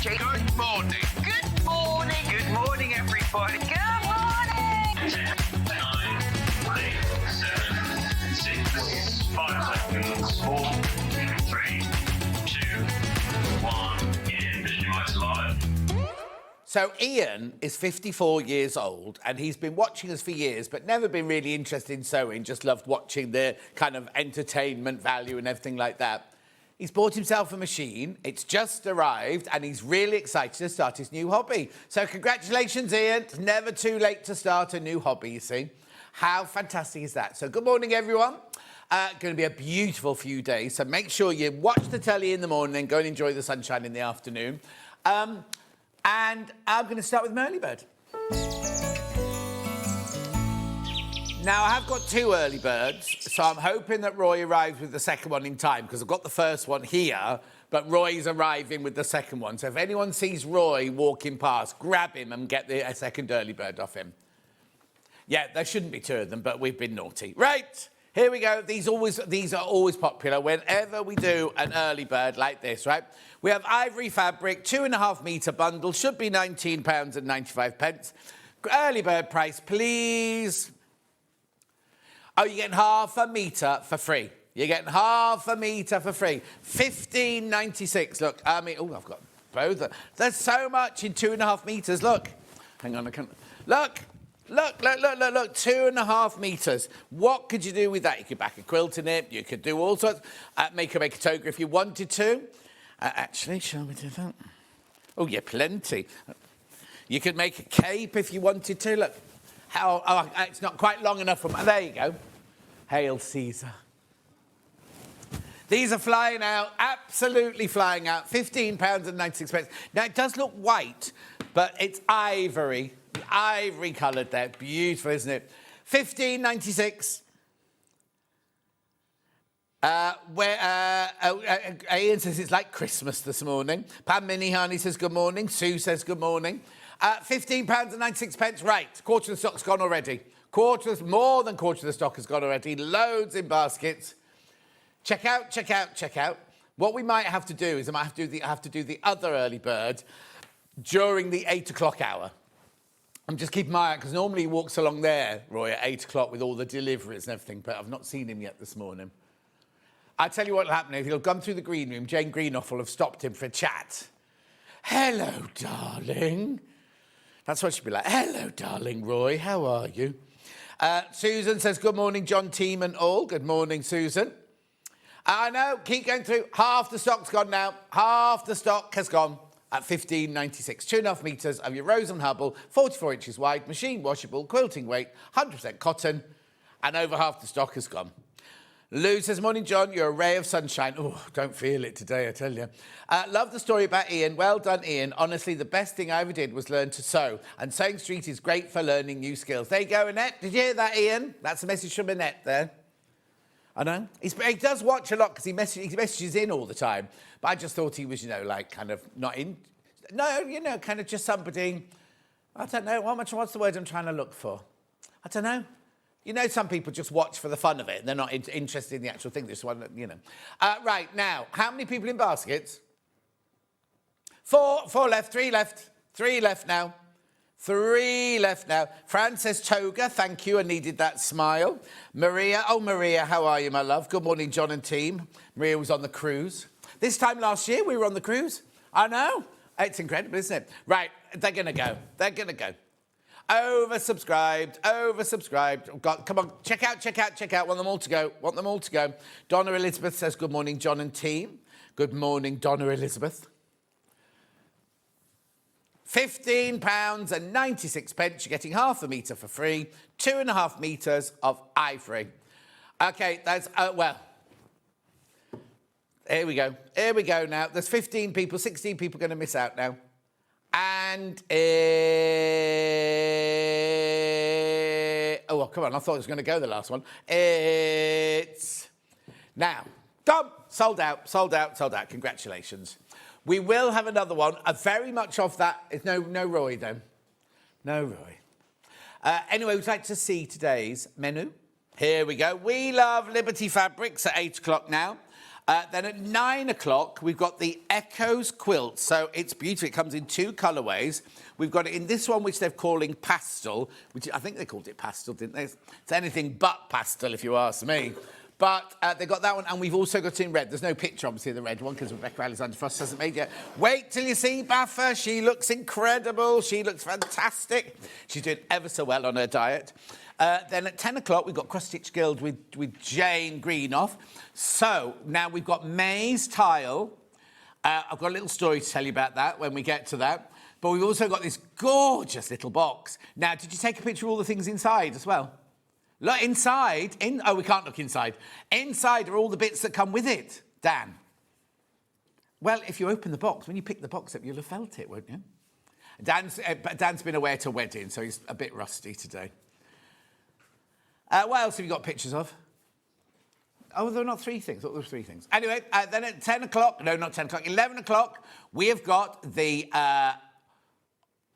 Good morning. Good morning. Good morning, everybody. Good morning. 10, 9, 8, 7, 6, 5 seconds, 4, 3, 2, 1, and visualize live. So Ian is 54 years old and he's been watching us for years but never been really interested in sewing, just loved watching the kind of entertainment value and everything like that. He's bought himself a machine, it's just arrived and he's really excited to start his new hobby. So congratulations, Ian. It's never too late to start a new hobby, you see. How fantastic is that? So good morning, everyone. Going to be a beautiful few days, so make sure you watch the telly in the morning and go and enjoy the sunshine in the afternoon. And I'm going to start with my early bird. Now, I have got 2 early birds, so I'm hoping that Roy arrives with the second one in time, because I've got the first one here, but Roy's arriving with the second one. So if anyone sees Roy walking past, grab him and get a second early bird off him. Yeah, there shouldn't be 2 of them, but we've been naughty. Right, here we go. These are always popular whenever we do an early bird like this, right? We have ivory fabric, 2.5 metre bundle, should be £19.95. Early bird price, please. Oh, you're getting half a metre for free. You're getting half a metre for free. £15.96. Look, I mean, oh, I've got both. There's so much in 2.5 metres. Look. Hang on, I can't. Look. Look, 2.5 metres. What could you do with that? You could back a quilt in it. You could do all sorts. Make a toga if you wanted to. Actually, shall we do that? Oh, yeah, plenty. You could make a cape if you wanted to. Look. Oh, it's not quite long enough for my... There you go. Hail Caesar. These are flying out, absolutely flying out. £15.96. Now, it does look white, but it's ivory. Ivory coloured there. Beautiful, isn't it? £15.96. Ian says it's like Christmas this morning. Pam Minihani says good morning. Sue says good morning. £15.96. Right, quarter of the stock's gone already. More than quarter of the stock has gone already. Loads in baskets. Check out. What we might have to do is I might have to do the other early bird during the 8 o'clock hour. I'm just keeping my eye out, because normally he walks along there, Roy, at 8 o'clock with all the deliveries and everything, but I've not seen him yet this morning. I'll tell you what will happen. If he'll come through the green room, Jane Greenoff will have stopped him for a chat. Hello, darling. That's what she'd be like. Hello, darling Roy. How are you? Susan says, good morning, John, team and all. Good morning, Susan. I know, keep going through. Half the stock's gone now. Half the stock has gone at £15.96. 2.5 metres of your Rose and Hubble, 44 inches wide, machine washable, quilting weight, 100% cotton, and over half the stock has gone. Lou says, morning, John, you're a ray of sunshine. Oh, don't feel it today, I tell you. Love the story about Ian. Well done, Ian. Honestly, the best thing I ever did was learn to sew. And SewingStreet is great for learning new skills. There you go, Annette. Did you hear that, Ian? That's a message from Annette there. I know. He does watch a lot because he messages in all the time. But I just thought he was, like, kind of not in... No, kind of just somebody... I don't know. What's the word I'm trying to look for? I don't know. Some people just watch for the fun of it and they're not interested in the actual thing. They just want to, Right, now, how many people in baskets? 4 left, 3 left. 3 left now. 3 left now. Fran says toga, thank you, I needed that smile. Maria, how are you, my love? Good morning, John and team. Maria was on the cruise. This time last year, we were on the cruise. I know. It's incredible, isn't it? Right, they're going to go. Oversubscribed. Come on, check out. Want them all to go. Donna Elizabeth says, good morning, John and team. Good morning, Donna Elizabeth. £15.96. You're getting half a metre for free. 2.5 metres of ivory. OK, that's, here we go now. There's 15 people, 16 people going to miss out now. And oh, come on, I thought it was going to go the last one. It's now gone. Sold out. Congratulations. We will have another one. Very much of that. It's no Roy, though. No Roy. Anyway, we'd like to see today's menu. Here we go. We love Liberty Fabrics at 8 o'clock now. Then at 9 o'clock, we've got the Echoes quilt. So it's beautiful. It comes in 2 colourways. We've got it in this one, which they're calling pastel, which I think they called it pastel, didn't they? It's anything but pastel, if you ask me. But they got that one, and we've also got it in red. There's no picture, obviously, of the red one, because Rebecca Alexander Frost hasn't made yet. Wait till you see Baffa. She looks incredible. She looks fantastic. She's doing ever so well on her diet. Then at 10 o'clock, we've got Cross Stitch Guild with Jane Greenoff. So now we've got May's tile. I've got a little story to tell you about that when we get to that. But we've also got this gorgeous little box. Now, did you take a picture of all the things inside as well? Look, inside, oh, we can't look inside. Inside are all the bits that come with it, Dan. Well, if you open the box, when you pick the box up, you'll have felt it, won't you? Dan's been away at a wedding, so he's a bit rusty today. What else have you got pictures of? Oh, there are not 3 things. I thought there were 3 things. Anyway, then at 10 o'clock, no, not 10 o'clock, 11 o'clock, we have got the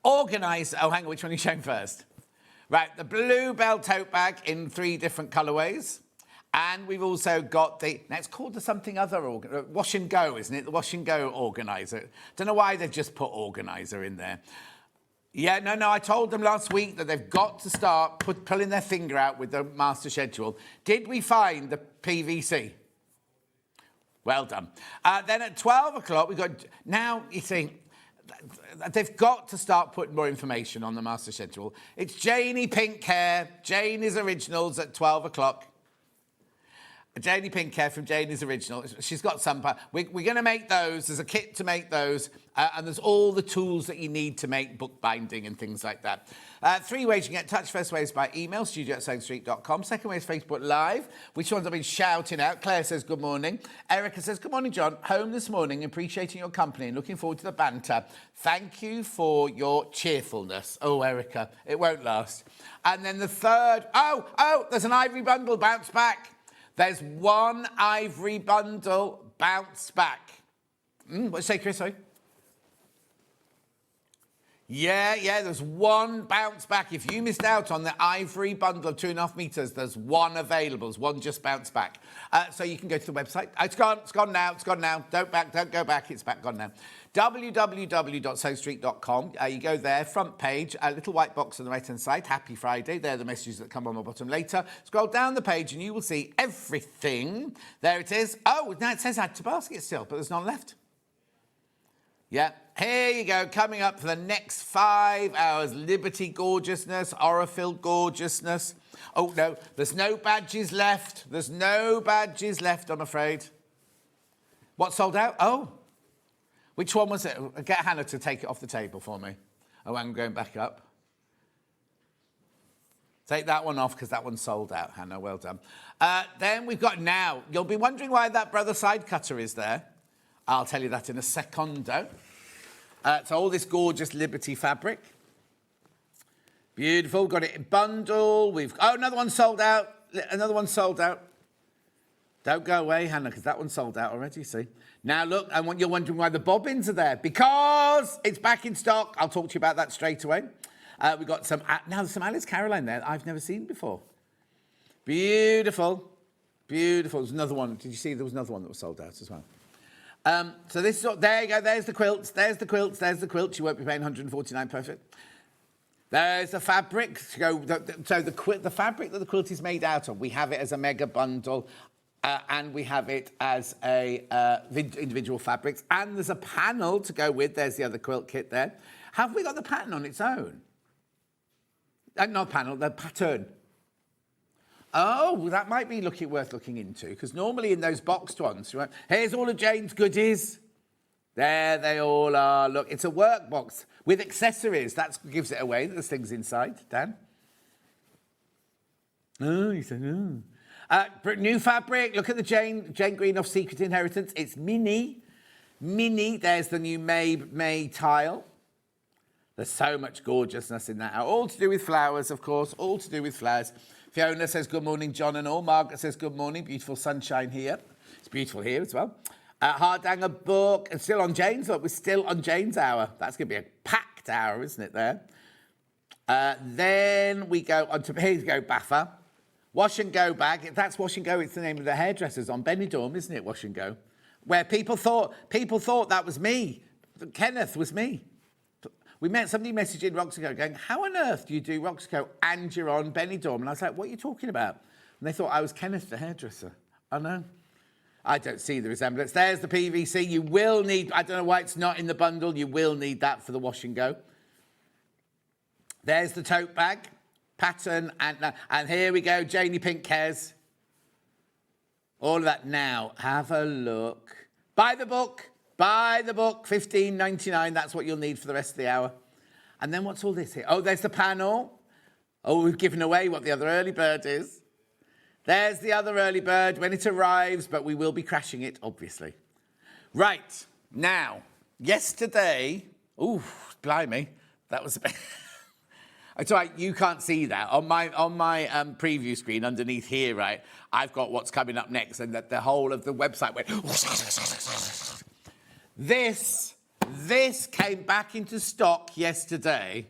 Organiser. Oh, hang on, which one are you showing first? Right, the Bluebell tote bag in 3 different colourways. And we've also got the, now it's called the something other, Wash and Go, isn't it? The Wash and Go Organiser. Don't know why they've just put Organiser in there. Yeah, no, I told them last week that they've got to start pulling their finger out with the master schedule. Did we find the PVC? Well done. Then at 12 o'clock, we've got, now you see, they've got to start putting more information on the master schedule. It's Janie Pink Hair, Janie's Originals at 12 o'clock. Janie Pink Hair from Janie's Original. She's got some. We're going to make those. There's a kit to make those. And there's all the tools that you need to make bookbinding and things like that. 3 ways you can get in touch. First way is by email, studio@SewingStreet.com. Second way is Facebook Live, which ones I've been shouting out. Claire says, good morning. Erica says, good morning, John. Home this morning, appreciating your company and looking forward to the banter. Thank you for your cheerfulness. Oh, Erica, it won't last. And then the third, there's an ivory bundle bounce back. There's 1 ivory bundle bounce back. What did you say, Chris? Sorry? Yeah, there's 1 bounce back. If you missed out on the ivory bundle of 2.5 metres, there's 1 available. There's 1 just bounce back. So you can go to the website. It's gone now. Don't go back. It's gone now. www.SewingStreet.com. You go there, front page, a little white box on the right-hand side. Happy Friday. They're the messages that come on the bottom later. Scroll down the page and you will see everything. There it is. Oh, now it says add to basket still, but there's none left. Yeah, here you go. Coming up for the next 5 hours. Liberty gorgeousness, Orifil gorgeousness. Oh, no, there's no badges left. There's no badges left, I'm afraid. What sold out? Oh. Which one was it? Get Hannah to take it off the table for me. Oh, I'm going back up. Take that one off because that one sold out, Hannah. Well done. Then we've got now. You'll be wondering why that Brother Side Cutter is there. I'll tell you that in a secondo. So all this gorgeous Liberty fabric. Beautiful. Got it in bundle. Another one sold out. Another one sold out. Don't go away, Hannah, because that one sold out already, see. Now, look, and you're wondering why the bobbins are there. Because it's back in stock. I'll talk to you about that straight away. We've got some Alice Caroline there that I've never seen before. Beautiful. Beautiful. There's another one. Did you see there was another one that was sold out as well? So this is, there you go. There's the quilts. There's the quilts. There's the quilts. You won't be paying $149 perfect. There's the fabric. So the fabric that the quilt is made out of, we have it as a mega bundle. And we have it as a individual fabrics. And there's a panel to go with. There's the other quilt kit there. Have we got the pattern on its own? Not panel, the pattern. Oh, that might be worth looking into, because normally in those boxed ones, right? Here's all of Jane's goodies. There they all are. Look, it's a workbox with accessories. That gives it away. There's things inside, Dan. Oh, you said, oh. New fabric. Look at the Jane Greenoff Secret Inheritance. It's mini. There's the new May tile. There's so much gorgeousness in that. All to do with flowers, of course. All to do with flowers. Fiona says, good morning, John and all. Margaret says, good morning. Beautiful sunshine here. It's beautiful here as well. Hardanger book. And still on Jane's. Look, we're still on Jane's hour. That's going to be a packed hour, isn't it, there? Then we go on to, here you go, Baffa. Wash and Go bag. That's Wash and Go. It's the name of the hairdressers on Benidorm, isn't it, Wash and Go? where people thought that was me. Kenneth was me. Somebody messaged in Roxico going, how on earth do you do Roxico and you're on Benidorm? And I was like, what are you talking about? And they thought I was Kenneth the hairdresser. I know. I don't see the resemblance. There's the PVC. You will need, I don't know why it's not in the bundle. You will need that for the wash and go. There's the tote bag pattern. And here we go, Janie Pink Cares. All of that now. Have a look. Buy the book. Buy the book. $15.99. That's what you'll need for the rest of the hour. And then what's all this here? Oh, there's the panel. Oh, we've given away what the other early bird is. There's the other early bird when it arrives, but we will be crashing it, obviously. Right. Now, yesterday... Ooh, blimey. That was a bit... It's all right, you can't see that. On my preview screen underneath here, right, I've got what's coming up next, and that the whole of the website went... This came back into stock yesterday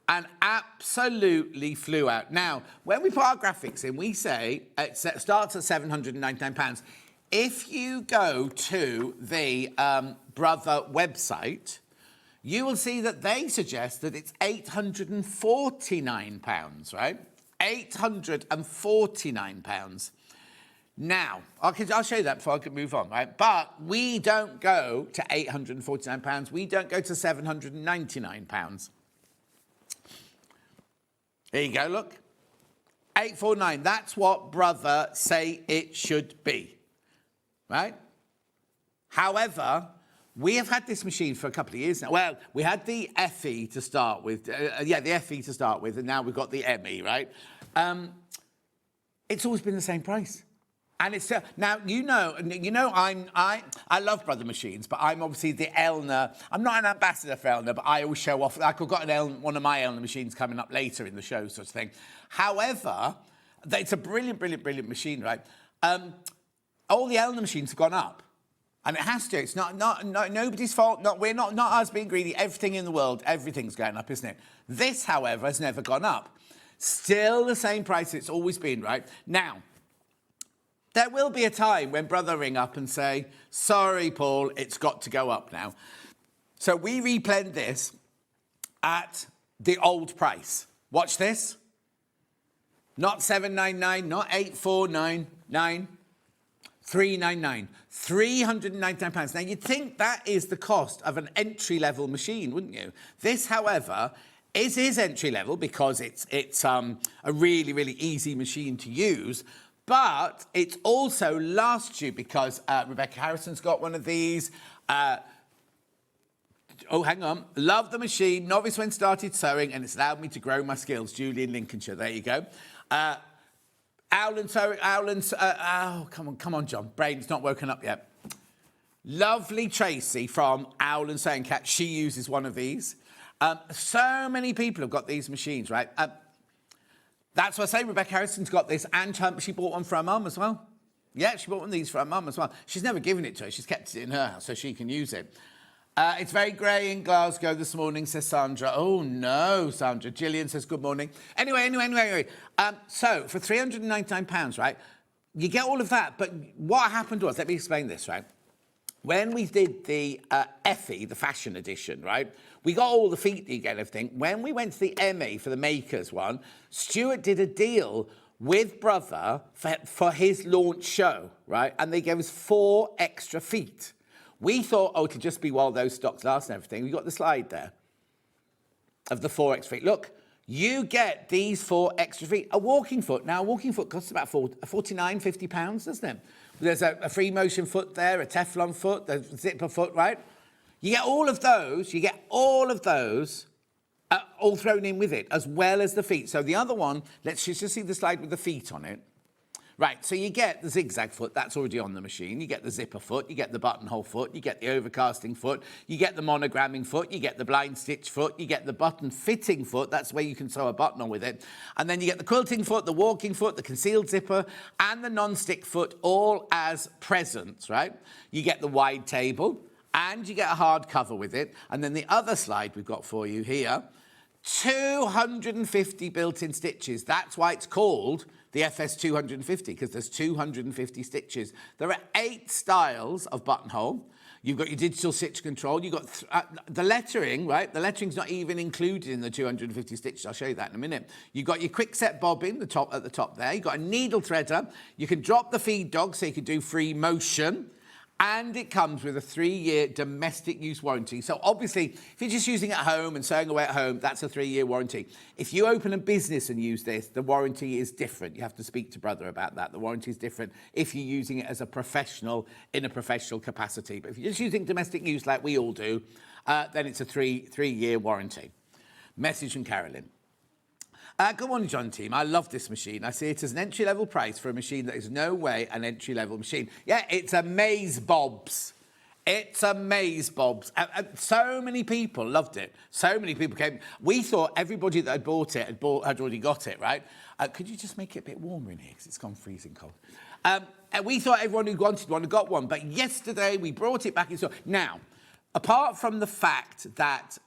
and absolutely flew out. Now, when we put our graphics in, we say it starts at £799. If you go to the Brother website, you will see that they suggest that it's £849, right? £849. Now, I'll show you that before I can move on, right? But we don't go to £849. We don't go to £799. There you go, look. £849. That's what Brother say it should be, right? However, we have had this machine for a couple of years now. Well, we had the FE to start with. The FE to start with, and now we've got the ME, right? It's always been the same price. And it's now I love Brother machines, but I'm obviously the Elna. I'm not an ambassador for Elna, but I always show off. Like I've got one of my Elna machines coming up later in the show, sort of thing. However, it's a brilliant machine, right? All the Elna machines have gone up, and it has to. It's not nobody's fault. We're not us being greedy. Everything in the world, everything's going up, isn't it? This, however, has never gone up. Still the same price it's always been, right? Now. There will be a time when Brother ring up and say, sorry, Paul, it's got to go up now. So we replanned this at the old price. Watch this. Not $799, not $849, $399. £399. Now, you'd think that is the cost of an entry-level machine, wouldn't you? This, however, is entry-level because it's a really easy machine to use. But it also lasts you because Rebecca Harrison's got one of these. Oh, hang on. Love the machine. Novice when started sewing, and it's allowed me to grow my skills. Julie in Lincolnshire. There you go. Owlan's. Oh, come on, John. Brain's not woken up yet. Lovely Tracy from Owlan Sewing Cat. She uses one of these. So many people have got these machines, right? That's what I say, Rebecca Harrison's got this, and she bought one for her mum as well. Yeah, she bought one of these for her mum as well. She's never given it to her. She's kept it in her house so she can use it. It's very grey in Glasgow this morning, says Sandra. Oh, no, Sandra. Gillian says good morning. Anyway. So, for £399, right, you get all of that. But what happened was, let me explain this, right? When we did the FE, the fashion edition, right, we got all the feet you get, everything. When we went to the ME for the makers one, Stuart did a deal with Brother for his launch show, right? And they gave us 4 extra feet. We thought, it'll just be while those stocks last and everything. We got the slide there of the 4 extra feet. Look, you get these 4 extra feet. A walking foot. Now, a walking foot costs about £49, £50, doesn't it? There's a free motion foot there, a Teflon foot, a zipper foot, right? You get all of those. All thrown in with it, as well as the feet. So the other one, let's just see the slide with the feet on it. Right, so you get the zigzag foot, that's already on the machine. You get the zipper foot, you get the buttonhole foot, you get the overcasting foot, you get the monogramming foot, you get the blind stitch foot, you get the button fitting foot, that's where you can sew a button on with it. And then you get the quilting foot, the walking foot, the concealed zipper, and the non-stick foot, all as presents, right? You get the wide table, and you get a hard cover with it. And then the other slide we've got for you here, 250 built-in stitches. That's why it's called the FS 250, because there's 250 stitches. There are 8 styles of buttonhole. You've got your digital stitch control. You've got the lettering, right? The lettering's not even included in the 250 stitches. I'll show you that in a minute. You've got your quick set bobbin, at the top there. You've got a needle threader. You can drop the feed dog so you can do free motion. And it comes with a 3-year domestic use warranty. So obviously, if you're just using it at home and sewing away at home, that's a 3-year warranty. If you open a business and use this, the warranty is different. You have to speak to brother about that. The warranty is different if you're using it as a professional, in a professional capacity. But if you're just using domestic use like we all do, then it's a 3-year warranty. Message from Carolyn. Good morning, John and team. I love this machine. I see it as an entry-level price for a machine that is no way an entry-level machine. Yeah, it's a Maze Bobs. It's a Maze Bobs. So many people loved it. So many people came. We thought everybody that had bought it had already got it, right? Could you just make it a bit warmer in here because it's gone freezing cold? And we thought everyone who wanted one had got one, but yesterday we brought it back in store. Now, apart from the fact that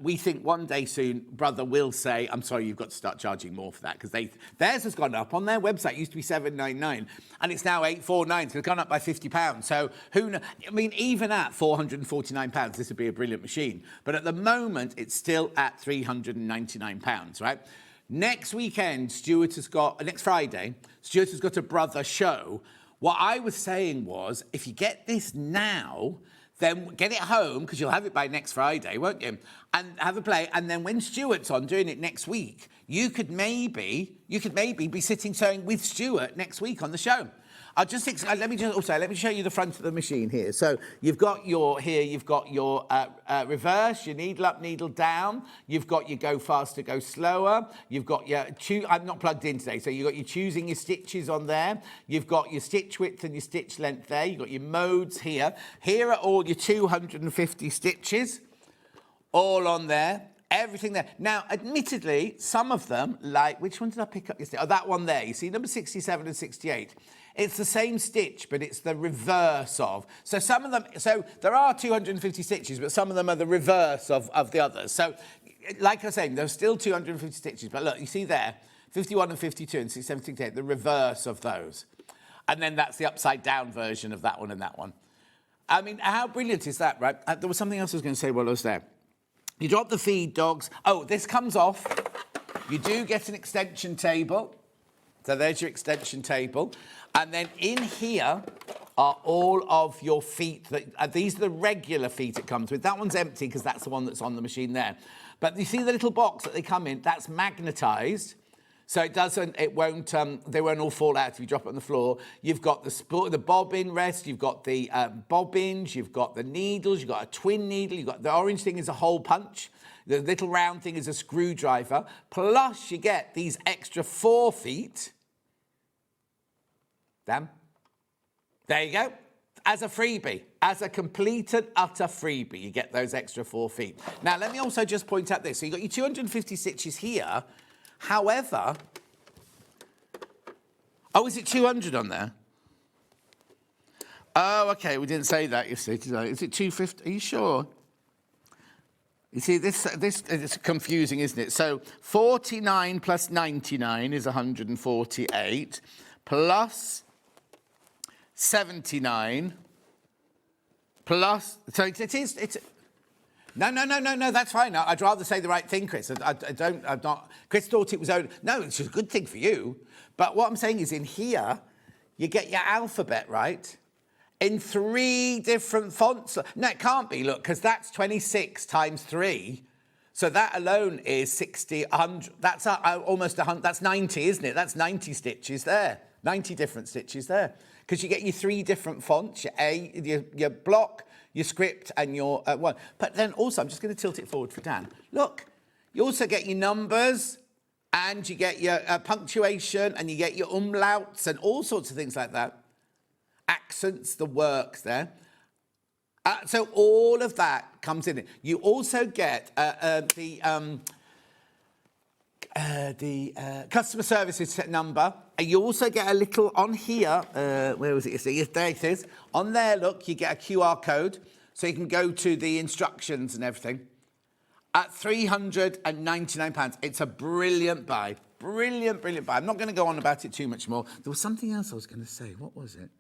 we think one day soon, brother will say, I'm sorry, you've got to start charging more for that, because theirs has gone up. On their website, it used to be $7.99, and it's now $8.49, so it's gone up by £50. So who knows? I mean, even at £449, this would be a brilliant machine. But at the moment, it's still at £399, right? Next weekend, next Friday, Stuart has got a brother show. What I was saying was, if you get this now, then get it home, because you'll have it by next Friday, won't you? And have a play. And then when Stuart's on doing it next week, you could maybe be sitting sewing with Stuart next week on the show. Let me show you the front of the machine here. So you've got your reverse, your needle up, needle down. You've got your go faster, go slower. You've got your I'm not plugged in today, so you've got your choosing your stitches on there. You've got your stitch width and your stitch length there. You've got your modes here. Here are all your 250 stitches, all on there. Everything there. Now, admittedly, some of them, like, which one did I pick up yesterday? Oh, that one there. You see, number 67 and 68. It's the same stitch, but it's the reverse of. So some of them, so there are 250 stitches, but some of them are the reverse of the others. So, like I was saying, there's still 250 stitches, but look, you see there, 51 and 52 and 67, 68, the reverse of those. And then that's the upside down version of that one and that one. I mean, how brilliant is that, right? There was something else I was going to say while I was there. You drop the feed dogs. Oh, this comes off. You do get an extension table. So there's your extension table. And then in here are all of your feet. These are the regular feet it comes with. That one's empty because that's the one that's on the machine there. But you see the little box that they come in? That's magnetised. So they won't all fall out if you drop it on the floor. You've got the bobbin rest, you've got the bobbins, you've got the needles, you've got a twin needle, you've got the orange thing is a hole punch, the little round thing is a screwdriver, plus you get these extra 4 feet. Damn. There you go. As a freebie, as a complete and utter freebie, you get those extra 4 feet. Now, let me also just point out this. So you've got your 250 stitches here. However, is it 200 on there? Oh, okay, we didn't say that, you see, today. Is it 250? Are you sure? You see, this is confusing, isn't it? So 49 plus 99 is 148, plus 79, plus... So it's No, that's fine. I'd rather say the right thing, Chris. I'm not... Chris thought it was own... No, it's a good thing for you. But what I'm saying is in here, you get your alphabet, right? In 3 different fonts. No, it can't be, look, because that's 26 times 3. So that alone is 60, 100. That's almost 100. That's 90, isn't it? That's 90 stitches there. 90 different stitches there. Because you get your 3 different fonts, your block, your script and your one. But then also, I'm just going to tilt it forward for Dan. Look, you also get your numbers and you get your punctuation and you get your umlauts and all sorts of things like that. Accents, the works there. So all of that comes in. You also get the customer services number. You also get a little on here. Where was it? See, there it is. On there, look, you get a QR code, so you can go to the instructions and everything. at £399. It's a brilliant buy. Brilliant, brilliant buy. I'm not going to go on about it too much more. There was something else I was going to say. What was it?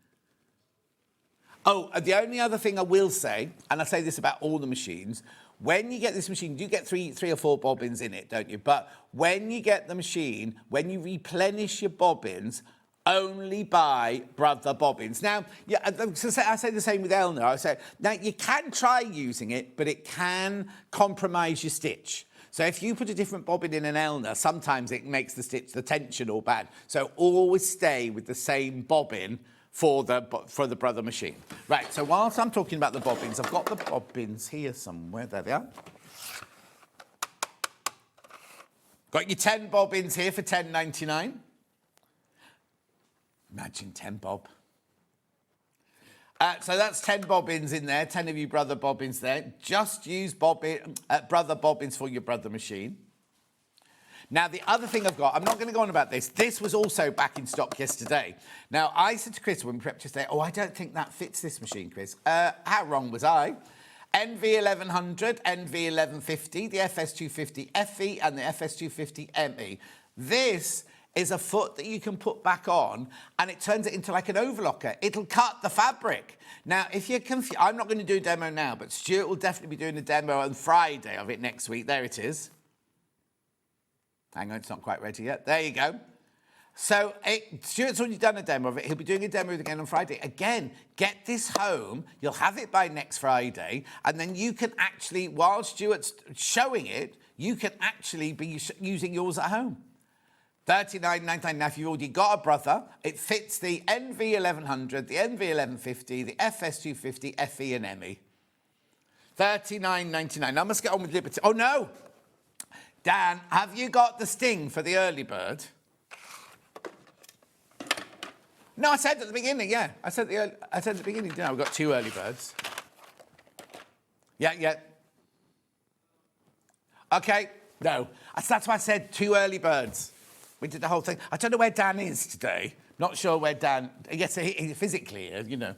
Oh, the only other thing I will say, and I say this about all the machines, when you get this machine, you get three or four bobbins in it, don't you? But when you get the machine, when you replenish your bobbins, only buy brother bobbins. Now, yeah, I say the same with Elna. I say, now you can try using it, but it can compromise your stitch. So if you put a different bobbin in an Elna, sometimes it makes the stitch, the tension all bad. So always stay with the same bobbin for the brother machine. Right, so whilst I'm talking about the bobbins, I've got the bobbins here somewhere. There they are. Got your 10 bobbins here for £10.99. Imagine 10 bob. So that's 10 bobbins in there, 10 of you brother bobbins there. Just use brother bobbins for your brother machine. Now, the other thing I've got, I'm not going to go on about this. This was also back in stock yesterday. Now, I said to Chris when we prepped yesterday, oh, I don't think that fits this machine, Chris. How wrong was I? NV1100, NV1150, the FS250 FE and the FS250 ME. This is a foot that you can put back on and it turns it into like an overlocker. It'll cut the fabric. Now, if you're confused, I'm not going to do a demo now, but Stuart will definitely be doing a demo on Friday of it next week. There it is. Hang on, it's not quite ready yet. There you go. So Stuart's already done a demo of it. He'll be doing a demo again on Friday. Again, get this home. You'll have it by next Friday. And then you can actually, while Stuart's showing it, you can actually be using yours at home. $39.99. Now, if you've already got a brother, it fits the NV1100, the NV1150, the FS250, FE and ME. $39.99. Now, I must get on with Liberty. Oh, no. Dan, have you got the sting for the early bird? No, I said at the beginning, yeah. I said at the beginning, didn't I? We've got 2 early birds. Yeah. OK, no. That's why I said 2 early birds. We did the whole thing. I don't know where Dan is today. Not sure where Dan... Yes, he's physically here, you know.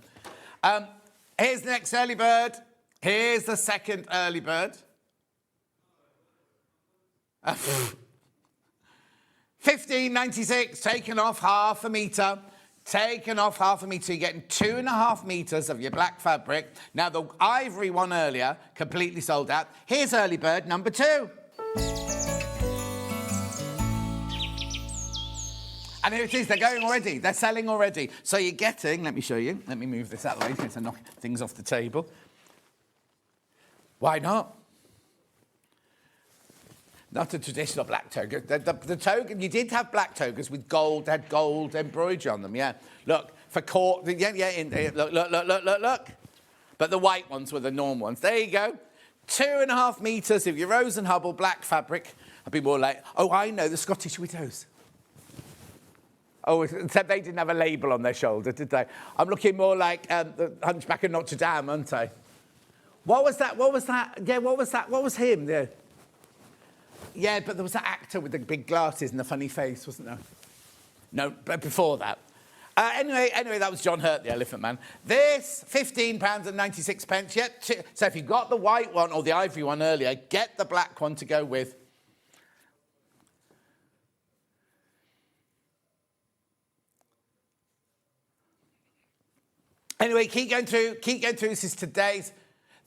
Here's the next early bird. Here's the second early bird. 15.96, taken off half a metre. Taken off half a metre. You're getting 2.5 metres of your black fabric. Now, the ivory one earlier, completely sold out. Here's early bird number 2. And here it is, they're going already. They're selling already. So you're getting, let me show you. Let me move this out of the way in case I knock things off the table. Why not? Not a traditional black toga. The toga, you did have black togas with gold, had gold embroidery on them, yeah. Look, for court, look. But the white ones were the normal ones. There you go. 2.5 metres of your Rose and Hubble black fabric. I'd be more like, oh, I know, the Scottish Widows. Oh, except they didn't have a label on their shoulder, did they? I'm looking more like the Hunchback of Notre Dame, aren't I? What was that? Yeah, what was that? What was him? Yeah, but there was that actor with the big glasses and the funny face, wasn't there? No, but before that. Anyway, that was John Hurt, the Elephant Man. This, £15.96. Yep. So if you've got the white one or the ivory one earlier, get the black one to go with. Anyway, keep going through. This is today's.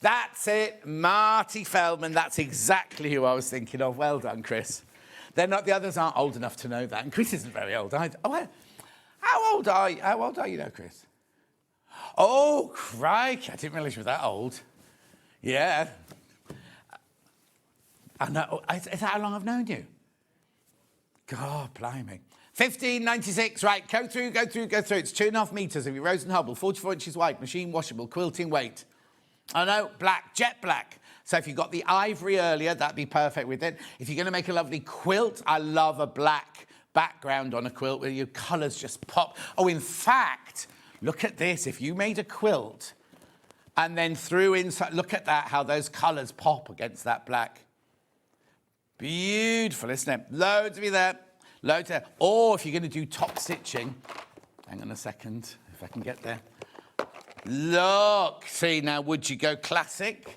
That's it, Marty Feldman. That's exactly who I was thinking of. Well done, Chris. They're not. The others aren't old enough to know that, and Chris isn't very old either. Oh, how old are you? How old are you now, Chris? Oh, crikey! I didn't realise you were that old. Yeah. I know. Is that how long I've known you? God, blimey. 15.96. Right, go through. It's 2.5 metres of your Rose and Hubble, 44 inches wide, machine washable, quilting weight. I know, black, jet black. So if you got the ivory earlier, that'd be perfect with it. If you're going to make a lovely quilt, I love a black background on a quilt where your colours just pop. Oh, in fact, look at this. If you made a quilt and then threw inside, look at that, how those colours pop against that black. Beautiful, isn't it? Loads of you there. Loads there. Or if you're going to do top stitching, hang on a second, if I can get there. Look, see now, would you go classic?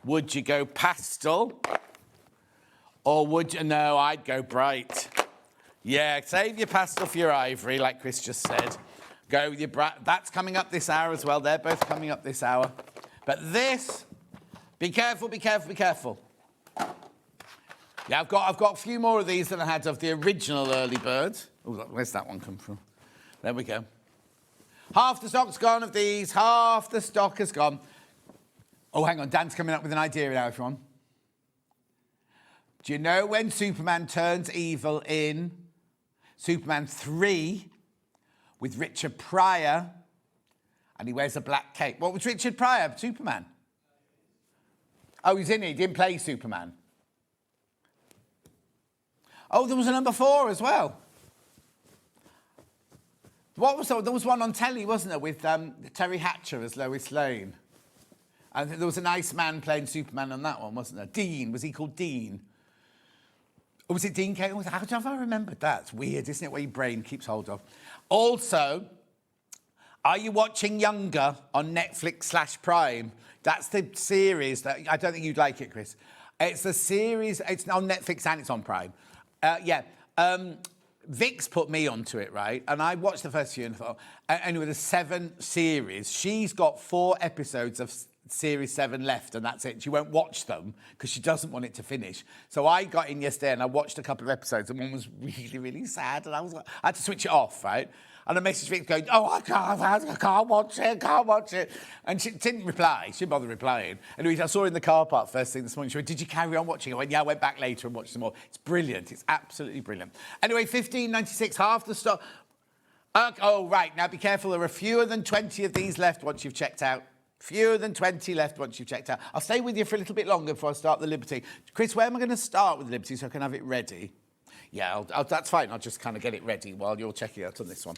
Would you go pastel? Or would you? No, I'd go bright. Yeah, save your pastel for your ivory, like Chris just said. Go with your bright. That's coming up this hour as well. They're both coming up this hour. But this, be careful, be careful, be careful. Yeah, I've got a few more of these than I had of the original early bird. Oh, where's that one come from? There we go. Half the stock's gone of these. Half the stock has gone. Oh, hang on. Dan's coming up with an idea now, everyone. Do you know when Superman turns evil in Superman 3 with Richard Pryor and he wears a black cape? What was Richard Pryor? Superman? Oh, he's in it. He didn't play Superman. Oh, there was a number 4 as well. What was there was one on telly, wasn't there, with Terry Hatcher as Lois Lane? And there was a nice man playing Superman on that one, wasn't there? Dean. Was he called Dean? Or was it Dean Cain? How have I remembered that? It's weird, isn't it, what your brain keeps hold of? Also, are you watching Younger on Netflix/Prime? That's the series that... I don't think you'd like it, Chris. It's a series... It's on Netflix and it's on Prime. Vic's put me onto it, right? And I watched the first few and thought... Anyway, there's 7 series. She's got 4 episodes of Series 7 left, and that's it. She won't watch them because she doesn't want it to finish. So I got in yesterday and I watched a couple of episodes, and one was really, really sad, and I had to switch it off, right? And I messaged Vic going, oh, I can't watch it. And she didn't reply. She didn't bother replying. Anyway, I saw her in the car park first thing this morning. She went, did you carry on watching? I went, yeah, I went back later and watched some more. It's brilliant. It's absolutely brilliant. Anyway, $15.96, half the stock. Oh, right. Now, be careful. There are fewer than 20 of these left once you've checked out. Fewer than 20 left once you've checked out. I'll stay with you for a little bit longer before I start the Liberty. Chris, where am I going to start with the Liberty so I can have it ready? Yeah, that's fine. I'll just kind of get it ready while you're checking out on this one.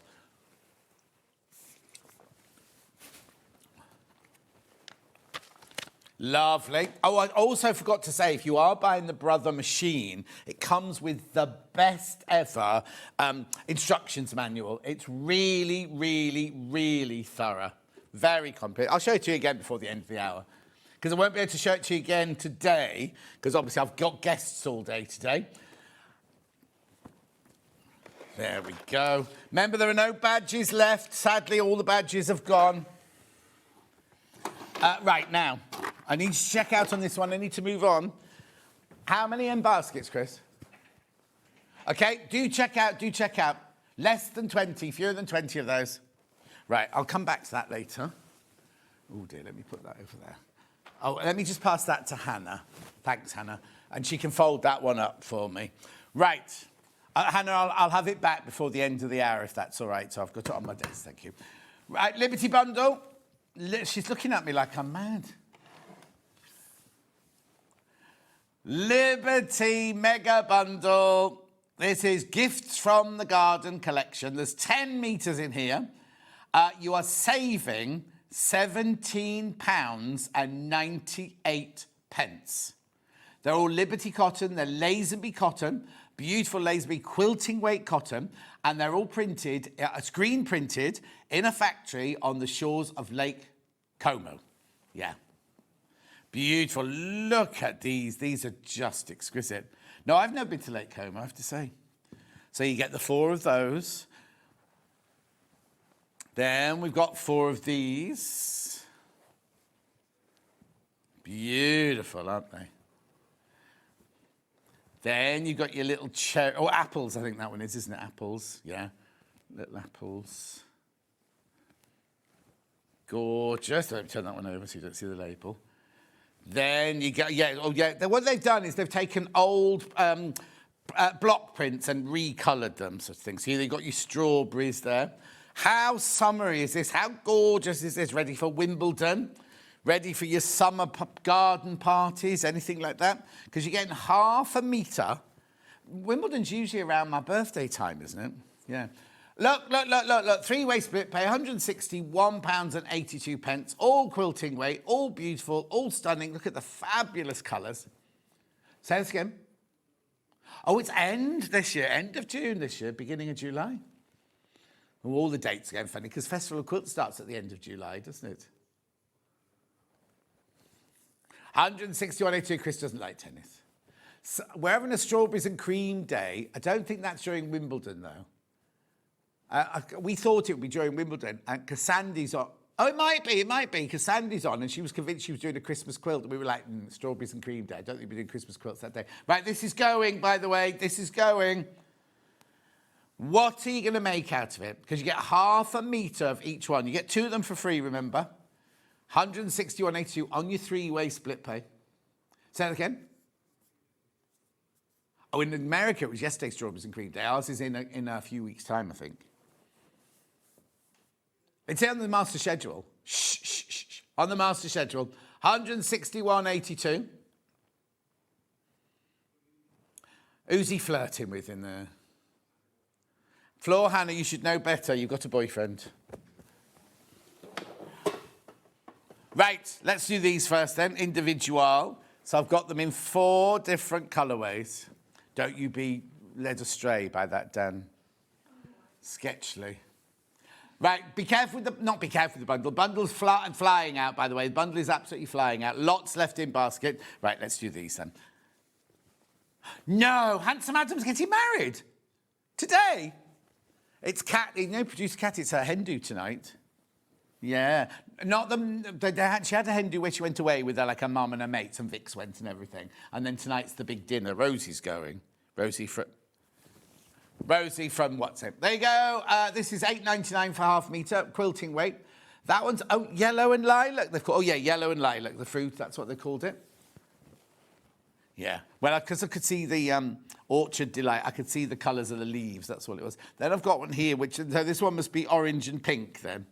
Lovely. Oh, I also forgot to say, if you are buying the Brother machine, it comes with the best ever instructions manual. It's really, really, really thorough. Very complete. I'll show it to you again before the end of the hour, because I won't be able to show it to you again today, because obviously I've got guests all day today. There we go. Remember, there are no badges left. Sadly, all the badges have gone. Right, now, I need to check out on this one. I need to move on. How many end baskets, Chris? OK, do check out, do check out. Less than 20, fewer than 20 of those. Right, I'll come back to that later. Oh, dear, let me put that over there. Oh, let me just pass that to Hannah. Thanks, Hannah. And she can fold that one up for me. Right. Hannah, I'll have it back before the end of the hour, if that's all right. So I've got it on my desk, thank you. Right, Liberty Bundle. She's looking at me like I'm mad. Liberty Mega Bundle. This is Gifts from the Garden collection. There's 10 metres in here. You are saving £17.98. They're all Liberty cotton. They're Lazenby cotton, beautiful Lazenby quilting weight cotton, and they're all printed, screen printed, in a factory on the shores of Lake Como. Yeah. Beautiful. Look at these. These are just exquisite. No, I've never been to Lake Como, I have to say. So you get the 4 of those. Then we've got 4 of these. Beautiful, aren't they? Then you've got your little cherry... Oh, apples, I think that one is, isn't it? Apples, yeah. Little apples. Gorgeous. Let me turn that one over so you don't see the label. Then you get... Yeah, oh, yeah. What they've done is they've taken old block prints and recoloured them, sort of thing. So you've got your strawberries there. How summery is this? How gorgeous is this? Ready for Wimbledon? Ready for your summer garden parties? Anything like that? Because you're getting half a metre. Wimbledon's usually around my birthday time, isn't it? Yeah. Look. 3-way split, pay £161.82. All quilting weight, all beautiful, all stunning. Look at the fabulous colours. Say this again. Oh, it's end of June this year, beginning of July. All the dates are getting funny, because Festival of Quilt starts at the end of July, doesn't it? 161.82. Chris doesn't like tennis. So we're having a strawberries and cream day. I don't think that's during Wimbledon, though. We thought it would be during Wimbledon, and Cassandy's on. Oh, it might be, because Sandy's on, and she was convinced she was doing a Christmas quilt, and we were like, strawberries and cream day. I don't think we're doing Christmas quilts that day. Right, this is going, by the way, this is going. What are you going to make out of it? Because you get half a metre of each one. You get 2 of them for free, remember? 161.82 on your 3-way split pay. Say that again. Oh, in America, it was yesterday, strawberries and cream day. Ours is in a few weeks' time, I think. It's on the master schedule. Shh, shh, shh, shh. On the master schedule, 161.82. Who's he flirting with in there? Floor Hannah, you should know better. You've got a boyfriend. Right, let's do these first then. Individual. So I've got them in 4 different colourways. Don't you be led astray by that, Dan. Sketchly. Right, be careful with the... Not be careful with the bundle. Bundle's flying out, by the way. The bundle is absolutely flying out. Lots left in basket. Right, let's do these then. No, Handsome Adam's getting married. Today. It's Kat, you know, producer Kat, it's her hen do tonight. Yeah. Not them, she had a hen do where she went away with her, like her mum and her mates, and Vix went and everything. And then tonight's the big dinner. Rosie's going. Rosie from WhatsApp. There you go. This is $8.99 for half metre, quilting weight. That one's, yellow and lilac. They've called, yellow and lilac, the fruit, that's what they called it. Yeah, well, because I could see the Orchard Delight, I could see the colours of the leaves, that's what it was. Then I've got one here, so this one must be orange and pink then.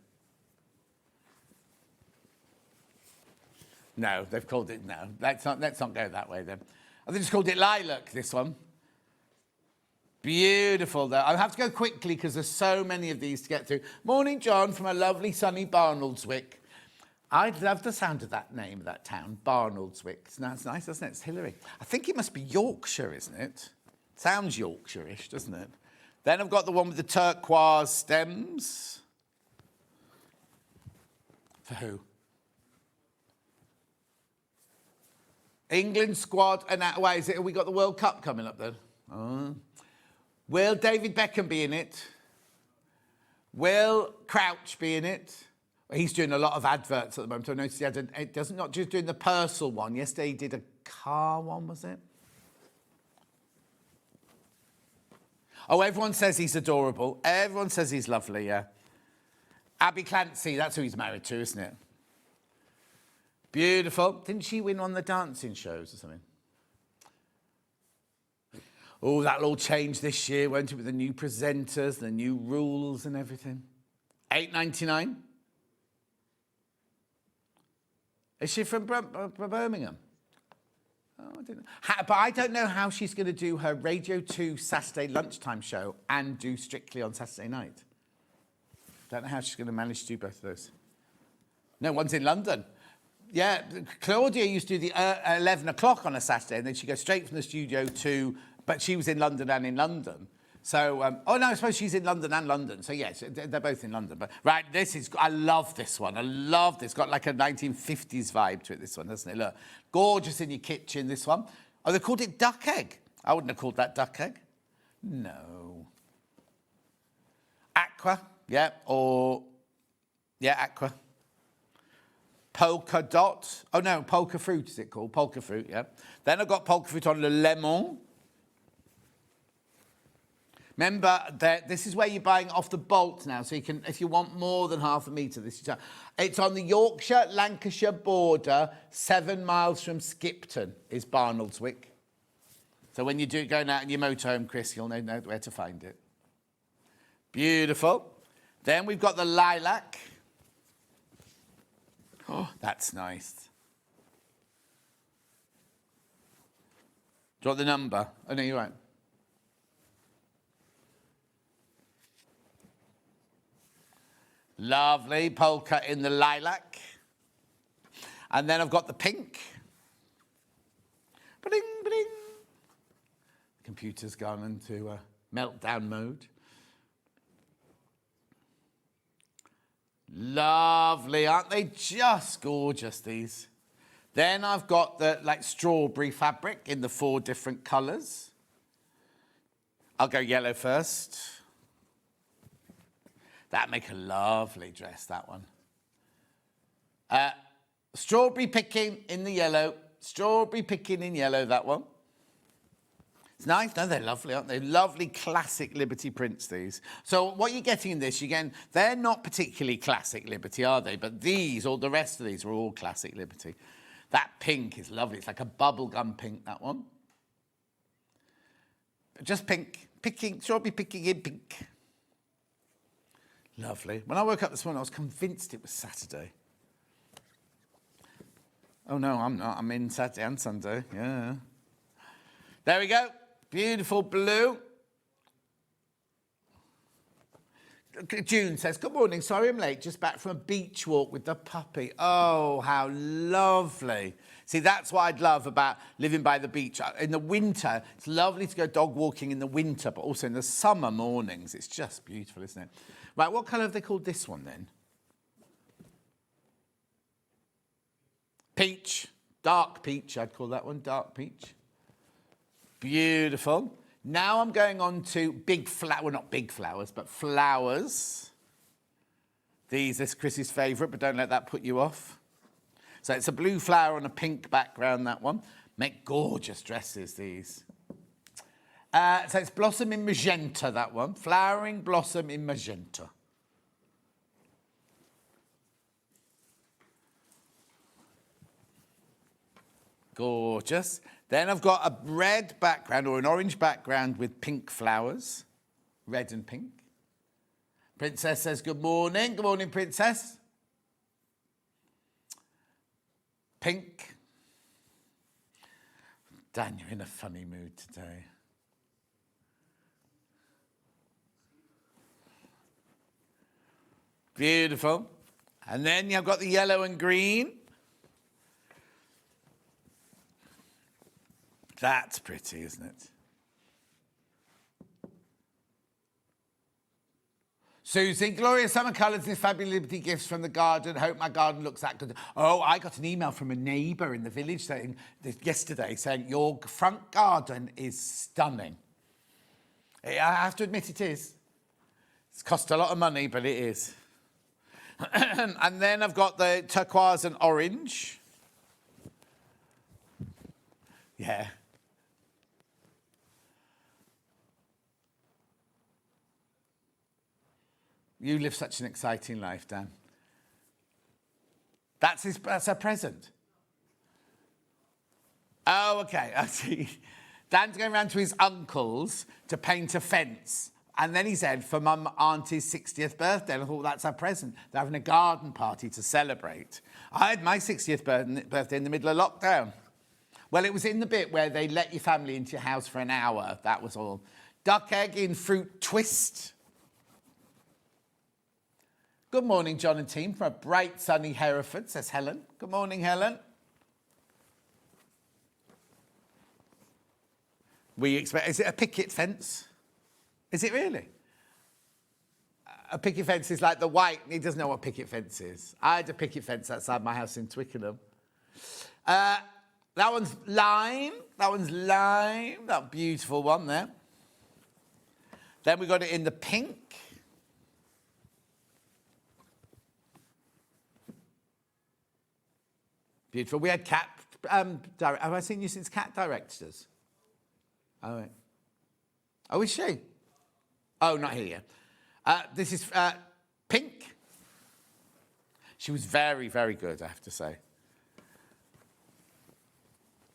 No, they've called it, no. Let's not go that way then. They just called it lilac, this one. Beautiful, though. I'll have to go quickly because there's so many of these to get through. Morning, John, from a lovely sunny Barnoldswick. I love the sound of that name of that town, Barnoldswick. It's nice, doesn't it? It's Hillary. I think it must be Yorkshire, isn't it? Sounds Yorkshire-ish, doesn't it? Then I've got the one with the turquoise stems. For who? England squad. And why is it? Have we got the World Cup coming up then? Oh. Will David Beckham be in it? Will Crouch be in it? He's doing a lot of adverts at the moment. I noticed he had it doesn't not just doing the Purcell one. Yesterday he did a car one, was it? Oh, everyone says he's adorable. Everyone says he's lovely, yeah. Abby Clancy, that's who he's married to, isn't it? Beautiful. Didn't she win on the dancing shows or something? Oh, that'll all change this year, won't it, with the new presenters, the new rules and everything. $8.99. Is she from Birmingham? Oh, I don't know. But I don't know how she's going to do her Radio 2 Saturday lunchtime show and do Strictly on Saturday night. Don't know how she's going to manage to do both of those. No, one's in London. Yeah, Claudia used to do the 11 o'clock on a Saturday, and then she'd go straight from the studio to... But she was in London and in London. So, oh no, I suppose she's in London and London. So yes, they're both in London. But right, I love this one. I love this. Got like a 1950s vibe to it, this one, doesn't it? Look, gorgeous in your kitchen, this one. Oh, they called it duck egg. I wouldn't have called that duck egg. No. Aqua, yeah, aqua. Polka dot. Oh no, polka fruit is it called? Polka fruit, yeah. Then I've got polka fruit on le lemon. Remember, that this is where you're buying off the bolt now, so you can, if you want more than half a metre, this is... It's on the Yorkshire-Lancashire border, 7 miles from Skipton is Barnoldswick. So when you're going out in your motorhome, Chris, you'll know where to find it. Beautiful. Then we've got the lilac. Oh, that's nice. Do you want the number? Oh, no, you're right. Lovely polka in the lilac. And then I've got the pink. Bling, bling. The computer's gone into meltdown mode. Lovely, aren't they just gorgeous, these? Then I've got the strawberry fabric in the 4 different colours. I'll go yellow first. That'd make a lovely dress, that one. Strawberry picking in the yellow. Strawberry picking in yellow, that one. It's nice. No, they're lovely, aren't they? Lovely classic Liberty prints, these. So what you're getting in this, they're not particularly classic Liberty, are they? But these, or the rest of these, are all classic Liberty. That pink is lovely. It's like a bubblegum pink, that one. Just pink. Picking, strawberry picking in pink. Lovely. When I woke up this morning, I was convinced it was Saturday. Oh, no, I'm not. I'm in Saturday and Sunday. Yeah. There we go. Beautiful blue. June says, good morning. Sorry I'm late. Just back from a beach walk with the puppy. Oh, how lovely. See, that's what I'd love about living by the beach. In the winter, it's lovely to go dog walking in the winter, but also in the summer mornings. It's just beautiful, isn't it? Right, what colour have they called this one then? Peach. Dark peach, I'd call that one. Dark peach. Beautiful. Now I'm going on to big flower, well, not big flowers, but flowers. These is Chrissy's favourite, but don't let that put you off. So it's a blue flower on a pink background, that one. Make gorgeous dresses, these. So it's blossom in magenta, that one. Flowering blossom in magenta. Gorgeous. Then I've got a red background or an orange background with pink flowers. Red and pink. Princess says, good morning. Good morning, Princess. Pink. Dan, you're in a funny mood today. Beautiful. And then you've got the yellow and green. That's pretty, isn't it? Susie, glorious summer colours in fabulous Liberty gifts from the garden. Hope my garden looks that good. Oh, I got an email from a neighbour in the village yesterday saying your front garden is stunning. I have to admit it is. It's cost a lot of money, but it is. And then I've got the turquoise and orange. Yeah. You live such an exciting life, Dan. That's a present. Oh, okay, I see. Dan's going round to his uncle's to paint a fence. And then he said, for Mum Auntie's 60th birthday. And I thought, well, that's our present. They're having a garden party to celebrate. I had my 60th birthday in the middle of lockdown. Well, it was in the bit where they let your family into your house for an hour. That was all. Duck egg in fruit twist. Good morning, John and team, from a bright, sunny Hereford, says Helen. Good morning, Helen. Is it a picket fence? Is it really? A picket fence is like the white. He doesn't know what picket fence is. I had a picket fence outside my house in Twickenham. That one's lime. That beautiful one there. Then we got it in the pink. Beautiful. We had Cat. Have I seen you since Cat directors? All right. Oh, is she? Oh, not here yet. This is pink. She was very, very good, I have to say.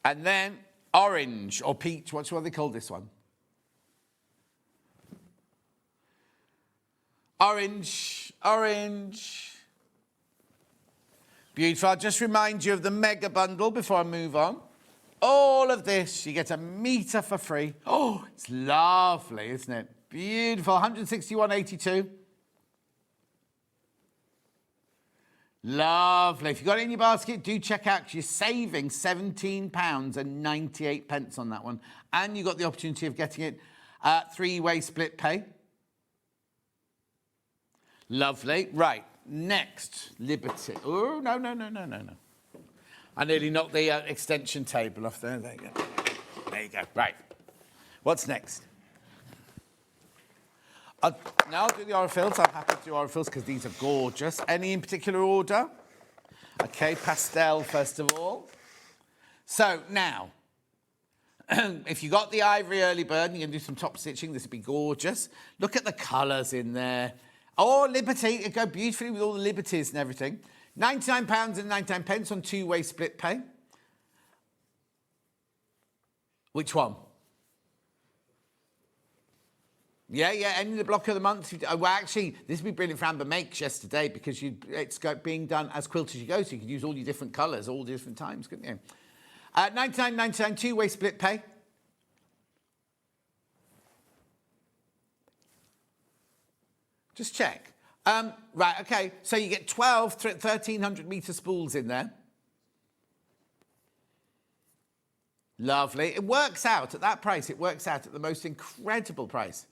And then orange or peach. What do they call this one? Orange. Beautiful. I'll just remind you of the mega bundle before I move on. All of this, you get a metre for free. Oh, it's lovely, isn't it? Beautiful. 161.82. Lovely. If you've got it in your basket, do check out because you're saving £17.98 on that one. And you've got the opportunity of getting it three-way split pay. Lovely. Right. Next, Liberty. Oh, no. I nearly knocked the extension table off there. There you go. There you go. Right. What's next? Now I'll do the orifils. I'm happy to do orifils because these are gorgeous. Any in particular order? Okay, pastel first of all. So now, if you got the ivory early bird and you can do some top stitching, this would be gorgeous. Look at the colours in there. Oh, Liberty, it'd go beautifully with all the liberties and everything. £99 and 99 pence on two-way split pay. Which one? Yeah, end of the block of the month. Well, actually, this would be brilliant for Amber Makes yesterday because it's being done as quilt as you go, so you could use all your different colours all the different times, couldn't you? £99.99, two-way split pay. Just check. Right, okay, so you get 12 1,300 metre spools in there. Lovely. It works out at that price. It works out at the most incredible price.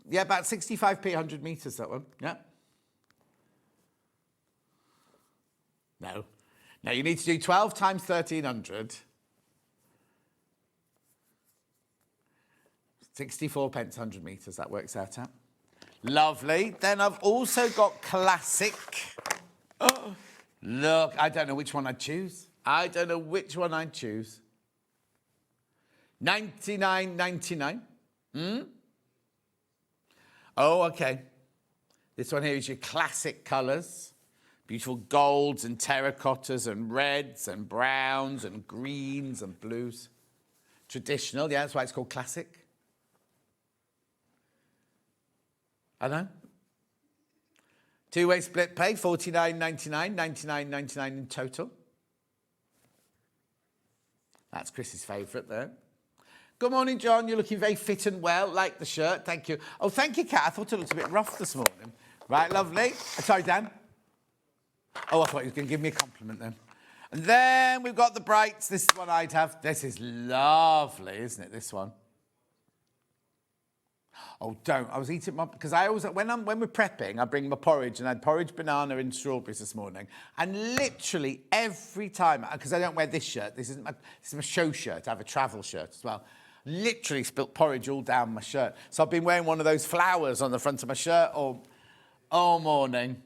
Yeah, about 65p 100 metres, that one. Yeah. No. Now, you need to do 12 times 1,300. 64 pence 100 metres, that works out at. Lovely. Then I've also got classic. Oh, look, I don't know which one I'd choose. I don't know which one I'd choose. 99.99. Oh, okay. This one here is your classic colours. Beautiful golds and terracottas and reds and browns and greens and blues. Traditional, yeah, that's why it's called classic. I know. Two-way split pay, $49.99, $99.99 in total. That's Chris's favourite there. Good morning, John. You're looking very fit and well. Like the shirt. Thank you. Oh, thank you, Kat. I thought it looked a bit rough this morning. Right, lovely. Sorry, Dan. Oh, I thought he was going to give me a compliment then. And then we've got the brights. This is what I'd have. This is lovely, isn't it, this one? Oh, don't. I was eating my... Because I always... When we're prepping, I bring my porridge, and I had porridge, banana and strawberries this morning. And literally every time... Because I don't wear this shirt. This is my show shirt. I have a travel shirt as well. Literally spilt porridge all down my shirt. So I've been wearing one of those flowers on the front of my shirt all morning.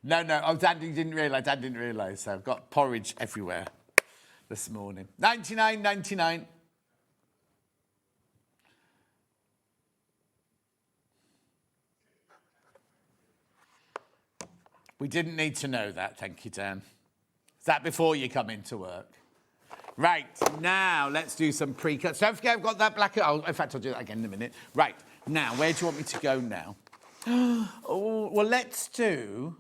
No. Oh, Dad didn't realise. So I've got porridge everywhere this morning. $99.99. We didn't need to know that, thank you, Dan. Is that before you come into work? Right, now let's do some pre-cuts. Don't forget I've got that black... Oh, in fact, I'll do that again in a minute. Right, now, where do you want me to go now? Oh, well, let's do...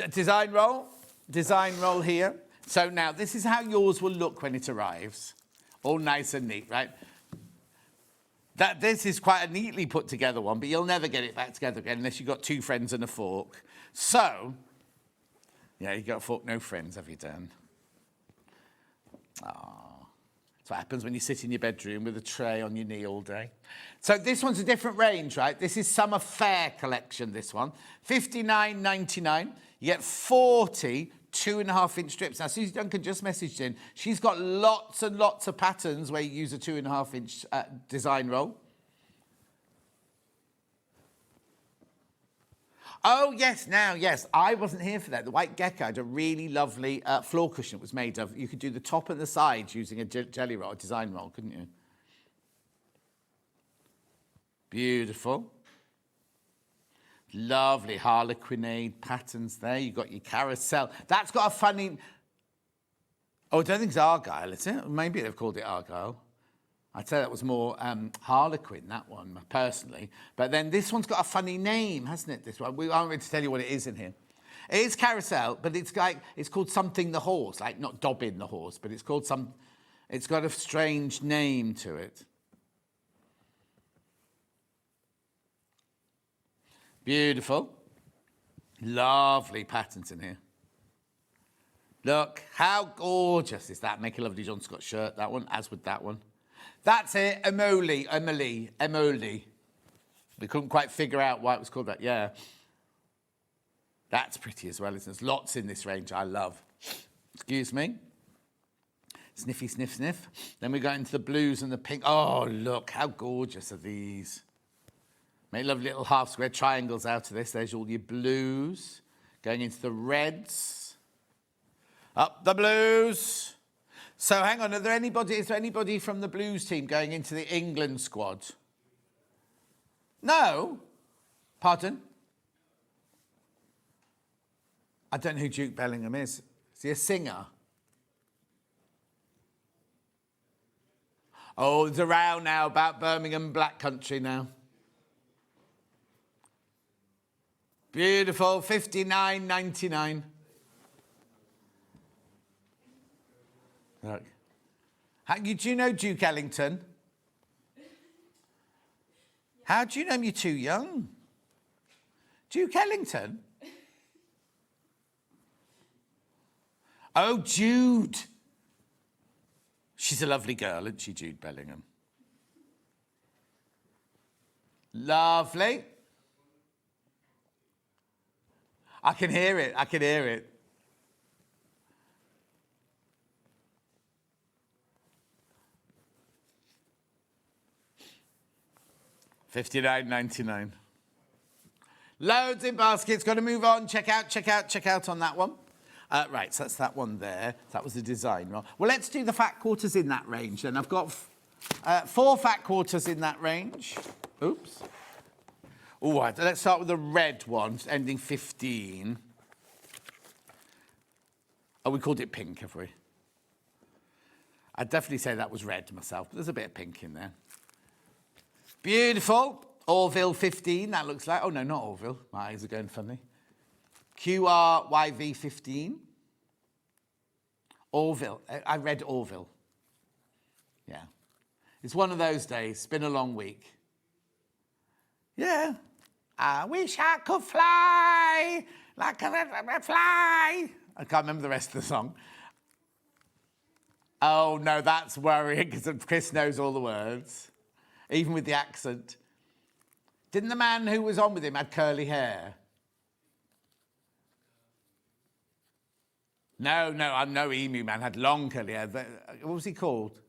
Design roll. Design roll here. So now, this is how yours will look when it arrives. All nice and neat, right? This is quite a neatly put together one, but you'll never get it back together again unless you've got two friends and a fork. Yeah, you've got a fork, no friends, have you, Dan? Oh, that's what happens when you sit in your bedroom with a tray on your knee all day. So this one's a different range, right? This is Summer Fair collection, this one. $59.99. You get 40 2.5-inch strips. Now, Susie Duncan just messaged in. She's got lots and lots of patterns where you use a 2.5-inch design roll. Oh, yes, now, yes. I wasn't here for that. The White Gecko had a really lovely floor cushion it was made of. You could do the top and the sides using a jelly roll, a design roll, couldn't you? Beautiful. Lovely harlequinade patterns there. You've got your carousel. That's got a funny... Oh, I don't think it's Argyle, is it? Maybe they've called it Argyle. I'd say that was more harlequin, that one, personally. But then this one's got a funny name, hasn't it, this one? We aren't ready to tell you what it is in here. It is carousel, but it's called something the horse, like not Dobbin the horse, but it's called some... It's got a strange name to it. Beautiful. Lovely patterns in here. Look, how gorgeous is that? Make a lovely John Scott shirt, that one, as with that one. That's it, Emily. We couldn't quite figure out why it was called that, yeah. That's pretty as well, isn't it? There's lots in this range I love. Excuse me. Sniffy, sniff, sniff. Then we go into the blues and the pink. Oh, look, how gorgeous are these. Make lovely little half square triangles out of this. There's all your blues. Going into the reds. Up the blues. So hang on, is there anybody from the blues team going into the England squad? No? Pardon? I don't know who Duke Bellingham is. Is he a singer? Oh, there's a row now about Birmingham Black Country now. Beautiful, 59.99. Look. Do you know Duke Ellington? How do you know him? You're too young. Duke Ellington? Oh, Jude. She's a lovely girl, isn't she, Jude Bellingham? Lovely. I can hear it. I can hear it. $59.99. Loads in baskets. Got to move on. Check out on that one. Right, so that's that one there. That was the design one. Well, let's do the fat quarters in that range then. I've got 4 fat quarters in that range. Oops. All right, let's start with the red one, ending 15. Oh, we called it pink, have we? I'd definitely say that was red myself, but there's a bit of pink in there. Beautiful. Orville 15, that looks like. Oh, no, not Orville. My eyes are going funny. QRYV 15. Orville. I read Orville. Yeah. It's one of those days. It's been a long week. Yeah. I wish I could fly like a fly. I can't remember the rest of the song. Oh, no, that's worrying because Chris knows all the words, even with the accent. Didn't the man who was on with him had curly hair? No, I'm no Emu Man, had long curly hair. What was he called?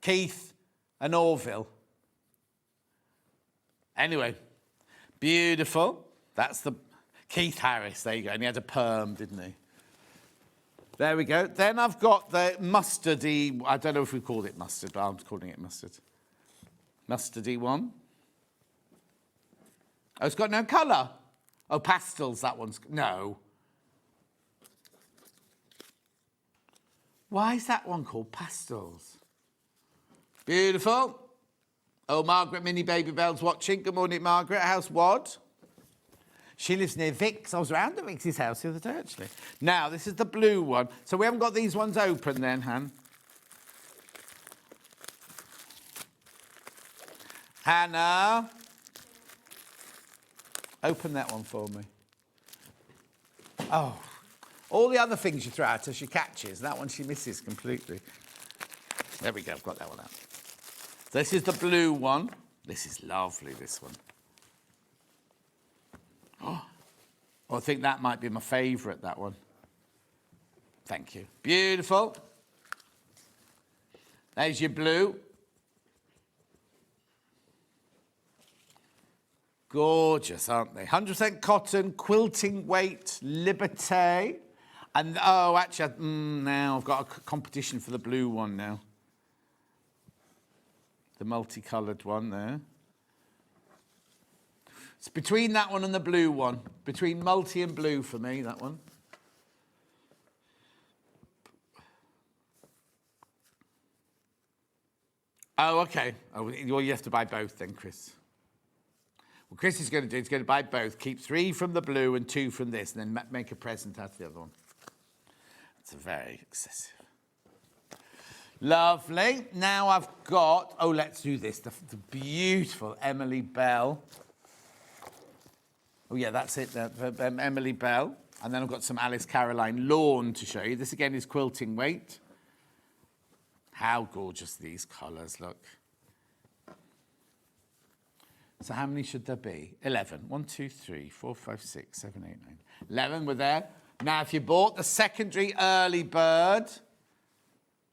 Keith and Orville. Anyway, beautiful. That's the Keith Harris, there you go. And he had a perm, didn't he? There we go. Then I've got the mustardy, I don't know if we called it mustard, but I'm calling it mustard. Mustardy one. Oh, it's got no colour. Oh, pastels, that one's, no. Why is that one called pastels? Beautiful. Oh, Margaret Minnie Baby Bell's watching. Good morning, Margaret. How's Wad? She lives near Vic's. I was around at Vic's house the other day, actually. Now, this is the blue one. So we haven't got these ones open then, Han. Hannah. Open that one for me. Oh. All the other things you throw at her, she catches. That one she misses completely. There we go, I've got that one out. This is the blue one. This is lovely, this one. Oh, I think that might be my favourite, that one. Thank you. Beautiful. There's your blue. Gorgeous, aren't they? 100% cotton, quilting weight, Liberté. And, oh, actually, now I've got a competition for the blue one now. The multicoloured one there. It's between that one and the blue one. Between multi and blue for me, that one. Oh, OK. Oh, well, you have to buy both then, Chris. What Chris is going to do is going to buy both, keep 3 from the blue and 2 from this, and then make a present out of the other one. It's very excessive. Lovely. Now I've got, oh, let's do this, the beautiful Emily Bell. Oh, yeah, that's it, Emily Bell. And then I've got some Alice Caroline Lawn to show you. This, again, is quilting weight. How gorgeous these colours look. So how many should there be? 11. 1, 2, 3, 4, 5, 6, 7, 8, 9. 11 were there. Now, if you bought the secondary early bird,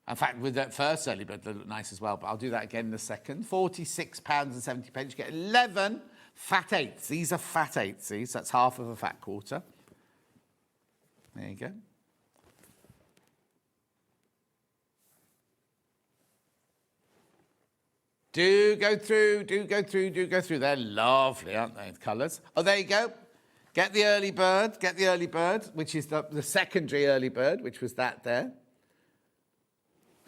in fact, with that first early bird, they look nice as well, but I'll do that again in a second. £46.70. You get 11 fat eighths. These are fat eighths. That's half of a fat quarter. There you go. Do go through. They're lovely, aren't they, the colours? Oh, there you go. Get the early bird, which is the secondary early bird, which was that there.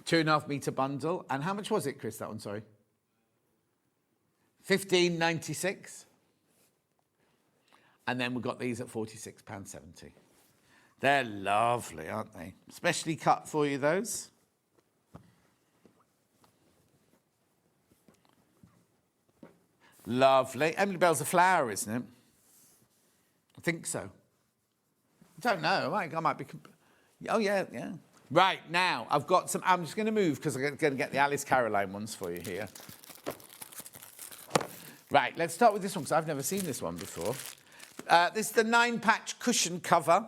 2.5 metre bundle. And how much was it, Chris, that one, sorry? £15.96. And then we've got these at £46.70. They're lovely, aren't they? Specially cut for you, those. Lovely. Emily Bell's a flower, isn't it? I think so. I don't know. I might be... Oh, yeah. Right, now, I've got some... I'm just going to move because I'm going to get the Alice Caroline ones for you here. Right, let's start with this one because I've never seen this one before. This is the 9-patch cushion cover.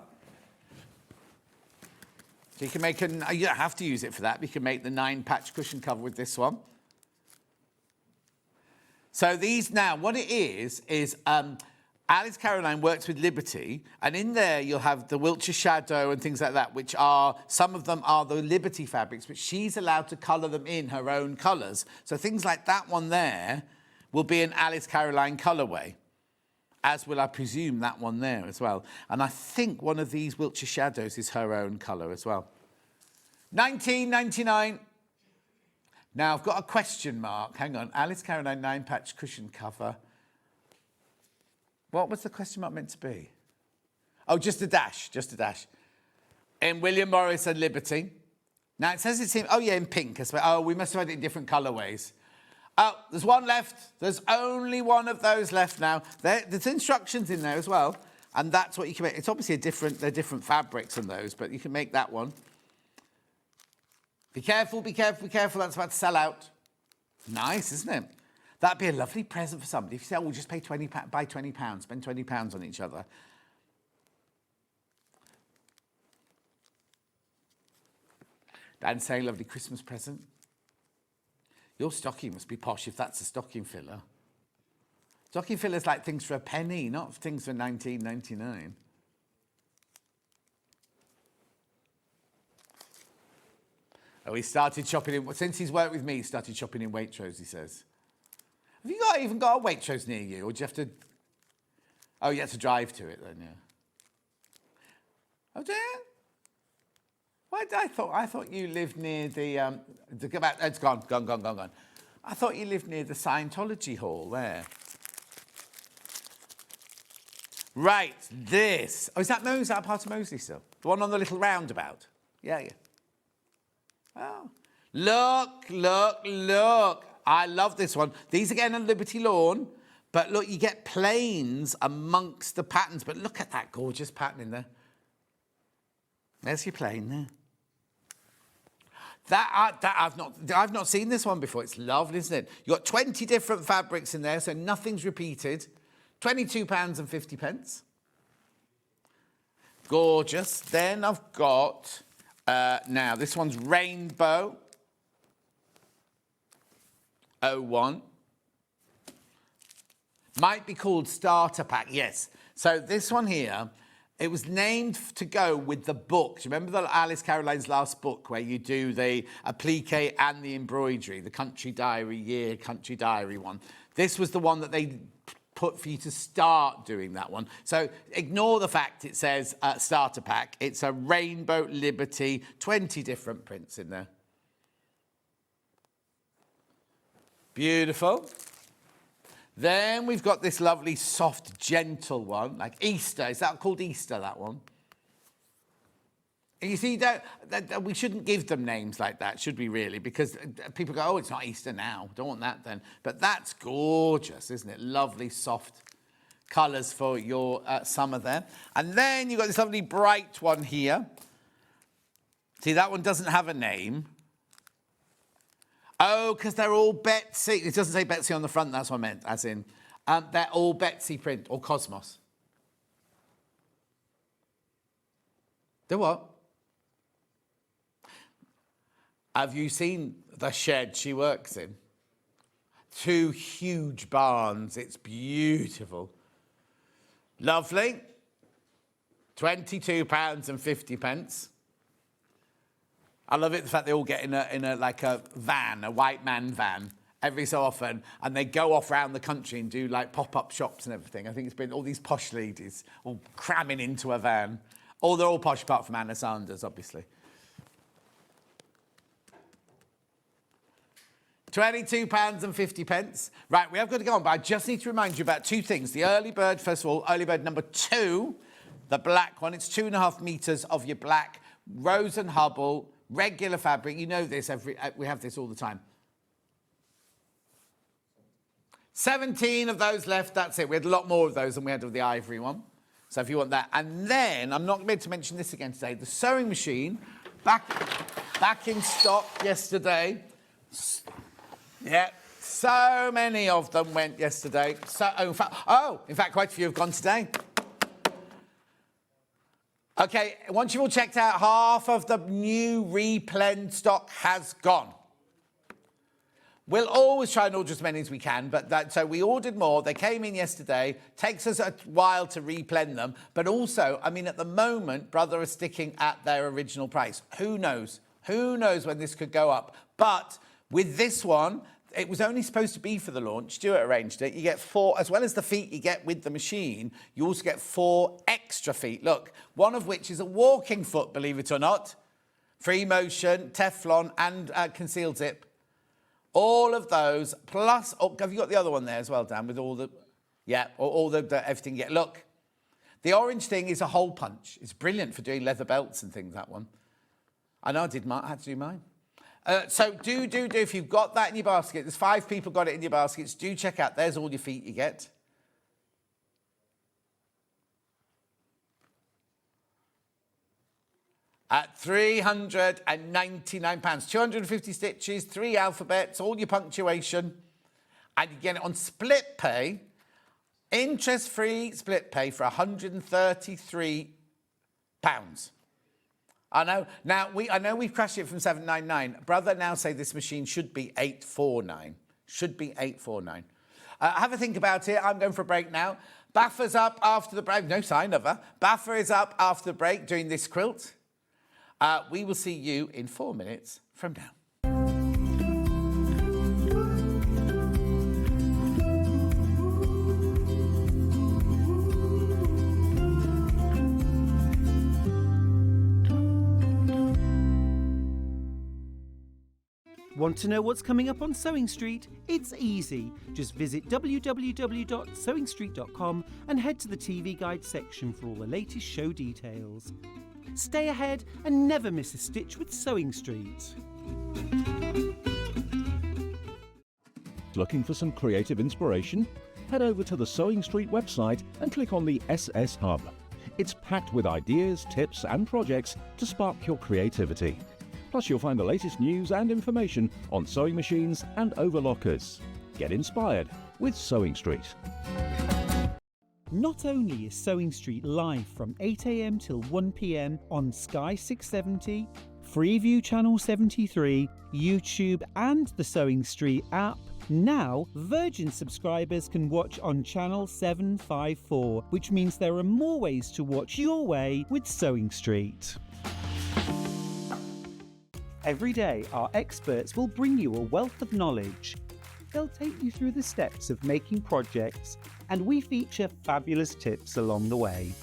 So you can make you don't have to use it for that, but you can make the 9-patch cushion cover with this one. So these now, what it is Alice Caroline works with Liberty, and in there you'll have the Wiltshire Shadow and things like that, which are, some of them are the Liberty fabrics, but she's allowed to colour them in her own colours. So things like that one there will be an Alice Caroline colourway, as will, I presume, that one there as well. And I think one of these Wiltshire Shadows is her own colour as well. £19.99. Now, I've got a question mark. Hang on. Alice Caroline 9-patch cushion cover. What was the question mark meant to be? Oh, just a dash. In William Morris and Liberty. Now, it says it's in... Oh, yeah, in pink as well. Oh, we must have had it in different colourways. Oh, there's one left. There's only one of those left now. There's instructions in there as well. And that's what you can make. It's obviously they're different fabrics than those, but you can make that one. Be careful. That's about to sell out. Nice, isn't it? That'd be a lovely present for somebody. If you say, oh, we'll just buy £20, spend £20 on each other. Dan's saying, lovely Christmas present. Your stocking must be posh if that's a stocking filler. Stocking fillers like things for a penny, not things for £19.99. Oh, he started shopping in... Since he's worked with me, he started shopping in Waitrose, he says. Have you even got a Waitrose near you? Or do you have to... Oh, you have to drive to it then, yeah. Oh, do you? Why, I thought you lived near the... It's gone. I thought you lived near the Scientology Hall there. Right, this. Oh, is that a part of Moseley still? The one on the little roundabout? Yeah. Oh, look. I love this one. These again are Liberty Lawn, but look, you get plains amongst the patterns, but look at that gorgeous pattern in there. There's your plain there. I've not seen this one before. It's lovely, isn't it? You've got 20 different fabrics in there, so nothing's repeated. £22.50. Gorgeous. Then I've got... now, this one's Rainbow 01. Might be called Starter Pack, yes. So this one here, it was named to go with the book. Do you remember the Alice Caroline's last book where you do the applique and the embroidery, the Country Diary one? This was the one that they put for you to start doing that one. So ignore the fact it says Starter Pack. It's a Rainbow Liberty, 20 different prints in there. Beautiful. Then we've got this lovely, soft, gentle one, like Easter. Is that called Easter, that one? And you see, we shouldn't give them names like that, should we really? Because people go, oh, it's not Easter now. Don't want that then. But that's gorgeous, isn't it? Lovely, soft colours for your summer there. And then you've got this lovely bright one here. See, that one doesn't have a name. Oh, because they're all Betsy. It doesn't say Betsy on the front, that's what I meant, as in, they're all Betsy print or Cosmos. The what? Have you seen the shed she works in? 2 huge barns. It's beautiful. Lovely. £22.50. I love it, the fact they all get in a like a van, a white man van, every so often, and they go off around the country and do like pop-up shops and everything. I think it's been all these posh ladies all cramming into a van. Oh, they're all posh apart from Anna Sanders, obviously. £22.50. Right, we have got to go on, but I just need to remind you about 2 things. The early bird, first of all, early bird number 2, the black one. It's 2.5 metres of your black Rose and Hubble, regular fabric. You know this, we have this all the time. 17 of those left, that's it. We had a lot more of those than we had of the ivory one. So if you want that. And then, I'm not going to mention this again today, the sewing machine, back in stock yesterday. Yeah, so many of them went yesterday. In fact, quite a few have gone today. Okay, once you've all checked out, half of the new replenned stock has gone. We'll always try and order as many as we can, so we ordered more. They came in yesterday. Takes us a while to replen them, but also, I mean, at the moment, Brother are sticking at their original price. Who knows? Who knows when this could go up? But with this one, it was only supposed to be for the launch. Stuart arranged it. You get 4, as well as the feet you get with the machine, you also get 4 extra feet. Look, one of which is a walking foot, believe it or not. Free motion, Teflon, and concealed zip. All of those, plus, have you got the other one there as well, Dan, with all the, yeah, all the everything you get. Look, the orange thing is a hole punch. It's brilliant for doing leather belts and things, that one. I know I had to do mine. So do, if you've got that in your basket, there's 5 people got it in your baskets, do check out, there's all your feet you get. At £399, 250 stitches, 3 alphabets, all your punctuation, and you get it on split pay, interest-free split pay for £133. I know. Now, I know we've crashed it from £799. Brother now say this machine should be £849. Should be £849. Have a think about it. I'm going for a break now. Baffa's up after the break. No sign of her. Baffa is up after the break doing this quilt. We will see you in 4 minutes from now. Want to know what's coming up on Sewing Street? It's easy. Just visit www.sewingstreet.com and head to the TV Guide section for all the latest show details. Stay ahead and never miss a stitch with Sewing Street. Looking for some creative inspiration? Head over to the Sewing Street website and click on the SS Hub. It's packed with ideas, tips and projects to spark your creativity. Plus, you'll find the latest news and information on sewing machines and overlockers. Get inspired with Sewing Street. Not only is Sewing Street live from 8 a.m. till 1 p.m. on Sky 670, Freeview Channel 73, YouTube and the Sewing Street app, now Virgin subscribers can watch on Channel 754, which means there are more ways to watch your way with Sewing Street. Every day, our experts will bring you a wealth of knowledge. They'll take you through the steps of making projects, and we feature fabulous tips along the way.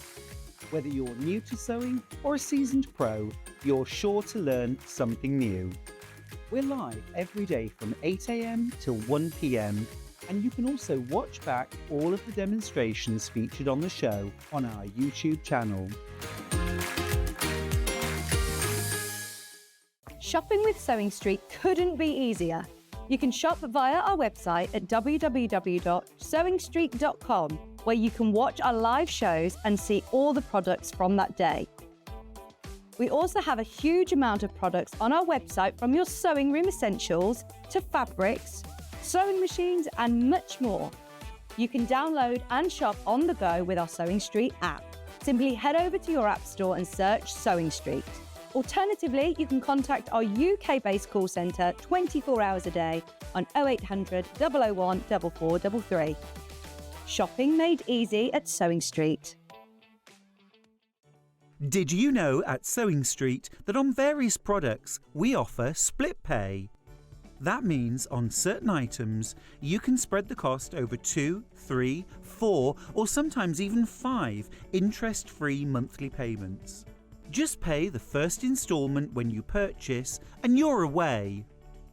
Whether you're new to sewing or a seasoned pro, you're sure to learn something new. We're live every day from 8 a.m. till 1 p.m, and you can also watch back all of the demonstrations featured on the show on our YouTube channel. Shopping with Sewing Street couldn't be easier. You can shop via our website at www.sewingstreet.com, where you can watch our live shows and see all the products from that day. We also have a huge amount of products on our website, from your sewing room essentials to fabrics, sewing machines and much more. You can download and shop on the go with our Sewing Street app. Simply head over to your app store and search SewingStreet. Alternatively, you can contact our UK-based call centre 24 hours a day on 0800 001 4433. Shopping made easy at SewingStreet. Did you know at SewingStreet that on various products we offer split pay? That means on certain items you can spread the cost over 2, 3, 4 or sometimes even 5 interest-free monthly payments. Just pay the first instalment when you purchase and you're away.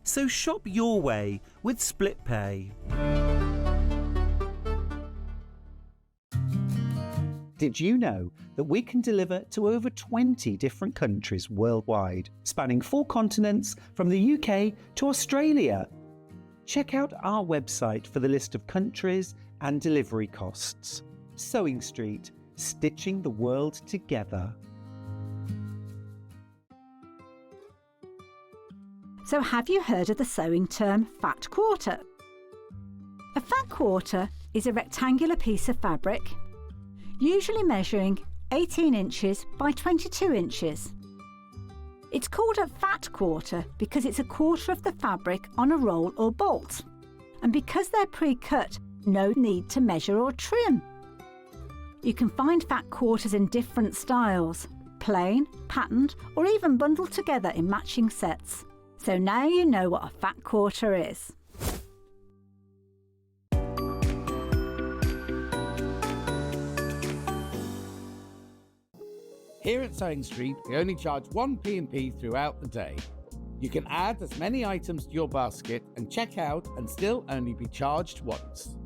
So shop your way with split pay. Did you know that we can deliver to over 20 different countries worldwide, spanning 4 continents from the UK to Australia? Check out our website for the list of countries and delivery costs. SewingStreet, stitching the world together. So have you heard of the sewing term fat quarter? A fat quarter is a rectangular piece of fabric, usually measuring 18 inches by 22 inches. It's called a fat quarter because it's a quarter of the fabric on a roll or bolt, and because they're pre-cut, no need to measure or trim. You can find fat quarters in different styles, plain, patterned, or even bundled together in matching sets. So now you know what a fat quarter is. Here at SewingStreet, we only charge 1 P&P throughout the day. You can add as many items to your basket and check out and still only be charged once.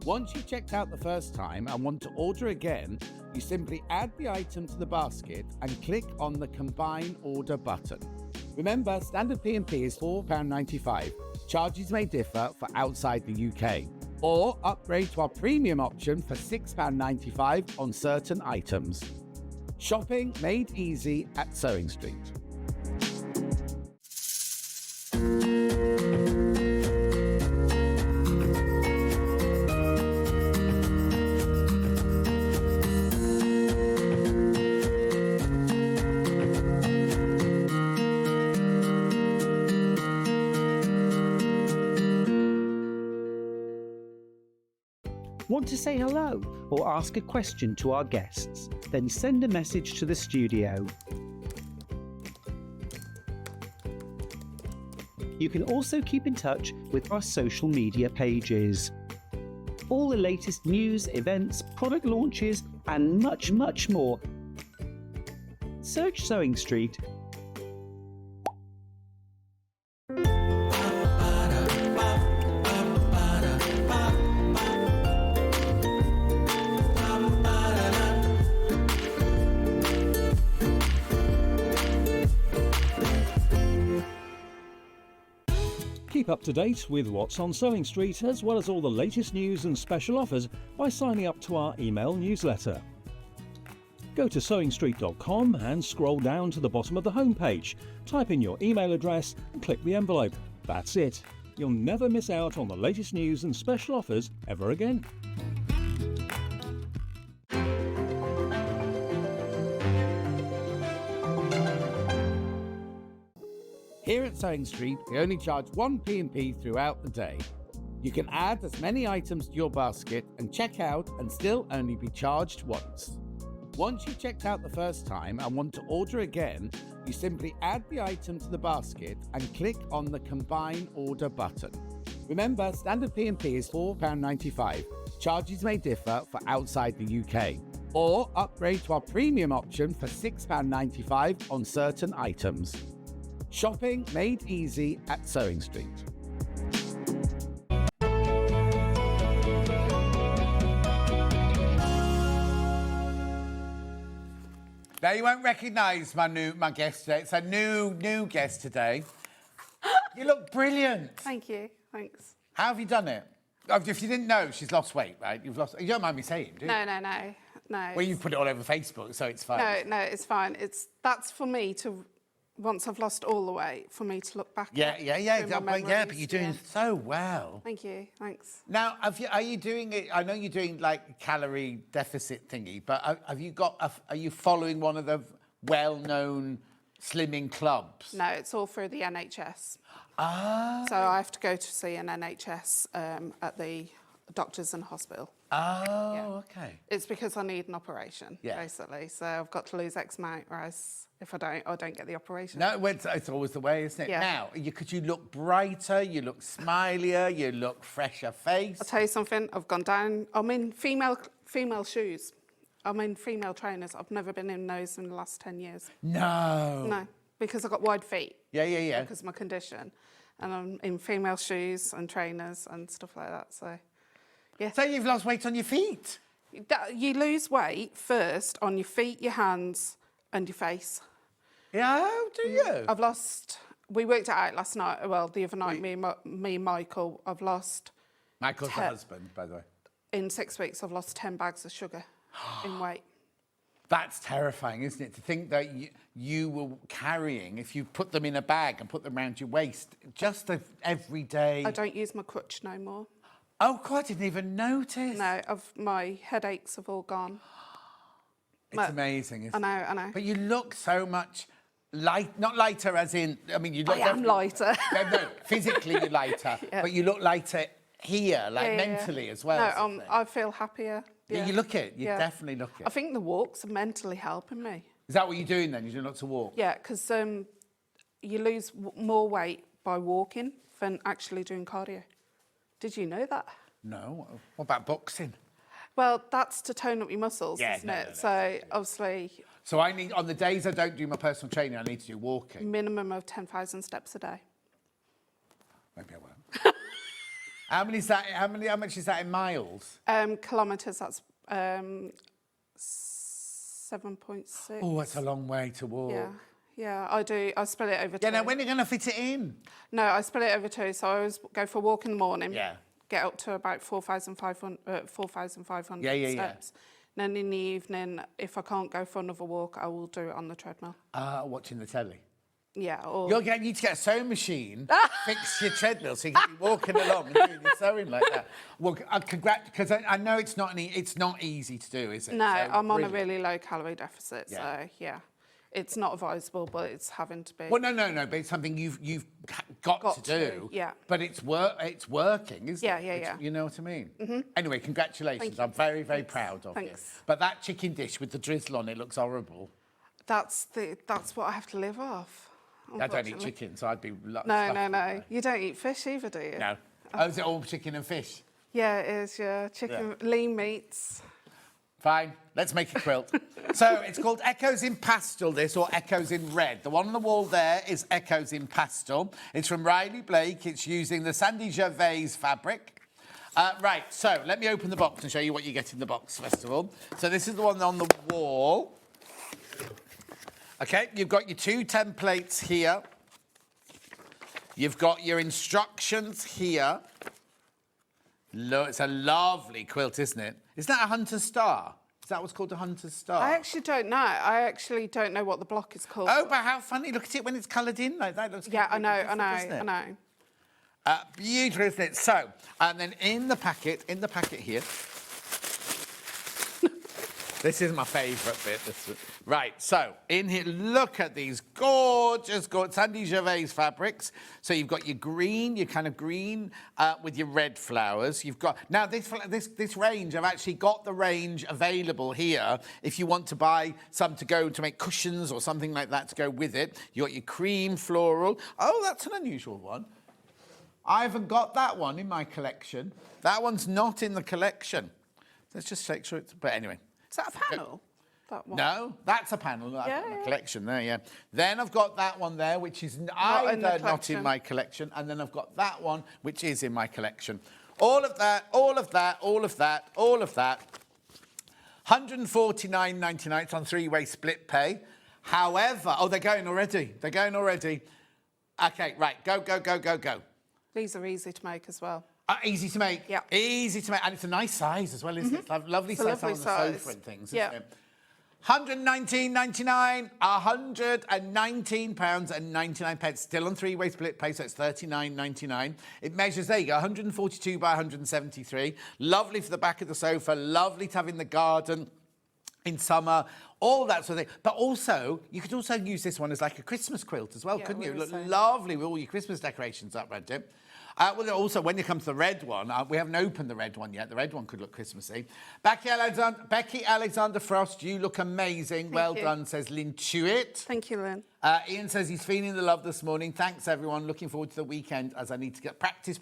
Once you've checked out the first time and want to order again, you simply add the item to the basket and click on the Combine Order button. Remember, standard P&P is £4.95. Charges may differ for outside the UK. Or upgrade to our premium option for £6.95 on certain items. Shopping made easy at SewingStreet. Want to say hello or ask a question to our guests? Then send a message to the studio. You can also keep in touch with our social media pages. All the latest news, events, product launches, and much, much more. Search SewingStreet. Keep up to date with what's on SewingStreet as well as all the latest news and special offers by signing up to our email newsletter. Go to SewingStreet.com and scroll down to the bottom of the homepage. Type in your email address and click the envelope. That's it. You'll never miss out on the latest news and special offers ever again. Here at SewingStreet, we only charge 1 P&P throughout the day. You can add as many items to your basket and check out and still only be charged once. Once you've checked out the first time and want to order again, you simply add the item to the basket and click on the Combine Order button. Remember, standard P&P is £4.95. Charges may differ for outside the UK. Or upgrade to our premium option for £6.95 on certain items. Shopping made easy at SewingStreet. Now you won't recognise my guest today. It's a new guest today. You look brilliant. Thank you. Thanks. How have you done it? Oh, if you didn't know, she's lost weight, right? You don't mind me saying, do you? No. Well, you put it all over Facebook, so it's fine. No, it's fine. That's for me once I've lost all the weight, for me to look back Yeah, at. yeah, yeah. through my But memories, you're doing so well. Thank you, thanks. Now, are you doing it? I know you're doing like calorie deficit thingy, but are you following one of the well-known slimming clubs? No, it's all through the NHS. Ah. So I have to go to see an NHS at the doctors and hospital. Oh, okay. It's because I need an operation, basically. So I've got to lose X amount, whereas if I don't get the operation. No, it's always the way, isn't it? Yeah. Now, because you look brighter, you look smilier, you look fresher face. I'll tell you something, I've gone down, I'm in female shoes. I'm in female trainers. I've never been in those in the last 10 years. No. No, because I've got wide feet. Yeah. Because of my condition. And I'm in female shoes and trainers and stuff like that, so, yeah. So you've lost weight on your feet? You lose weight first on your feet, your hands and your face. Yeah, how do you? I've lost, we worked it out last night, well, the other night, me and Michael, I've lost... Michael's the husband, by the way. In 6 weeks, I've lost 10 bags of sugar in weight. That's terrifying, isn't it? To think that you were carrying, if you put them in a bag and put them around your waist, just every day. I don't use my crutch no more. Oh, God, I didn't even notice. No, my headaches have all gone. It's amazing, isn't it? I know. But you look so much not lighter as in, I mean, you look... I am lighter. No, physically you're lighter, but you look lighter here, mentally as well. No, I feel happier. Yeah, you look it. You definitely look it. I think the walks are mentally helping me. Is that what you're doing then? You're doing lots of walks? Yeah, because you lose more weight by walking than actually doing cardio. Did you know that? No. What about boxing? Well, that's to tone up your muscles, isn't it? No. So, obviously... So I need, on the days I don't do my personal training, I need to do walking. Minimum of 10,000 steps a day. Maybe I won't. How much is that in miles? Kilometres, that's 7.6. Oh, that's a long way to walk. Yeah, I do. I split it over two. Yeah, now when are you going to fit it in? No, I split it over two. So I always go for a walk in the morning. Yeah. Get up to about 4,500 steps. Then in the evening, if I can't go for another walk, I will do it on the treadmill. Watching the telly. Yeah. Or... You need to get a sewing machine, fix your treadmill so you can be walking along and doing your sewing like that. Well, because I know it's not easy to do, is it? No, So, I'm on a really low calorie deficit, so yeah. It's not advisable, but it's having to be. Well, no, but it's something you've got to do. Yeah. But it's working, isn't it? Yeah. You know what I mean? Mm-hmm. Anyway, congratulations. I'm very, very proud of you. Thanks. But that chicken dish with the drizzle on it looks horrible. That's what I have to live off. I don't eat chicken, so I'd be... No. You don't eat fish either, do you? No. Oh, is it all chicken and fish? Yeah, it is, yeah. Chicken, lean meats. Fine, let's make a quilt. So it's called Echoes in Pastel, this, or Echoes in Red. The one on the wall there is Echoes in Pastel. It's from Riley Blake. It's using the Sandy Gervais fabric. Right, so let me open the box and show you what you get in the box, first of all. So this is the one on the wall. OK, you've got your 2 templates here. You've got your instructions here. Look, it's a lovely quilt, isn't it? Is that a Hunter's Star? Is that what's called a Hunter's Star? I actually don't know. I actually don't know what the block is called. Oh, but how funny. Look at it when it's coloured in like that. Looks I know. Beautiful, isn't it? So, and then in the packet here, this is my favourite bit. Right, so in here, look at these gorgeous Sandy Gervais fabrics. So you've got your green, with your red flowers. You've got now this range. I've actually got the range available here. If you want to buy some to make cushions or something like that to go with it, you got your cream floral. Oh, that's an unusual one. I haven't got that one in my collection. That one's not in the collection. Let's just make sure it's. But anyway. Is that a panel? That one? No, that's a panel. I've got in my collection there, yeah. Then I've got that one there, which is either not in my collection, and then I've got that one, which is in my collection. All of that. 149.99. It's on 3-way split pay. However, they're going already. OK, right, go. These are easy to make as well. Easy to make. Yeah. Easy to make. And it's a nice size as well, isn't it? It's a lovely size on the sofa and things, isn't it? £119.99, £119.99. Still on three-way split pay, so it's £39.99. It measures, there you go, 142 by 173. Lovely for the back of the sofa, lovely to have in the garden in summer, all that sort of thing. But also, you could also use this one as like a Christmas quilt as well, couldn't you? Look lovely with all your Christmas decorations up around it. Well, also, when it comes to the red one, we haven't opened the red one yet. The red one could look Christmassy. Becky Alexander Frost, you look amazing. Well done, says Lynn Tuitt. Thank you, Lynn. Ian says he's feeling the love this morning. Thanks, everyone. Looking forward to the weekend as I need to get practice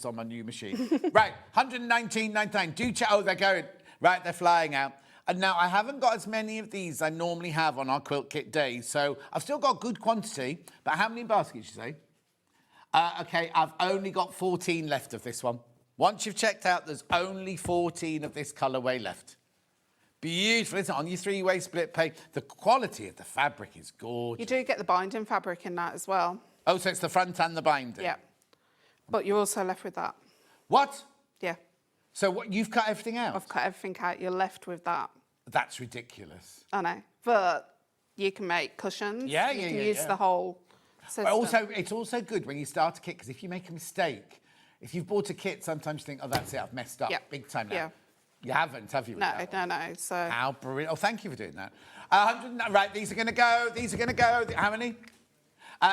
on my new machine. Right, 119.99. Do check. Oh, they're going. Right, they're flying out. And now, I haven't got as many of these as I normally have on our quilt kit days, so I've still got good quantity. But how many baskets, you say? OK, I've only got 14 left of this one. Once you've checked out, there's only 14 of this colourway left. Beautiful, isn't it? On your three-way split pay. The quality of the fabric is gorgeous. You do get the binding fabric in that as well. Oh, so it's the front and the binding? Yeah. But you're also left with that. What? Yeah. So what, you've cut everything out? I've cut everything out. You're left with that. That's ridiculous. I know. But you can make cushions. Yeah, you can use the whole system. But it's also good when you start a kit, because if you make a mistake, if you've bought a kit, sometimes you think, oh, that's it, I've messed up big time now. Yeah. You haven't, have you? No. So. How brilliant. Oh, thank you for doing that. Right, these are going to go. How many?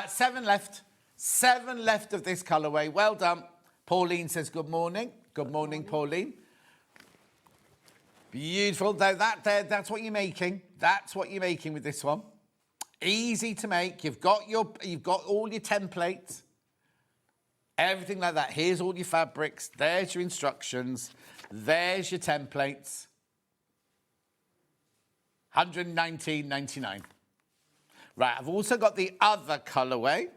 7 left. 7 left of this colourway. Well done. Pauline says good morning. Good morning, Pauline. Beautiful. That's what you're making. That's what you're making with this one. Easy to make. You've got all your templates. Everything like that. Here's all your fabrics. There's your instructions. There's your templates. £119.99. Right, I've also got the other colourway,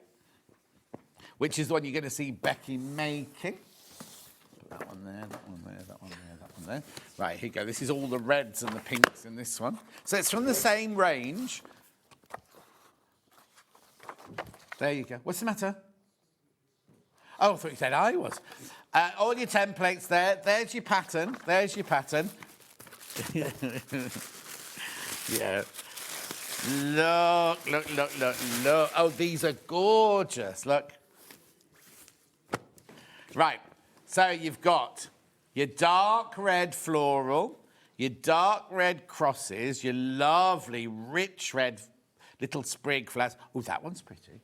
which is the one you're going to see Becky making. Put that one there, that one there, that one there, that one there. Right, here you go. This is all the reds and the pinks in this one. So it's from the same range. There you go. What's the matter? Oh, I thought you said I was. All your templates there. There's your pattern. There's your pattern. Yeah. Look. Oh, these are gorgeous. Look. Right. So you've got your dark red floral, your dark red crosses, your lovely rich red little sprig flowers. Oh, that one's pretty.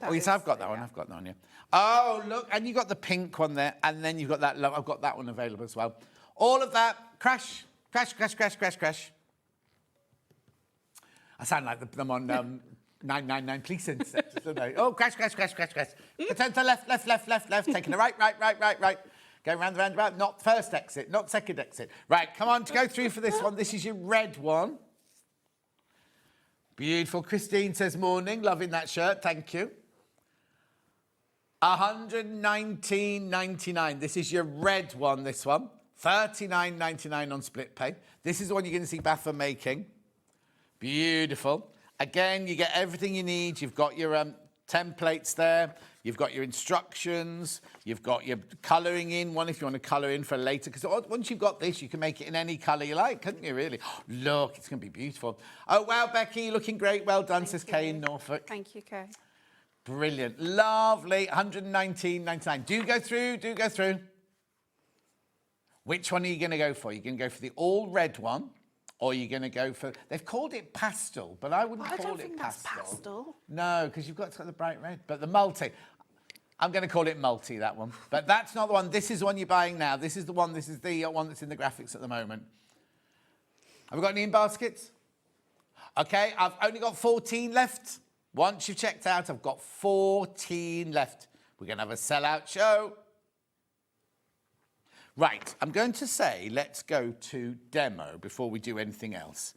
Oh, yes, I've got that one. I've got that one, yeah. Oh, look, and you've got the pink one there, and then you've got that. I've got that one available as well. All of that, crash. I sound like them on 999 Police Inspectors, don't I? Oh, crash. Turn to left, taking the right. Going round the roundabout, not first exit, not second exit. Right, come on, to go through for this one. This is your red one. Beautiful. Christine says, morning, loving that shirt, thank you. £119.99. This is your red one, this one. £39.99 on split pay. This is the one you're going to see Baffa making. Beautiful. Again, you get everything you need. You've got your templates there. You've got your instructions. You've got your colouring in one if you want to colour in for later. Because once you've got this, you can make it in any colour you like, couldn't you, really? Oh, look, it's going to be beautiful. Oh, wow, Becky, looking great. Well done, says Kay in Norfolk. Thank you, Kay. Brilliant. Lovely. £119.99. Do go through. Which one are you going to go for? You're going to go for the all red one, or you're going to go for... They've called it pastel, but I wouldn't call it pastel. I don't think that's pastel. No, because you've got the bright red. But the multi... I'm going to call it multi, that one. But that's not the one. This is the one you're buying now. This is the one that's in the graphics at the moment. Have we got any in baskets? OK, I've only got 14 left. Once you've checked out, I've got 14 left. We're going to have a sellout show. Right, I'm going to say let's go to demo before we do anything else.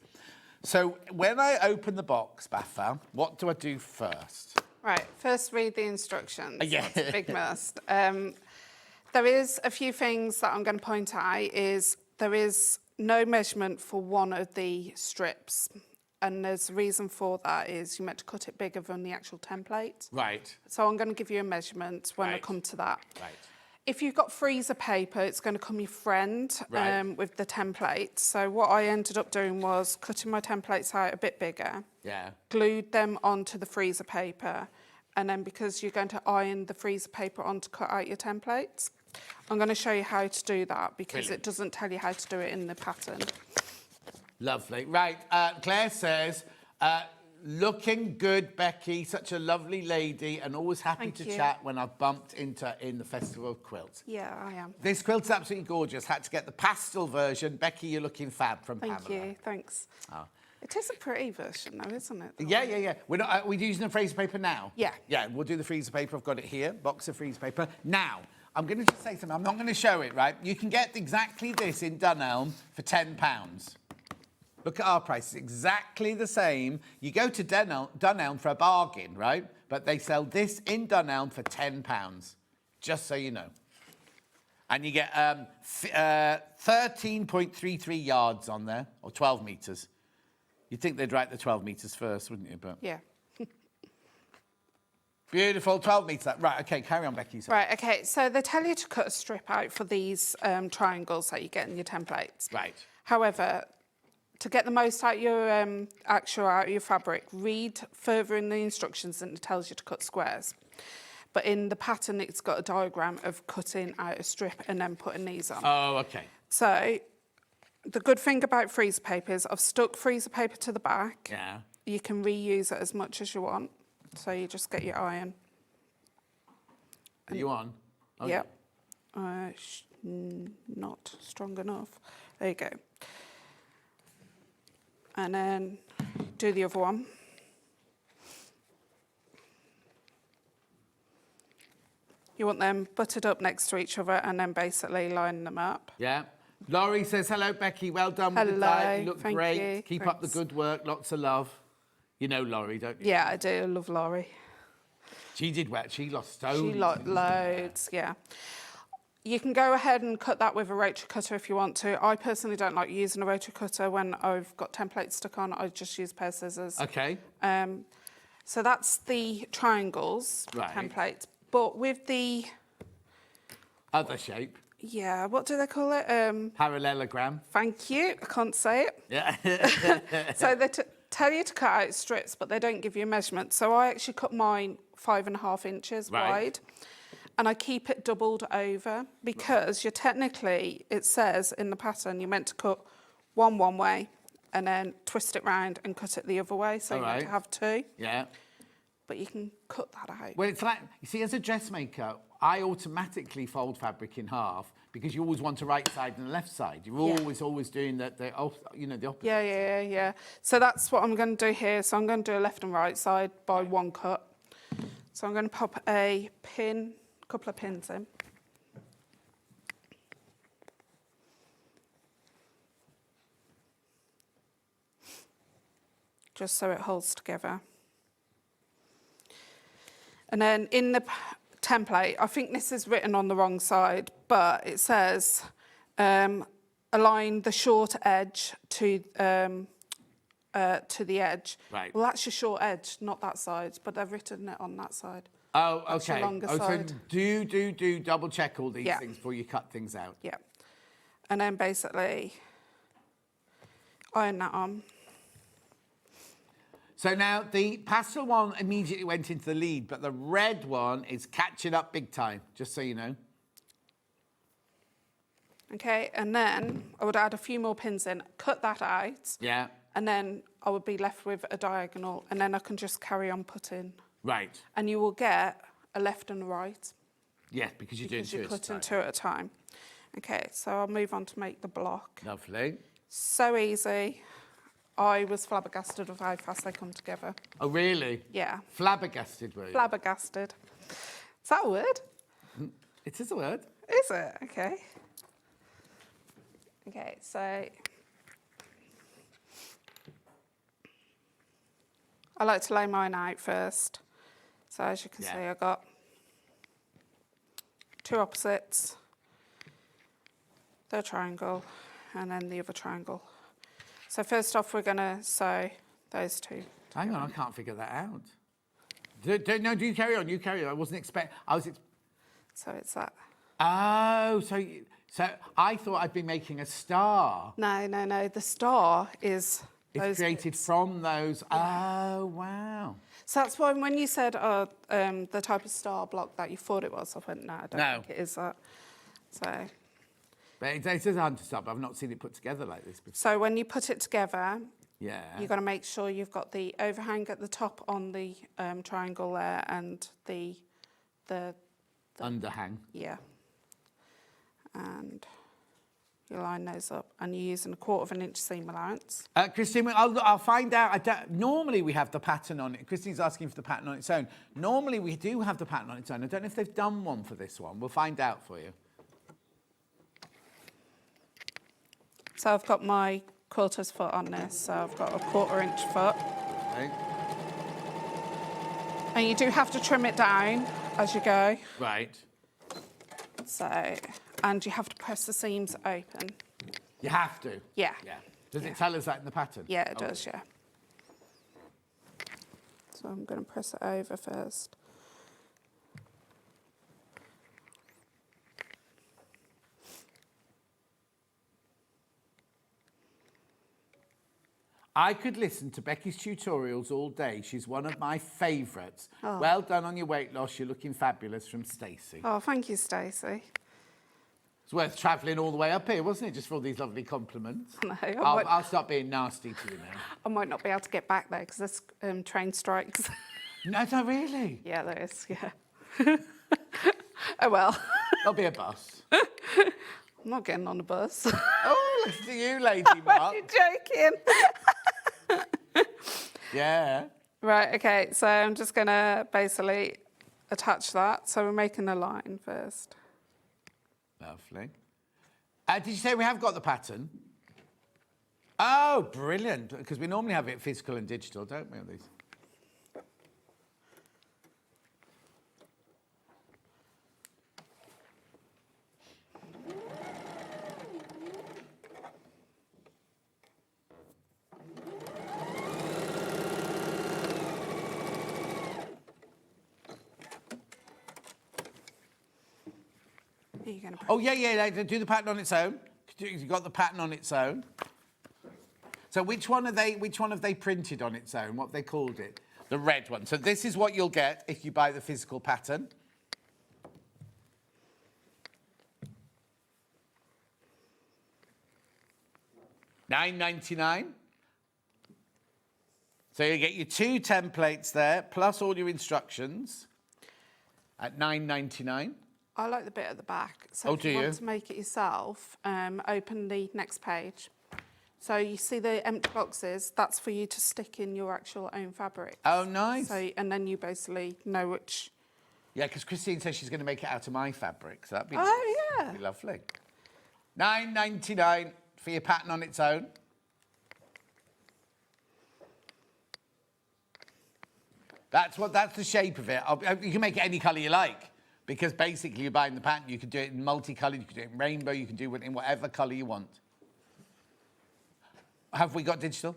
So when I open the box, Baffa, what do I do first? Right, first read the instructions. Yeah. That's a big must. There is a few things that I'm going to point out. There is no measurement for one of the strips. And there's a reason for that is you're meant to cut it bigger than the actual template. Right. So I'm going to give you a measurement when I come to that. Right. if you've got freezer paper, it's going to come your friend Right. with the templates. So what I ended up doing was cutting my templates out a bit bigger, Yeah. glued them onto the freezer paper, and then because you're going to iron the freezer paper on to cut out your templates, I'm going to show you how to do that because Brilliant. it doesn't tell you how to do it in the pattern. Lovely. Right. Claire says, looking good, Becky. Such a lovely lady and always happy Thank to you. chat when I've bumped into in the Festival of Quilt. Yeah, I am. This quilt's absolutely gorgeous. Had to get the pastel version. Becky, you're looking fab from Thank Pamela. you, thanks. Oh. It is a pretty version though, isn't it? Yeah. We're not. We're using the freezer paper now. Yeah. Yeah. We'll do the freezer paper. I've got it here. Box of freezer paper. Now, I'm going to just say something. I'm not going to show it. Right. You can get exactly this in Dunelm for £10. Look at our prices. Exactly the same. You go to Dunelm for a bargain, right? But they sell this in Dunelm for £10. Just so you know. And you get 13.33 yards on there, or 12 metres. You'd think they'd write the 12 metres first, wouldn't you? But Yeah. beautiful, 12 metres. Right, OK, carry on, Becky. Sorry. Right, okay, so they tell you to cut a strip out for these triangles that you get in your templates. Right. However, to get the most out of your out of your fabric, read further in the instructions and it tells you to cut squares. But in the pattern, it's got a diagram of cutting out a strip and then putting these on. Oh, OK. So the good thing about freezer paper is I've stuck freezer paper to the back. Yeah. You can reuse it as much as you want. So you just get your iron. Are you on? Oh, Yep. Not strong enough. There you go. And then do the other one. You want them buttered up next to each other and then basically line them up. Yeah. Laurie says, hello, Becky. Well done with the Hello, tie. You look thank great. you, Keep up the thanks. good work. Lots of love. You know Laurie, don't you? Yeah, I do. I love Laurie. She did well. She lost stones. She loads, yeah. You can go ahead and cut that with a rotary cutter if you want to. I personally don't like using a rotary cutter when I've got templates stuck on. I just use a pair of scissors. OK. So that's the triangles Right. template. But with the, Other shape. yeah, what do they call it? Parallelogram. Thank you. I can't say it. Yeah. So they tell you to cut out strips, but they don't give you a measurement. So I actually cut mine 5.5 inches Right. wide. And I keep it doubled over because you're technically, it says in the pattern, you're meant to cut one way and then twist it round and cut it the other way. So you Alright. have two, Yeah. but you can cut that out. Well, it's like, you see, as a dressmaker, I automatically fold fabric in half because you always want the right side and the left side. You're always doing the opposite. Yeah. So that's what I'm going to do here. So I'm going to do a left and right side by one cut. So I'm going to pop a couple of pins in. Just so it holds together. And then in the template, I think this is written on the wrong side, but it says align the short edge to the edge. Right. Well, that's your short edge, not that side, but they've written it on that side. Oh, That's your OK. longer So side. do double check all these Yeah. things before you cut things out. Yeah. And then basically iron that on. So now the pastel one immediately went into the lead, but the red one is catching up big time, just so you know. Okay, and then I would add a few more pins in, cut that out, Yeah. and then I would be left with a diagonal, and then I can just carry on putting. Right. And you will get a left and a right. Yeah, because you're doing Because two you're at a cutting time. two at a time. Okay, so I'll move on to make the block. Lovely. So easy. I was flabbergasted of how fast they come together. Oh, really? Yeah, Flabbergasted, were you? flabbergasted. Is that a word? It is a word. Is it? Okay. Okay, so I like to lay mine out first. So as you can see, I got two opposites, the triangle, and then the other triangle. So first off, we're going to sew those two. Hang on, I can't figure that out. No, do you carry on? You carry on. I wasn't expecting. So it's that. Oh, so I thought I'd be making a star. No, no, no. The star is... It's created from those. Oh, wow. So that's why when you said the type of star block that you thought it was, I went, no, I don't think it is that. So... But it says hunter star, but I've not seen it put together like this before. So when you put it together, yeah, you've got to make sure you've got the overhang at the top on the triangle there and the underhang. Yeah. And you line those up, and you're using 1/4 inch seam allowance. Christine, I'll find out. Normally we have the pattern on it. Christine's asking for the pattern on its own. Normally we do have the pattern on its own. I don't know if they've done one for this one. We'll find out for you. So I've got my quilter's foot on this, so I've got a 1/4 inch foot. Okay. And you do have to trim it down as you go. Right. So, and you have to press the seams open. You have to? Yeah. Yeah. Does it tell us that in the pattern? Yeah, it does, yeah. So I'm going to press it over first. I could listen to Becky's tutorials all day. She's one of my favourites. Oh. Well done on your weight loss. You're looking fabulous, from Stacey. Oh, thank you, Stacey. It's worth travelling all the way up here, wasn't it, just for all these lovely compliments? No, I'll stop being nasty to you now. I might not be able to get back there because there's train strikes. No, not really. Yeah, there is, yeah. Oh, well. There'll be a bus. I'm not getting on a bus. Oh, listen to you, Lady Mark. You're joking. Yeah. Right, okay, so I'm just going to basically attach that. So we're making a line first. Lovely. Did you say we have got the pattern? Oh, brilliant. Because we normally have it physical and digital, don't we, on these? Oh, yeah, do the pattern on its own. You've got the pattern on its own. So which one have they printed on its own? What have they called it? The red one. So this is what you'll get if you buy the physical pattern. $9.99. So you get your 2 templates there, plus all your instructions at $9.99. I like the bit at the back. So if you want to make it yourself, open the next page. So you see the empty boxes, that's for you to stick in your actual own fabric. Oh, nice. So, and then you basically know which... Yeah, because Christine says she's going to make it out of my fabric, so that'd be, that'd be lovely. $9.99 for your pattern on its own. That's the shape of it. You can make it any colour you like. Because basically you're buying the pattern, you can do it in multicoloured, you can do it in rainbow, you can do it in whatever colour you want. Have we got digital?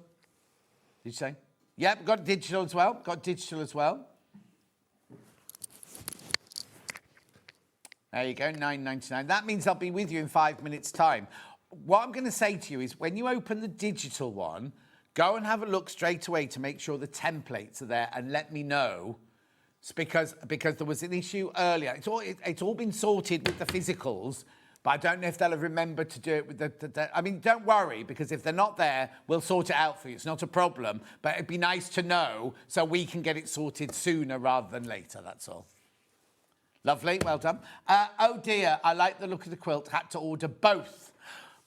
Did you say? Yep, got digital as well. Got digital as well. There you go, $9.99. That means I'll be with you in 5 minutes' time. What I'm going to say to you is when you open the digital one, go and have a look straight away to make sure the templates are there and let me know. It's because there was an issue earlier. It's all been sorted with the physicals, but I don't know if they'll have remembered to do it with the I mean, don't worry, because if they're not there, we'll sort it out for you. It's not a problem, but it'd be nice to know so we can get it sorted sooner rather than later, that's all. Lovely, well done. Oh dear, I like the look of the quilt. Had to order both.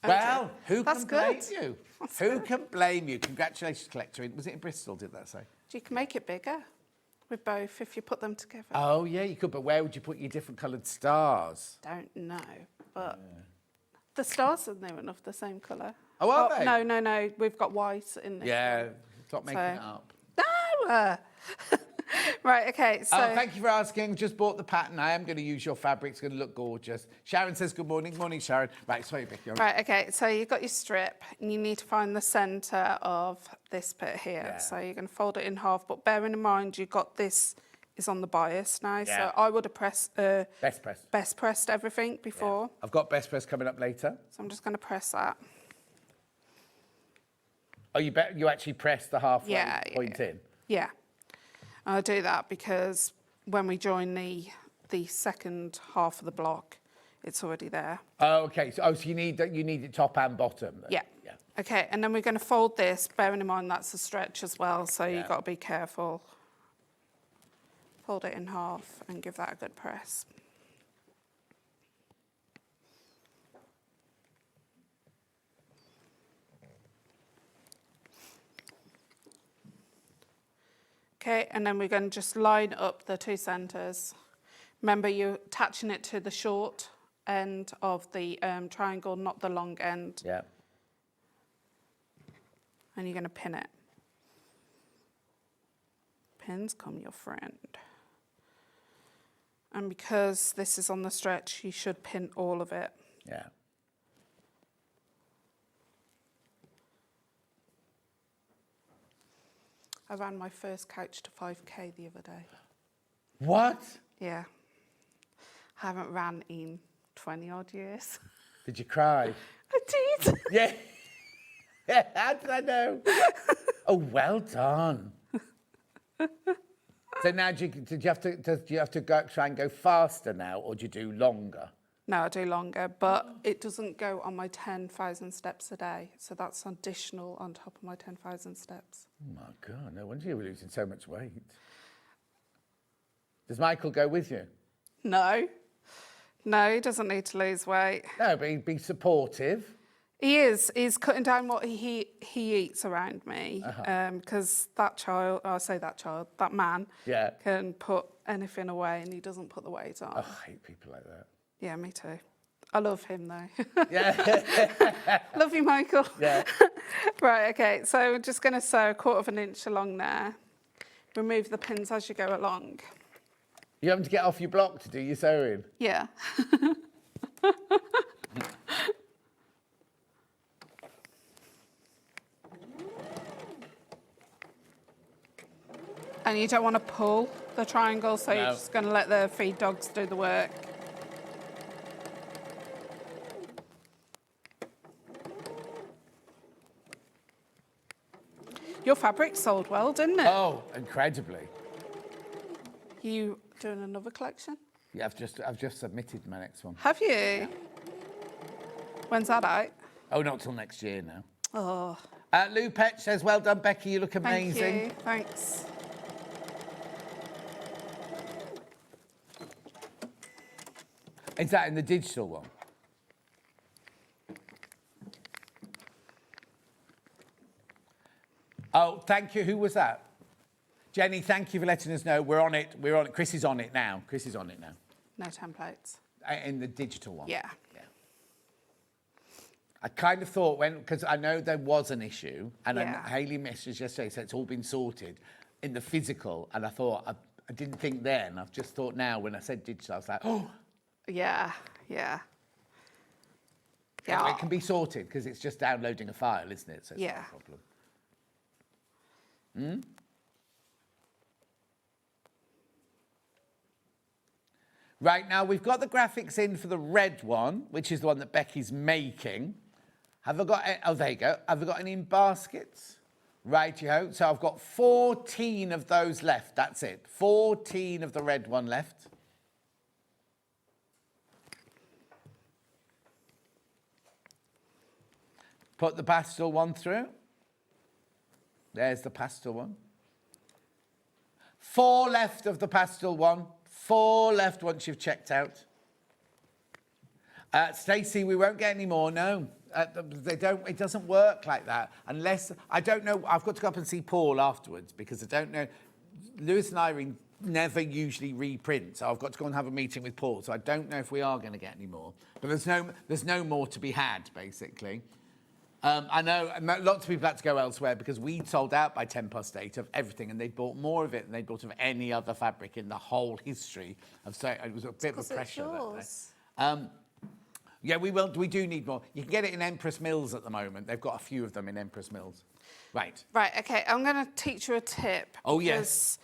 Well, who can blame you? Who can blame you? Congratulations, collector. Was it in Bristol, did that say? You can make it bigger. With both, if you put them together. Oh, yeah, you could, but where would you put your different coloured stars? Don't know, but the stars are near enough the same colour. Oh, are they? No, we've got white in this. Yeah, stop making it up. No! Right, okay, so... Oh, thank you for asking. Just bought the pattern. I am going to use your fabric. It's going to look gorgeous. Sharon says good morning. Morning, Sharon. Right, sorry, Becky. Right, okay, so you've got your strip, and you need to find the centre of this bit here. Yeah. So you're going to fold it in half, but bearing in mind you've got this is on the bias now. Yeah. So I would have Best press. best pressed everything before. I've got best press coming up later. So I'm just going to press that. Oh, you actually press the halfway point in? Yeah. And I do that because when we join the second half of the block, it's already there. Oh, okay. So you need it top and bottom. Then. Yeah. Yeah. Okay, and then we're going to fold this, bearing in mind that's a stretch as well, so you've got to be careful. Fold it in half and give that a good press. Okay, and then we're going to just line up the two centres. Remember, you're attaching it to the short end of the triangle, not the long end. Yeah. And you're going to pin it. Pins come your friend. And because this is on the stretch, you should pin all of it. Yeah. I ran my first couch to 5K the other day. What? Yeah. I haven't ran in 20 odd years. Did you cry? I did. Yeah. How did I know? Oh, well done. So now, do you have to try and go faster now, or do you do longer? No, I do longer, but it doesn't go on my 10,000 steps a day. So that's additional on top of my 10,000 steps. Oh my God, no wonder you were losing so much weight. Does Michael go with you? No. No, he doesn't need to lose weight. No, but he'd be supportive. He is. He's cutting down what he eats around me. Because that man can put anything away and he doesn't put the weight on. Oh, I hate people like that. Yeah, me too. I love him though. Yeah. Love you, Michael. Yeah. Right, okay, so we're just going to sew 1/4 inch along there. Remove the pins as you go along. You having to get off your block to do your sewing? Yeah. And you don't want to pull the triangle, so you're just going to let the feed dogs do the work. Your fabric sold well, didn't it? Oh, incredibly. You doing another collection? Yeah, I've just submitted my next one. Have you? Yeah. When's that out? Oh, not till next year now. Oh. Lou Petch says, well done, Becky, you look amazing. Thank you, thanks. Is that in the digital one? Oh, thank you. Who was that? Jenny, thank you for letting us know. We're on it. We're on it. Chris is on it now. Chris is on it now. No templates. In the digital one? Yeah. Yeah. I kind of thought because I know there was an issue, and Hayley messaged yesterday, so it's all been sorted in the physical, and I thought, I didn't think then. I've just thought now when I said digital, I was like, oh. Yeah. It can be sorted because it's just downloading a file, isn't it? So it's not a problem. Right, now we've got the graphics in for the red one, which is the one that Becky's making. Have I got, oh, there you go. Have I got any in baskets? Righty-ho. So I've got 14 of those left. That's it. 14 of the red one left. Put the pastel one through. There's the pastel one. 4 left of the pastel one. 4 left once you've checked out. Stacey, we won't get any more, no. It doesn't work like that unless, I don't know, I've got to go up and see Paul afterwards because I don't know. Lewis and Irene never usually reprint, so I've got to go and have a meeting with Paul, so I don't know if we are going to get any more. But there's no more to be had, basically. I know lots of people had to go elsewhere because we'd sold out by 8 of everything, and they bought more of it than they bought of any other fabric in the whole history of sewing. It was a bit of a pressure that day. Yeah, we do need more. You can get it in Empress Mills at the moment. They've got a few of them in Empress Mills. Right. Right, okay, I'm going to teach you a tip. Oh, yes.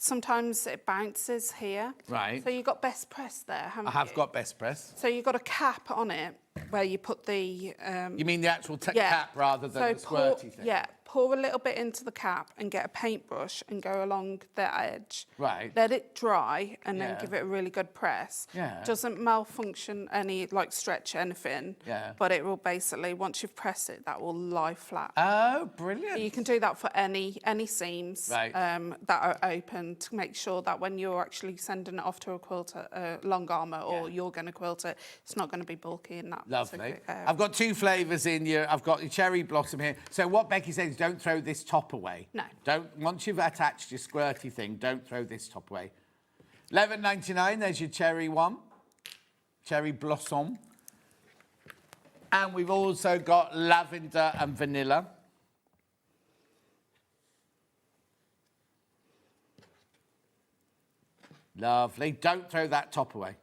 sometimes it bounces here. Right. So you've got best press there, haven't I you? have got best press. So you've got a cap on it where you put the... You mean the actual yeah. cap rather than the squirty thing? Yeah, pour a little bit into the cap and get a paintbrush and go along the edge. Right. Let it dry and then Yeah. give it a really good press. Yeah. Doesn't malfunction any, like stretch anything. Yeah. But it will basically, once you've pressed it, that will lie flat. Oh, brilliant. You can do that for any seams Right. that are open to make sure that when you're actually sending it off to a quilter, long armour, or you're going to quilt it, it's not going to be bulky in that. Lovely. specific area. I've got 2 flavours in here. I've got your cherry blossom here. So what Becky says is don't throw this top away. No. Don't. Once you've attached your squirty thing, don't throw this top away. $11.99, there's your cherry one. Cherry blossom. And we've also got lavender and vanilla. Lovely. Don't throw that top away.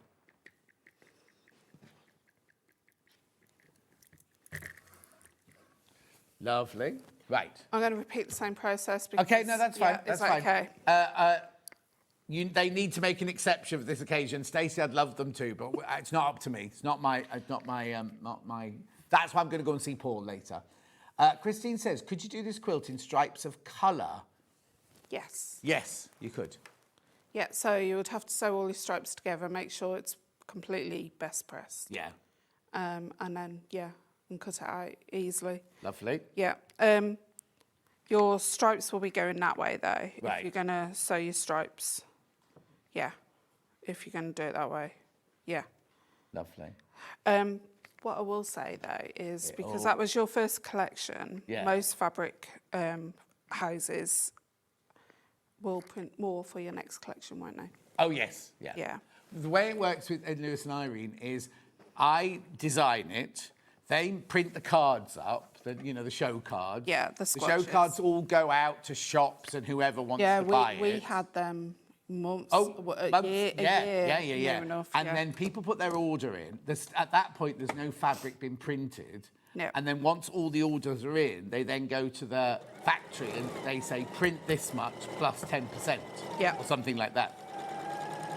Lovely. Right. I'm going to repeat the same process. Because, Okay, no, that's fine. Yeah, That's is that fine. okay? They need to make an exception for this occasion. Stacey, I'd love them to, but it's not up to me. It's not my. That's why I'm going to go and see Paul later. Christine says, could you do this quilt in stripes of colour? Yes. Yes, you could. Yeah, so you would have to sew all your stripes together, make sure it's completely best pressed. Yeah. And then, and cut it out easily. Lovely. Yeah. Your stripes will be going that way, though. Right. If you're going to sew your stripes. Yeah. If you're going to do it that way. Yeah. Lovely. What I will say, though, is because all- that was your first collection, Yeah. most fabric houses will print more for your next collection, won't they? Oh, yes. Yeah. Yeah. The way it works with Ed Lewis and Irene is I design it, they print the cards up, the show cards. Yeah, the show swatches. cards all go out to shops and whoever wants Yeah, to buy we it. had them months, Oh, a months, year, yeah. near enough, and yeah. then people put their order in. At that point, there's no fabric being printed. Yeah. And then once all the orders are in, they then go to the factory and they say, print this much plus 10%. Yeah. Or something like that.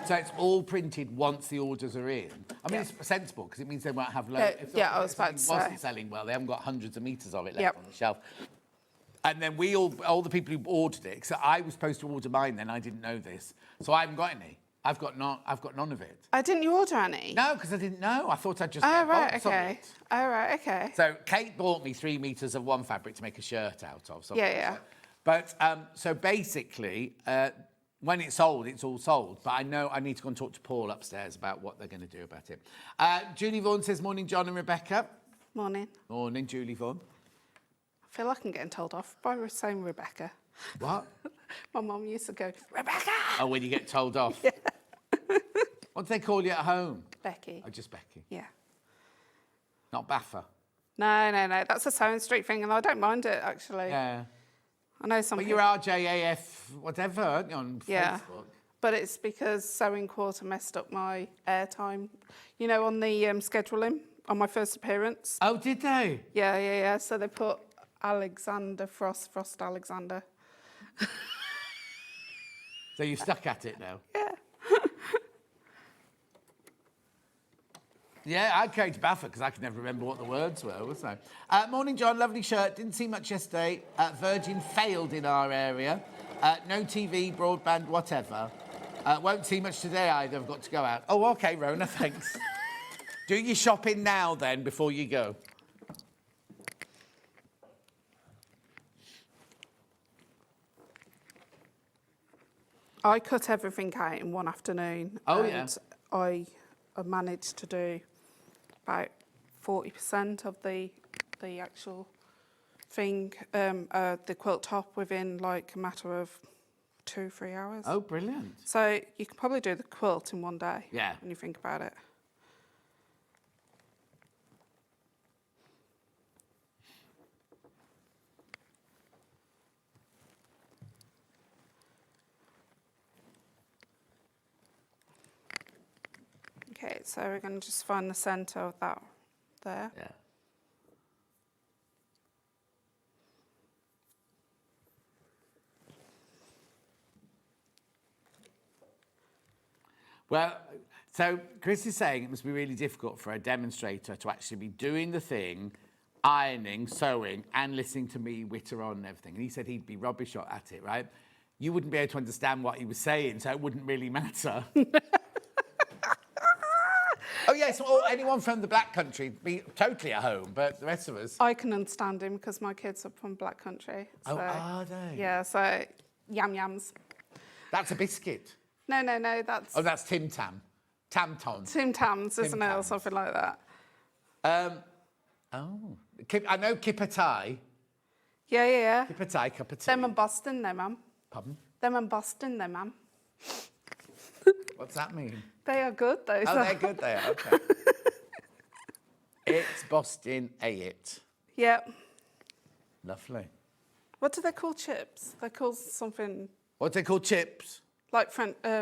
So it's all printed once the orders are in. I mean, Yeah. it's sensible because it means they won't have I was about to something wasn't say. selling well, they haven't got hundreds of metres of it left Yep. on the shelf. And then all the people who ordered it, because I was supposed to order mine then, I didn't know this. So I haven't got any. I've got none of it. Didn't you order any? No, because I didn't know. I thought I'd just Oh, get right, box of okay. it. Oh, right, okay. So Kate bought me 3 metres of one fabric to make a shirt out of. something Yeah. like that. But so basically, when it's sold, it's all sold. But I know I need to go and talk to Paul upstairs about what they're going to do about it. Julie Vaughan says, morning, John and Rebecca. Morning. Morning, Julie Vaughan. I feel like I'm getting told off by saying Rebecca. What? My mum used to go, Rebecca! Oh, when you get told off. Yeah. What do they call you at home? Becky. Oh, just Becky. Yeah. Not Baffa. No. That's a SewingStreet thing, and I don't mind it, actually. Yeah. I know some But people... you're RJAF whatever, aren't you, on Yeah. Facebook? But it's because Sewing Quarter messed up my airtime. You know, on the scheduling, on my first appearance. Oh, did they? Yeah. So they put Alexander Frost Alexander. So you're stuck at it now? Yeah. Yeah, I'd go to Baffa because I could never remember what the words were, wasn't I? Morning, John. Lovely shirt. Didn't see much yesterday. Virgin failed in our area. No TV, broadband, whatever. Won't see much today either. I've got to go out. Oh, OK, Rona, thanks. Do your shopping now, then, before you go. I cut everything out in one afternoon. Oh, and I managed to do about 40% of the actual thing, the quilt top, within like a matter of 2-3 hours. Oh, brilliant. So you can probably do the quilt in one day. Yeah. When you think about it. Okay, so we're going to just find the centre of that there. Yeah. Well, so Chris is saying it must be really difficult for a demonstrator to actually be doing the thing, ironing, sewing, and listening to me witter on and everything. And he said he'd be rubbish at it, right? You wouldn't be able to understand what he was saying, so it wouldn't really matter. Oh, yes, or anyone from the Black Country be totally at home, but the rest of us... I can understand him because my kids are from Black Country. So, Oh, are they? Yeah, so yams. That's a biscuit. No, that's... Oh, that's Tim Tam. Tam Tom. Tim Tams, isn't it, or Tams. something like that? I know Kippertai. Yeah. Kippertai, cup of tea. Them and Boston, though, ma'am. Pardon? Them and Boston, though, ma'am. What's that mean? They are good, though. Oh, they're good, they are, okay. It's Boston A-it. Yep. Lovely. What do they call chips? They call something What do they call chips? like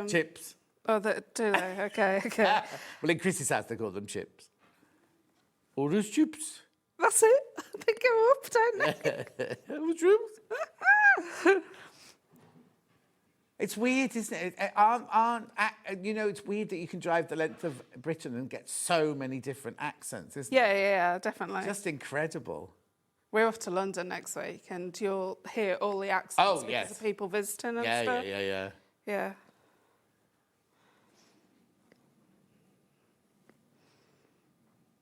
Chips. Oh, do they? Okay. Well, in Chris's house, they call them chips. Or those chips. That's it. They go up, don't they? Those chips. It's weird, isn't it? You know, it's weird that you can drive the length of Britain and get so many different accents, isn't it? Yeah, definitely. Just incredible. We're off to London next week, and you'll hear all the accents Oh, because yes. of people visiting and Yeah, stuff. yeah.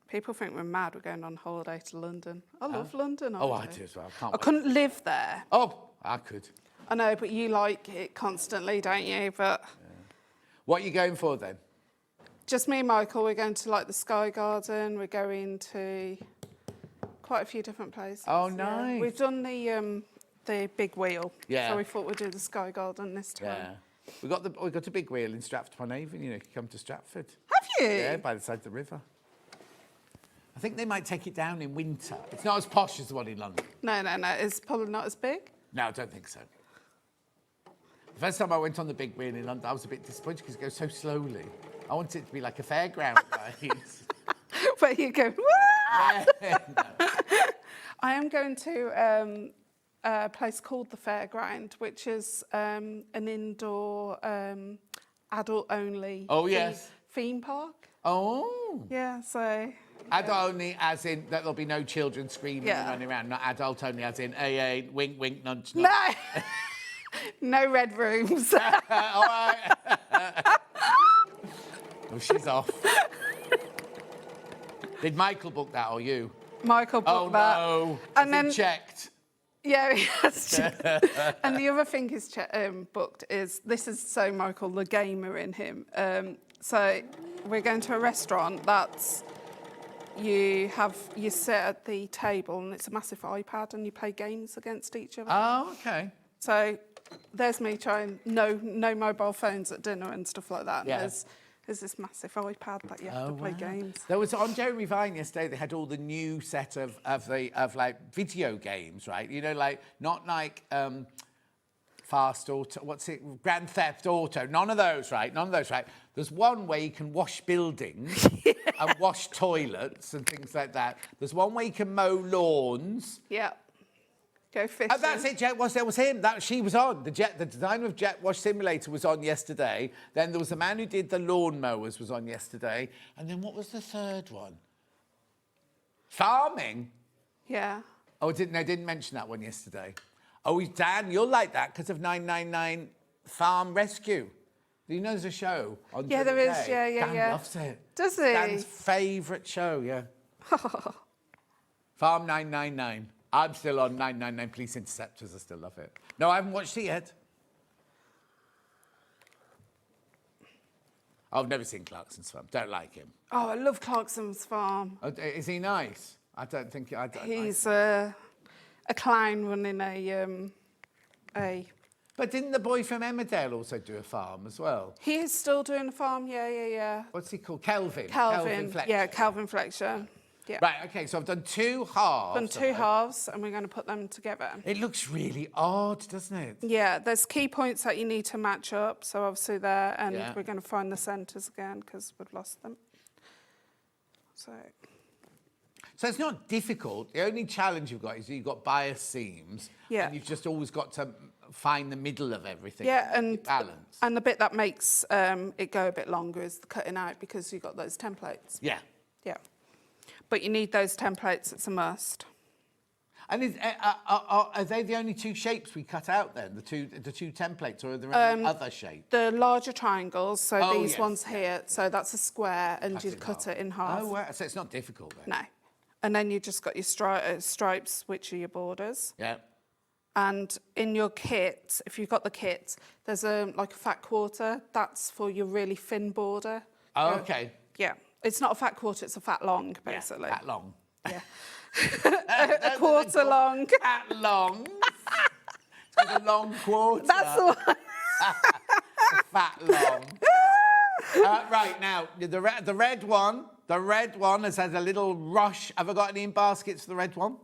People think we're mad. We're going on holiday to London. I love London. Oh, I holiday. do as well. Can't I wait. couldn't live there. Oh, I could. I know, but you like it constantly, don't you? But What are you going for then? just me and Michael, we're going to like the Sky Garden. We're going to quite a few different places. Oh, yeah. nice. We've done the big wheel. Yeah. So we thought we'd do the Sky Garden this time. Yeah. We got a big wheel in Stratford-upon-Avon. You know, you can come to Stratford. Have you? Yeah, by the side of the river. I think they might take it down in winter. It's not as posh as the one in London. No. It's probably not as big. No, I don't think so. The first time I went on the big wheel in London, I was a bit disappointed because it goes so slowly. I wanted it to be like a fairground ride. Where you go, wah! Yeah, no. I am going to a place called the Fairground, which is an indoor, adult-only Oh, yes. theme park. Oh. Yeah, so... Adult only as in that there'll be no children screaming Yeah. and running around. Not adult only as in, AA, wink, wink, nudge, nudge. No! No red rooms. All right. Oh, she's off. Did Michael book that or you? Michael booked that. No. And Has he then- checked. Yeah, he has. And the other thing he's booked is, this is so Michael, the gamer in him. So we're going to a restaurant that's, you sit at the table and it's a massive iPad and you play games against each other. Oh, okay. So there's me trying no mobile phones at dinner and stuff like that. And Yeah. there's this massive iPad that you have to play games. There was on Jeremy Vine yesterday. They had all the new set of like video games, right? You know, like not like Fast Auto. What's it? Grand Theft Auto. None of those, right? There's one where you can wash buildings and wash toilets and things like that. There's one where you can mow lawns. Yeah. Go fishing. Oh, that's it, Jet Wash. That was him. She was on. The designer of Jet Wash Simulator was on yesterday. Then there was a man who did the lawn mowers was on yesterday. And then what was the third one? Farming. Yeah. Oh, they didn't mention that one yesterday. Oh, Dan, you'll like that because of 999 Farm Rescue. Do you know there's a show on Yeah, there is. UK? Yeah. Dan loves it. Does he? Dan's favourite show, yeah. Farm 999. I'm still on 999 Police Interceptors. I still love it. No, I haven't watched it yet. I've never seen Clarkson's Farm. Don't like him. Oh, I love Clarkson's Farm. Oh, is he nice? I don't think... He's a clown running a... But didn't the boy from Emmerdale also do a farm as well? He is still doing a farm, yeah. What's he called? Kelvin. Calvin Fletcher. yeah, Calvin Fletcher. Yeah. Right, OK, so I've done two halves. Done two halves, and we're going to put them together. It looks really odd, doesn't it? Yeah, there's key points that you need to match up, so obviously there, and Yeah. we're going to find the centres again, because we've lost them. So it's not difficult. The only challenge you've got is you've got bias seams. Yeah. And you've just always got to find the middle of everything. Yeah, and balance. And the bit that makes it go a bit longer is the cutting out because you've got those templates. Yeah. Yeah. But you need those templates, it's a must. And are they the only two shapes we cut out then? The two templates, or are there any other shapes? The larger triangles, so these yes. ones here, so that's a square and you in cut half. it in half. Oh, wow. So it's not difficult then? No. And then you just got your stripes, which are your borders. Yeah. And in your kit, if you've got the kit, there's like a fat quarter. That's for your really thin border. Oh, okay. Yeah. It's not a fat quarter, it's a fat long, basically. Yeah, fat long. Yeah. A quarter long. Fat long. It's got a long quarter. That's the one. Fat long. Right, now, the red one has had a little rush. Have I got any in baskets for the red one?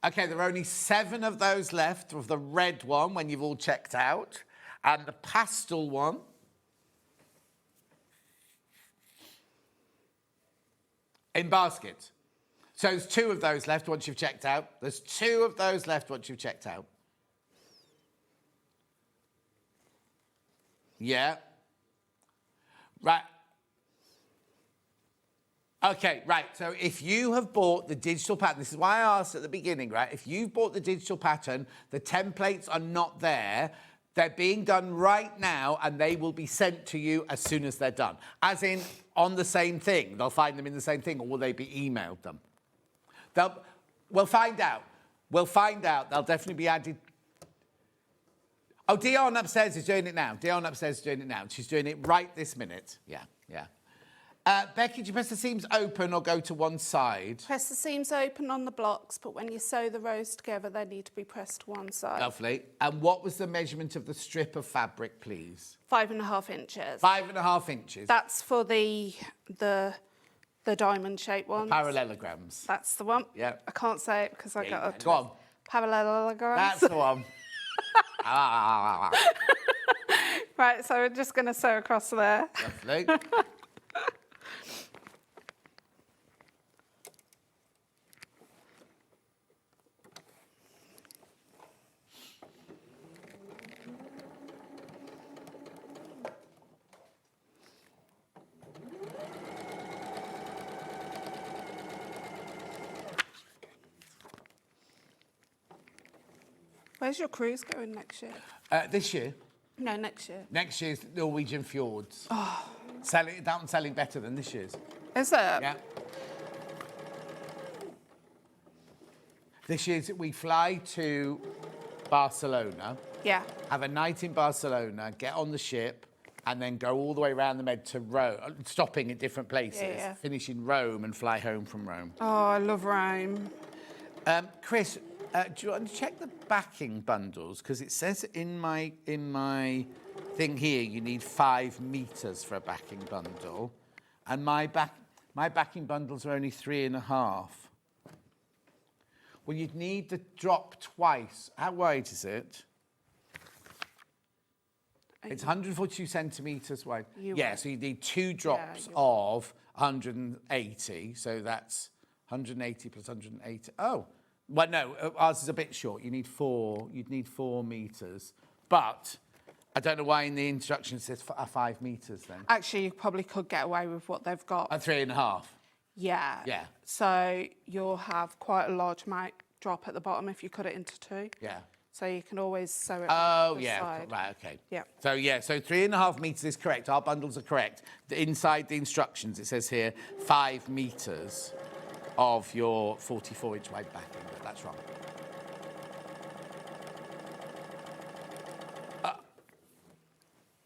Okay, there are only 7 of those left of the red one when you've all checked out. And the pastel one. In baskets. So there's 2 of those left once you've checked out. There's 2 of those left once you've checked out. Yeah. Right. Okay, right. So if you have bought the digital pattern, this is why I asked at the beginning, right? If you've bought the digital pattern, the templates are not there. They're being done right now and they will be sent to you as soon as they're done. As in, on the same thing. They'll find them in the same thing, or will they be emailed them? We'll find out. We'll find out. They'll definitely be added. Oh, Dion upstairs is doing it now. Dion upstairs is doing it now. She's doing it right this minute. Yeah, yeah. Becky, do you press the seams open or go to one side? Press the seams open on the blocks, but when you sew the rows together, they need to be pressed to one side. Lovely. And what was the measurement of the strip of fabric, please? 5.5 inches. 5.5 inches. That's for the diamond-shaped ones. Parallelograms. That's the one. Yeah. I can't say it because I got a... Go on. Parallelograms. That's the one. Right, so we're just going to sew across there. Lovely. Where's your cruise going next year? This year? No, next year. Next year's Norwegian Fjords. Oh. That one's selling better than this year's. Is it? Yeah. This year's we fly to Barcelona. Yeah. Have a night in Barcelona, get on the ship, and then go all the way around the Med to Rome, stopping at different places, Yeah. finish in Rome and fly home from Rome. Oh, I love Rome. Chris, do you want to check the backing bundles? Because it says in my thing here you need 5 meters for a backing bundle, and my backing bundles are only 3.5. Well, you'd need the drop twice. How wide is it? It's 142 centimetres wide. So you need 2 drops of 180. So that's 180 plus 180. Oh, well, no, ours is a bit short. You need 4. You'd need 4 meters. But I don't know why in the instructions it says 5 meters then. Actually, you probably could get away with what they've got. At 3.5. Yeah. Yeah. So you'll have quite a large amount drop at the bottom if you cut it into 2. Yeah. So you can always sew it Oh, on the yeah. side. Right, okay. Yeah. So 3.5 meters is correct. Our bundles are correct. Inside the instructions, it says here 5 meters of your 44-inch wide backing, but that's wrong.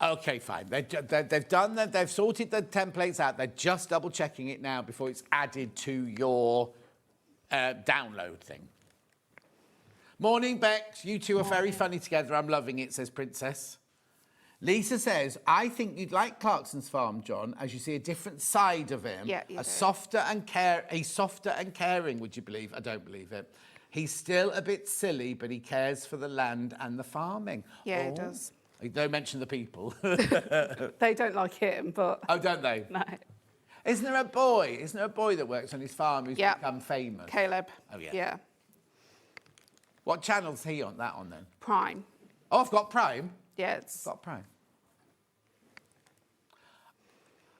Okay, fine. They've done that. They've sorted the templates out. They're just double checking it now before it's added to your download thing. Morning, Bex. You two are very funny together. I'm loving it, says Princess. Lisa says, I think you'd like Clarkson's farm, John, as you see a different side of him. Yeah, you do. He's softer and caring, would you believe? I don't believe it. He's still a bit silly, but he cares for the land and the farming. Yeah, he does. Don't mention the people. They don't like him, but... Oh, don't they? No. Isn't there a boy that works on his farm who's become famous? Caleb. Oh, yeah. Yeah. What channel's he on that on then? Prime. Oh, I've got Prime. Yeah, it's... Got Prime.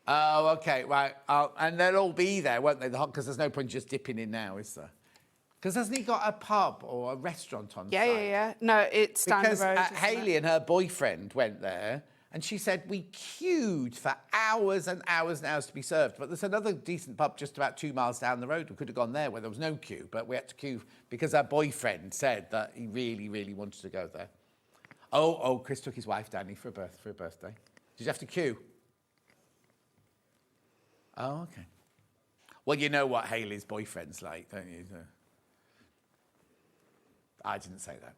Oh, okay, right. And they'll all be there, won't they? Because there's no point just dipping in now, is there? Because hasn't he got a pub or a restaurant on Yeah, site? yeah. No, it's down the road. Because isn't Hayley it? and her boyfriend went there, and she said we queued for hours and hours and hours to be served. But there's another decent pub just about 2 miles down the road. We could have gone there where there was no queue, but we had to queue because her boyfriend said that he really, really wanted to go there. Oh, Chris took his wife, Danny, for a birthday. Did you have to queue? Oh, okay. Well, you know what Hayley's boyfriend's like, don't you? I didn't say that.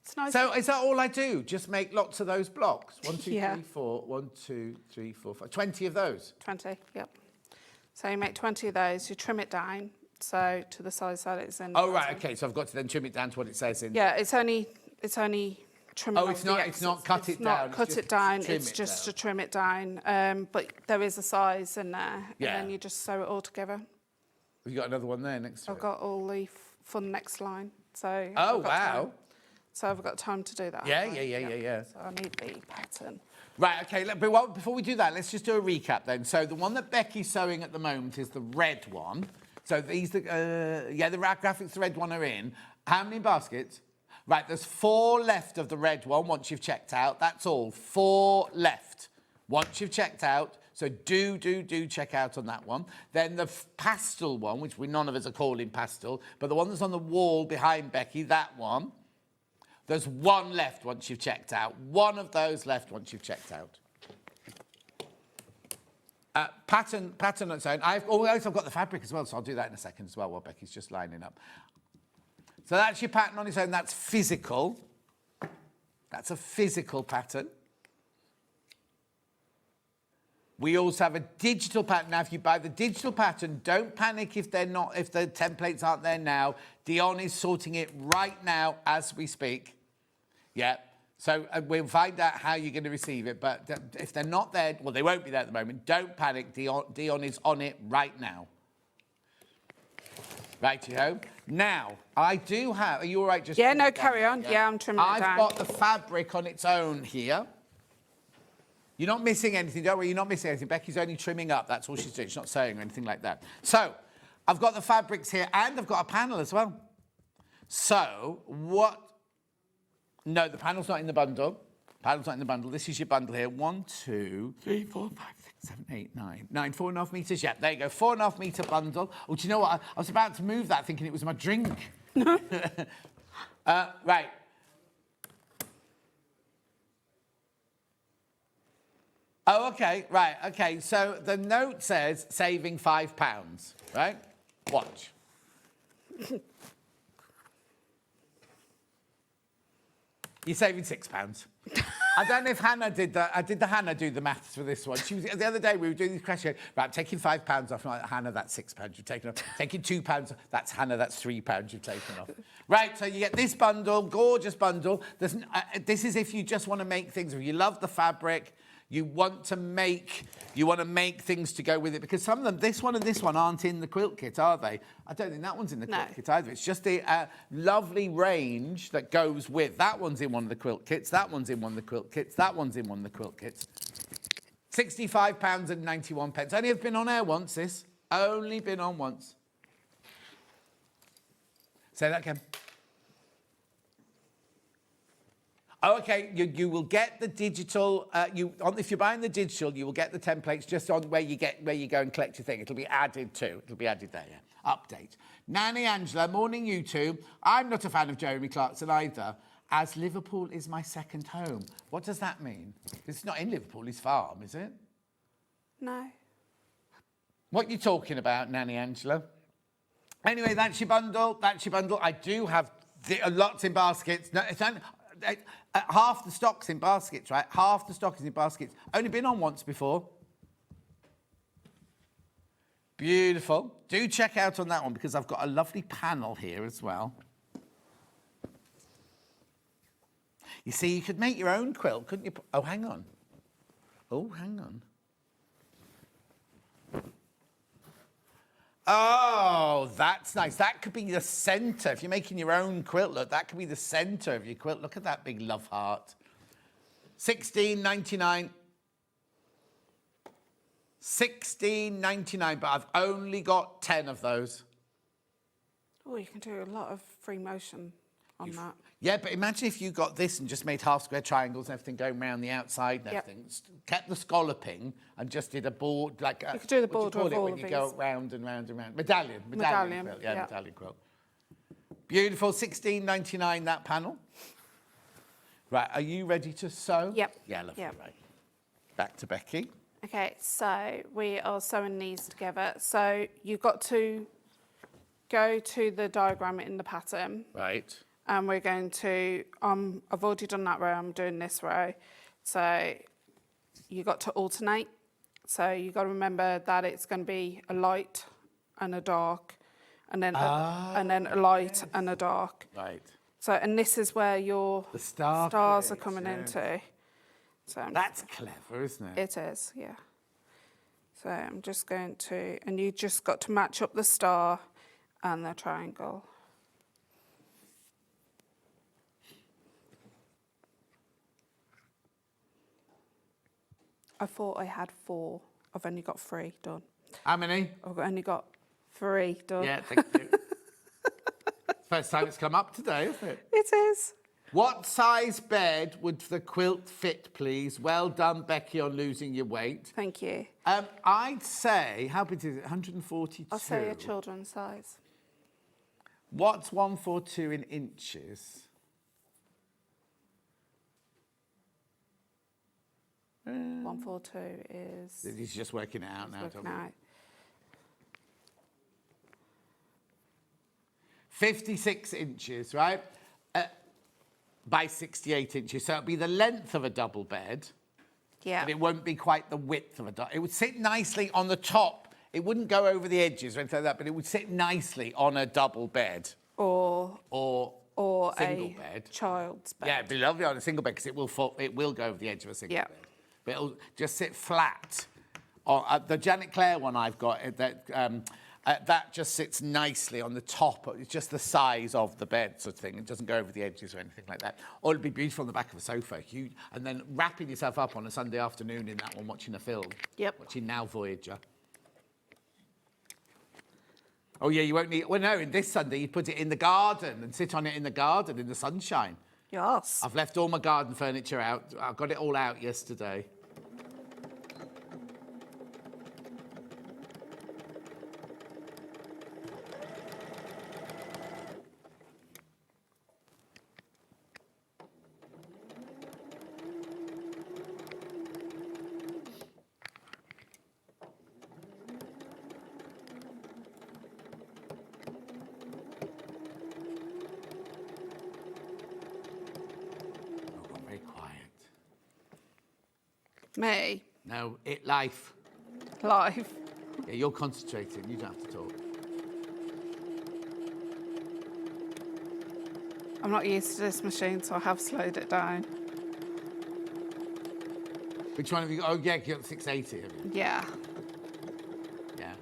It's nice. So is that all I do? Just make lots of those blocks? 1, 2, Yeah. 3, 4. 1, 2, 3, 4, 5. 20 of those? 20, yep. So you make 20 of those, you trim it down, so to the size that it's in. Oh, right, okay. So I've got to then trim it down to what it says in. Yeah, it's only trimming Oh, off it's the not- excess. it's not cut it down, Not it's cut just it down, trim it's it just down. to trim it down. But there is a size in there, Yeah. and then you just sew it all together. Have you got another one there next to I've it? got all the for the next line, so. Oh, I've got wow. time. So I've got time to do that. Yeah, haven't I? yeah. So I need the pattern. Right, okay, before we do that, let's just do a recap then. So the one that Becky's sewing at the moment is the red one. So these, the graphics, the red one are in. How many baskets? Right, there's 4 left of the red one once you've checked out. That's all, 4 left once you've checked out. So do check out on that one. Then the pastel one, which none of us are calling pastel, but the one that's on the wall behind Becky, that one. There's 1 left once you've checked out. 1 of those left once you've checked out. Pattern on its own. I've got the fabric as well, so I'll do that in a second as well while Becky's just lining up. So that's your pattern on its own. That's physical. That's a physical pattern. We also have a digital pattern. Now, if you buy the digital pattern, don't panic if the templates aren't there now. Dion is sorting it right now as we speak. Yeah. So we'll find out how you're going to receive it. But if they're not there, well, they won't be there at the moment. Don't panic. Dion is on it right now. Righty-ho. Now, I do have... Are you all right just... Yeah, no, carry on. Yeah, I'm trimming it down. I've got the fabric on its own here. You're not missing anything. Don't worry, you're not missing anything. Becky's only trimming up. That's all she's doing. She's not sewing or anything like that. So, I've got the fabrics here, and I've got a panel as well. So, what... No, the panel's not in the bundle. Panel's not in the bundle. This is your bundle here. 1, 2, 3, 4, 5, 6, 7, 8, 9. 9, 4.5 metres. Yeah, there you go. 4.5 metre bundle. Oh, do you know what? I was about to move that thinking it was my drink. Right. Oh, okay. Right. Okay. So the note says saving £5, right? Watch. You're saving £6. I don't know if Hannah did that. Did Hannah do the maths for this one? She was, the other day we were doing this question. Right, I'm taking £5 off. Like, Hannah, that's £6 you've taken off. Taking £2, that's Hannah, that's £3 you've taken off. Right, so you get this bundle, gorgeous bundle. This is if you just want to make things. If you love the fabric, you want to make things to go with it, because some of them, this one and this one, aren't in the quilt kit, are they? I don't think that one's in the quilt kit either. It's just the lovely range that goes with. That one's in one of the quilt kits. That one's in one of the quilt kits. That one's in one of the quilt kits. £65 and 91 pence. Only have been on air once, this. Only been on once. Say that again. Oh, okay, you will get the digital, if you're buying the digital, you will get the templates just on where you go and collect your thing. It'll be added to. It'll be added there, yeah. Update. Nanny Angela, morning you two. I'm not a fan of Jeremy Clarkson either, as Liverpool is my second home. What does that mean? It's not in Liverpool, it's farm, is it? No. What are you talking about, Nanny Angela? Anyway, that's your bundle. That's your bundle. I do have lots in baskets. No, it's only... half the stock's in baskets, right? Half the stock is in baskets. Only been on once before. Beautiful. Do check out on that one, because I've got a lovely panel here as well. You see, you could make your own quilt, couldn't you? Oh, hang on. Oh, hang on. Oh, that's nice. That could be the centre. If you're making your own quilt, look, that could be the centre of your quilt. Look at that big love heart. $16.99. $16.99, but I've only got 10 of those. Oh, you can do a lot of free motion on that. Yeah, but imagine if you got this and just made half square triangles and everything going around the outside and everything. Kept the scalloping and just did a board like you could do the what do border you call of it all when of you go these. round and round and round. Medallion quilt. Yeah, medallion quilt. Beautiful, $16.99 that panel. Right, are you ready to sew? Yep. Yeah, lovely. Yep. Right. Back to Becky. Okay, so we are sewing these together. So you've got to go to the diagram in the pattern. Right. And we're going to, I've already done that row, I'm doing this row. So you've got to alternate. So you've got to remember that it's going to be a light and a dark, and then a light and a dark. Right. So, and this is where your stars are bits, coming into. So that's clever, isn't it? It is, yeah. So I'm just going to, and you just got to match up the star and the triangle. I thought I had 4. I've only got 3 done. How many? I've only got 3 done. Yeah, thank you. First time it's come up today, isn't it? It is. What size bed would the quilt fit, please? Well done, Becky, on losing your weight. Thank you. I'd say, how big is it? 142? I'll say a children's size. What's 142 in inches? 142 is... He's just working it out now. Working out. 56 inches, right? By 68 inches. So it'll be the length of a double bed. Yeah. But it won't be quite the width of a double. It would sit nicely on the top. It wouldn't go over the edges or anything like that, but it would sit nicely on a double bed. Or single a bed. Child's bed. Yeah, it'd be lovely on a single bed because it will go over the edge of a single bed. But it'll just sit flat. The Janet Clare one I've got, that just sits nicely on the top. It's just the size of the bed sort of thing. It doesn't go over the edges or anything like that. Or it'd be beautiful on the back of a sofa. Huge, and then wrapping yourself up on a Sunday afternoon in that one, watching a film. Yep. Watching Now Voyager. Oh, yeah, you won't need... Well, no, in this Sunday, you put it in the garden and sit on it in the garden in the sunshine. Yes. I've left all my garden furniture out. I got it all out yesterday. Me? No, life. Life. Yeah, you're concentrating. You don't have to talk. I'm not used to this machine, so I have slowed it down. Which one have you got? Oh, yeah, you got 680, have you? Yeah. Yeah.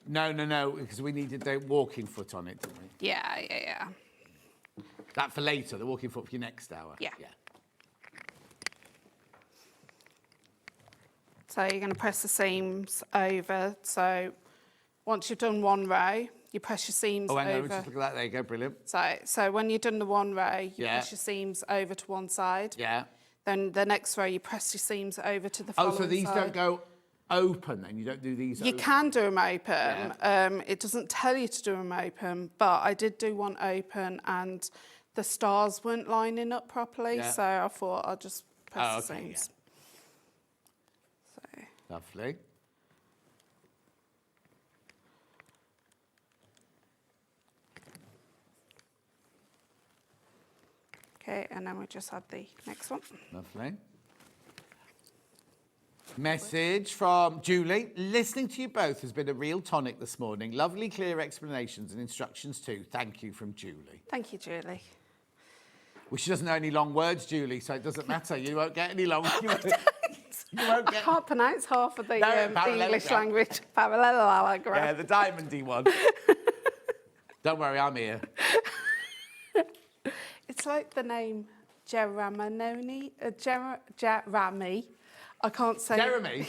No, because we needed the walking foot on it, didn't we? Yeah. That for later, the walking foot for your next hour. Yeah. So you're going to press the seams over. So once you've done one row, you press your seams over. Oh, I know. Just look at that. There you go. Brilliant. So when you've done the one row, you press your seams over to one side. Yeah. Then the next row, you press your seams over to the following side. Oh, so these don't go open then? You don't do these You open? can do them open. Yeah. It doesn't tell you to do them open, but I did do one open and the stars weren't lining up properly. Yeah. So I thought I'll just press the seams. Yeah. Lovely. Okay, and then we just add the next one. Lovely. Message from Julie. Listening to you both has been a real tonic this morning. Lovely, clear explanations and instructions too. Thank you from Julie. Thank you, Julie. Well, she doesn't know any long words, Julie, so it doesn't matter. You won't get any long words. You won't I get... can't pronounce half of the parallelogram. English language. Parallelogram. Yeah, the diamondy one. Don't worry, I'm here. It's like the name Jeramanoni. Jeremy. I can't say Jeremy?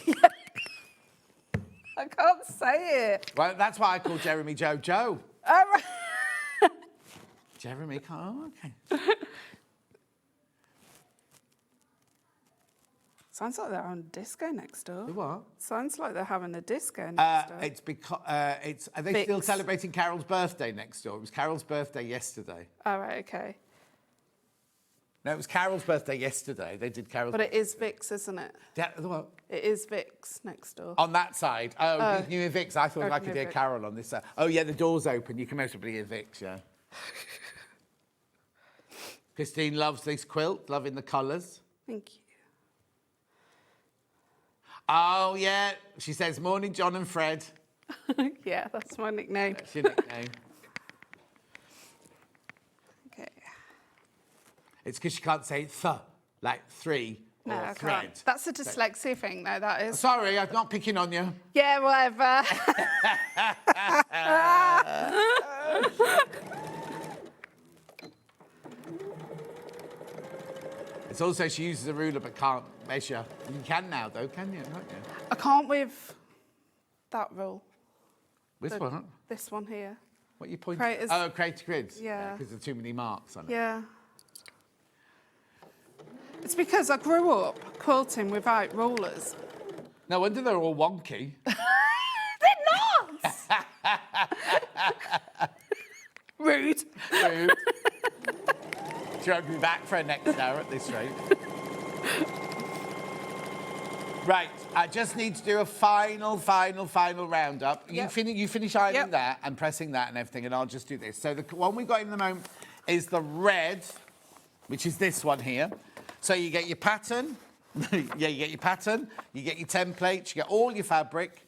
I can't say it. Well, that's why I call Jeremy Joe. Oh, right. Jeremy, oh, okay. Sounds like they're on a disco next door. The what? Sounds like they're having a disco next door. It's because are they still Vic's. celebrating Carol's birthday next door? It was Carol's birthday yesterday. All right, okay. No, it was Carol's birthday yesterday. They did Carol's. But it is Vic's, isn't it? The what? It is Vic's next door. On that side. Oh, you hear Vic's. I thought I could can hear hear Vic. Carol on this side. Oh, yeah, the door's open. You can most probably hear Vic's, yeah. Christine loves this quilt, loving the colours. Thank you. Oh, yeah. She says, morning, John and Fred. Yeah, that's my nickname. That's your nickname. Okay. It's because she can't say th, like three No, or I thread. can't. That's a dyslexia thing, though, that is. Sorry, I'm not picking on you. Yeah, whatever. It's also she uses a ruler but can't measure. You can now, though, can you? Can't you? I can't with that rule. This one? This one here. What are you pointing Creators. Oh, creator grids. Yeah. Because there's too many marks on it. Yeah. It's because I grew up quilting without rulers. No wonder they're all wonky. They're not! Rude. Rude. She won't be back for her next hour at this rate. Right, I just need to do a final roundup. Yep. You finish ironing Yep. that and pressing that and everything, and I'll just do this. So the one we've got in the moment is the red, which is this one here. So you get your pattern. Yeah, you get your pattern. You get your templates. You get all your fabric.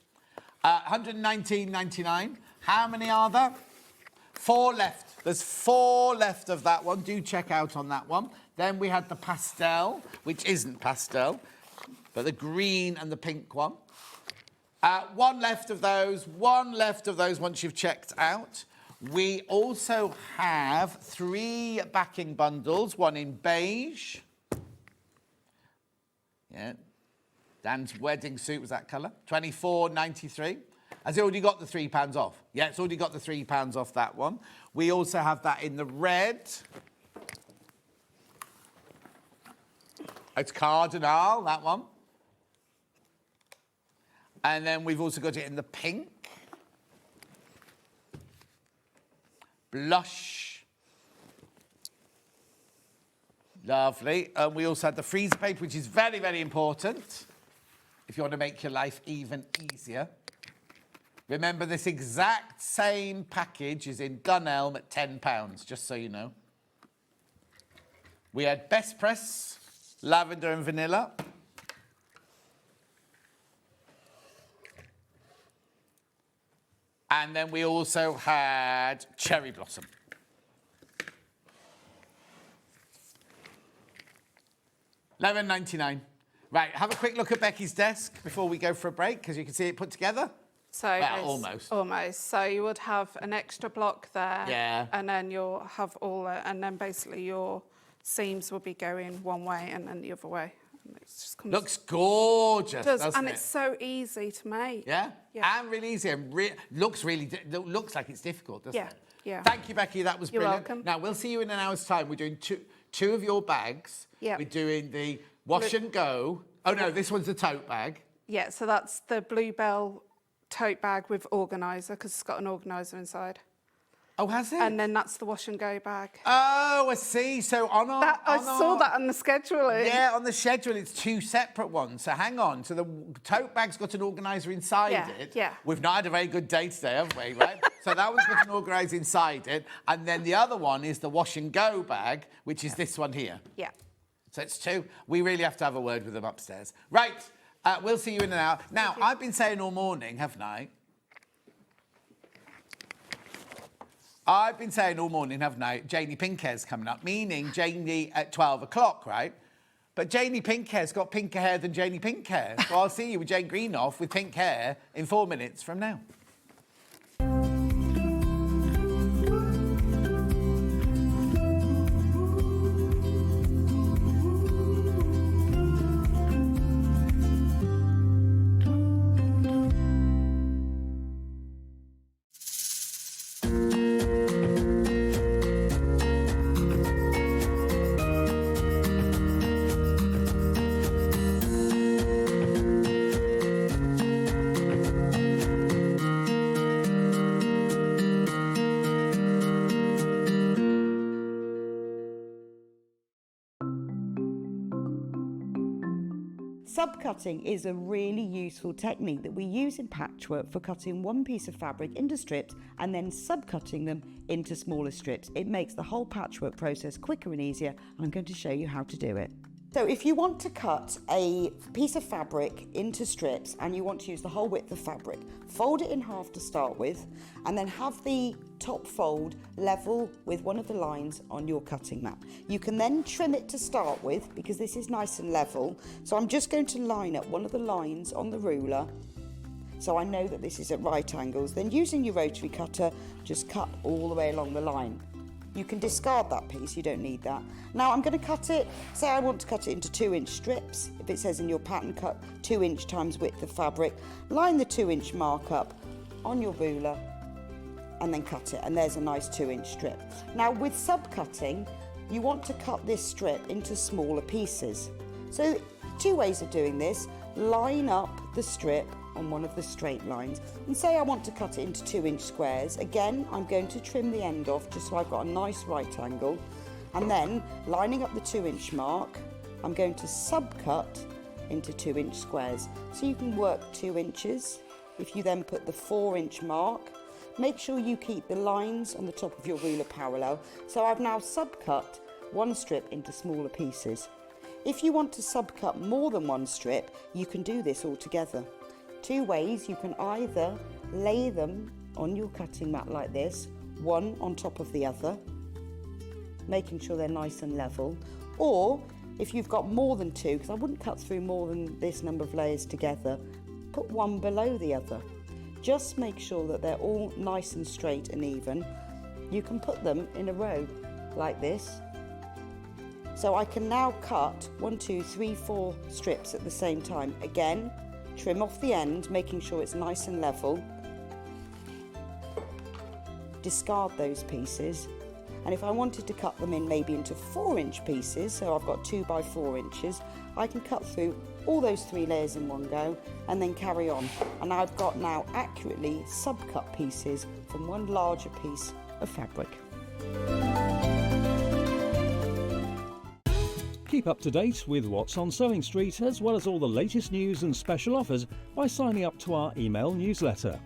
119.99. How many are there? 4 left. There's 4 left of that one. Do check out on that one. Then we had the pastel, which isn't pastel, but the green and the pink one. 1 left of those. 1 left of those once you've checked out. We also have 3 backing bundles, one in beige. Yeah. Dan's wedding suit was that colour. 24.93. Has it already got the £3 off? Yeah, it's already got the £3 off that one. We also have that in the red. It's cardinal, that one. And then we've also got it in the pink. Blush. Lovely. And we also had the freezer paper, which is very, very important if you want to make your life even easier. Remember, this exact same package is in Dunelm at £10, just so you know. We had Best Press, lavender and vanilla. And then we also had Cherry Blossom. £11.99. Right, have a quick look at Becky's desk before we go for a break, because you can see it put together. So Well, it's- almost. Almost. So you would have an extra block there. Yeah. And then you'll have all the, and then basically your seams will be going one way and then the other way. And it just comes. Looks gorgeous, doesn't and it? it's so easy to make. Yeah? Yeah. And really easy. And looks like it's difficult, doesn't Yeah, it? yeah. Thank you, Becky. That was You're brilliant. welcome. Now, we'll see you in an hour's time. We're doing two of your bags. Yeah. We're doing the wash and go. Oh, no, this one's the tote bag. Yeah, so that's the Bluebell tote bag with Organiser, because it's got an organiser inside. Oh, has it? And then that's the wash and go bag. Oh, I see. So on our... I saw that on the scheduling. Yeah, on the schedule, it's 2 separate ones. So hang on. So the tote bag's got an organiser inside Yeah, it. yeah. We've not had a very good day today, have we? Right? So that one's got an organiser inside it. And then the other one is the wash and go bag, which is this one here. Yeah. So it's 2. We really have to have a word with them upstairs. Right. We'll see you in an hour. Now, I've been saying all morning, haven't I? I've been saying all morning, haven't I? Janie Pinkhair's coming up, meaning Janie at 12 o'clock, right? But Janie Pink Hair's got pinker hair than Janie Pink Hair. So I'll see you with Jane Greenoff with pink hair in 4 minutes from now. Subcutting is a really useful technique that we use in patchwork for cutting one piece of fabric into strips and then subcutting them into smaller strips. It makes the whole patchwork process quicker and easier, and I'm going to show you how to do it. So if you want to cut a piece of fabric into strips and you want to use the whole width of fabric, fold it in half to start with, and then have the top fold level with one of the lines on your cutting mat. You can then trim it to start with because this is nice and level. So I'm just going to line up one of the lines on the ruler so I know that this is at right angles. Then using your rotary cutter, just cut all the way along the line. You can discard that piece, you don't need that. Now I'm going to cut it, say I want to cut it into 2-inch strips. If it says in your pattern cut 2-inch times width of fabric, line the 2-inch mark up on your ruler and then cut it, and there's a nice 2-inch strip. Now with subcutting, you want to cut this strip into smaller pieces. So 2 ways of doing this: line up the strip on one of the straight lines, and say I want to cut it into 2-inch squares. Again, I'm going to trim the end off just so I've got a nice right angle, and then lining up the 2-inch mark, I'm going to subcut into 2-inch squares. So you can work 2 inches. If you then put the 4-inch mark, make sure you keep the lines on the top of your ruler parallel. So I've now subcut one strip into smaller pieces. If you want to subcut more than one strip, you can do this all together. 2 ways: you can either lay them on your cutting mat like this, one on top of the other, making sure they're nice and level, or if you've got more than 2, because I wouldn't cut through more than this number of layers together, put one below the other. Just make sure that they're all nice and straight and even. You can put them in a row like this. So I can now cut 1, 2, 3, 4 strips at the same time. Again, trim off the end, making sure it's nice and level. Discard those pieces. And if I wanted to cut them in maybe into 4-inch pieces, so I've got 2 by 4 inches, I can cut through all those 3 layers in one go and then carry on. And I've got now accurately subcut pieces from one larger piece of fabric. Keep up to date with what's on Sewing Street, as well as all the latest news and special offers by signing up to our email newsletter.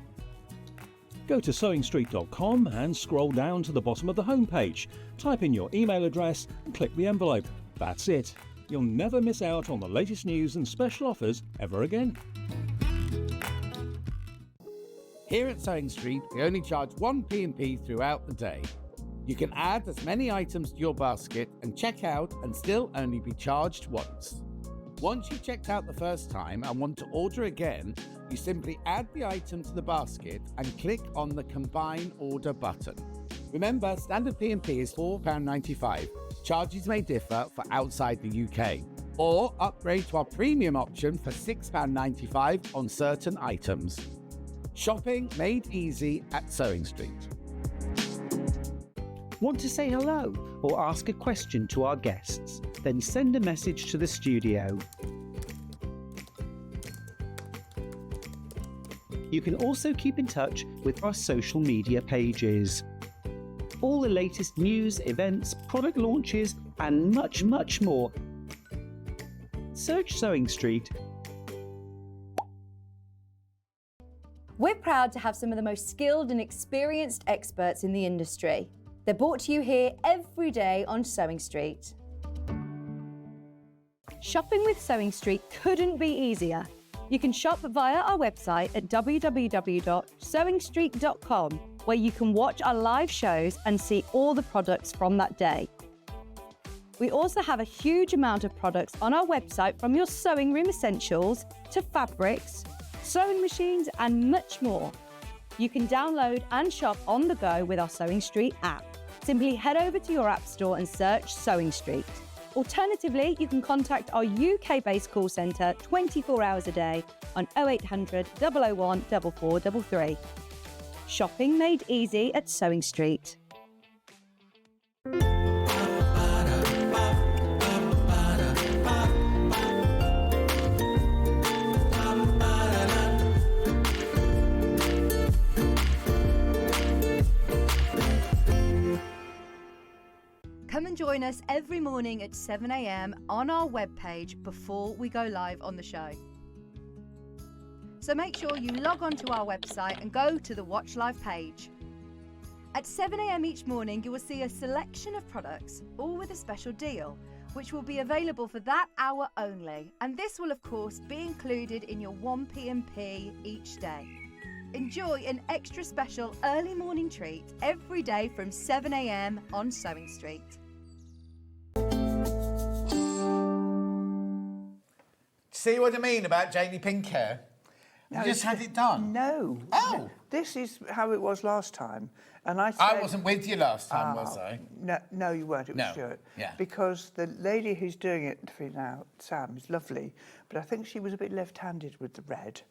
Go to SewingStreet.com and scroll down to the bottom of the homepage. Type in your email address and click the envelope. That's it. You'll never miss out on the latest news and special offers ever again. Here at Sewing Street, we only charge 1 P&P throughout the day. You can add as many items to your basket and check out and still only be charged once. Once you've checked out the first time and want to order again, you simply add the item to the basket and click on the Combine Order button. Remember, standard P&P is £4.95. Charges may differ for outside the UK. Or upgrade to our premium option for £6.95 on certain items. Shopping made easy at Sewing Street. Want to say hello or ask a question to our guests? Then send a message to the studio. You can also keep in touch with our social media pages. All the latest news, events, product launches, and much, much more. Search Sewing Street. We're proud to have some of the most skilled and experienced experts in the industry. They're brought to you here every day on Sewing Street. Shopping with Sewing Street couldn't be easier. You can shop via our website at www.sewingstreet.com, where you can watch our live shows and see all the products from that day. We also have a huge amount of products on our website, from your sewing room essentials to fabrics, sewing machines and much more. You can download and shop on the go with our SewingStreet app. Simply head over to your app store and search SewingStreet. Alternatively, you can contact our UK-based call centre 24 hours a day on 0800 001 4433. Shopping made easy at SewingStreet. Come and join us every morning at 7 a.m. on our webpage before we go live on the show. So make sure you log on to our website and go to the Watch Live page. At 7 a.m. each morning, you will see a selection of products, all with a special deal, which will be available for that hour only. And this will, of course, be included in your 1p&p each day. Enjoy an extra special early morning treat every day from 7 a.m. on SewingStreet. See what I mean about Janie Pink hair? No, You just had it done? No. Oh. This is how it was last time. And I said... I wasn't with you last time, was I? No, you weren't. It was No. Stuart. Yeah. Because the lady who's doing it for me now, Sam, is lovely, but I think she was a bit left-handed with the red.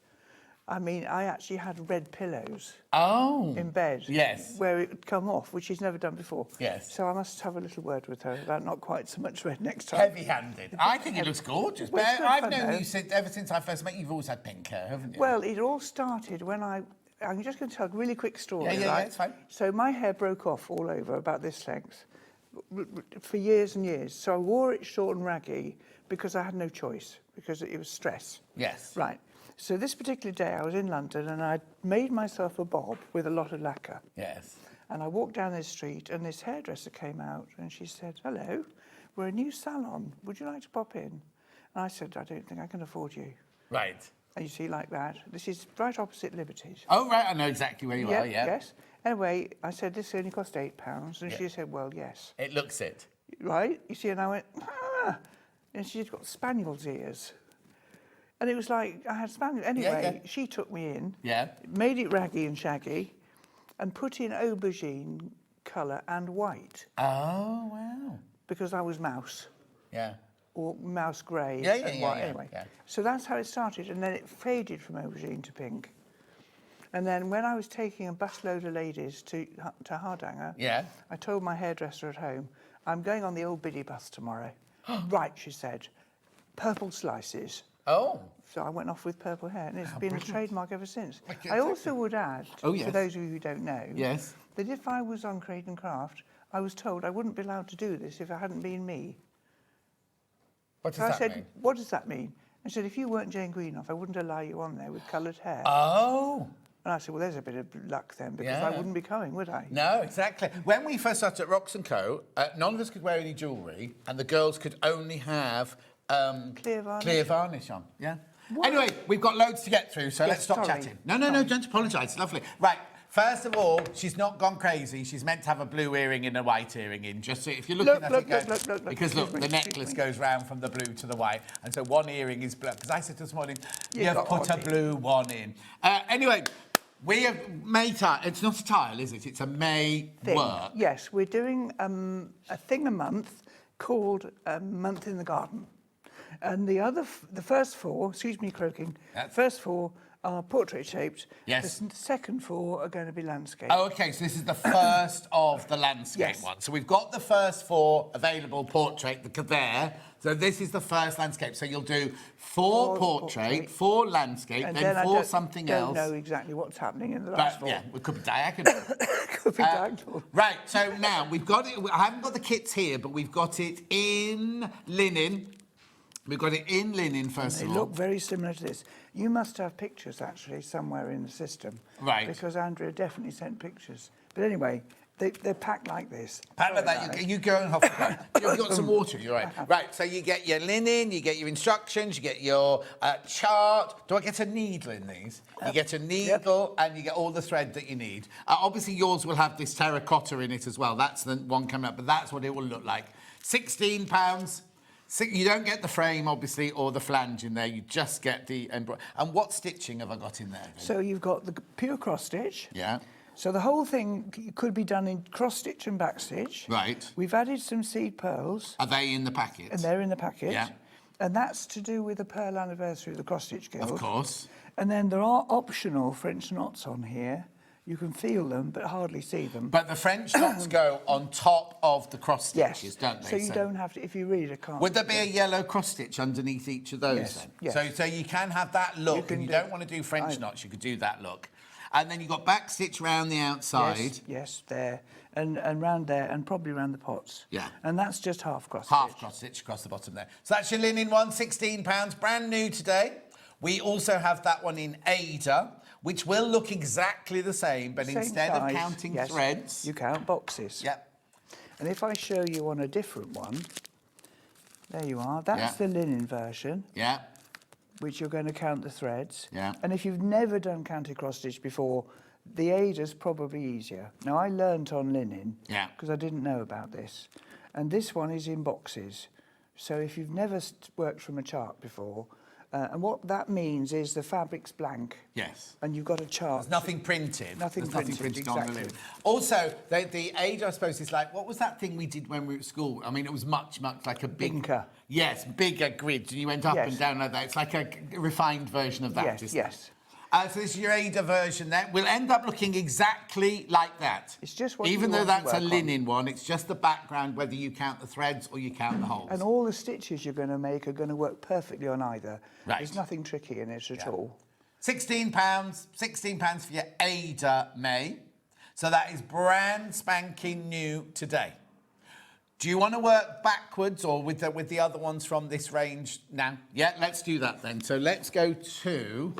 I mean, I actually had red pillows in bed. Yes. Where it would come off, which she's never done before. Yes. So I must have a little word with her about not quite so much red next time. Heavy-handed. I think it looks gorgeous. Well, But it's good I've fun, known though. you ever since I first met you. You've always had pink hair, haven't you? Well, it all started when I'm just going to tell a really quick story. Yeah, right? it's fine. So my hair broke off all over about this length for years and years. So I wore it short and raggy because I had no choice, because it was stress. Yes. Right. So this particular day I was in London and I'd made myself a bob with a lot of lacquer. Yes. And I walked down this street and this hairdresser came out and she said, "Hello, we're a new salon. Would you like to pop in?" And I said, "I don't think I can afford you." Right. And you see, like that. This is right opposite Liberty's. Oh, right, I know exactly where you are, yeah. Yes. Anyway, I said, "This only cost £8. And she said, "Well, yes." It looks it. Right? You see, and I went, "Ah!" And she's got spaniel's ears. And it was like, I had spaniel. Anyway, she took me in, made it raggy and shaggy, and put in aubergine colour and white. Oh, wow. Because I was mouse. Yeah. Or mouse grey. Yeah, and white. Anyway, yeah. so that's how it started. And then it faded from aubergine to pink. And then when I was taking a busload of ladies to Hardanger, I told my hairdresser at home, "I'm going on the old biddy bus tomorrow." "Right," she said. "Purple slices." Oh. So I went off with purple hair, and it's been brilliant. a trademark ever since. Okay, I also would add, Oh, for yes. those of you who don't know, Yes. that if I was on Create and Craft, I was told I wouldn't be allowed to do this if it hadn't been me. What does So I that said, mean? "What does that mean?" I said, "If you weren't Jane Greenoff, I wouldn't allow you on there with coloured hair." Oh. And I said, "Well, there's a bit of luck then, because I wouldn't be coming, would I?" No, exactly. When we first started at Rox & Co., none of us could wear any jewellery, and the girls could only have clear varnish on. Yeah. Anyway, we've got loads to get through, so let's stop chatting. No, don't apologise. It's lovely. Right. First of all, she's not gone crazy. She's meant to have a blue earring and a white earring in. Just so if you're looking at it, look. because look, the necklace goes round from the blue to the white, and so one earring is blue. Because I said this morning, you've put a blue one in. Anyway. We have May tile. It's not a tile, is it? It's a May work. Yes, we're doing a thing a month called Month in the Garden. And the first four, excuse me croaking, first four are portrait shaped. Yes. The second four are going to be landscape. Oh, OK, so this is the first of the landscape one. So we've got the first four available portrait there. So this is the first landscape. So you'll do four portrait, four landscape, and then four something else. I don't know exactly what's happening in the last four. Yeah, it could be diagonal. Could be diagonal. Right, so now we've got it. I haven't got the kits here, but we've got it in linen. We've got it in linen, first of all. They look very similar to this. You must have pictures, actually, somewhere in the system. Right. Because Andrea definitely sent pictures. But anyway, they're packed like this. Packed like that. You go and have You've got some water, you're right. Right, so you get your linen, you get your instructions, you get your chart. Do I get a needle in these? You get a needle and you get all the thread that you need. Obviously, yours will have this terracotta in it as well. That's the one coming up, but that's what it will look like. £16. You don't get the frame, obviously, or the flange in there. You just get the embroidery. And what stitching have I got in there? So you've got the pure cross stitch. Yeah. So the whole thing could be done in cross stitch and back stitch. Right. We've added some seed pearls. Are they in the packet? And they're in the packet. Yeah. And that's to do with the Pearl Anniversary of the Cross Stitch Guild. Of course. And then there are optional French knots on here. You can feel them, but hardly see them. But the French knots go on top of the cross stitches, don't they? So you don't have to, if you really can't. Would there be a yellow cross stitch underneath each of those then? Yes. So you can have that look, and you don't want to do French knots, you could do that look. And then you've got back stitch round the outside. Yes, there. And round there, and probably round the pots. Yeah. And that's just half cross stitch. Half cross stitch across the bottom there. So that's your linen one, £16, brand new today. We also have that one in Ada, which will look exactly the same, but Same instead size, of counting threads... You count boxes. Yep. And if I show you on a different one, there you are. That's the linen version. Yeah. Which you're going to count the threads. Yeah. And if you've never done counted cross stitch before, the Ada's probably easier. Now, I learnt on linen because I didn't know about this. And this one is in boxes. So if you've never worked from a chart before, and what that means is the fabric's blank. Yes. And you've got a chart. There's nothing printed. Nothing printed, on the exactly. linen. Also, the Ada, I suppose, is like, what was that thing we did when we were at school? I mean, it was much like a big... Binker. Yes, bigger grids, and you went up and down like that. It's like a refined version of that, Yes, isn't it? yes. So this is your Ada version there. We'll end up looking exactly like that. It's just what Even you though want to that's a work linen one, it's just the background, whether you count the threads or you count the holes. And all the stitches you're going to make are going to work perfectly on either. Right. There's nothing tricky in it at all. £16 for your Ada, May. So that is brand spanking new today. Do you want to work backwards or with the other ones from this range now? Yeah, let's do that then. So let's go to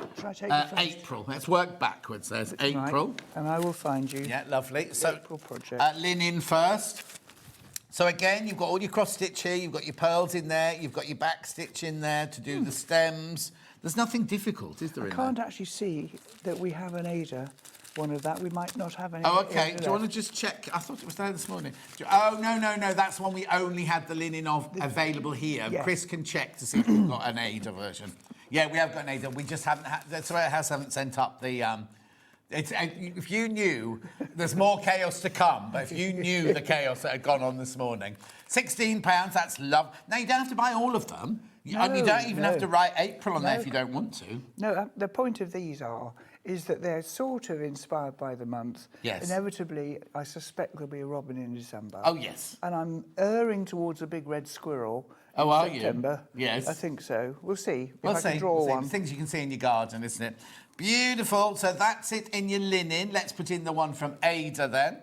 April. Let's work backwards. There's April. Right. And I will find you. Yeah, lovely. So April project. Linen first. So again, you've got all your cross stitch here. You've got your pearls in there. You've got your back stitch in there to do the stems. There's nothing difficult, is there? I can't actually see that we have an Ada. One of that, we might not have any. Oh, okay. Do you want to just check? I thought it was there this morning. Oh, no. That's one we only had the linen of available here. Yes. Chris can check to see if we've got an Ada version. Yeah, we have got an Ada. We just haven't had... That's why House haven't sent up the... if you knew, there's more chaos to come, but if you knew the chaos that had gone on this morning. £16, that's love. Now, you don't have to buy all of them. And you don't even have to write April on there if you don't want to. No, the point of these is that they're sort of inspired by the month. Yes. Inevitably, I suspect there'll be a robin in December. Oh, yes. And I'm erring towards a big red squirrel in are September. you? Yes. I think so. We'll see. We'll if I can draw we'll one. Things you can see in your garden, isn't it? Beautiful. So that's it in your linen. Let's put in the one from Ada then.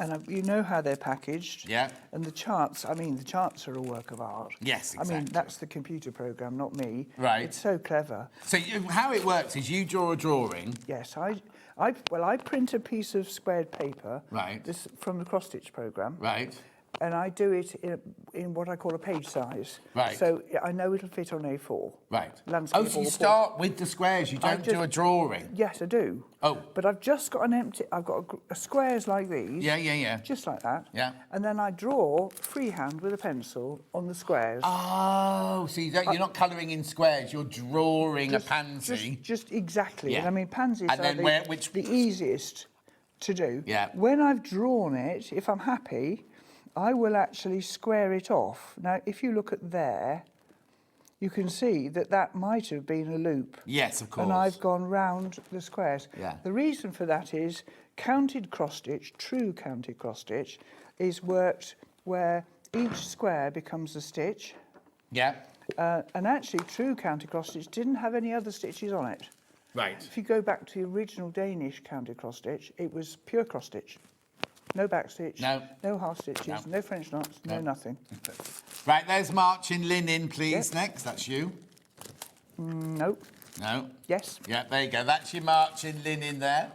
And you know how they're packaged. Yeah. And the charts, the charts are a work of art. Yes, exactly. I mean, that's the computer program, not me. Right. It's so clever. So how it works is you draw a drawing. Yes, I print a piece of squared paper. Right. This from the cross stitch program. Right. And I do it in what I call a page size. Right. So I know it'll fit on A4. Right. Landscape So you or start with the squares. You don't do a drawing. Yes, I do. Oh. But I've just got I've got squares like these. Yeah. Just like that. Yeah. And then I draw freehand with a pencil on the squares. Oh, so you're not colouring in squares. You're drawing a pansy. Just exactly. Yeah. And I mean, pansies And are then the easiest to do. Yeah. When I've drawn it, if I'm happy, I will actually square it off. Now, if you look at there, you can see that might have been a loop. Yes, of course. And I've gone round the squares. Yeah. The reason for that is counted cross stitch, true counted cross stitch, is worked where each square becomes a stitch. Yeah. And actually, true counted cross stitch didn't have any other stitches on it. Right. If you go back to the original Danish counted cross stitch, it was pure cross stitch. No back stitch, no half stitches, no French knots, no nothing. Right, there's March in linen, please. Next, that's you. Nope. No. Yes. Yeah, there you go. That's your March in linen there.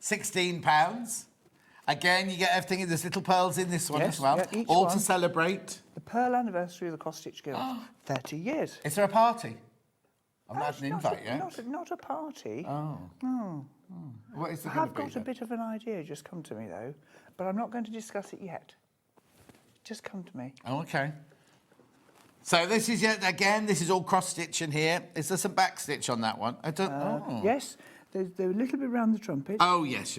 £16. Again, you get everything. There's little pearls in this one as well. Yeah, all to celebrate. The Pearl Anniversary of the Cross Stitch Guild. 30 years. Is there a party? I've not had an invite yet. Not a party. Oh. No. What is it I have got a bit of an idea just come to me, though, but I'm not going to discuss it yet. Just come to me. Oh, okay. So this is yet again. This is all cross stitching here. Is there some back stitch on that one? I don't. Yes, there's a little bit around the trumpet. Oh yes.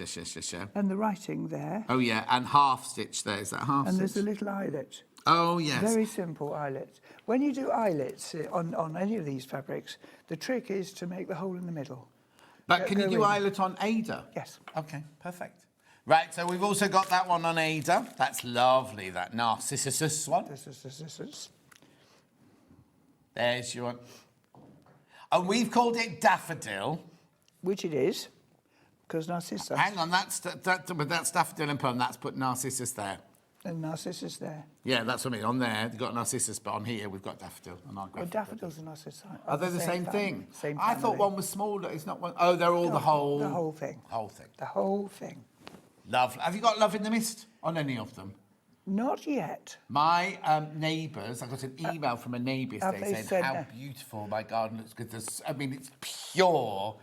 And the writing there. Oh yeah, and half stitch there. Is that half? And stitch? there's a little eyelet. Oh yes. Very simple eyelet. When you do eyelets on any of these fabrics, the trick is to make the hole in the middle. But can you do eyelet on Ada? Yes. Okay, perfect. Right, so we've also got that one on Ada. That's lovely, that Narcissus one. There's your one. And we've called it Daffodil. Which it is, because Narcissus. Hang on, that's Daffodil and Plum. That's put Narcissus there. And Narcissus there. Yeah, that's what I mean. On there, you've got Narcissus, but on here, we've got Daffodil. And Well, daffodils and Narcissus are they the same thing? Same I thought one was smaller. It's not one. Oh, they're all the whole... The whole thing. Whole thing. The whole thing. Lovely. Have you got Love in the Mist on any of them? Not yet. My neighbours, I got an email from a neighbour today saying how beautiful my garden looks. Because I mean, it's pure.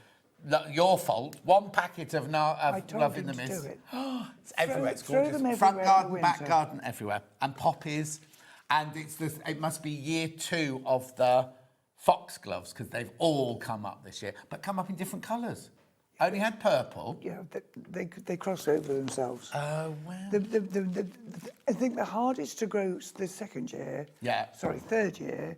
Your fault. One packet of Love in the Mist. Do it. It's everywhere. It's gorgeous. Throw them Front everywhere garden, back garden, everywhere, and poppies. And it's this. It must be year 2 of the foxgloves because they've all come up this year, but come up in different colours. I only had purple. Yeah, they cross over themselves. Oh, wow. I think the hardest to grow the second year, third year,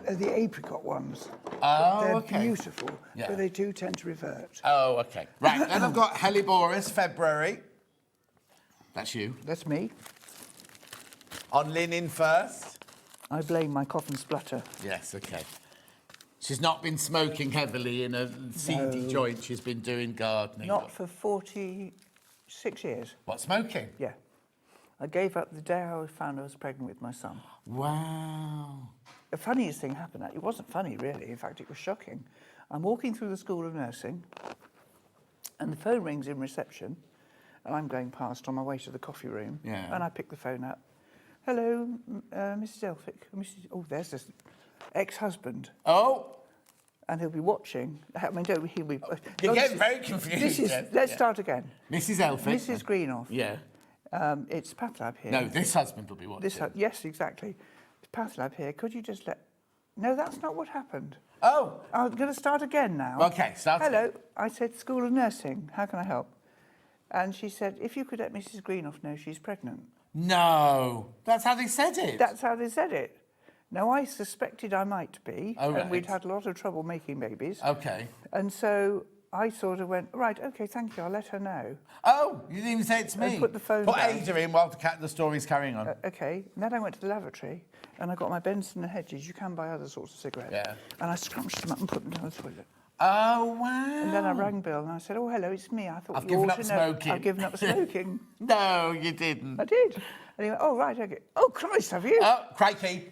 are the apricot ones. Oh, They're okay. beautiful, but they do tend to revert. Oh, okay. Right, then I've got Helleborus, February. That's you. That's me. On linen first. I blame my cough and splutter. Yes, okay. She's not been smoking heavily in a seedy joint. She's been doing gardening. Not for 46 years. What, smoking? Yeah. I gave up the day I found I was pregnant with my son. Wow. The funniest thing happened. It wasn't funny, really. In fact, it was shocking. I'm walking through the School of Nursing, and the phone rings in reception, and I'm going past on my way to the coffee room, and I pick the phone up. Hello, Mrs. Elphick. Oh, there's this ex-husband. Oh. And he'll be watching. I mean, he'll be... You're getting very confused. Let's start again. Mrs. Elphick. Mrs. Greenoff. Yeah. It's Path Lab here. No, this husband will be watching. Yes, exactly. It's Path Lab here. Could you just let... No, that's not what happened. Oh. I'm going to start again now. Okay, start Hello. again. I said School of Nursing. How can I help? And she said, if you could let Mrs. Greenoff know she's pregnant. No. That's how they said it? That's how they said it. Now, I suspected I might be, and we'd had a lot of trouble making babies. Okay. And so I sort of went, right, OK, thank you, I'll let her know. Oh, you didn't even say it to me. I put the phone down. Put Ada in while the story's carrying on. OK, and then I went to the lavatory, and I got my Benson and Hedges. You can buy other sorts of cigarettes. Yeah. And I scrunched them up and put them down the toilet. Oh, wow. And then I rang Bill, and I said, oh, hello, it's me. I thought I've given up smoking. I've given up smoking. No, you didn't. I did. And he went, oh, right, OK. Oh, Christ, have you? Oh, crikey.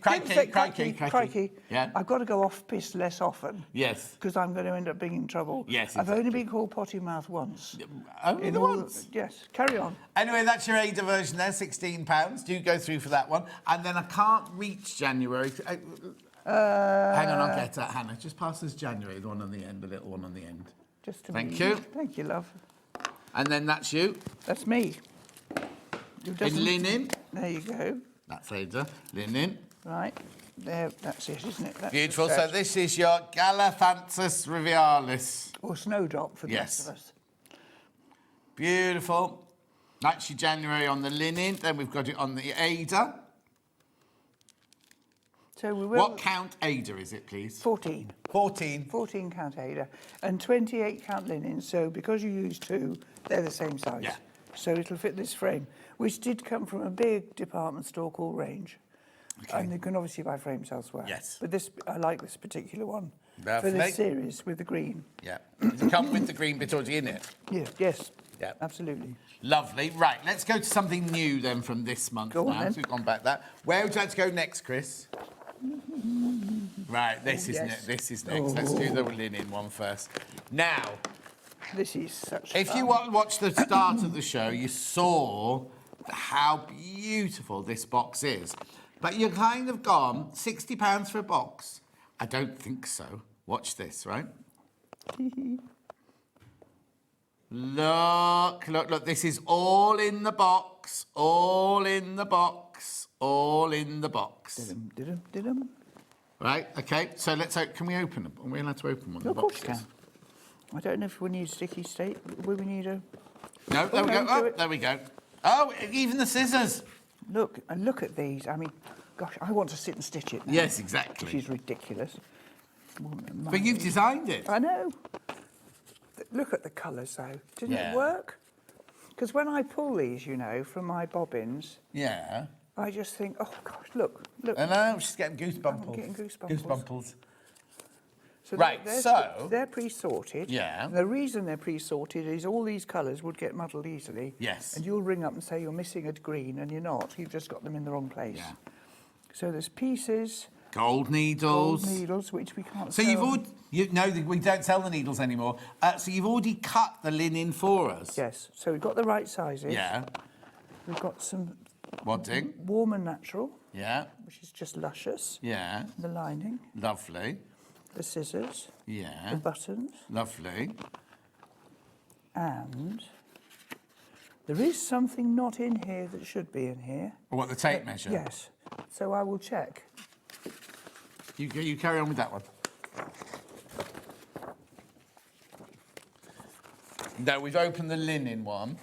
Yeah. I've got to go off-piste less often. Yes. Because I'm going to end up being in trouble. Yes, I've only been called potty mouth once. Only once? Yes, carry on. Anyway, that's your Ada version there, £16. Do go through for that one. And then I can't reach January. Hang on, I'll get that, Hannah. Just pass us January, the one on the end, the little one on the end. Just to Thank you. Thank you, love. And then that's you. That's me. In linen. There you go. That's Ada. Linen. Right. There, that's it, isn't it? That's beautiful. So this is your Galathanthus rivialis. Or snowdrop for the rest of us. Beautiful. That's your January on the linen. Then we've got it on the Ada. So we will... What count Ada is it, please? 14. 14. 14 count Ada. And 28 count linen. So because you use 2, they're the same size. Yeah. So it'll fit this frame, which did come from a big department store called Range. Okay. And you can obviously buy frames elsewhere. Yes. But this, I like this particular one. Lovely. For this series with the green. Yeah. Does it come with the green bit already in it? Yeah. Yes. Yeah. Absolutely. Lovely. Right, let's go to something new then from this month. Go on, then. So we've gone back that. Where would you like to go next, Chris? Right, this is this is next. Let's do the linen one first. Now, this is such if fun. you watched the start of the show, you saw how beautiful this box is. But you're kind of gone, £60 for a box? I don't think so. Watch this, right? Look, this is all in the box, all in the box. all in the box. Did-em. Right, okay, so can we open them? Are we allowed to open one of the Of course boxes? you can. I don't know if we need sticky tape. Will we need a... No, there we go. Oh, there we go. Oh, even the scissors. Look at these. I mean, gosh, I want to sit and stitch it now. Yes, exactly. Which is ridiculous. But you've designed it. I know. Look at the colours, though. Didn't it work? Because when I pull these, you know, from my bobbins... Yeah. I just think, oh, gosh, look. I know, she's getting goosebumples. I'm getting goosebumples. So right, they're pre-sorted. Yeah. And the reason they're pre-sorted is all these colours would get muddled easily. Yes. And you'll ring up and say you're missing a green, and you're not. You've just got them in the wrong place. Yeah. So there's pieces. Gold needles. Which we can't So sell. no, we don't sell the needles anymore. So you've already cut the linen for us. Yes. So we've got the right sizes. Yeah. We've got some Wadding. warm and natural. Yeah. Which is just luscious. Yeah. The lining. Lovely. The scissors. Yeah. The buttons. Lovely. And there is something not in here that should be in here. What, the tape measure? Yes. So I will check. You carry on with that one. No, we've opened the linen one.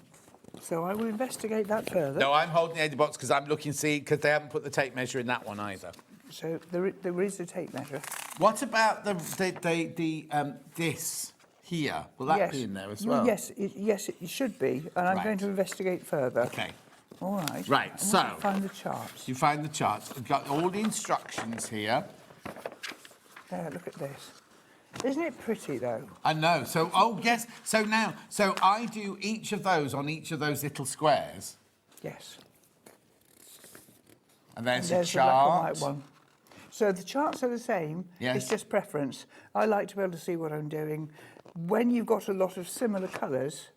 So I will investigate that further. No, I'm holding the edge box because I'm looking to see, because they haven't put the tape measure in that one either. So there is a tape measure. What about this here? Will that be in there as well? Yes, it should be, and I'm going to investigate further. Okay. All right. Right, so... find the charts. You find the charts. We've got all the instructions here. There, look at this. Isn't it pretty, though? I know. So, yes. So I do each of those on each of those little squares. Yes. And there's the a chart. black and white one. So the charts are the same. Yes. It's just preference. I like to be able to see what I'm doing. When you've got a lot of similar colours,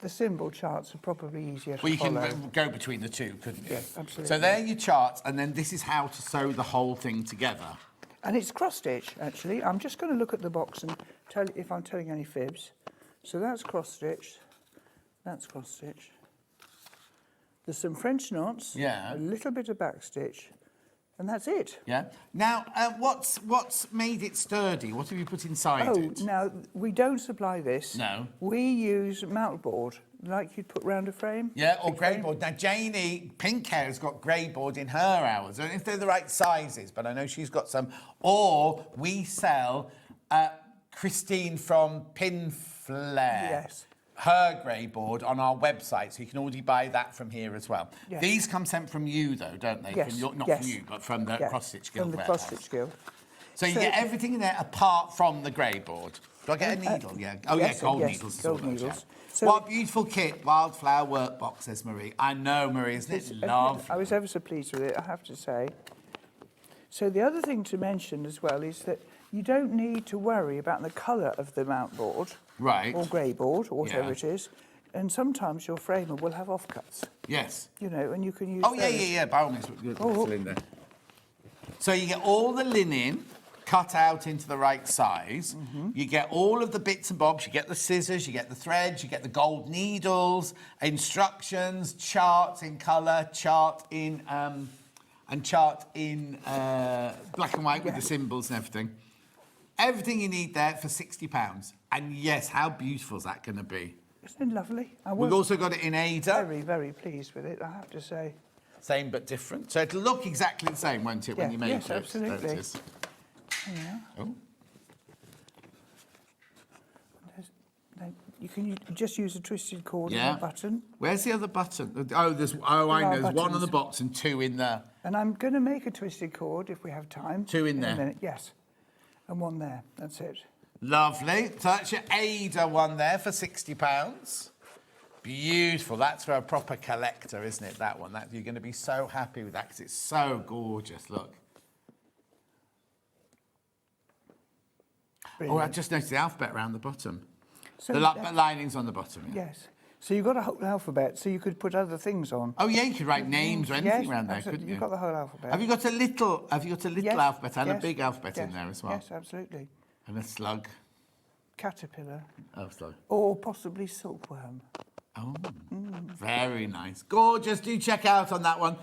the symbol charts are probably easier to follow. Well, you can go between the two, couldn't you? Yes, absolutely. So there are your charts, and then this is how to sew the whole thing together. And it's cross-stitch, actually. I'm just going to look at the box and tell you if I'm telling any fibs. So that's cross-stitch. That's cross-stitch. There's some French knots. Yeah. A little bit of backstitch. And that's it. Yeah. Now, what's made it sturdy? What have you put inside it? Oh, now, we don't supply this. No. We use mount board, like you'd put round a frame. Yeah, or grey board. Now, Janie, pink hair, has got grey board in her hours. I don't know if they're the right sizes, but I know she's got some. Or we sell Christine from Pinflair. Yes. Her grey board on our website, so you can already buy that from here as well. Yes. These come sent from you, though, don't they? Yes. Not yes. from you, but from the yes. Cross Stitch Guild. From the warehouse. Cross Stitch Guild. So you get everything in there apart from the grey board. Do I get a needle? Yeah. Oh, yes, yeah, gold yes, needles. gold as well, needles. yeah. So what a beautiful kit, wildflower workbox, says Marie. I know, Marie, isn't it lovely? I was ever so pleased with it, I have to say. So the other thing to mention as well is that you don't need to worry about the colour of the mount board. Right. Or grey board, or whatever it is. And sometimes your framer will have offcuts. Yes. You know, and you can use Oh, those. yeah. By all means, still in there. So you get all the linen cut out into the right size. You get all of the bits and bobs. You get the scissors, you get the threads, you get the gold needles, instructions, charts in colour, chart in black and white with the symbols and everything. Everything you need there for £60. And yes, how beautiful is that going to be? Isn't it lovely? We've also got it in Ada. Very, very pleased with it, I have to say. Same but different. So it'll look exactly the same, won't it, when you make it? Yes, absolutely. Yeah. Oh. You can just use a twisted cord and a button. Where's the other button? Oh, I know. There's one on the box and two in there. And I'm going to make a twisted cord if we have time. Two in there. A minute, yes. And one there. That's it. Lovely. So that's your Ada one there for £60. Beautiful. That's for a proper collector, isn't it, that one? You're going to be so happy with that because it's so gorgeous. Look. Brilliant. Oh, I just noticed the alphabet around the bottom. So the lining's on the bottom. Yeah. Yes. So you've got a whole alphabet, so you could put other things on. Oh yeah, you could write names or anything around there, couldn't you? You've got the whole alphabet. Have you got a little alphabet and a big alphabet in there as well? Yes, absolutely. And a slug. Caterpillar. Oh, slug. Or possibly silkworm. Oh, very nice. Gorgeous. Do check out on that one.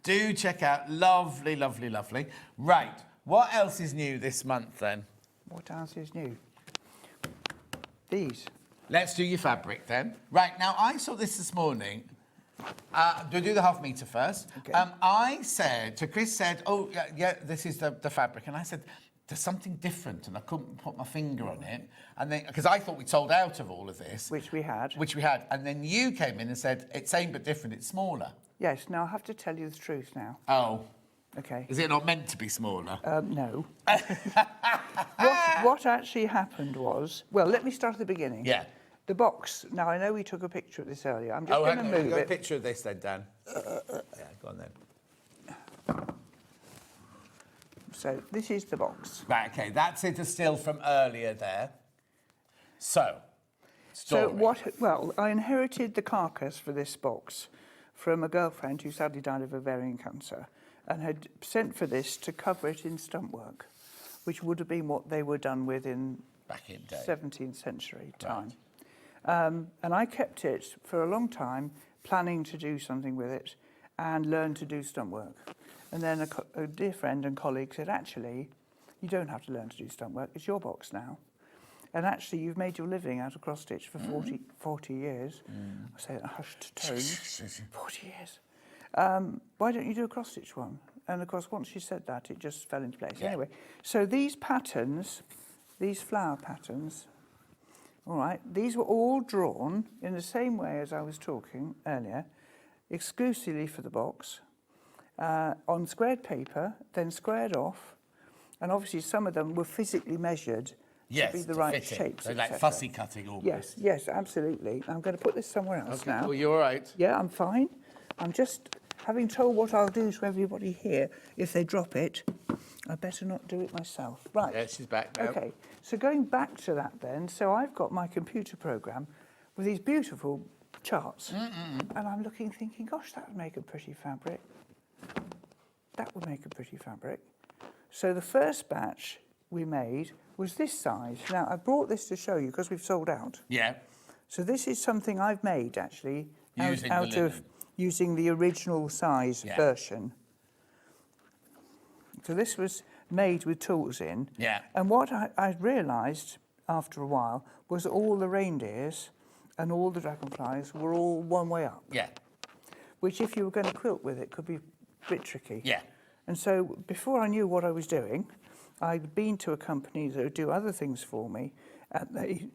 Do check out. Lovely, lovely, lovely. Right. What else is new this month then? What else is new? These. Let's do your fabric then. Right, now I saw this morning. Do the half metre first. Okay. Chris said, oh, yeah, this is the fabric. And I said, there's something different. And I couldn't put my finger on it. And then, because I thought we'd sold out of all of this. Which we had. And then you came in and said, it's same but different, it's smaller. Yes, now I have to tell you the truth now. Oh. Okay. Is it not meant to be smaller? No. what actually happened was, well, let me start at the beginning. Yeah. The box. Now, I know we took a picture of this earlier. I'm just going to move Got it. a picture of this then, Dan. Yeah, go on then. So, this is the box. Right, okay, that's it, a still from earlier there. So, story. Well, I inherited the carcass for this box from a girlfriend who sadly died of ovarian cancer and had sent for this to cover it in stump work, which would have been what they were done with in back in day. 17th century time. Right. And I kept it for a long time, planning to do something with it and learn to do stump work. And then a dear friend and colleague said, actually, you don't have to learn to do stump work, it's your box now. And actually, you've made your living out of cross-stitch for 40 years. I say it in a hushed tone. 40 years. Why don't you do a cross-stitch one? And of course, once she said that, it just fell into place. Yeah. Anyway, so these patterns, these flower patterns, all right, these were all drawn in the same way as I was talking earlier, exclusively for the box, on squared paper, then squared off, and obviously some of them were physically measured to be the right shapes. So like fussy cutting almost. Yes, absolutely. I'm going to put this somewhere else now. Well, you're all right. Yeah, I'm fine. I'm just having told what I'll do to everybody here. If they drop it, I better not do it myself. Right. Yeah, she's back now. Okay, so going back to that then, so I've got my computer program with these beautiful charts. And I'm looking, thinking, gosh, that would make a pretty fabric. That would make a pretty fabric. So the first batch we made was this size. Now, I brought this to show you because we've sold out. Yeah. So this is something I've made, actually, using the original size version. So this was made with tools in. Yeah. And what I realised after a while was that all the reindeers and all the dragonflies were all one way up. Yeah. Which, if you were going to quilt with it, could be a bit tricky. Yeah. And so before I knew what I was doing, I'd been to a company that would do other things for me, and they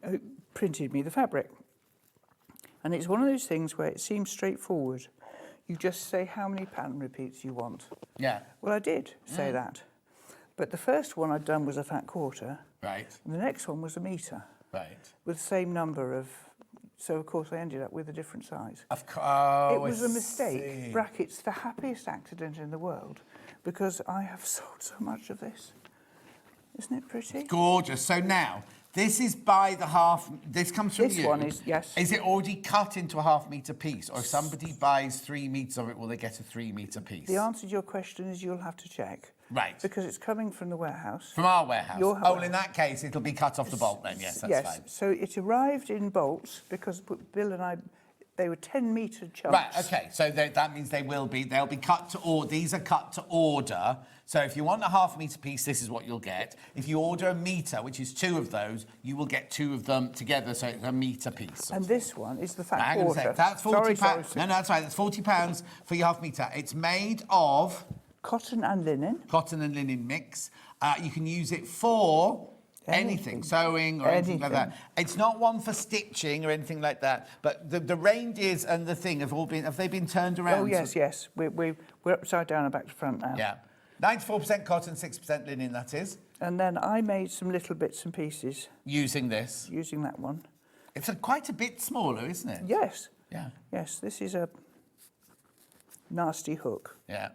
printed me the fabric. And it's one of those things where it seems straightforward. You just say how many pattern repeats you want. Yeah. Well, I did say that. But the first one I'd done was a fat quarter. Right. And the next one was a metre. Right. With the same number of... So, of course, I ended up with a different size. Of course. It was a mistake. Brackets, the happiest accident in the world, because I have sold so much of this. Isn't it pretty? Gorgeous. So now, this is by the half... This comes from you. This one is, yes. Is it already cut into a half-metre piece? Or if somebody buys 3 metres of it, will they get a 3-metre piece? The answer to your question is you'll have to check. Right. Because it's coming from the warehouse. From our warehouse? Your Oh, well, in that case, it'll be cut off the bolt then, yes, that's fine. So it arrived in bolts because Bill and I... They were 10-metre chunks. Right, OK, so that means they'll be cut to order. These are cut to order. So if you want a half-metre piece, this is what you'll get. If you order a metre, which is 2 of those, you will get 2 of them together, so it's a metre piece. And this one is the fat quarter. quarter. That's £40. Sorry. No, that's right. That's £40 for your half-metre. It's made of... Cotton and linen. Cotton and linen mix. You can use it for... Anything, sewing or anything like that. It's not one for stitching or anything like that. But the reindeers and the thing have they been turned around? Oh, yes. We're upside down and back to front now. Yeah. 94% cotton, 6% linen, that is. And then I made some little bits and pieces. Using this? Using that one. It's quite a bit smaller, isn't it? Yes. Yeah. Yes, this is a nasty hook. Yeah.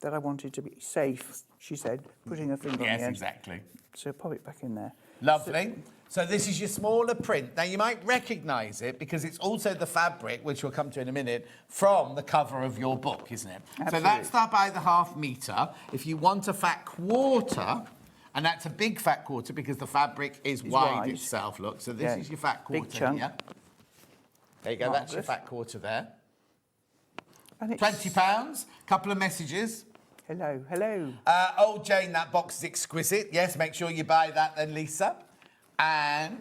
That I wanted to be safe, she said, putting her finger on the end. Yes, exactly. So pop it back in there. Lovely. So this is your smaller print. Now, you might recognise it because it's also the fabric, which we'll come to in a minute, from the cover of your book, isn't it? Absolutely. So that's that by the half-metre. If you want a fat quarter, and that's a big fat quarter because the fabric is wide itself, look. So this is your fat quarter. Big chunk. Here. There you go, that's your fat quarter there. And it's... £20. Couple of messages. Hello, hello. Oh, Jane, that box is exquisite. Yes, make sure you buy that then, Lisa. And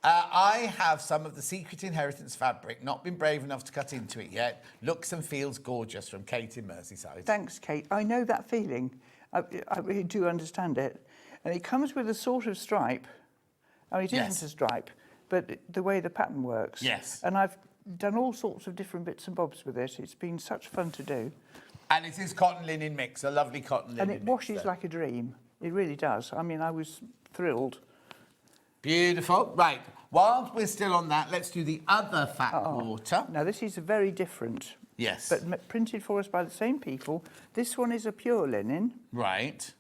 I have some of the Secret Inheritance fabric, not been brave enough to cut into it yet. Looks and feels gorgeous, from Kate in Merseyside. Thanks, Kate. I know that feeling. I really do understand it. And it comes with a sort of stripe. I mean, it isn't a stripe, but the way the pattern works. Yes. And I've done all sorts of different bits and bobs with it. It's been such fun to do. And it is cotton linen mix, a lovely cotton linen mix. And it washes like a dream. It really does. I mean, I was thrilled. Beautiful. Right. While we're still on that, let's do the other fat quarter. Now, this is a very different. Yes. But printed for us by the same people. This one is a pure linen. Right.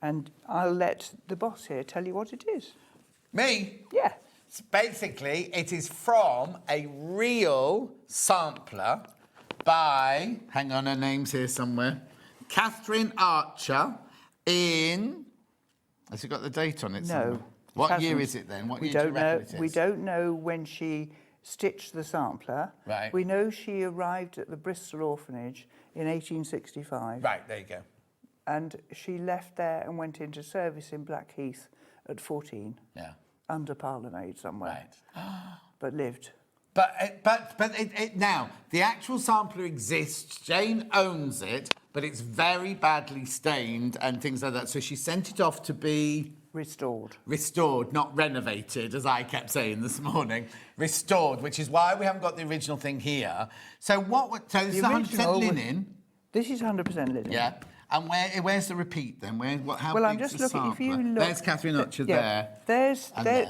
And I'll let the boss here tell you what it is. Me? Yeah. Basically, it is from a real sampler by, hang on, her name's here somewhere, Catherine Archer in, has it got the date on it somewhere? No. What year is it then? What year do you reckon it is? We don't know when she stitched the sampler. Right. We know she arrived at the Bristol Orphanage in 1865. Right, there you go. And she left there and went into service in Blackheath at 14. Yeah. Under parlourmaid somewhere. Right. But lived. But now, the actual sampler exists, Jane owns it, but it's very badly stained and things like that. So she sent it off to be... Restored. Restored, not renovated, as I kept saying this morning. Restored, which is why we haven't got the original thing here. So so this is 100% linen? This is 100% linen. Yeah. And where's the repeat then? How well, I'm big's just the looking. sampler? If you look, there's Catherine Archer there.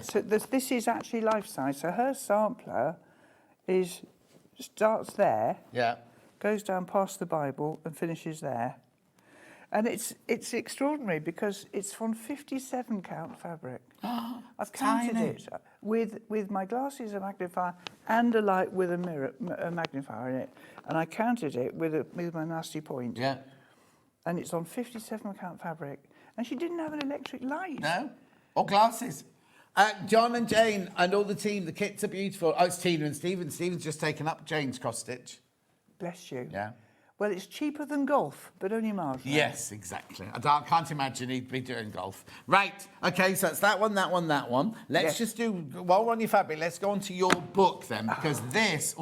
So this is actually life size. So her sampler starts there. Yeah. Goes down past the Bible and finishes there. And it's extraordinary because it's from 57 count fabric. I've counted it with my glasses, a magnifier, and a light with a magnifier in it. And I counted it with my nasty point. Yeah. And it's on 57 count fabric. And she didn't have an electric light. No? Or glasses. John and Jane and all the team, the kits are beautiful. Oh, it's Tina and Stephen. Stephen's just taken up Jane's cross-stitch. Bless you. Yeah. Well, it's cheaper than golf, but only marginally. Yes, exactly. I can't imagine he'd be doing golf. Right, OK, so it's that one, that one, that one. Let's just do, while we're on your fabric, let's go on to your book then, because this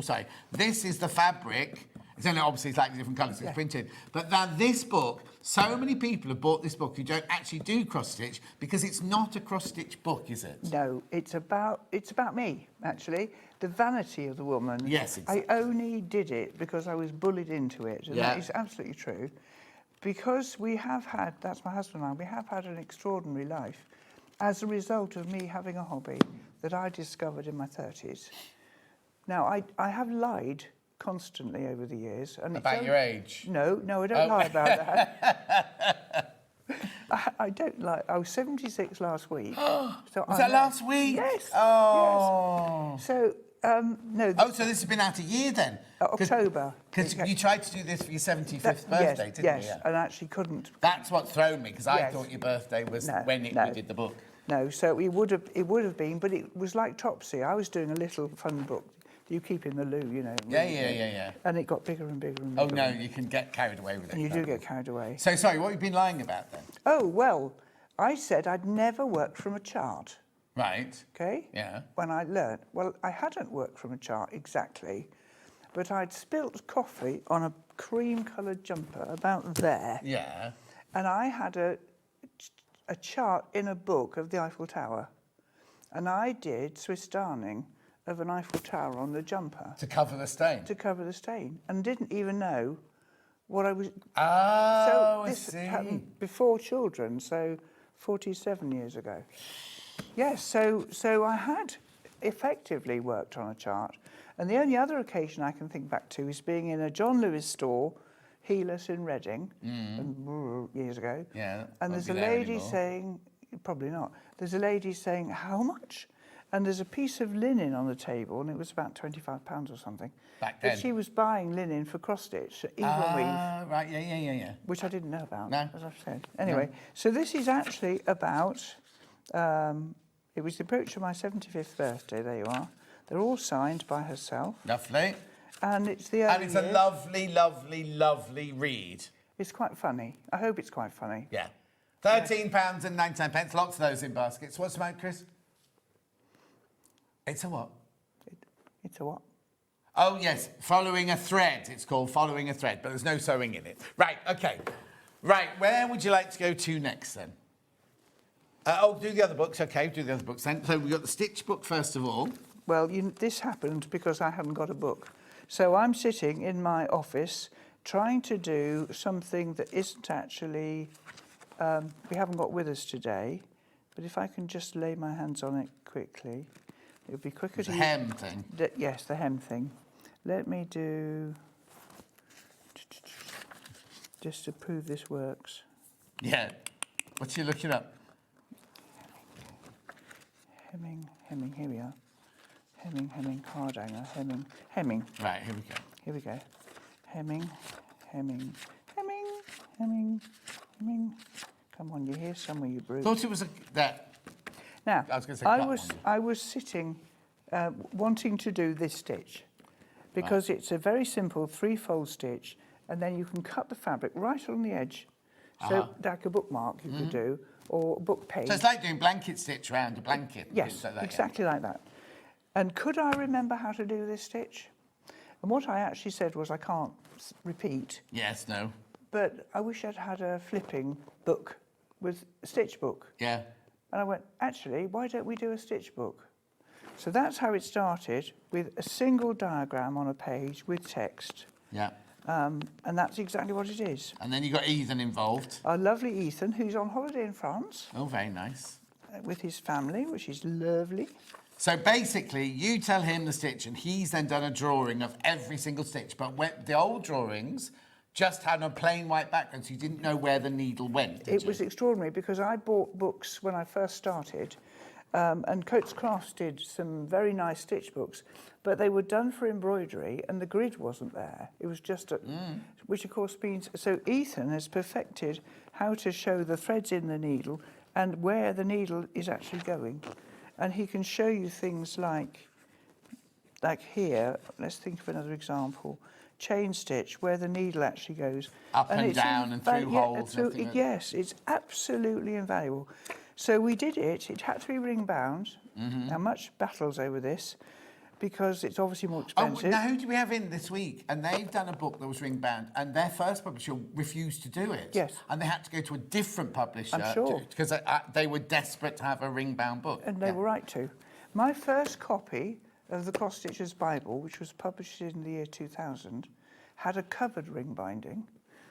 is the fabric. It's only obviously slightly different colours, it's printed. But now this book, so many people have bought this book who don't actually do cross-stitch because it's not a cross-stitch book, is it? No, it's about me, actually. The vanity of the woman. Yes, exactly. I only did it because I was bullied into it. And that is absolutely true. Because we have had, that's my husband and I, we have had an extraordinary life as a result of me having a hobby that I discovered in my 30s. Now, I have lied constantly over the years. And about your age? No, I don't lie about that. I don't lie. I was 76 last week. So was that last week? Yes. Oh. Yes. So, no. Oh, so this has been out a year then? October. Because you tried to do this for your 75th birthday, didn't you? Yes, and I actually couldn't. That's what's thrown me, because I thought your birthday was when we did the book. No, so it would have been, but it was like Topsy. I was doing a little fun book you keep in the loo, you know. Yeah. And it got bigger and bigger and bigger. Oh, no, you can get carried away with it. And you do get carried away. So, sorry, what have you been lying about then? Oh, well, I said I'd never worked from a chart. Right. OK? Yeah. When I learned. Well, I hadn't worked from a chart exactly, but I'd spilt coffee on a cream-coloured jumper about there. Yeah. And I had a chart in a book of the Eiffel Tower. And I did Swiss darning of an Eiffel Tower on the jumper. To cover the stain? To cover the stain. And didn't even know what I was... Oh, so this happened before children, so 47 years ago. Yes, so I had effectively worked on a chart. And the only other occasion I can think back to is being in a John Lewis store, Heeless in Reading, years ago. Yeah. And there's a lady saying, probably not, there's a lady saying, how much? And there's a piece of linen on the table, and it was about £25 or something. Back then? But she was buying linen for cross-stitch, even weave. Right, yeah. Which I didn't know about, no. as I've said. Anyway, so this is actually about... it was the approach of my 75th birthday, there you are. They're all signed by herself. Lovely. And it's the And it's a lovely, lovely, lovely read. It's quite funny. I hope it's quite funny. Yeah. £13.99. Lots of those in baskets. What's the matter, Chris? It's a what? It's a what? Oh, yes. Following a thread. It's called Following a Thread, but there's no sewing in it. Right, OK. Right, where would you like to go to next, then? Do the other books. OK, do the other books, then. So we've got the stitch book, first of all. Well, this happened because I hadn't got a book. So I'm sitting in my office trying to do something that isn't actually... we haven't got with us today, but if I can just lay my hands on it quickly, it'll be quicker to... The hem thing? Yes, the hem thing. Let me do... Just to prove this works. Yeah. What's you looking up? Hemming, here we are. Hemming, card hanger, hemming. Right, here we go. Here we go. Hemming. Come on, you're here somewhere, you brute. Thought it was that. Now, I was going to say I was sitting, wanting to do this stitch because it's a very simple 3-fold stitch, and then you can cut the fabric right on the edge. So, like a bookmark you could do, or a book page. So it's like doing blanket stitch around a blanket. Yes, exactly like that. And could I remember how to do this stitch? And what I actually said was, I can't repeat. Yes, no. But I wish I'd had a flipping book with a stitch book. Yeah. And I went, actually, why don't we do a stitch book? So that's how it started, with a single diagram on a page with text. Yeah. And that's exactly what it is. And then you got Ethan involved. Our lovely Ethan, who's on holiday in France. Oh, very nice. With his family, which is lovely. So basically, you tell him the stitch, and he's then done a drawing of every single stitch. But when the old drawings just had a plain white background, so you didn't know where the needle went, did you? It was extraordinary, because I bought books when I first started, and Coates Crafts did some very nice stitch books, but they were done for embroidery, and the grid wasn't there. It was just a... Which, of course, means... So Ethan has perfected how to show the threads in the needle and where the needle is actually going. And he can show you things like here, let's think of another example, chain stitch, where the needle actually goes. Up and down and through holes. Yes, it's absolutely invaluable. So we did it. It had to be ring bound. Now, much battles over this, because it's obviously more expensive. Oh, now who do we have in this week? And they've done a book that was ring bound, and their first publisher refused to do it. Yes. And they had to go to a different publisher. I'm sure. Because they were desperate to have a ring bound book. And they were right to. My first copy of the Cross Stitcher's Bible, which was published in the year 2000, had a covered ring binding.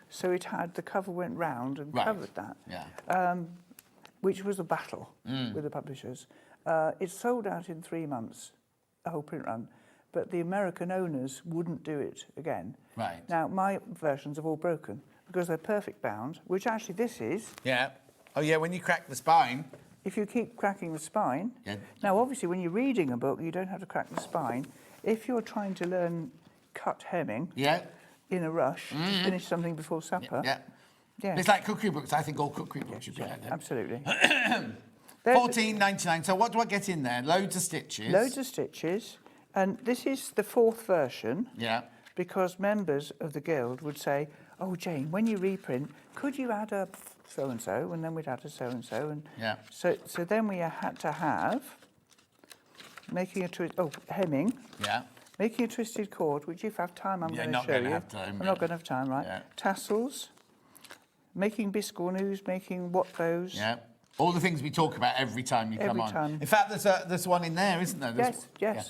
So it had, the cover went round and covered that. Yeah. Which was a battle with the publishers. It sold out in 3 months, the whole print run, but the American owners wouldn't do it again. Right. Now, my versions have all broken because they're perfect bound, which actually this is. Yeah. Oh, yeah, when you crack the spine. If you keep cracking the spine. Yeah. Now, obviously, when you're reading a book, you don't have to crack the spine. If you're trying to learn cut hemming in a rush to finish something before supper. Yeah. Yeah. It's like cookery books. I think all cookery books should be like that. Absolutely. $14.99. So what do I get in there? Loads of stitches. Loads of stitches. And this is the 4th version. Yeah. Because members of the guild would say, oh, Jane, when you reprint, could you add a so-and-so? And then we'd add a so-and-so. And yeah. So then we had to have making a twist. Oh, hemming. Yeah. Making a twisted cord, which if I have time, I'm going to show you. Have time, I'm not going to have time, right? Yeah. Tassels. Making biscornoos, making watbows. Yeah. All the things we talk about every time you come on. Every time. In fact, there's one in there, isn't there? Yes. Yeah.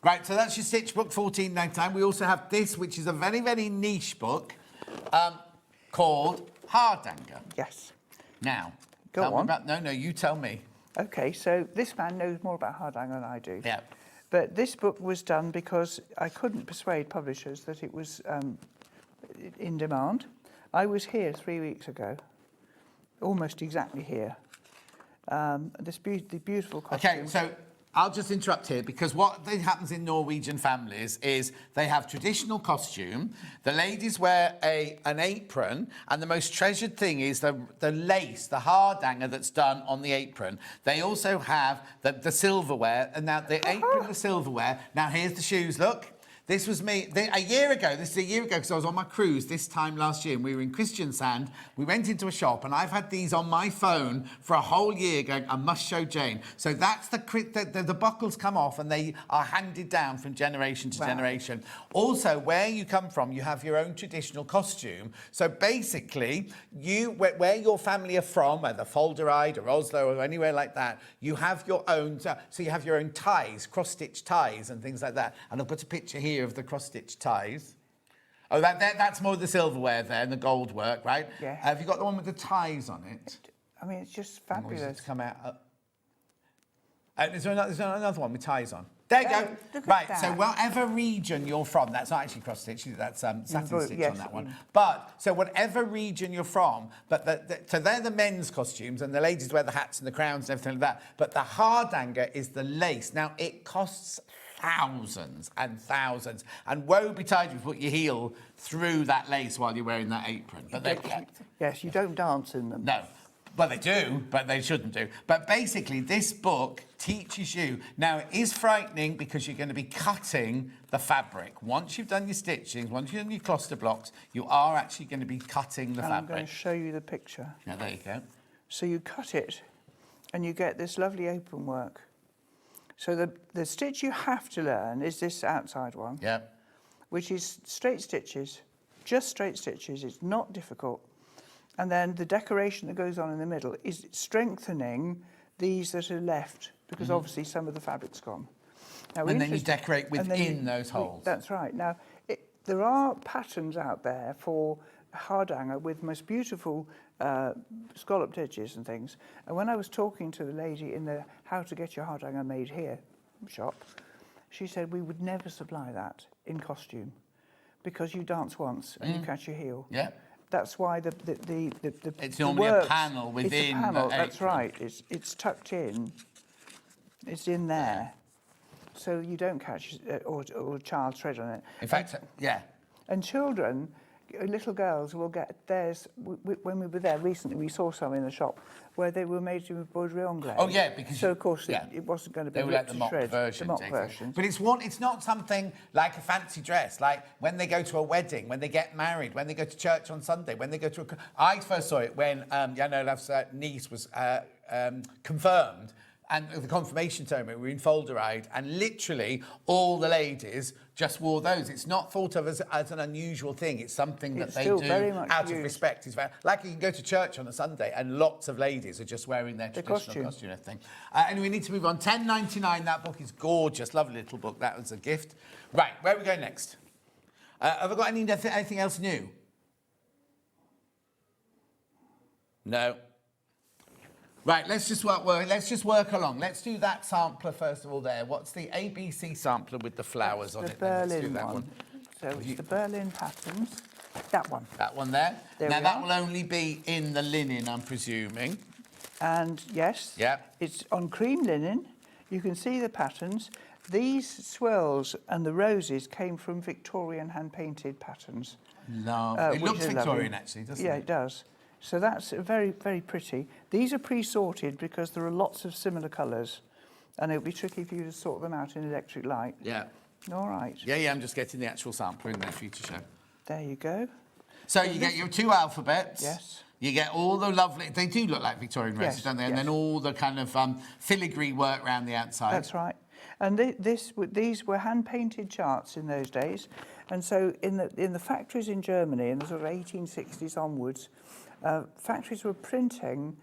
Right, so that's your stitch book, $14.99. We also have this, which is a very, very niche book called Hardanger. Yes. Now, Go on. No, you tell me. OK, so this man knows more about Hardanger than I do. Yeah. But this book was done because I couldn't persuade publishers that it was in demand. I was here 3 weeks ago, almost exactly here. The beautiful costume. OK, so I'll just interrupt here, because what happens in Norwegian families is they have traditional costume, the ladies wear an apron, and the most treasured thing is the lace, the hardanger that's done on the apron. They also have the silverware, and now the apron, the silverware. Now here's the shoes, look. This was me a year ago. This is a year ago because I was on my cruise this time last year and we were in Kristiansand. We went into a shop and I've had these on my phone for a whole year going, I must show Jane. So that's the buckles come off and they are handed down from generation to generation. Also, where you come from, you have your own traditional costume. So basically, where your family are from, whether Folderide or Oslo or anywhere like that, you have your own, so you have your own ties, cross-stitch ties and things like that. And I've got a picture here of the cross-stitch ties. Oh, that's more the silverware there and the gold work, right? Yeah. Have you got the one with the ties on it? I mean, it's just fabulous. It's come out. There's another one with ties on. There you go. Right, so whatever region you're from, that's not actually cross-stitch, that's satin stitch yes. on that one. But, so whatever region you're from, but so they're the men's costumes and the ladies wear the hats and the crowns and everything like that. But the hardanger is the lace. Now, it costs thousands and thousands. And woe betide you if you put your heel through that lace while you're wearing that apron. But they're kept. Yes, you don't dance in them. No. Well, they do, but they shouldn't do. But basically, this book teaches you. Now, it is frightening because you're going to be cutting the fabric. Once you've done your stitchings, once you've done your cluster blocks, you are actually going to be cutting the fabric. I'm going to show you the picture. Yeah, there you go. So you cut it, and you get this lovely apron work. So the stitch you have to learn is this outside one. Yeah. Which is straight stitches, just straight stitches. It's not difficult. And then the decoration that goes on in the middle is strengthening these that are left, because obviously some of the fabric's gone. Now, and then you decorate within those holes. That's right. Now, there are patterns out there for hardanger with most beautiful scalloped edges and things. And when I was talking to the lady in the How to Get Your Hardanger Made Here shop, she said we would never supply that in costume because you dance once and you catch your heel. Yeah. That's why it's normally a panel within. It's a panel. The that's right. It's tucked in. It's in there, so you don't catch or child tread on it. In fact, yeah. And children, little girls will get theirs. When we were there recently, we saw some in the shop where they were made to embroidery anglaise. Oh yeah, because so of course it wasn't going to be. They were like the mock version. But it's not something like a fancy dress. Like when they go to a wedding, when they get married, when they go to church on Sunday, when they go to I first saw it when Jan Olaf's niece was confirmed. And the confirmation ceremony, we were in Folderide, and literally all the ladies just wore those. It's not thought of as an unusual thing. It's something that they do out of respect. It's like you can go to church on a Sunday, and lots of ladies are just wearing their traditional costume thing. And we need to move on. $10.99. That book is gorgeous, lovely little book. That was a gift. Right, where are we going next? Have I got anything else new? No. Right, let's just work along. Let's do that sampler first of all there. What's the ABC sampler with the flowers on it? Berlin let's do that one. So it's the Berlin patterns. That one. That one there. Now that will only be in the linen, I'm presuming. And yes. Yeah. It's on cream linen. You can see the patterns. These swirls and the roses came from Victorian hand-painted patterns. Lovely. It looks Victorian actually, doesn't it? Yeah, it does. So that's very, very pretty. These are pre-sorted because there are lots of similar colours, and it'll be tricky for you to sort them out in electric light. Yeah. All right. Yeah, I'm just getting the actual sampler in there for you to show. There you go. So you get your two alphabets. Yes. You get all the lovely... They do look like Victorian roses, don't they? And then all the kind of filigree work around the outside. That's right. And these were hand-painted charts in those days. And so in the factories in Germany, in the sort of 1860s onwards, factories were printing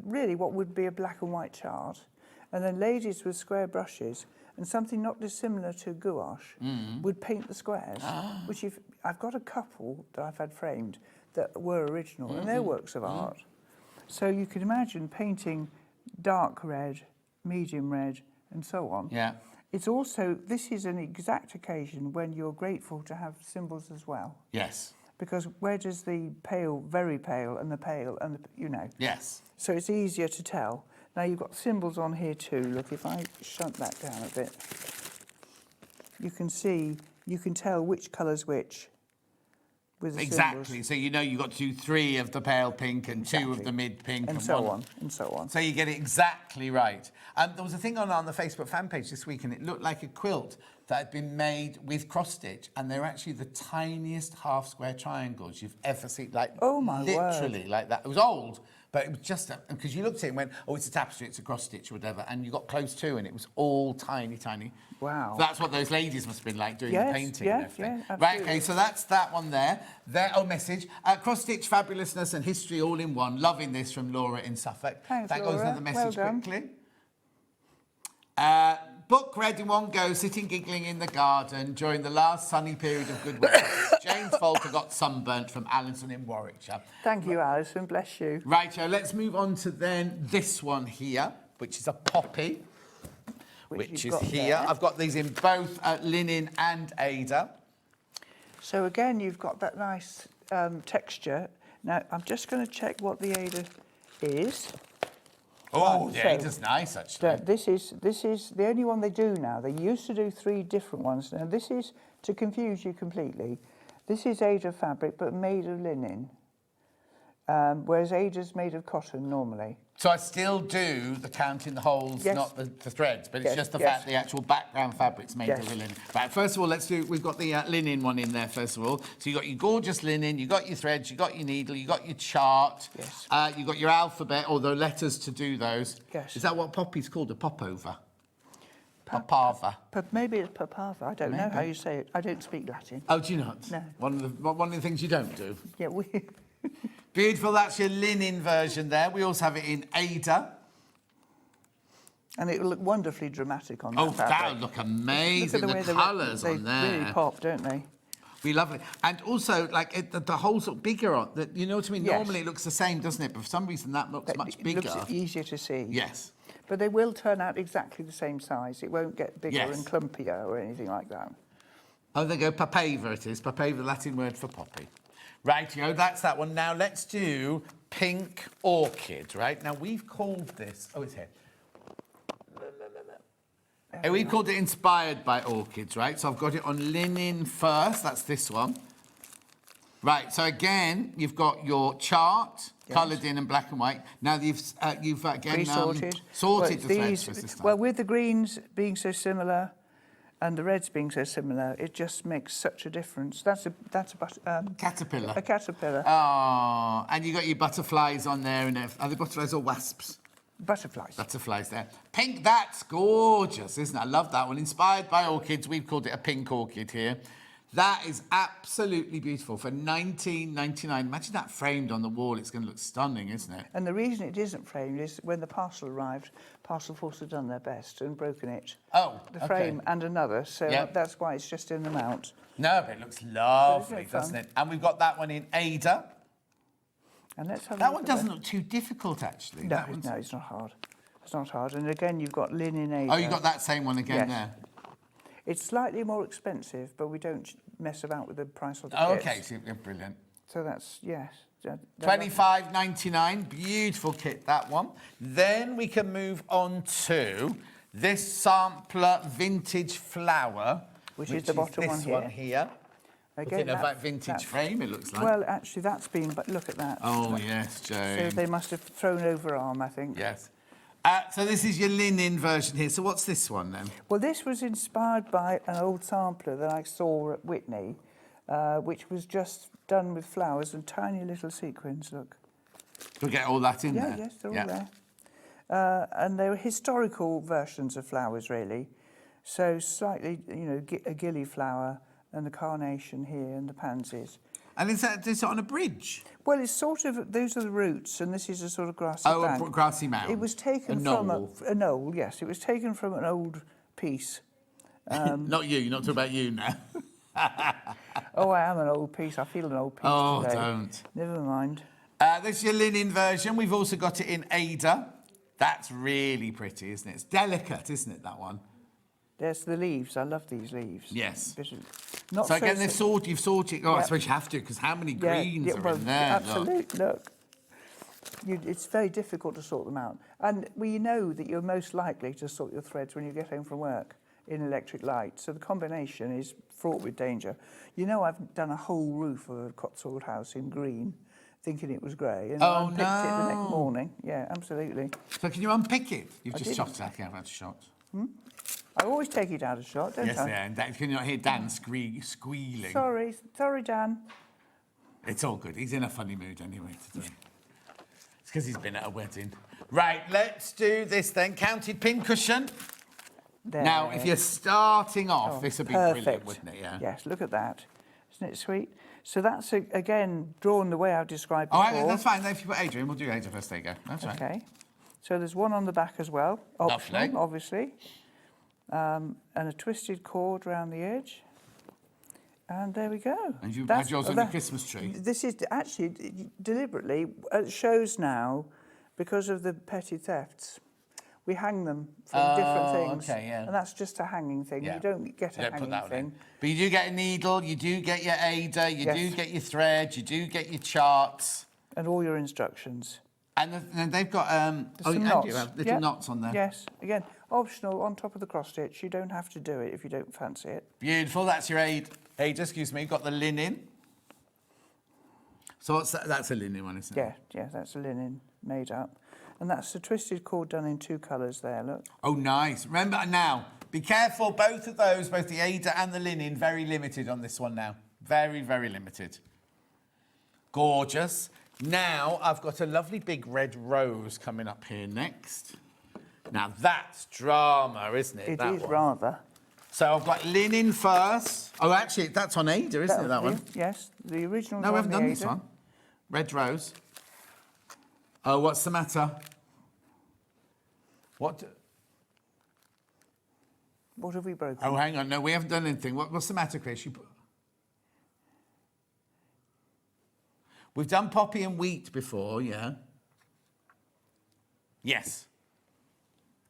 really what would be a black and white chart, and then ladies with square brushes and something not dissimilar to gouache would paint the squares, which I've got a couple that I've had framed that were original, and they're works of art. So you can imagine painting dark red, medium red, and so on. Yeah. It's also, this is an exact occasion when you're grateful to have symbols as well. Yes. Because where does the pale, very pale, and the pale, and the, Yes. So it's easier to tell. Now you've got symbols on here too. Look, if I shunt that down a bit, you can see, you can tell which colour's which with the Exactly. symbols. So you've got to do 3 of the pale pink and 2 of the mid pink and so on, and so on. So you get it exactly right. There was a thing on the Facebook fan page this week, and it looked like a quilt that had been made with cross stitch, and they're actually the tiniest half square triangles you've ever seen. Like, oh my literally word. like that. It was old, but it was just because you looked at it and went, oh, it's a tapestry, it's a cross stitch or whatever, and you got close to, and it was all tiny, tiny. Wow. So that's what those ladies must have been like doing the painting and everything. Yeah, right, okay, so that's that one there. Message. Cross stitch fabulousness and history all in one. Loving this from Laura in Suffolk. Thanks, that Laura. goes another message Well done. quickly. Book read in one go, sitting giggling in the garden during the last sunny period of good weather. James Falter got sunburnt from Alison in Warwickshire. Thank you, Alison. Bless you. Right, so let's move on to then this one here, which is a poppy, which is here. There. I've got these in both linen and Ada. So again, you've got that nice texture. Now, I'm just going to check what the Ada is. Oh, Right, the so Ada's nice, actually. This is the only one they do now. They used to do 3 different ones. Now, this is, to confuse you completely, this is Ada fabric, but made of linen, whereas Ada's made of cotton normally. So I still do the counting the holes, Yes. not the threads, but it's Yes, just the yes. fact the actual background fabric's made Yes. of the linen. Right, first of all, we've got the linen one in there, first of all. So you've got your gorgeous linen, you've got your threads, you've got your needle, you've got your chart. Yes. You've got your alphabet, or the letters to do those. Yes. Is that what poppy's called, a popover? Papava. Maybe it's papava. I don't know how you say it. I don't speak Latin. Oh, do you not? No. One of the things you don't do. Yeah, we... Beautiful, that's your linen version there. We also have it in Ada. And it will look wonderfully dramatic on that Oh, fabric. that would look amazing. Look at The colours they on there. really pop, don't they? We love it. And also, like, the holes look bigger on... You know what I mean? Yes. Normally it looks the same, doesn't it? But for some reason that looks much bigger. It looks easier to see. Yes. But they will turn out exactly the same size. It won't get bigger Yes. and clumpier or anything like that. Oh, there you go. Papava it is. Papava, the Latin word for poppy. Rightio, that's that one. Now, let's do pink orchid, right? Now, we've called this... Oh, it's here. We've called it inspired by orchids, right? So I've got it on linen first. That's this one. Right, so again, you've got your chart, coloured in and black and white. Now, you've again... Pre-sorted. sorted the threads for this time. Well, with the greens being so similar and the reds being so similar, it just makes such a difference. That's a caterpillar. A caterpillar. Oh, and you got your butterflies on there and everything. Are they butterflies or wasps? Butterflies. Butterflies there. Pink, that's gorgeous, isn't it? I love that one. Inspired by orchids, we've called it a pink orchid here. That is absolutely beautiful for $19.99. Imagine that framed on the wall. It's going to look stunning, isn't it? And the reason it isn't framed is when the parcel arrived, Parcel Force had done their best and broken it. Oh, The frame and another, so Yep. that's why it's just in the mount. No, but it looks lovely, Isn't it doesn't fun? it? And we've got that one in Ada. And let's have a That look one at doesn't look too difficult, actually. No, That one's- no, it's not hard. It's not hard. And again, you've got linen Ada. Oh, you got that same one again Yes. there. It's slightly more expensive, but we don't mess about with the price of the Oh, kits. okay, so you're brilliant. So that's, yes. $25.99, beautiful kit, that one. Then we can move on to this sampler vintage flower, which is the bottom this one here. Again, Again, that vintage frame, it looks like. Well, actually, that's been, but look at that. Oh, yes, Jane. So they must have thrown overarm, I think. Yes. So this is your linen version here. So what's this one then? Well, this was inspired by an old sampler that I saw at Whitney, which was just done with flowers and tiny little sequins, look. We'll get all that in there. Yes, they're all there. And they were historical versions of flowers, really. So slightly, you know, a gillyflower and the carnation here and the pansies. And is it on a bridge? Well, it's sort of, those are the roots, and this is a sort of grassy bank. A grassy mound. It was taken from a knoll, yes. It was taken from an old piece. Not you, you're not talking about you now. Oh, I am an old piece. I feel an old piece today. Don't. Never mind. This is your linen version. We've also got it in Ada. That's really pretty, isn't it? It's delicate, isn't it, that one? There's the leaves. I love these leaves. Yes. Not so again, you've sorted. Oh, I Yep. suppose you have to, because how many greens are in there? Absolutely. Look. It's very difficult to sort them out. And we know that you're most likely to sort your threads when you get home from work in electric light. So the combination is fraught with danger. You know, I've done a whole roof of a Cotswold house in green, thinking it was grey, and I unpicked it the next morning. Yeah, absolutely. So can you unpick it? You've I just didn't. shot it. Okay, I've had a shot. I always take it out of shot, don't Yes, I? yeah, and can you not hear Dan squealing? Sorry, Dan. It's all good. He's in a funny mood anyway today. It's because he's been at a wedding. Right, let's do this then. Counted pincushion. There. Now, if you're starting off, this would be brilliant, wouldn't it? Yeah. Yes, look at that. Isn't it sweet? So that's, again, drawn the way I've described before. Oh, that's fine. If you put Adrian, we'll do Adrian first. There you go. That's right. Okay. So there's one on the back as well. Optional, Lovely. obviously. And a twisted cord around the edge. And there we go. And you had yours on the Christmas tree? This is actually, deliberately, it shows now, because of the petty thefts, we hang them from different things. Okay, yeah. And that's just a hanging thing. Yeah. You don't get a You don't put hanging that thing. in. But you do get a needle, you do get your Ada, you do get your thread, you do get your charts. And all your instructions. And they've got some knots. Little knots on there. Yes, again, optional on top of the cross stitch. You don't have to do it if you don't fancy it. Beautiful. That's your Ada. Excuse me. You've got the linen. So that's a linen one, isn't it? Yeah, that's a linen made up. And that's the twisted cord done in 2 colours there, look. Oh, nice. Remember now, be careful. Both of those, both the Ada and the linen, very limited on this one now. Very, very limited. Gorgeous. Now, I've got a lovely big red rose coming up here next. Now, that's drama, isn't it? It is rather. So I've got linen first. Oh, actually, that's on Ada, isn't it, that one? Yes, the original. No, we haven't done this one. Red rose. Oh, what's the matter? What have we broken? Oh, hang on. No, we haven't done anything. What's the matter, Chris? We've done poppy and wheat before, yeah? Yes.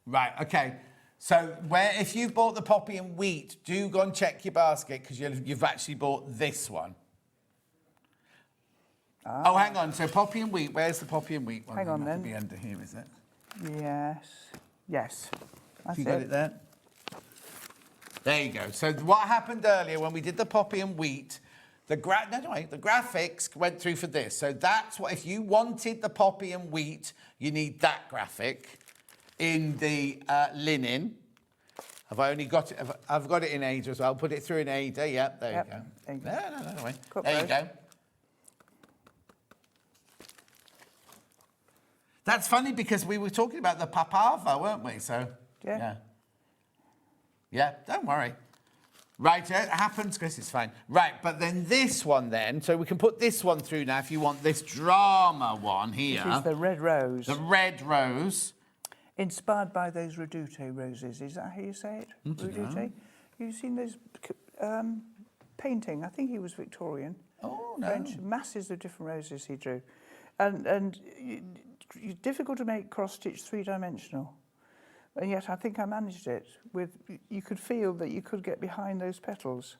Right, okay. So if you've bought the poppy and wheat, do go and check your basket because you've actually bought this one. Oh, hang on. So poppy and wheat, where's the poppy and wheat one? Hang on then. It might be under here, is it? Yes. Have you got it there? There you go. So what happened earlier when we did the poppy and wheat, the graphics went through for this. So that's what, if you wanted the poppy and wheat, you need that graphic in the linen. Have I only got it? I've got it in Ada as well. I'll put it through in Ada. Yep, there you go. No, wait. There you go. That's funny because we were talking about the papava, weren't we? So, yeah, don't worry. Right, it happens, Chris, it's fine. Right, but then this one then, so we can put this one through now if you want this drama one here. This is the red rose. The red rose. Inspired by those Redoute roses, is that how you say it? Redoute? You've seen those painting, I think he was Victorian. Oh, no. French, masses of different roses he drew. And difficult to make cross-stitch 3-dimensional. And yet I think I managed it with, you could feel that you could get behind those petals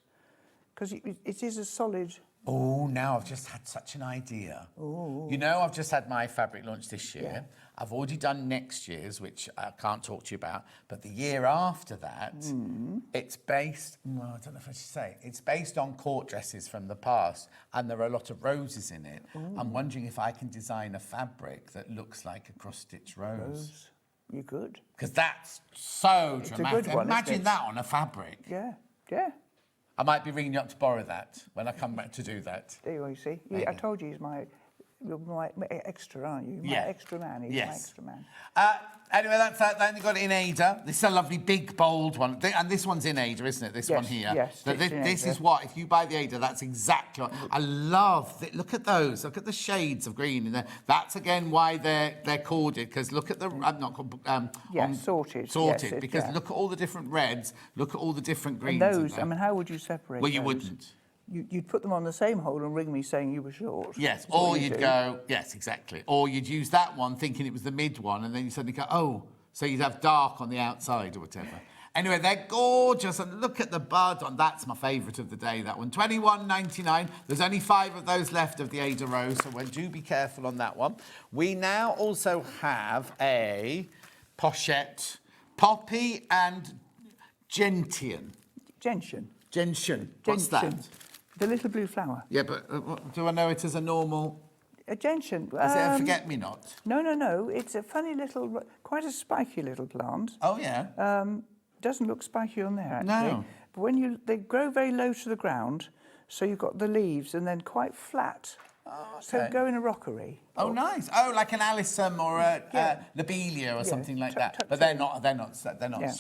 because it is a solid. Oh, now I've just had such an idea. Ooh. You know, I've just had my fabric launch this year. Yeah. I've already done next year's, which I can't talk to you about. But the year after that, it's based, well, I don't know if I should say, it's based on court dresses from the past. And there are a lot of roses in it. Ooh. I'm wondering if I can design a fabric that looks like a cross-stitch rose. You could. Because that's so it's dramatic. A good one, imagine that on a fabric. Yeah. I might be ringing you up to borrow that when I come back to do that. There you see. I told you he's you're my extra, aren't you? My extra man. He's my extra man. Anyway, that's that. Then you got it in Ada. This is a lovely big bold one, and this one's in Ada, isn't it? This one here. Yes. So this is what, if you buy the Ada, that's exactly what I love. Look at those. Look at the shades of green in there. That's again why they're corded, because look at the not called sorted. Sorted, yes, because look at all the different reds. Look at all the different greens. And those. I mean, how would you separate? Well, you those? wouldn't. You'd put them on the same hole and ring me saying you were short. Yes, or you'd go, yes, exactly. Or you'd use that one thinking it was the mid one, and then you suddenly go, oh, so you'd have dark on the outside or whatever. Anyway, they're gorgeous, and look at the bud on. That's my favourite of the day, that one. $21.99. There's only 5 of those left of the Ada Rose, so do be careful on that one. We now also have a pochette, poppy and gentian. Gentian. What's that? The little blue flower. Yeah, but do I know it as a normal? A gentian. Is it a forget-me-not? No. It's a funny little, quite a spiky little plant. Oh, yeah. It doesn't look spiky on there, actually. No. But when they grow very low to the ground, so you've got the leaves and then quite flat. Oh, okay. So go in a rockery. Oh, nice. Oh, like an alyssum or a lobelia or something like that. But they're not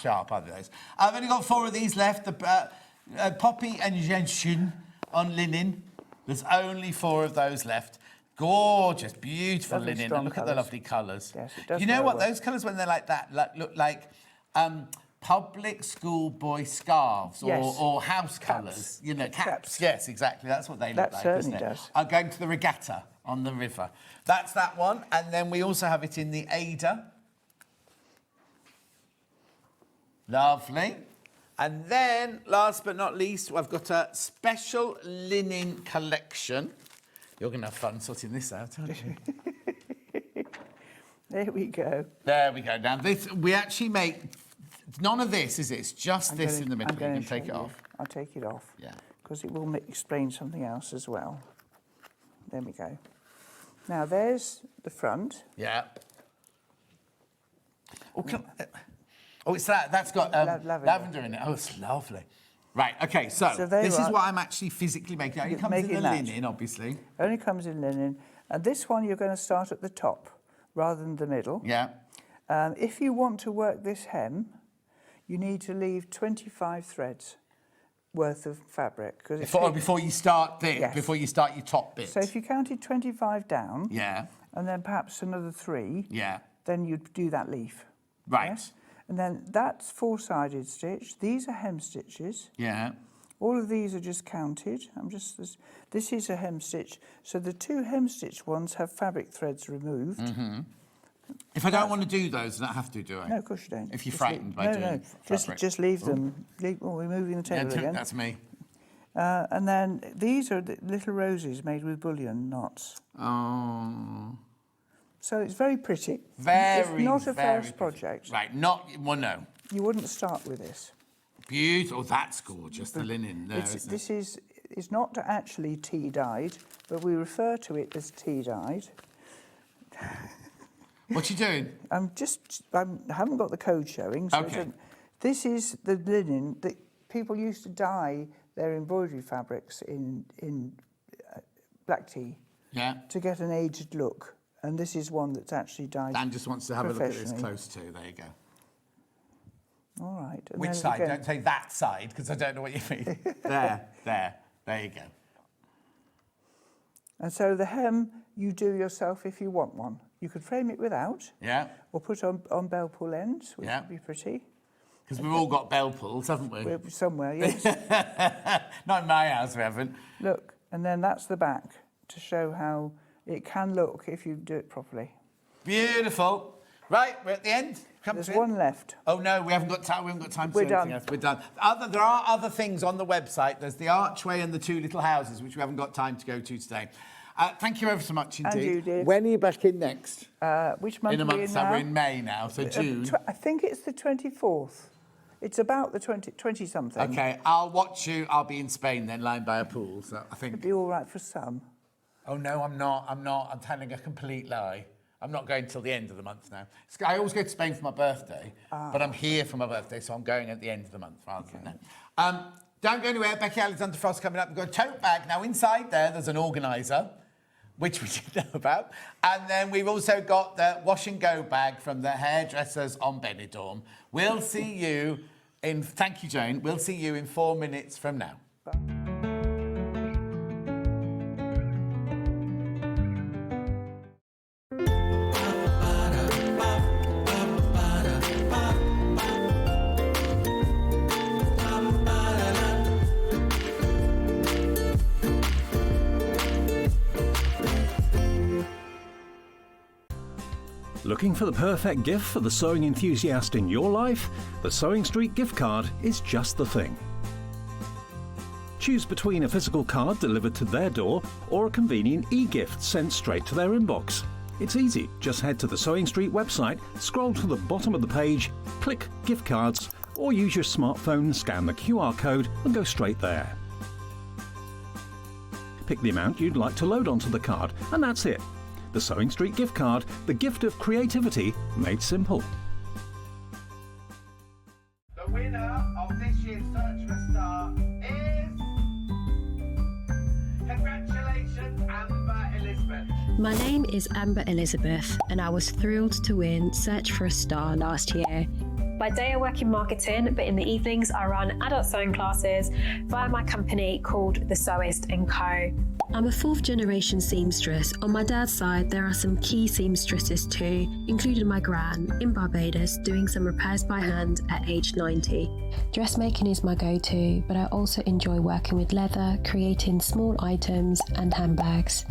sharp, are those? I've only got 4 of these left. The poppy and gentian on linen. There's only 4 of those left. Gorgeous, beautiful Lovely linen. strong And look at the colours. lovely colours. Yes, it does You know very what? well. Those colours, when they're like that, look like public school boy scarves Yes. or house Caps. colours. You know, caps. Caps. Yes, exactly. That's what they That look like, certainly isn't it? does. I'm going to the regatta on the river. That's that one. And then we also have it in the Ada. Lovely. And then, last but not least, I've got a special linen collection. You're going to have fun sorting this out, aren't you? There we go. There we go. Now, this we actually make... None of this, is it? It's just this in the middle. You can take it off. I'll take it off. Yeah. Because it will explain something else as well. There we go. Now, there's the front. Yeah. Oh, it's that. That's got lavender in it. Oh, it's lovely. Right, OK, so this is what I'm actually physically making. It comes in the linen, obviously. Only comes in linen. And this one, you're going to start at the top rather than the middle. Yeah. If you want to work this hem, you need to leave 25 threads worth of fabric. Before you start this, Yes. before you start your top bit. So if you counted 25 down, Yeah. and then perhaps another 3, Yeah. then you'd do that leaf. Right. Yes? And then that's 4-sided stitch. These are hem stitches. Yeah. All of these are just counted. This is a hem stitch. So the 2 hem stitch ones have fabric threads removed. Mm-hmm. If I don't want to do those, I don't have to, do I? No, of course you don't. If you're Just frightened by doing fabric. Just leave them. We're moving the table again. That's me. And then these are the little roses made with bullion knots. Oh. So it's very pretty. Very, It's not a very first project. Right, no. You wouldn't start with this. Beautiful. Oh, that's gorgeous, the linen there, It's not actually tea dyed, but we refer to it as tea dyed. What you doing? I haven't got the code showing. So Okay. This is the linen that people used to dye their embroidery fabrics in black tea. Yeah. To get an aged look. And this is one that's actually dyed. Dan just wants to have a look at this close too. There you go. All right. And Which then side? again- Don't say that side, because I don't know what you mean. There you go. And so the hem you do yourself if you want one. You could frame it without. Yeah. Or put on bell pull ends, which Yeah. would be pretty. Because we've all got bell pulls, haven't we? We're somewhere, yes. Not in my house, we haven't. Look, and then that's the back to show how it can look if you do it properly. Beautiful. Right, we're at the end. There's one left. Oh no, we haven't got time. We haven't got time to We're do anything done. else. We're done. There are other things on the website. There's the archway and the 2 little houses, which we haven't got time to go to today. Thank you ever so much indeed. And you did. When are you back in next? Which month In a are we month. in So now? we're in May now, so June. I think it's the 24th. It's about the 20-something. Okay, I'll watch you. I'll be in Spain then, lying by a pool. So I think. It'd be all right for some. Oh no, I'm not. I'm telling a complete lie. I'm not going till the end of the month now. I always go to Spain for my birthday, but I'm here for my birthday, so I'm going at the end of the month rather than now. Don't go anywhere. Becky Alexander Frost coming up. We've got a tote bag. Now, inside there's an organiser, which we didn't know about. And then we've also got the wash and go bag from the hairdressers on Benidorm. We'll see you in... Thank you, Joan. We'll see you in 4 minutes from now. Looking for the perfect gift for the sewing enthusiast in your life? The SewingStreet gift card is just the thing. Choose between a physical card delivered to their door or a convenient e-gift sent straight to their inbox. It's easy. Just head to the SewingStreet website, scroll to the bottom of the page, click Gift Cards, or use your smartphone, scan the QR code and go straight there. Pick the amount you'd like to load onto the card, and that's it. The SewingStreet gift card, the gift of creativity made simple. The winner My name is Amber Elizabeth, and I was thrilled to win Search for a Star last year. By day I work in marketing, but in the evenings I run adult sewing classes via my company called The Sewist & Co. I'm a 4th generation seamstress. On my dad's side, there are some key seamstresses too, including my gran in Barbados doing some repairs by hand at age 90. Dressmaking is my go-to, but I also enjoy working with leather, creating small items and handbags.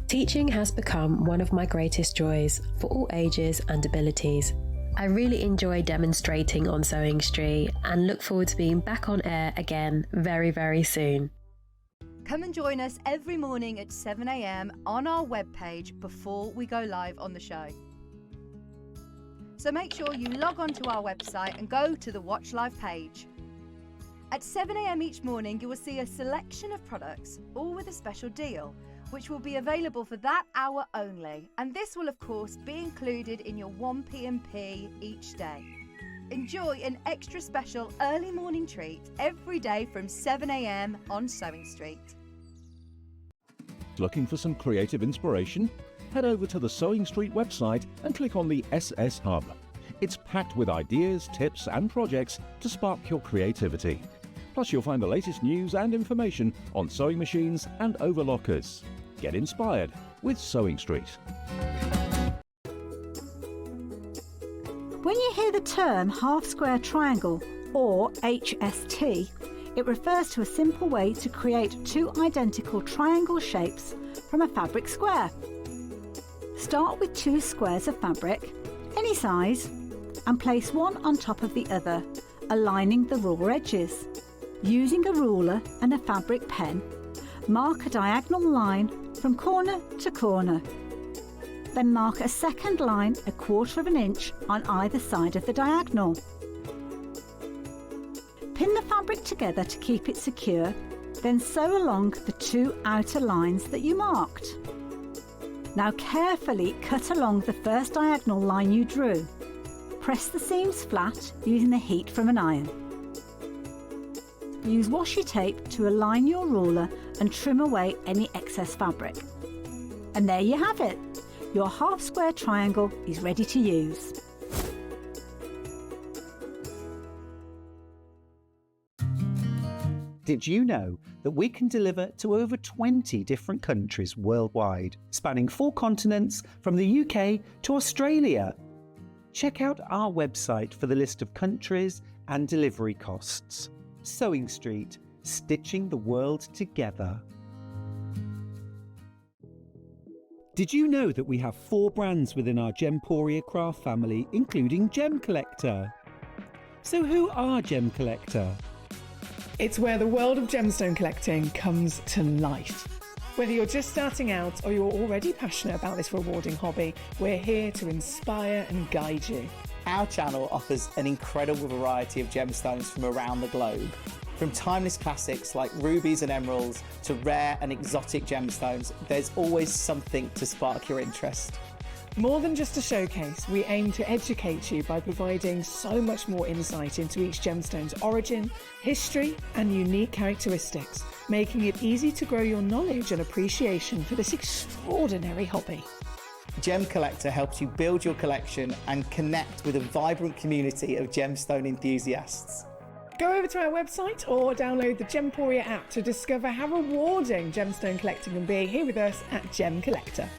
Teaching has become one of my greatest joys for all ages and abilities. I really enjoy demonstrating on SewingStreet and look forward to being back on air again very, very soon. Come and join us every morning at 7 a.m. on our webpage before we go live on the show. So make sure you log on to our website and go to the Watch Live page. At 7 a.m. each morning, you will see a selection of products, all with a special deal, which will be available for that hour only. And this will, of course, be included in your 1p&p each day. Enjoy an extra special early morning treat every day from 7 a.m. on SewingStreet. Looking for some creative inspiration? Head over to the SewingStreet website and click on the SS Hub. It's packed with ideas, tips and projects to spark your creativity. Plus you'll find the latest news and information on sewing machines and overlockers. Get inspired with SewingStreet. When you hear the term half square triangle, or HST, it refers to a simple way to create 2 identical triangle shapes from a fabric square. Start with 2 squares of fabric, any size, and place one on top of the other, aligning the raw edges. Using a ruler and a fabric pen, mark a diagonal line from corner to corner. Then mark a second line 1/4 inch on either side of the diagonal. Pin the fabric together to keep it secure, then sew along the 2 outer lines that you marked. Now carefully cut along the first diagonal line you drew. Press the seams flat using the heat from an iron. Use washi tape to align your ruler and trim away any excess fabric. And there you have it. Your half square triangle is ready to use. Did you know that we can deliver to over 20 different countries worldwide, spanning 4 continents from the UK to Australia? Check out our website for the list of countries and delivery costs. SewingStreet, stitching the world together. Did you know that we have 4 brands within our Gemporia craft family, including Gem Collector? So who are Gem Collector? It's where the world of gemstone collecting comes to life. Whether you're just starting out or you're already passionate about this rewarding hobby, we're here to inspire and guide you. Our channel offers an incredible variety of gemstones from around the globe. From timeless classics like rubies and emeralds to rare and exotic gemstones, there's always something to spark your interest. More than just a showcase, we aim to educate you by providing so much more insight into each gemstone's origin, history, and unique characteristics, making it easy to grow your knowledge and appreciation for this extraordinary hobby. Gem Collector helps you build your collection and connect with a vibrant community of gemstone enthusiasts. Go over to our website or download the Gemporia app to discover how rewarding gemstone collecting can be here with us at Gem Collector.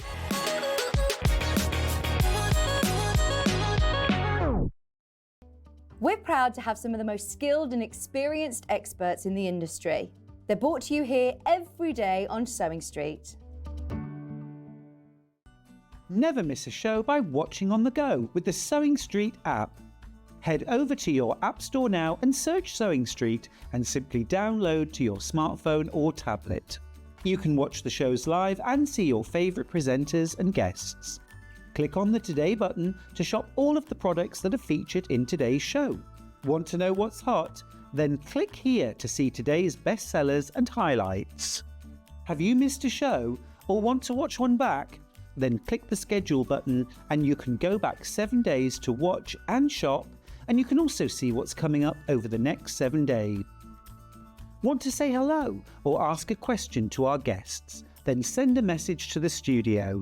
We're proud to have some of the most skilled and experienced experts in the industry. They're brought to you here every day on SewingStreet. Never miss a show by watching on the go with the SewingStreet app. Head over to your app store now and search SewingStreet and simply download to your smartphone or tablet. You can watch the shows live and see your favourite presenters and guests. Click on the Today button to shop all of the products that are featured in today's show. Want to know what's hot? Then click here to see today's bestsellers and highlights. Have you missed a show or want to watch one back? Then click the schedule button and you can go back 7 days to watch and shop, and you can also see what's coming up over the next 7 days. Want to say hello or ask a question to our guests? then send a message to the studio.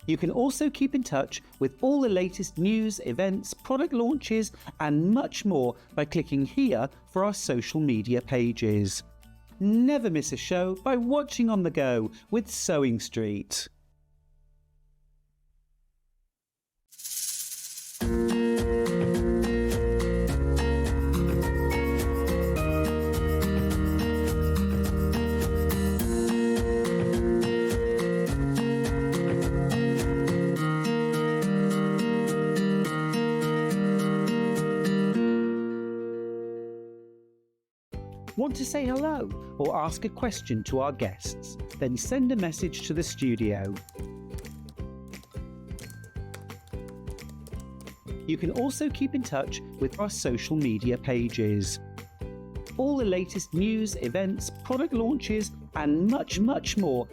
You can also keep in touch with all the latest news, events, product launches, and much more by clicking here for our social media pages. Never miss a show by watching on the go with SewingStreet. Want to say hello or ask a question to our guests? Then send a message to the studio. You can also keep in touch with our social media pages. All the latest news, events, product launches, and much, much more.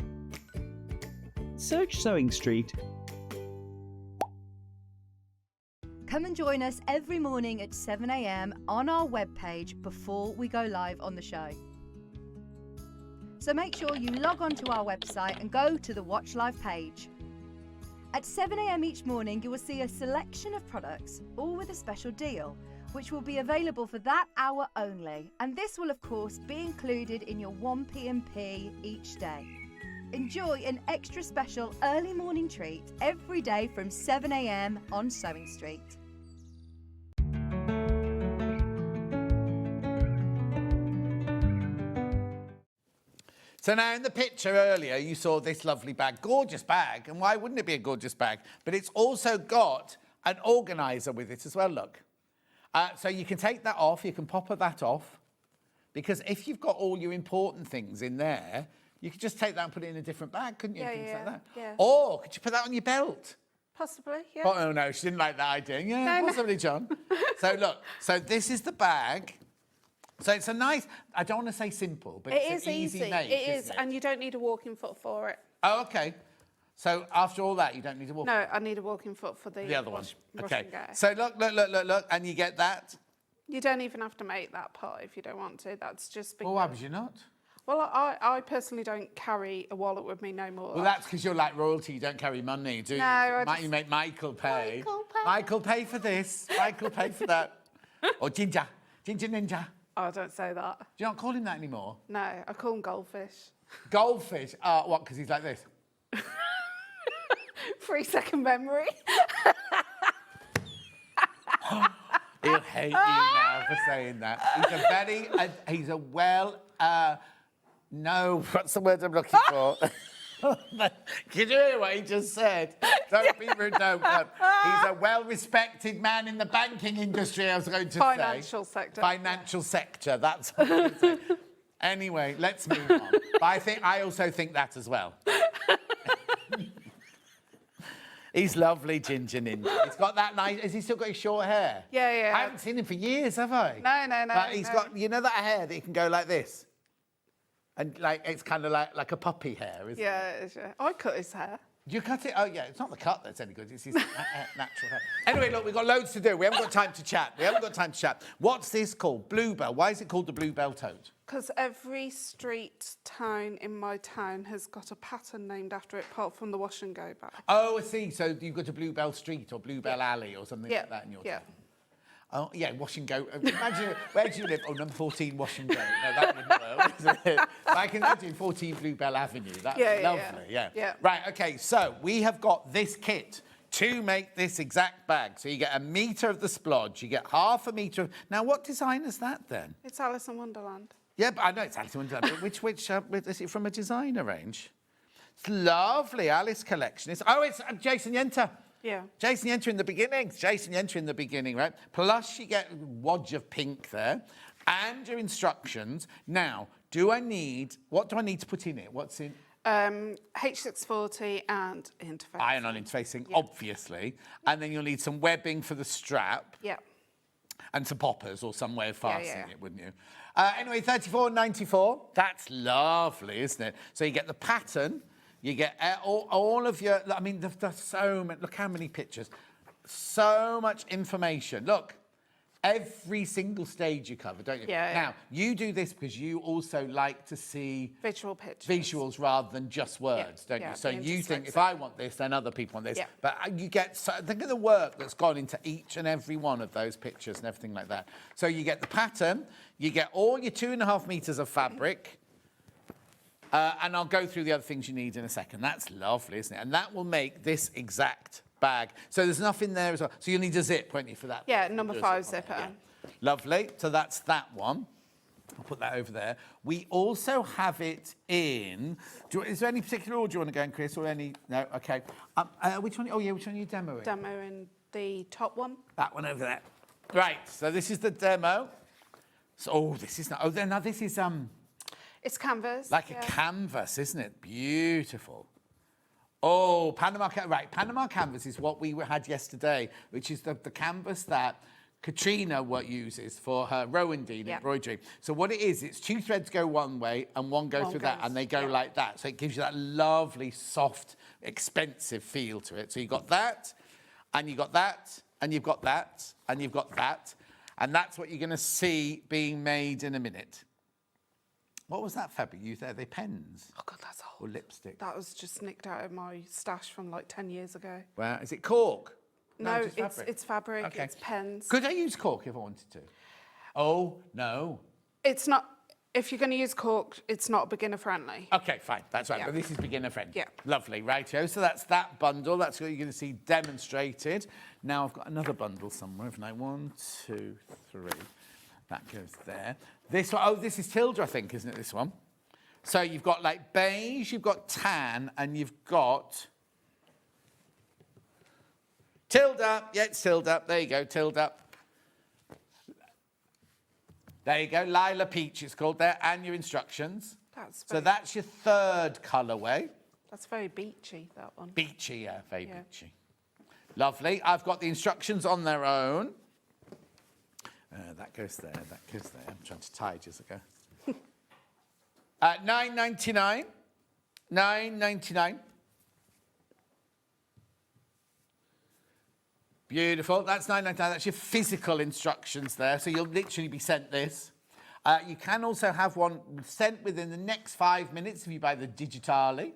Search SewingStreet. Come and join us every morning at 7 a.m. on our webpage before we go live on the show. So make sure you log on to our website and go to the Watch Live page. At 7 a.m. each morning, you will see a selection of products, all with a special deal, which will be available for that hour only. And this will, of course, be included in your 1p&p each day. Enjoy an extra special early morning treat every day from 7 a.m. on SewingStreet. So now in the picture earlier, you saw this lovely bag, gorgeous bag, and why wouldn't it be a gorgeous bag? But it's also got an organiser with it as well, look. So you can take that off, you can pop that off, because if you've got all your important things in there, you could just take that and put it in a different bag, couldn't you? Yeah, Things yeah, like that. yeah. Or could you put that on your belt? Possibly, yeah. Oh, no, she didn't like that idea. Yeah, possibly, John. So look, so this is the bag. So it's a nice, I don't want to say simple, but it's an easy make, It is, isn't it? and you don't need a walking foot for it. Oh, okay. So after all that, you don't need to walk. No, I need a walking foot for the other one. wash Okay. and go. So look, and you get that. You don't even have to make that pot if you don't want to. That's just because... Well, why would you not? Well, I personally don't carry a wallet with me no more. Well, that's because you're like royalty. You don't carry money, do you? No, You make Michael pay. Michael, pay for this. Michael, pay for that. Or Ginger Ninja. Oh, don't say that. Do you not call him that anymore? No, I call him Goldfish. Goldfish? What, because he's like this? 3-second memory. He'll hate you now for saying that. He's a well, no, what's the word I'm looking for? Can you hear what he just said? Don't be rude, no. He's a well-respected man in the banking industry, I was going to Financial sector. Financial sector, that's what he said. Anyway, let's move on. But I also think that as well. He's lovely, Ginger Ninja. He's got that nice... Has he still got his short hair? Yeah, yeah. I haven't seen him for years, have I? No. But he's got... You know that hair that he can go like this? And, like, it's kind of like a puppy hair, isn't it? Yeah, it is, yeah. I cut his hair. Do you cut it? Oh, yeah. It's not the cut that's any good. It's his natural hair. Anyway, look, we've got loads to do. We haven't got time to chat. What's this called? Bluebell. Why is it called the Bluebell Tote? Because every street town in my town has got a pattern named after it, apart from the wash and go bag. Oh, I see. So you've got a Bluebell Street or Bluebell Alley or something like that in your town. Oh, yeah, wash and go. Imagine, where do you live? Oh, number 14, wash and go. No, that wouldn't work, isn't it? I can imagine 14 Bluebell Avenue. That's lovely, yeah. Right, OK, so we have got this kit to make this exact bag. So you get 1 metre of the splodge, you get half a metre of... Now, what design is that, then? It's Alice in Wonderland. Yeah, but I know it's Alice in Wonderland, but which is it from a designer range? It's lovely, Alice collection. It's Jason Yenter. Yeah. Jason Yenter in the beginning, right? Plus you get a wodge of pink there and your instructions. Now, what do I need to put in it? What's in? H640 and interfacing. Iron-on interfacing, obviously. And then you'll need some webbing for the strap. Yeah. And some poppers or some way of fastening it, wouldn't you? Anyway, $34.94. That's lovely, isn't it? So you get the pattern. You get all of your... I mean, there's so many... Look how many pictures. So much information. Look, every single stage you cover, don't you? Yeah. Now, you do this because you also like to see visual pictures, visuals rather than just words, don't you? So you think, if I want this, then other people want this. Yeah. But you get, think of the work that's gone into each and every one of those pictures and everything like that. So you get the pattern, you get all your 2.5 meters of fabric, and I'll go through the other things you need in a second. That's lovely, isn't it? And that will make this exact bag. So there's enough in there as well. So you'll need a zip, won't you, for that? Yeah, number 5 zipper. Yeah. Lovely. So that's that one. I'll put that over there. We also have it in... is there any particular order you want to go in, Chris, or any... No? OK. Which one? Oh, yeah, which one are you demoing? Demoing the top one. That one over there. Right, so this is the demo. So, this is... Oh, now this is... It's canvas. Like a canvas, isn't it? Beautiful. Oh, Panama canvas is what we had yesterday, which is the canvas that Katrina uses for her Rowandine embroidery. So what it is, it's 2 threads go one way and one goes through that, and they go like that. So it gives you that lovely, soft, expensive feel to it. So you've got that, and you've got that, and you've got that, and you've got that. And that's what you're going to see being made in a minute. What was that fabric you used there? Are they pens? Oh, God, that's old. Or lipstick? That was just nicked out of my stash from like 10 years ago. Well, is it cork? No, just fabric. it's fabric, Okay. it's pens. Could I use cork if I wanted to? Oh, no. It's not... If you're going to use cork, it's not beginner-friendly. OK, fine. That's right. Yeah. But this is beginner-friendly. Yeah. Lovely. Rightio. So that's that bundle. That's what you're going to see demonstrated. Now I've got another bundle somewhere, haven't I? 1, 2, 3. That goes there. This one... Oh, this is Tilda, I think, isn't it, this one? So you've got, like, beige, you've got tan, and you've got... Tilda. Yeah, it's Tilda. There you go, Tilda. There you go. Lila Peach, it's called there, and your instructions. So that's your 3rd colourway. That's very beachy, that one. Beachy, yeah, very beachy. Lovely. I've got the instructions on their own. That goes there, that goes there. I'm trying to tidy as I go. $9.99. $9.99. Beautiful. That's $9.99. That's your physical instructions there. So you'll literally be sent this. You can also have one sent within the next 5 minutes if you buy the digitally.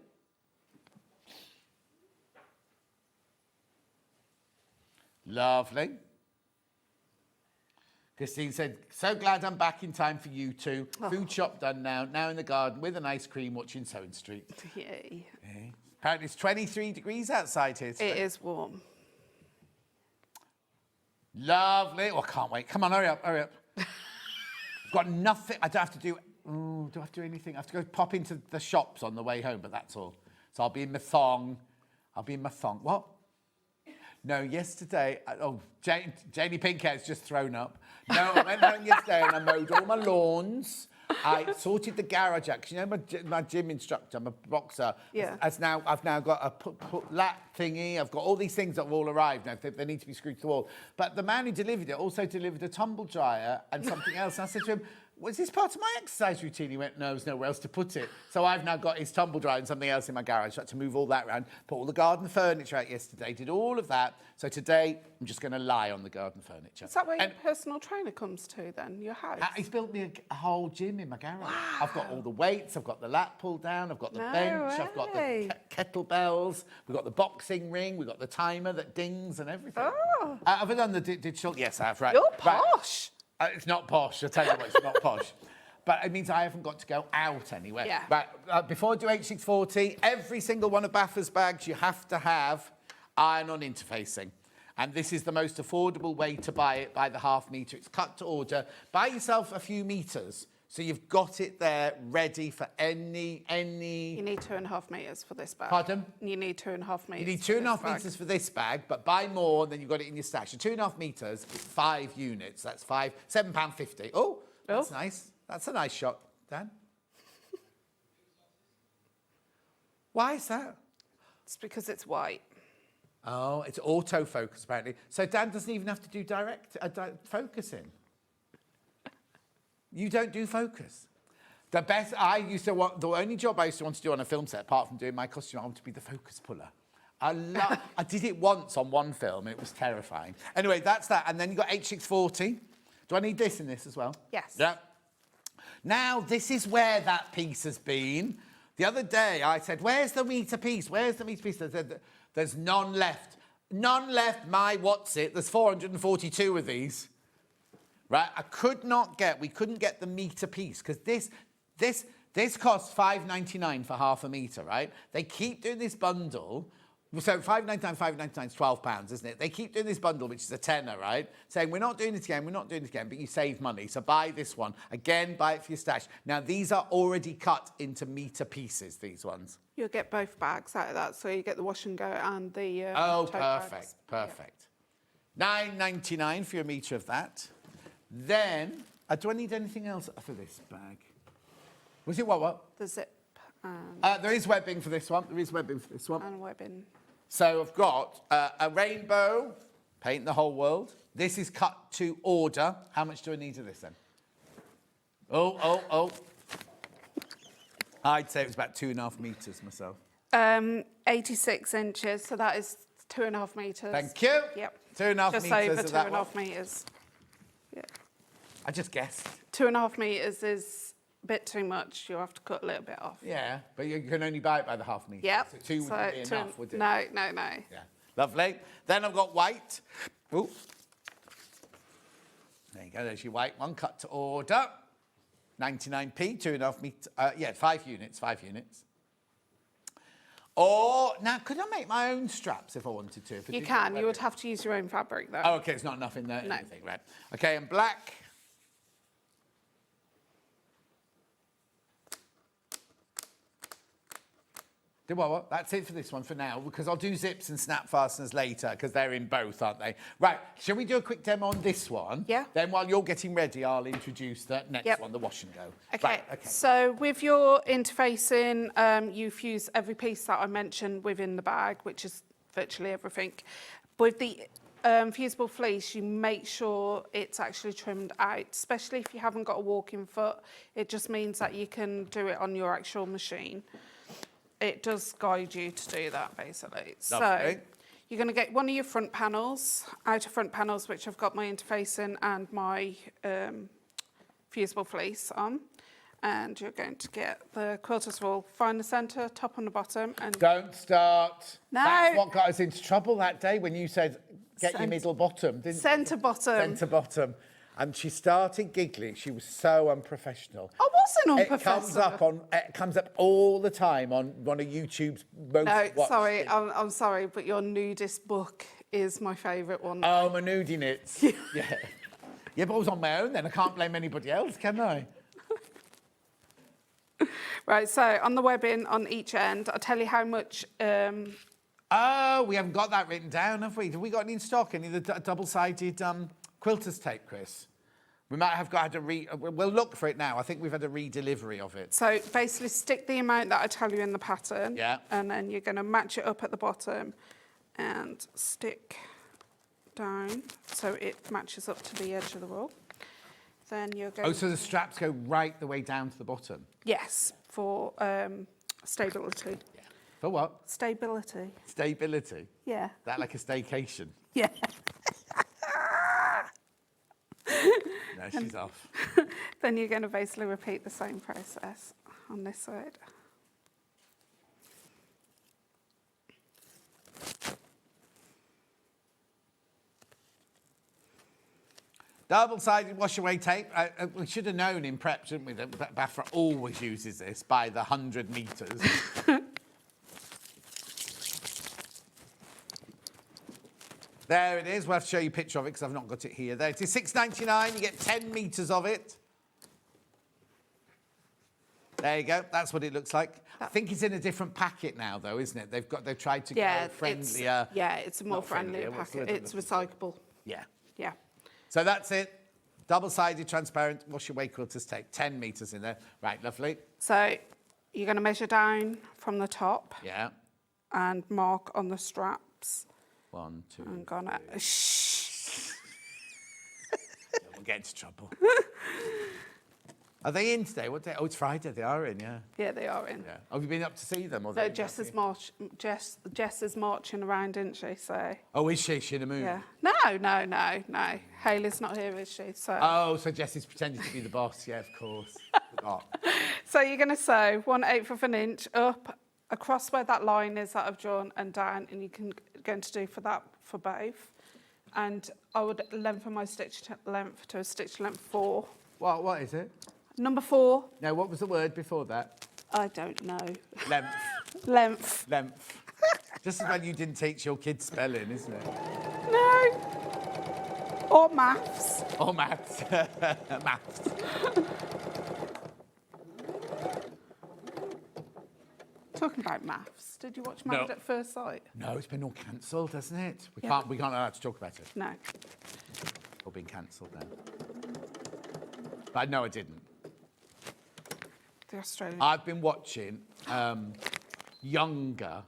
Lovely. Christine said, so glad I'm back in time for you two. Food shop done now. Now in the garden with an ice cream watching SewingStreet. Yay. Apparently it's 23 degrees outside here today. It is warm. Lovely. Oh, I can't wait. Come on, hurry up, hurry up. I've got nothing. I don't have to do... Ooh, do I have to do anything? I have to go pop into the shops on the way home, but that's all. So I'll be in my thong. I'll be in my thong. What? No, yesterday... Janie Pinkhair's just thrown up. No, I went home yesterday and I mowed all my lawns. I sorted the garage out. 'Cause you know my gym instructor, my boxer, I've now got a lat thingy. I've got all these things that have all arrived now. They need to be screwed to the wall. But the man who delivered it also delivered a tumble dryer and something else. And I said to him, was this part of my exercise routine? He went, no, there's nowhere else to put it. So I've now got his tumble dryer and something else in my garage. I had to move all that around, put all the garden furniture out yesterday, did all of that. So today, I'm just going to lie on the garden furniture. Is that where your personal trainer comes to then, your house? He's built me a whole gym in my garage. Wow. I've got all the weights, I've got the lat pull down, I've got the bench, I've got the kettlebells, we've got the boxing ring, we've got the timer that dings and everything. Oh. Have I done the digital? Yes, I have, right. You're posh. Right. It's not posh, I'll tell you what, it's not posh. But it means I haven't got to go out anywhere. Yeah. Right, before I do H640, every single one of Baffa's bags, you have to have iron-on interfacing. And this is the most affordable way to buy it by the half metre. It's cut to order. Buy yourself a few metres. So you've got it there ready for any... You need 2.5 metres for this bag. Pardon? You need 2.5 metres. You need 2.5 metres for this bag, but buy more, then you've got it in your stash. So 2.5 metres is 5 units. That's £7.50. Oh, that's nice. That's a nice shot, Dan. Why is that? It's because it's white. Oh, it's autofocus, apparently. So Dan doesn't even have to do direct focusing. You don't do focus. The only job I used to want to do on a film set, apart from doing my costume, I wanted to be the focus puller. I did it once on one film, and it was terrifying. Anyway, that's that. And then you've got H640. Do I need this in this as well? Yes. Yeah. Now, this is where that piece has been. The other day, I said, where's the meter piece? Where's the meter piece? They said, there's none left. None left, what's it? There's 442 of these. Right? We couldn't get the meter piece because this costs $5.99 for half a meter, right? They keep doing this bundle. So $5.99 is £12, isn't it? They keep doing this bundle, which is a tenner, right? Saying, we're not doing this again, but you save money. So buy this one. Again, buy it for your stash. Now, these are already cut into metre pieces, these ones. You'll get both bags out of that. So you get the wash and go and the tote perfect, bags. perfect. Yeah. $9.99 for your metre of that. Then, do I need anything else for this bag? Was it what? The zip. There is webbing for this one. And webbing. So I've got a rainbow, paint the whole world. This is cut to order. How much do I need of this then? Oh. I'd say it was about 2.5 metres myself. 86 inches, so that is 2.5 metres. Thank you. Yep. 2.5 just metres over of that 2.5 metres. Yeah. I just guessed. 2.5 metres is a bit too much. You'll have to cut a little bit off. Yeah, but you can only buy it by the half metre. Yep. So 2 wouldn't be enough, would it? No. Yeah. Lovely. Then I've got white. Ooh. There you go. There's your white one. Cut to order. 99p, 2.5 metre. 5 units. 5 units. Or, now, could I make my own straps if I wanted to? You can. You would have to use your own fabric, though. Oh, OK, it's not enough in there. No. Anything, right. OK, and black. What? That's it for this one for now, because I'll do zips and snap fasteners later, because they're in both, aren't they? Right, shall we do a quick demo on this one? Yeah. Then while you're getting ready, I'll introduce the next one, the wash and go. Okay. Right, So with your interfacing, you fuse every piece that I mentioned within the bag, which is virtually everything. With the fusible fleece, you make sure it's actually trimmed out, especially if you haven't got a walking foot. It just means that you can do it on your actual machine. It does guide you to do that, basically. So you're going to get one of your front panels, outer front panels, which I've got my interfacing and my fusible fleece on. And you're going to get the quilter's rule. Find the centre, top and the bottom. And don't start. No. That's what got us into trouble that day when you said, get your middle bottom, didn't you? Centre bottom. Centre bottom. And she started giggling. She was so unprofessional. I wasn't unprofessional. It comes up all the time on one of YouTube's most watched. Sorry, I'm sorry, but your nudist book is my favourite one. Oh, my nudie knits. Yeah. Yeah, but I was on my own then. I can't blame anybody else, can I? Right, so on the webbing on each end, I'll tell you how much... Oh, we haven't got that written down, have we? Have we got any in stock? Any of the double-sided quilter's tape, Chris? We might have had a we'll look for it now. I think we've had a redelivery of it. So basically stick the amount that I tell you in the pattern. Yeah. And then you're going to match it up at the bottom and stick down so it matches up to the edge of the roll. Then you're going... Oh, so the straps go right the way down to the bottom? Yes, for stability. Yeah. For what? Stability. Stability? Yeah. That like a staycation? Yeah. No, she's off. Then you're going to basically repeat the same process on this side. Double-sided wash-away tape. We should have known in prep, shouldn't we, that Bafra always uses this by the 100 metres. There it is. We'll have to show you a picture of it because I've not got it here. There it is, $6.99. You get 10 metres of it. There you go. That's what it looks like. I think it's in a different packet now, though, isn't it? They've tried to go friendlier. It's a more friendlier packet. It's recyclable. Yeah. Yeah. So that's it. Double-sided, transparent, wash-away quilter's tape. 10 metres in there. Right, lovely. So you're going to measure down from the top. Yeah. And mark on the straps. 1, 2, I'm gonna... Shh. We'll get into trouble. Are they in today? What day? Oh, it's Friday. They are in, yeah. Yeah, they are in. Yeah. Have you been up to see them? Or No, Jess is marching around, isn't she? So. Oh, is she? Is she in a mood? Yeah. No. Hayley's not here, is she? So. Oh, so Jess is pretending to be the boss. Yeah, of course. So you're going to sew 1/8 of an inch up across where that line is that I've drawn and down, and you can going to do for that for both. And I would lengthen my stitch length to a stitch length 4. What is it? Number 4. No, what was the word before that? I don't know. Length. Length. Length. Just as well you didn't teach your kids spelling, isn't it? No. Or maths. Or maths. Maths. Talking about maths, did you watch Married at First Sight? No, it's been all cancelled, hasn't it? We can't allow to talk about it. No. All been cancelled now. But no, I didn't. The Australian. I've been watching Younger.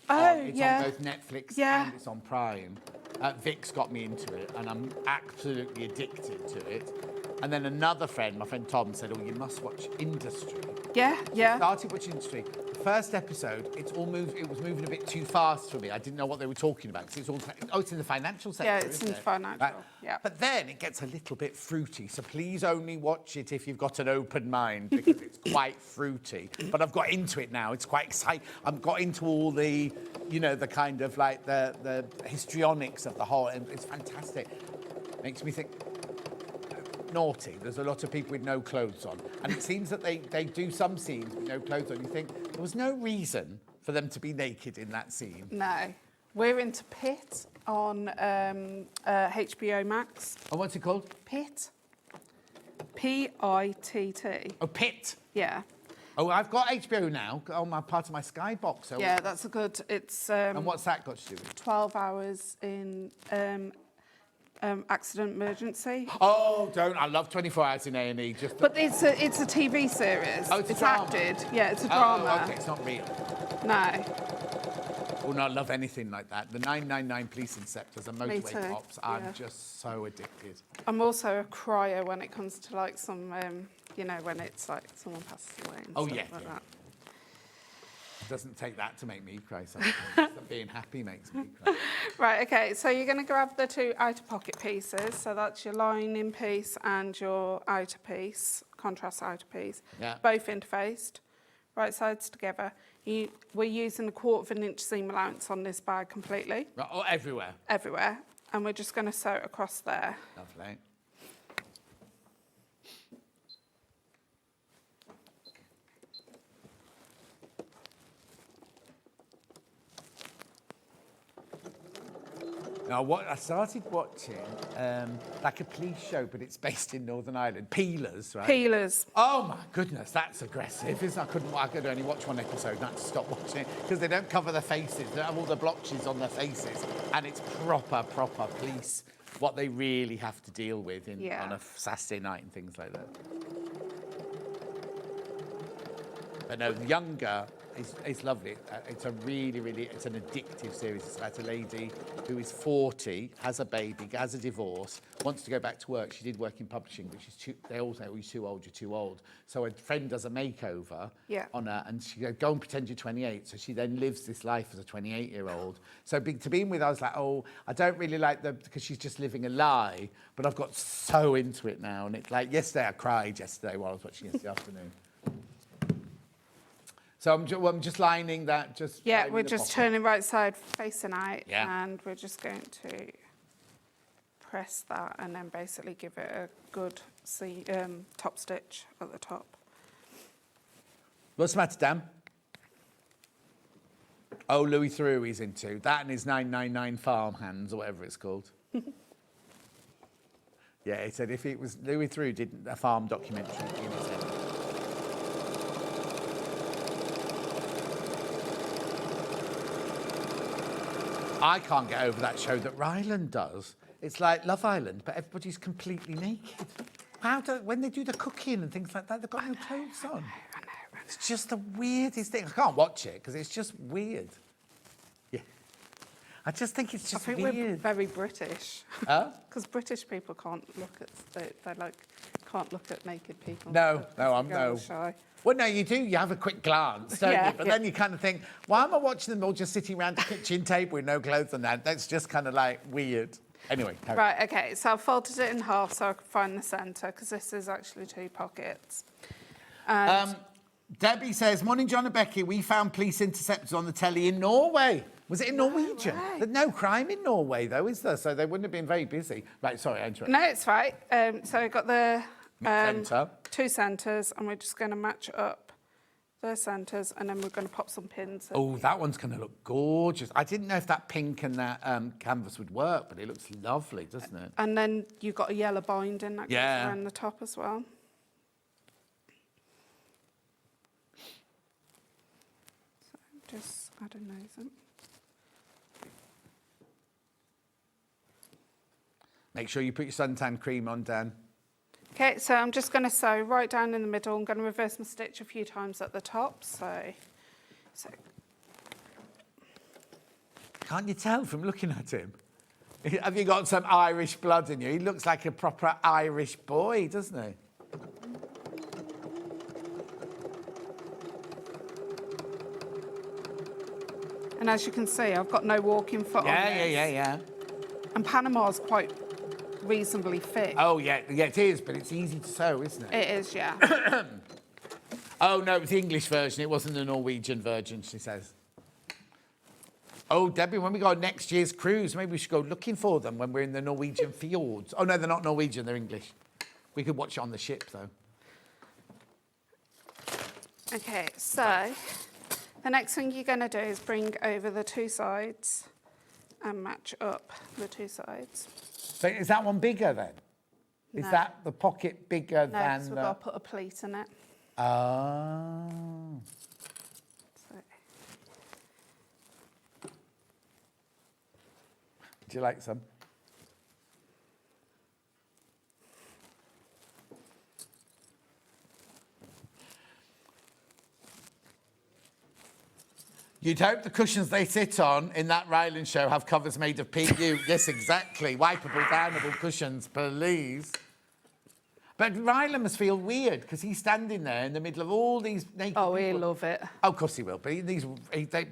Oh, it's on both Netflix and it's on Prime. Vic's got me into it, and I'm absolutely addicted to it. And then another friend, my friend Tom, said, "Oh, you must watch Industry." Yeah. I started watching Industry. The first episode, it was moving a bit too fast for me. I didn't know what they were talking about because it's in the financial sector. Yeah, it's in the financial. Yeah. But then it gets a little bit fruity. So please only watch it if you've got an open mind because it's quite fruity. But I've got into it now. It's quite exciting. I've got into all the, the kind of like the histrionics of the whole. And it's fantastic. Makes me think. Naughty. There's a lot of people with no clothes on. And it seems that they do some scenes with no clothes on. You think there was no reason for them to be naked in that scene. No. We're into Pit on HBO Max. Oh, what's it called? Pit. P-I-T-T. Oh, Pit. Yeah. Oh, I've got HBO now on part of my Skybox. So yeah, that's a good. It's. And what's that got to do with? 12 hours in. Accident emergency. Oh, don't! I love 24 Hours in A&E. But it's a TV series. Oh, it's a drama. Acted. Yeah, it's a drama. Oh, okay, it's not real. No. Oh no, I love anything like that. The 999 police inspectors and motorway cops. I'm just so addicted. I'm also a crier when it comes to like some, when it's like someone passes away. And stuff like that. Doesn't take that to make me cry. Sometimes being happy makes me cry. Right, okay, so you're going to grab the 2 outer pocket pieces. So that's your lining piece and your outer piece, contrast outer piece. Yeah. Both interfaced, right sides together. We're using a 1/4 of an inch seam allowance on this bag completely. Right, oh, everywhere? Everywhere. And we're just going to sew it across there. Lovely. Now, I started watching like a police show, but it's based in Northern Ireland. Peelers, right? Peelers. Oh my goodness, that's aggressive. I could only watch one episode and I had to stop watching it because they don't cover their faces. They don't have all the blotches on their faces, and it's proper police. What they really have to deal with on a Saturday night and things like that. But no, Younger is lovely. It's a it's an addictive series. It's about a lady who is 40, has a baby, has a divorce, wants to go back to work. She did work in publishing, but they all say, "Oh, you're too old, you're too old." So a friend does a makeover on her, and she goes, "Go and pretend you're 28." So she then lives this life as a 28-year-old. So to begin with, I was like, "Oh, I don't really like because she's just living a lie." But I've got so into it now, and it's like yesterday I cried while I was watching it yesterday afternoon. So I'm just lining that. We're just turning right side facing out, and we're just going to press that, and then basically give it a good top stitch at the top. What's the matter, Dan? Oh, Louis Theroux he's into that, and his 999 farm hands or whatever it's called. Yeah, he said if it was Louis Theroux did a farm documentary in his head. I can't get over that show that Ryland does. It's like Love Island, but everybody's completely naked. When they do the cooking and things like that, they've got no clothes on. I know. It's just the weirdest thing. I can't watch it because it's just weird. Yeah. I just think it's weird. We're very British. Huh? Because British people can't look at, they like can't look at naked people. No, I'm girl no. shy. Well, no, you do. You have a quick glance, don't Yeah, you? But yeah. then you kind of think, why am I watching them all just sitting around a kitchen table with no clothes on that? That's just kind of like weird. Anyway, carry on. Right, okay, so I've folded it in half so I can find the centre, because this is actually 2 pockets. And Debbie says, morning, John and Becky. We found police interceptors on the telly in Norway. Was it in Norwegian? There's no crime in Norway, though, is there? So they wouldn't have been very busy. Right, sorry, I interrupted. no, it's right. So we've got the Centre. 2 centres, and we're just going to match up the centres, and then we're going to pop some pins. Oh, that one's going to look gorgeous. I didn't know if that pink and that canvas would work, but it looks lovely, doesn't it? And then you've got a yellow binding that goes around the top as well. So just adding those in. Make sure you put your suntan cream on, Dan. Okay, so I'm just going to sew right down in the middle. I'm going to reverse my stitch a few times at the top. So Can't you tell from looking at him? Have you got some Irish blood in you? He looks like a proper Irish boy, doesn't he? And as you can see, I've got no walking foot on this. Yeah. And Panama's quite reasonably thick. Oh, yeah, it is, but it's easy to sew, isn't it? It is, yeah. Oh, no, it's the English version. It wasn't the Norwegian version, she says. Oh, Debbie, when we go on next year's cruise, maybe we should go looking for them when we're in the Norwegian fjords. Oh, no, they're not Norwegian, they're English. We could watch it on the ship, though. Okay, so the next thing you're going to do is bring over the 2 sides and match up the 2 sides. So is that one bigger, then? No. Is that the pocket bigger No, than because the... we've got to put a pleat in it. Oh. So. Do you like some? You'd hope the cushions they sit on in that Ryland show have covers made of PU. Yes, exactly. Wipeable, downable cushions, please. But Ryland must feel weird because he's standing there in the middle of all these naked Oh, people. he'll love it. Oh, of course he will. But these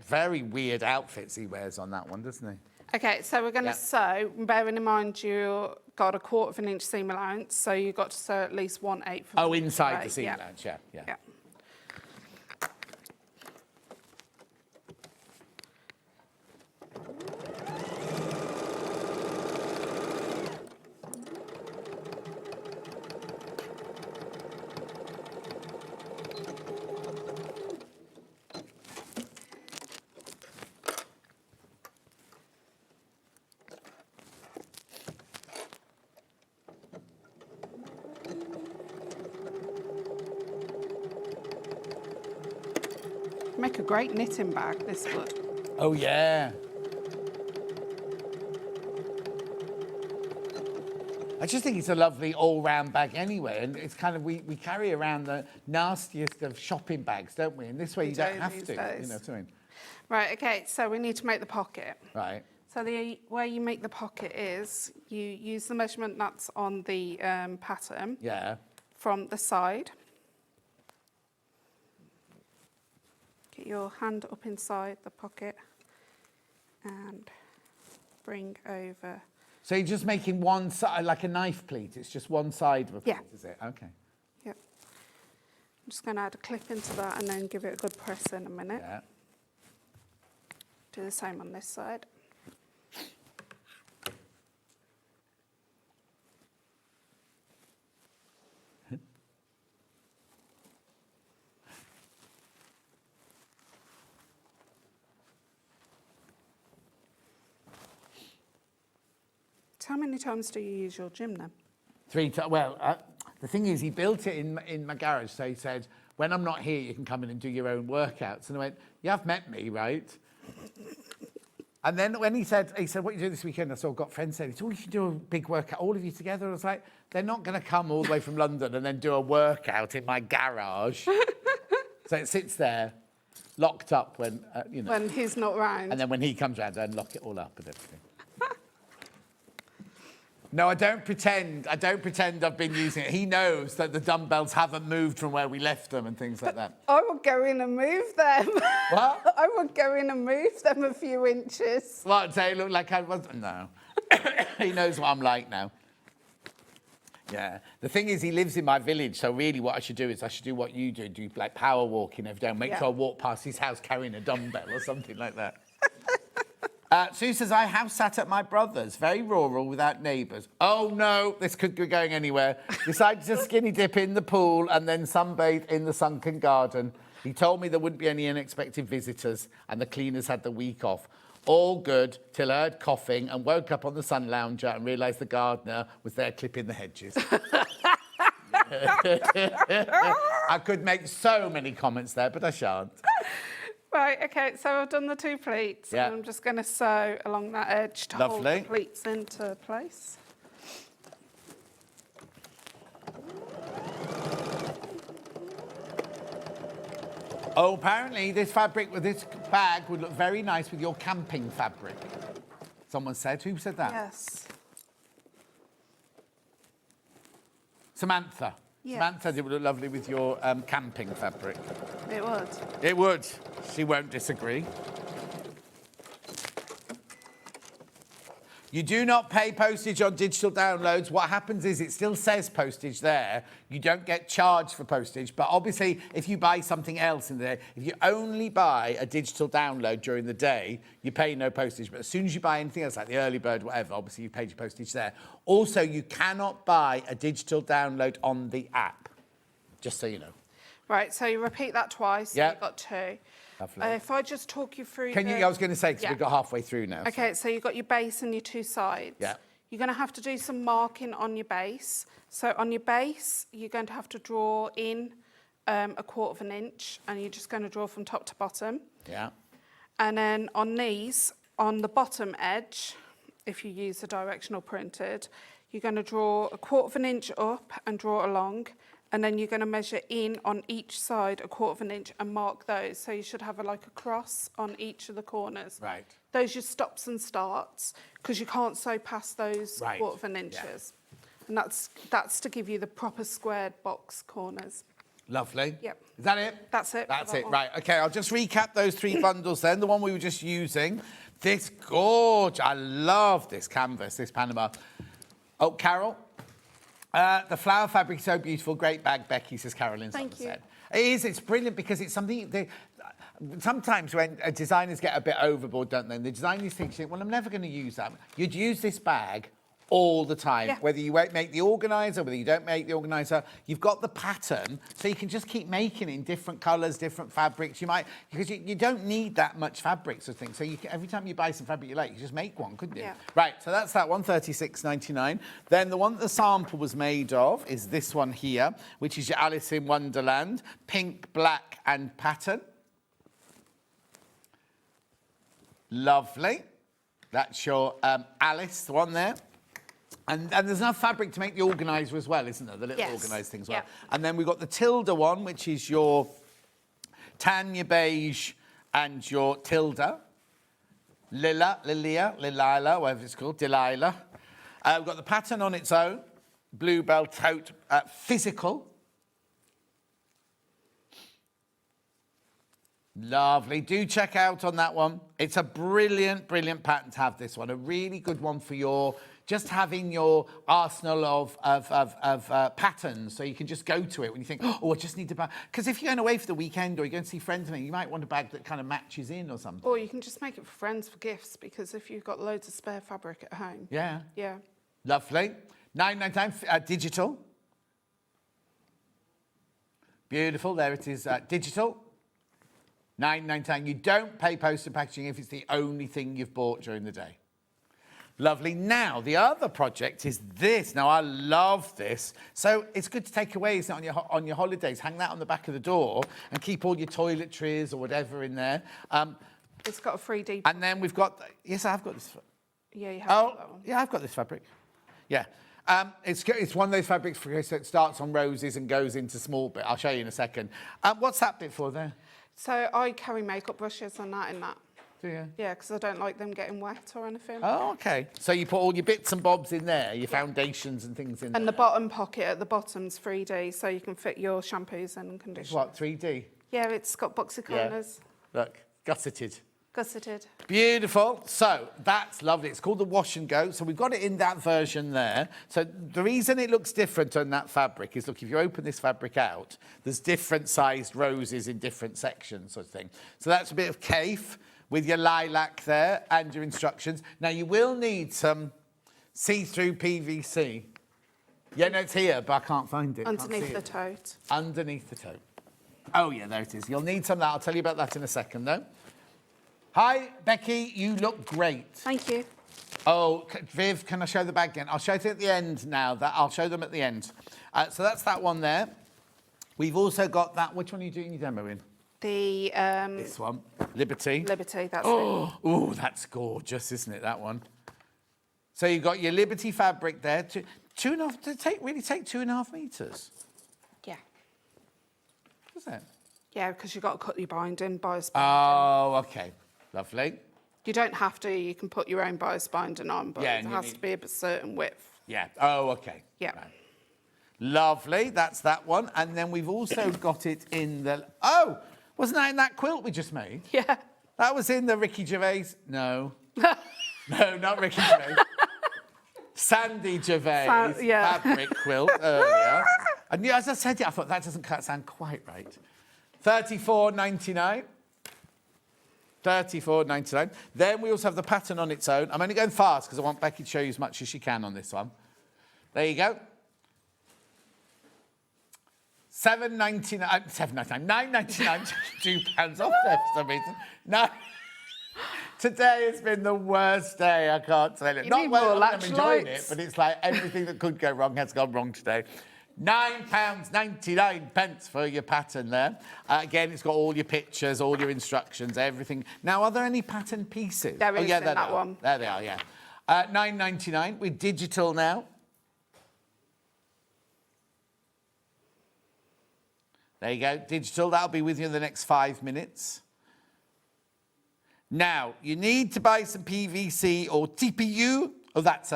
very weird outfits he wears on that one, doesn't he? Okay, so we're going to sew, bearing in mind you've got a 1/4 of an inch seam allowance, so you've got to sew at least 1/8. Oh, inside the seam allowance, yeah. Make a great knitting bag, this would. Oh, yeah. I just think it's a lovely all-round bag anyway, and it's kind of, we carry around the nastiest of shopping bags, don't we? And this way you don't have to, you know what I mean? Right, okay, so we need to make the pocket. Right. So the way you make the pocket is you use the measurement that's on the pattern. Yeah. From the side. Get your hand up inside the pocket and bring over. So you're just making one side, like a knife pleat? It's just one side of a pleat, is it? Okay. Yep. I'm just going to add a clip into that and then give it a good press in a minute. Yeah. Do the same on this side. How many times do you use your gym then? 3 times. Well, the thing is, he built it in my garage, so he said, when I'm not here, you can come in and do your own workouts. And I went, you have met me, right? And then when he said, what are you doing this weekend? I said, I've got friends saying, oh, you can do a big workout, all of you together. I was like, they're not going to come all the way from London and then do a workout in my garage. So it sits there, locked up when, you know. When he's not round. And then when he comes round, I unlock it all up and everything. No, I don't pretend I've been using it. He knows that the dumbbells haven't moved from where we left them and things like that. I would go in and move them. What? I would go in and move them a few inches. What, say it looked like I was? No. He knows what I'm like now. Yeah. The thing is, he lives in my village, so really what I should do is I should do what you do like power walking every day. Make sure I walk past his house carrying a dumbbell or something like that. Sue says, I house sat at my brother's, very rural, without neighbours. Oh, no, this could be going anywhere. Decided to skinny dip in the pool and then sunbathe in the sunken garden. He told me there wouldn't be any unexpected visitors and the cleaners had the week off. All good, till I heard coughing and woke up on the sun lounger and realised the gardener was there clipping the hedges. I could make so many comments there, but I shan't. Right, OK, so I've done the 2 pleats. Yeah. And I'm just going to sew along that edge to hold the pleats into place. Oh, apparently this fabric with this bag would look very nice with your camping fabric. Someone said. Who said that? Yes. Samantha. Yes. Samantha said it would look lovely with your camping fabric. It would. It would. She won't disagree. You do not pay postage on digital downloads. What happens is it still says postage there. You don't get charged for postage. But obviously, if you buy something else in there, if you only buy a digital download during the day, you pay no postage. But as soon as you buy anything else, like the early bird, whatever, obviously you paid your postage there. Also, you cannot buy a digital download on the app, just so you know. Right, so you repeat that twice. Yeah. So you've got 2. Lovely. If I just talk you through I was going to say, because we've got halfway through now. OK, so you've got your base and your 2 sides. Yeah. You're going to have to do some marking on your base. So on your base, you're going to have to draw in 1/4 inch, and you're just going to draw from top to bottom. Yeah. And then on these, on the bottom edge, if you use the directional printed, you're going to draw 1/4 inch up and draw along. And then you're going to measure in on each side 1/4 inch and mark those. So you should have like a cross on each of the corners. Right. Those are your stops and starts, because you can't sew past those 1/4 inches. And that's to give you the proper squared box corners. Lovely. Yep. Is that it? That's it. That's it, one. right. OK, I'll just recap those 3 bundles then. The one we were just using. This gorge. I love this canvas, this Panama. Oh, Carol. The flower fabric is so beautiful. Great bag, Becky, says Carolyn. Thank you. Said. It is. It's brilliant because it's something... sometimes when designers get a bit overboard, don't they? And the designers think, well, I'm never going to use that. You'd use this bag all the time. Yeah. Whether you make the organiser, whether you don't make the organiser, you've got the pattern, so you can just keep making it in different colours, different fabrics. You might, because you don't need that much fabrics or things. So you can, every time you buy some fabric you like, you can just make one, couldn't you? Yeah. Right, so that's that one, $36.99. Then the one that the sample was made of is this one here, which is your Alice in Wonderland, pink, black and pattern. Lovely. That's your Alice, the one there. And there's enough fabric to make the organiser as well, isn't there? The little organised thing as well. Yeah. And then we've got the Tilda one, which is your tan, your beige, and your Tilda. Lilia, whatever it's called, Delilah. We've got the pattern on its own. Bluebell, Tote, physical. Lovely. Do check out on that one. It's a brilliant, brilliant pattern to have, this one. A really good one for your... just having your arsenal of patterns, so you can just go to it when you think, oh, I just need to buy. Because if you're going away for the weekend or you're going to see friends, you might want a bag that kind of matches in or something. Or you can just make it for friends for gifts, because if you've got loads of spare fabric at home. Yeah. Yeah. Lovely. $9.99 digital. Beautiful. There it is, digital. $9.99. You don't pay post and packaging if it's the only thing you've bought during the day. Lovely. Now, the other project is this. Now, I love this. So it's good to take away, isn't it, on your holidays? Hang that on the back of the door and keep all your toiletries or whatever in there. It's got a 3D... And then we've got... Yes, I have got this. Yeah, you have got that one. Yeah, I've got this fabric. Yeah. It's one of those fabrics that starts on roses and goes into small bit. I'll show you in a second. What's that bit for there? So I carry makeup brushes and that in that. Do you? Yeah, because I don't like them getting wet or anything. Oh, okay. So you put all your bits and bobs in there, your foundations and things in there. And the bottom pocket at the bottom's 3D, so you can fit your shampoos and conditioners. What, 3D? Yeah, it's got boxy corners. Look, gusseted. Gusseted. Beautiful. So that's lovely. It's called the Wash and Go. So we've got it in that version there. So the reason it looks different on that fabric is, look, if you open this fabric out, there's different sized roses in different sections sort of thing. So that's a bit of Kaif with your lilac there and your instructions. Now you will need some see-through PVC. Yeah, no, it's here, but I can't find it. Underneath the tote. Underneath the tote. Oh, yeah, there it is. You'll need some of that. I'll tell you about that in a second, though. Hi, Becky, you look great. Thank you. Oh, Viv, can I show the bag again? I'll show it at the end now. I'll show them at the end. So that's that one there. We've also got that. Which one are you doing your demo in? The... This one. Liberty. Liberty, that's it. Oh, that's gorgeous, isn't it, that one? So you've got your Liberty fabric there. Two and a half, really take 2.5 metres? Yeah. What's that? Yeah, because you've got to cut your binding, bias binding. Oh, OK. Lovely. You don't have to. You can put your own bias binding on, but Yeah, it has to be a certain width. Yeah. Oh, OK. Yeah. Right. Lovely. That's that one. And then we've also got it in the... Oh, wasn't that in that quilt we just made? Yeah. That was in the Ricky Gervais... No. No, not Ricky Gervais. Sandy Gervais fabric quilt earlier. And as I said it, I thought that doesn't sound quite right. $34.99. $34.99. Then we also have the pattern on its own. I'm only going fast because I want Becky to show you as much as she can on this one. There you go. $7.99, $9.99, £2 off there for some reason. No. Today has been the worst day, I can't tell you. Not well, I'm enjoying it, but it's like everything that could go wrong has gone wrong today. £9.99 for your pattern there. Again, it's got all your pictures, all your instructions, everything. Now, are there any pattern pieces? There is in that one. There they are, yeah. $9.99 with digital now. There you go, digital. That'll be with you in the next 5 minutes. Now, you need to buy some PVC or TPU. Oh, that's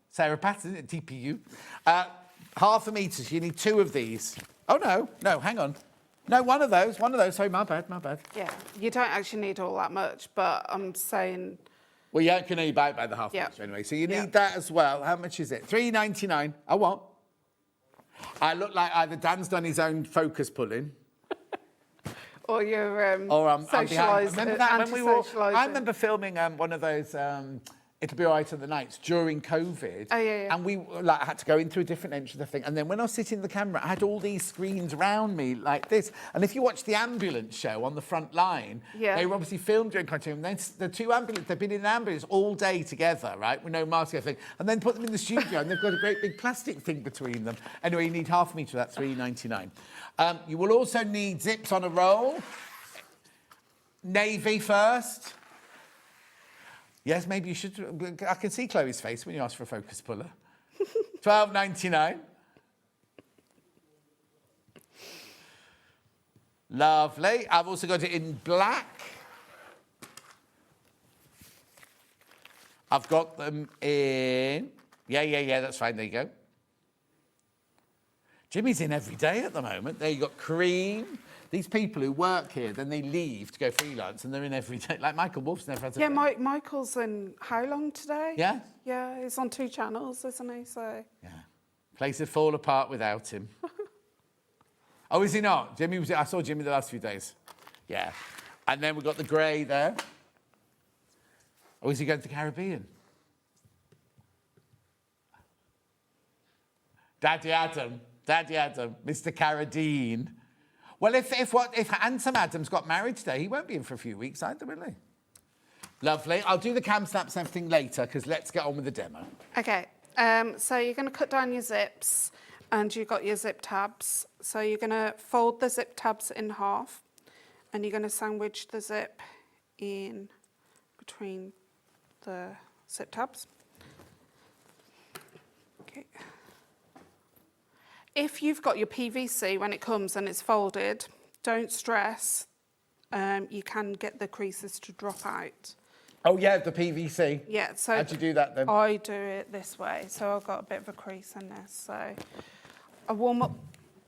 Sarah Patton, isn't it? TPU. Half a metre, so you need 2 of these. Oh, no, hang on. No, one of those. Sorry, my bad. Yeah, you don't actually need all that much, but I'm saying... Well, you can only buy it by the half metre anyway, so you need that as well. How much is it? $3.99. Oh, what? I look like either Dan's done his own focus pulling. Or you're or I'm socialised. Remember that when we were... I remember filming one of those It'll Be All Right on the Nights during COVID. Oh, yeah. And we had to go in through a different entrance of the thing. And then when I was sitting in the camera, I had all these screens around me like this. And if you watch the ambulance show on the front line, they were obviously filmed during quarantine. And then the 2 ambulances, they've been in an ambulance all day together, right, with no mask or anything. And then put them in the studio and they've got a great big plastic thing between them. Anyway, you need half a metre of that, $3.99. You will also need zips on a roll. Navy first. Yes, maybe you should. I can see Chloe's face when you ask for a focus puller. $12.99. Lovely. I've also got it in black. I've got them in... Yeah, that's fine. There you go. Jimmy's in every day at the moment. There you got cream. These people who work here, then they leave to go freelance, and they're in every day. Like Michael Wolf's never had a... Yeah, Michael's in How Long today? Yeah? Yeah, he's on 2 channels, isn't he? So... Yeah. Place would fall apart without him. Oh, is he not? Jimmy was... I saw Jimmy the last few days. Yeah. And then we've got the grey there. Oh, is he going to the Caribbean? Daddy Adam, Mr. Carradine. Well, if Handsome Adam's got married today, he won't be in for a few weeks either, will he? Lovely. I'll do the cam snaps and everything later, because let's get on with the demo. OK, so you're going to cut down your zips, and you've got your zip tabs. So you're going to fold the zip tabs in half, and you're going to sandwich the zip in between the zip tabs. OK. If you've got your PVC when it comes and it's folded, don't stress. you can get the creases to drop out. Oh yeah, the PVC. Yeah, so how'd you do that then? I do it this way. So I've got a bit of a crease in this. So I warm up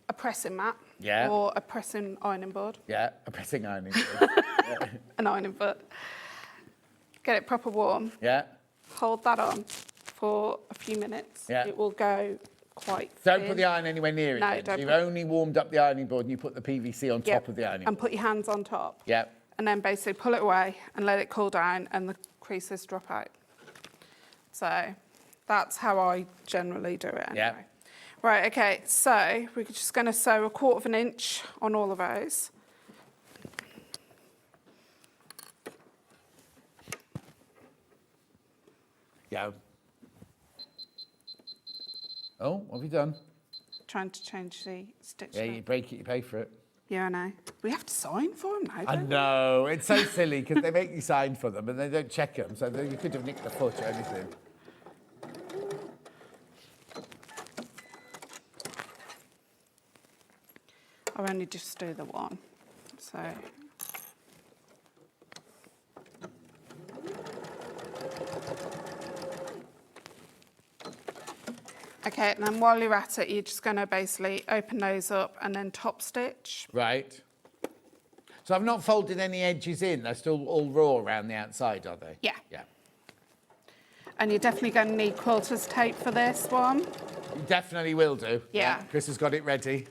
a pressing mat. Yeah. Or a pressing ironing board. Yeah, a pressing ironing board. Yeah. An ironing board. Get it proper warm. Yeah. Hold that on for a few minutes. Yeah. It will go quite Don't thin. put the iron anywhere near it. No, then. don't So you've put- only warmed up the ironing board and you put the PVC on top of the ironing And board. put your hands on top. Yeah. And then basically pull it away and let it cool down and the creases drop out. So that's how I generally do it anyway. Yeah. Right, okay, so we're just going to sew 1/4 inch on all of those. Yeah. Oh, what have you done? Trying to change the stitch. Yeah, you break it, you pay for it. Yeah, I know. We have to sign for them now, I don't we? know, it's so silly because they make you sign for them and they don't check them, so you could have nicked the foot or anything. I'll only just do the one. So. Okay, and then while you're at it, you're just going to basically open those up and then top stitch. Right. So I've not folded any edges in. They're still all raw around the outside, are they? Yeah. Yeah. And you're definitely going to need quilter's tape for this one. You definitely will do. Yeah. Chris has got it ready.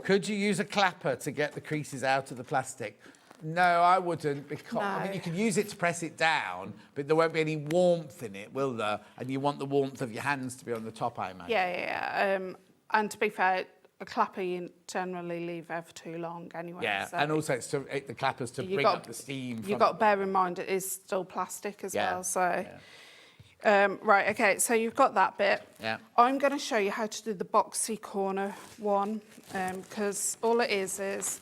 Could you use a clapper to get the creases out of the plastic? No, I wouldn't, because I mean, you can use it to press it down, but there won't be any warmth in it, will there? And you want the warmth of your hands to be on the top, I imagine. Yeah. And to be fair, a clapper you generally leave there for too long anyway. Yeah, so and also it's to, the clappers to bring up the steam. You've got to bear in mind it is still plastic as well, so... right, okay, so you've got that bit. Yeah. I'm going to show you how to do the boxy corner one, because all it is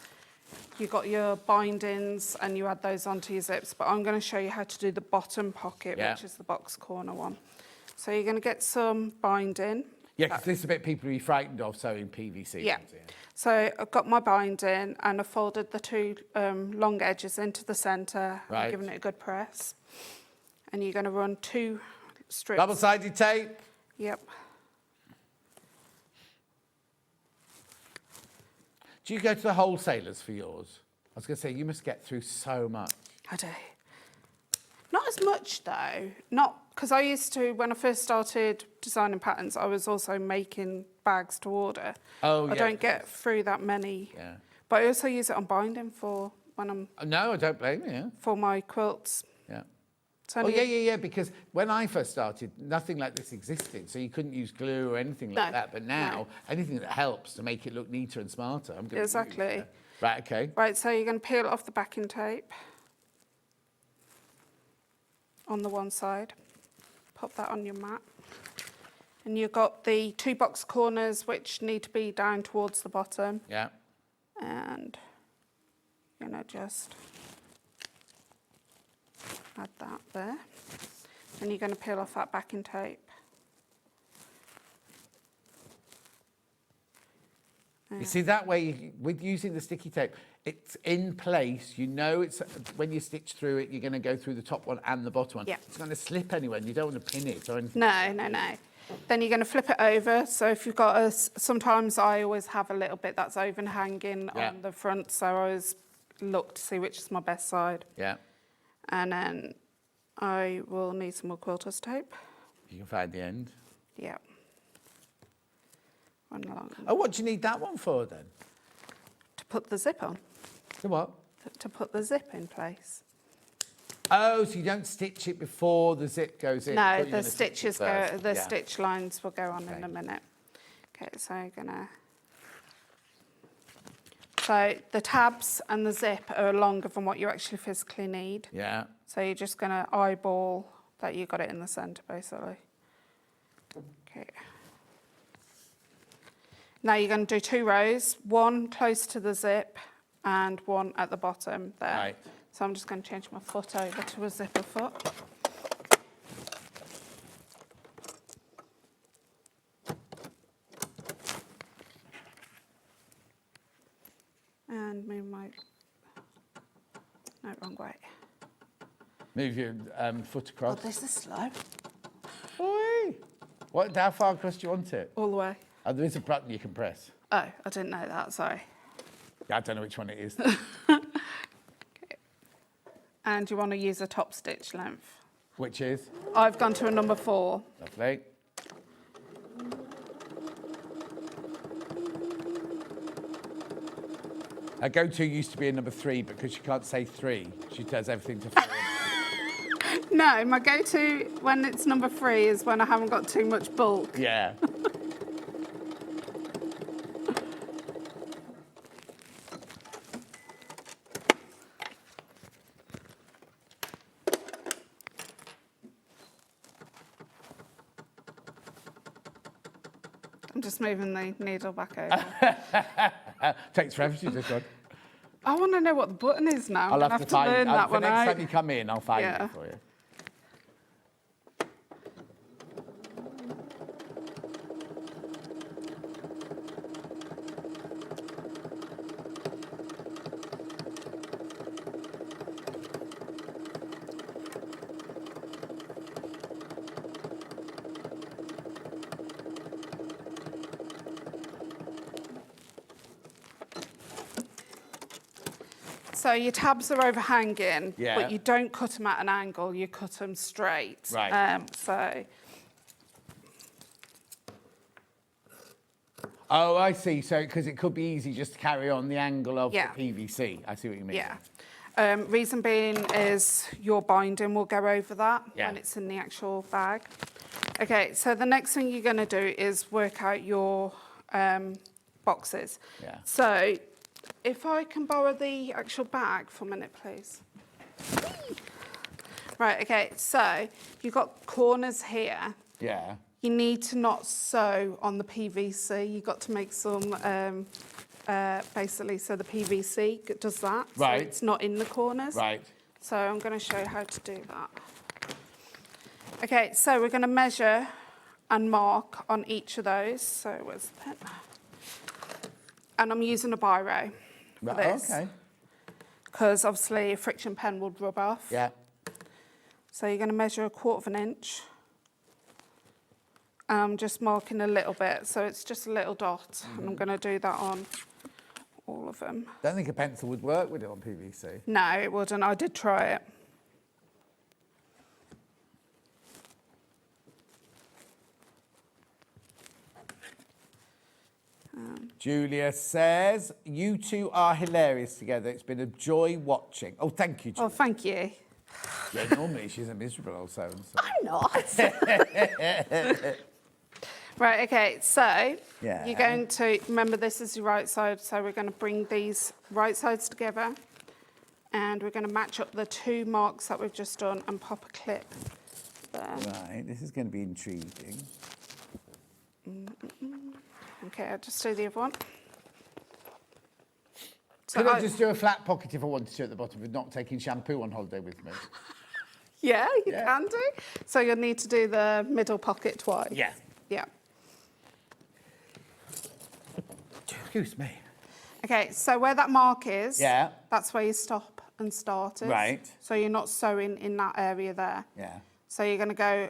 you've got your bindings and you add those onto your zips, but I'm going to show you how to do the bottom pocket, which is the box corner one. So you're going to get some binding. Yeah, because this is a bit people will be frightened of sewing PVC. Yeah. So I've got my binding and I've folded the two long edges into the centre. Right. I'm giving it a good press. And you're going to run 2 strips. Double-sided tape. Yep. Do you go to the wholesalers for yours? I was going to say, you must get through so much. I do. Not as much though. Not because I used to, when I first started designing patterns, I was also making bags to order. Oh, yeah. I don't get through that many. Yeah. But I also use it on binding for when I'm... No, I don't blame you. Yeah. For my quilts. Yeah. So Oh, yeah, because when I first started, nothing like this existed, so you couldn't use glue or anything like that. But now, anything that helps to make it look neater and smarter, I'm going to use. Right, okay. Right, so you're going to peel off the backing tape on the one side. Pop that on your mat. And you've got the 2 box corners, which need to be down towards the bottom. Yeah. And you're going to just... add that there. And you're going to peel off that backing tape. You see, that way, with using the sticky tape, it's in place. You know, it's when you stitch through it, you're going to go through the top one and the bottom one. Yeah. It's going to slip anywhere, and you don't want to pin it or anything. No. Then you're going to flip it over. So if you've got sometimes I always have a little bit that's overhanging on the front, so I always look to see which is my best side. Yeah. And then I will need some more quilter's tape. You can find the end. Yeah. Run along. Oh, what do you need that one for then? To put the zip on. The what? To put the zip in place. Oh, so you don't stitch it before the zip goes in? No, the stitches go. The stitch lines will go on in a minute. Okay, so I'm gonna. So the tabs and the zip are longer than what you actually physically need. Yeah. So you're just gonna eyeball that you got it in the centre, basically. Okay. Now you're going to do 2 rows, one close to the zip and one at the bottom there. Right. So I'm just going to change my foot over to a zipper foot. And move my... No, wrong way. Move your foot across. Oh, this is slow. Oi. How far across do you want it? All the way. Oh, there is a button you can press. Oh, I didn't know that, sorry. Yeah, I don't know which one it is. Okay. And you want to use a top stitch length. Which is? I've gone to a number 4. Lovely. Her go-to used to be a number 3, but because she can't say 3, she does everything to 4. No, my go-to when it's number 3 is when I haven't got too much bulk. Yeah. I'm just moving the needle back over. Takes forever to do this one. I want to know what the button is now. I'll I'm have to learn find that the one next out. time you come in, I'll find Yeah. it for you. So your tabs are overhanging, Yeah. but you don't cut them at an angle, you cut them straight. Right. So, Oh, I see. So, because it could be easy just to carry on the angle of Yeah. the PVC. I see what you mean. yeah. Reason being is your binding will go over that Yeah. when it's in the actual bag. Okay, so the next thing you're going to do is work out your boxes. Yeah. So, if I can borrow the actual bag for a minute, please. Right, okay, so you've got corners here. Yeah. You need to not sew on the PVC. You've got to make some, basically, so the PVC does that. Right. So it's not in the corners. Right. So I'm going to show you how to do that. Okay, so we're going to measure and mark on each of those. So where's the pen? And I'm using a biro for this. Okay. Because obviously a friction pen would rub off. Yeah. So you're going to measure 1/4 inch. And I'm just marking a little bit, so it's just a little dot. And I'm going to do that on all of them. Don't think a pencil would work with it on PVC. No, it wouldn't. I did try it. Julia says, you two are hilarious together. It's been a joy watching. Oh, thank you, Julia. Oh, thank you. Yeah, normally she's a miserable old so-and-so. I'm not. Right, okay, so Yeah. you're going to, remember this is your right side, so we're going to bring these right sides together and we're going to match up the 2 marks that we've just done and pop a clip there. Right, this is going to be intriguing. Okay, I'll just do the other one. Could I just do a flat pocket if I wanted to at the bottom with not taking shampoo on holiday with me? Yeah, you can do. So you'll need to do the middle pocket twice. Yeah. Yeah. Excuse me. Okay, so where that mark is, Yeah. that's where you stop and start it. Right. So you're not sewing in that area there. Yeah. So you're going to go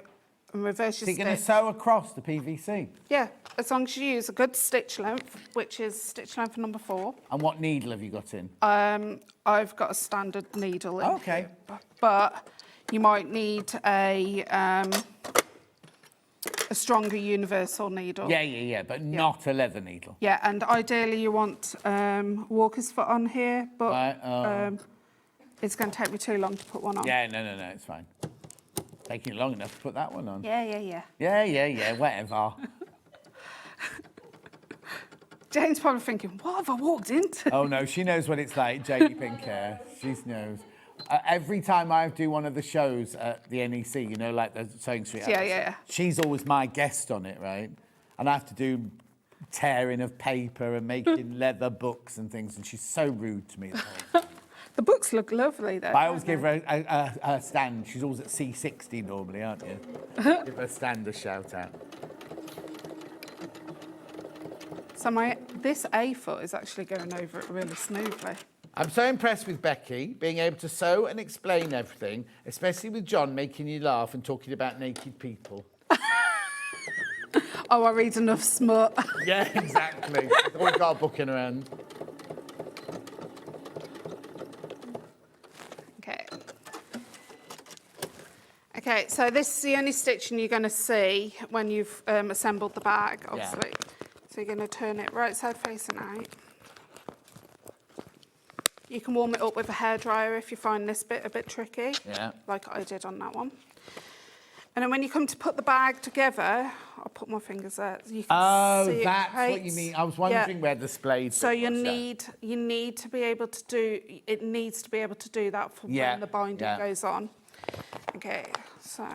and reverse your So you're going to stitch. sew across the PVC? Yeah, as long as you use a good stitch length, which is stitch length number 4. And what needle have you got in? I've got a standard needle in Okay. here, but you might need a stronger universal needle. Yeah, but not a leather needle. Yeah, and ideally you want walker's foot on here, but Right, it's going to take me too long to put one on. Yeah, no, it's fine. Taking long enough to put that one on. Yeah. Yeah, whatever. Jane's probably thinking, what have I walked into? Oh, no, she knows what it's like, Janie Pink hair. She knows. Every time I do one of the shows at the NEC, you know, like the SewingStreet. Yeah. She's always my guest on it, right? And I have to do tearing of paper and making leather books and things, and she's so rude to me. The books look lovely, though. I always give her a stand. She's always at C60 normally, aren't you? Give her stand a shout out. So this A foot is actually going over it really smoothly. I'm so impressed with Becky being able to sew and explain everything, especially with John making you laugh and talking about naked people. Oh, I read enough smut. Yeah, exactly. Always got a book in her hand. Okay. Okay, so this is the only stitching you're going to see when you've assembled the bag, obviously. Yeah. So you're going to turn it right side facing out. You can warm it up with a hairdryer if you find this bit a bit tricky, like I did on that one. And then when you come to put the bag together, I'll put my fingers there. So you can see that's what you mean. I was wondering where the splayed. So you need to be able to do. It needs to be able to do that for when the binding goes on. Okay, so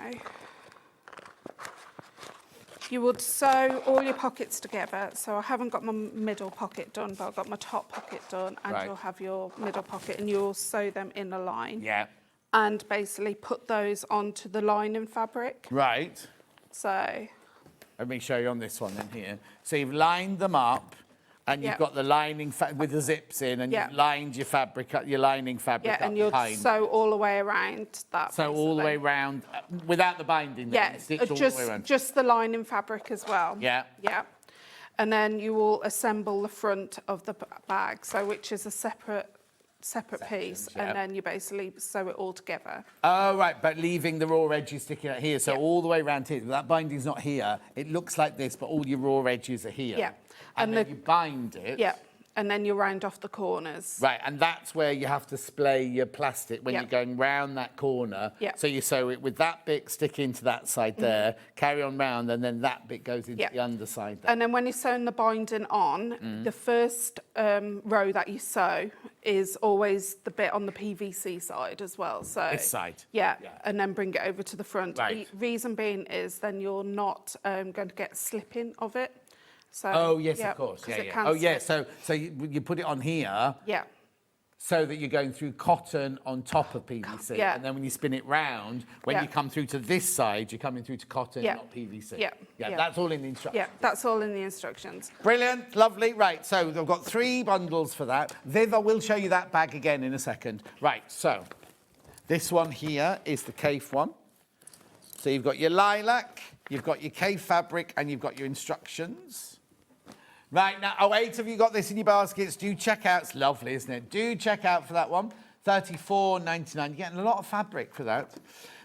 you would sew all your pockets together. So I haven't got my middle pocket done, but I've got my top pocket done, and you'll have your middle pocket, and you'll sew them in a line. Yeah. And basically put those onto the lining fabric. Right. So. Let me show you on this one then here. So you've lined them up, and you've got the lining with the zips in, and you've lined your fabric up, your lining fabric up and you'll behind. sew all the way around that. So basically. All the way around, without the binding. Then, just the lining fabric as well. Yeah. Yeah. And then you will assemble the front of the bag, so which is a separate piece, and then you basically sew it all together. Oh, right, but leaving the raw edges sticking out here, so all the way around here. That binding's not here. It looks like this, but all your raw edges are here. Yeah. And then you bind it. Yeah, and then you round off the corners. Right, and that's where you have to splay your plastic when you're going round that corner. Yeah. So you sew it with that bit sticking to that side there, carry on round, and then that bit goes into the underside there. And then when you're sewing the binding on, the first row that you sew is always the bit on the PVC side as well. So this side. Yeah, and then bring it over to the front. Right. The reason being is then you're not going to get slipping of it. So, oh, yes, of course. Yeah. Oh, yeah, so you put it on here. Yeah. So that you're going through cotton on top of PVC. Yeah. And then when you spin it round, when you come through to this side, you're coming through to cotton, not PVC. Yeah. That's all in the instructions. Yeah, that's all in the instructions. Brilliant, lovely. Right, so I've got 3 bundles for that. Viv, I will show you that bag again in a second. Right, so this one here is the Cafe one. So you've got your lilac, you've got your Cafe fabric, and you've got your instructions. Right, now, 8 of you got this in your baskets. Do check out. It's lovely, isn't it? Do check out for that one. $34.99. You're getting a lot of fabric for that.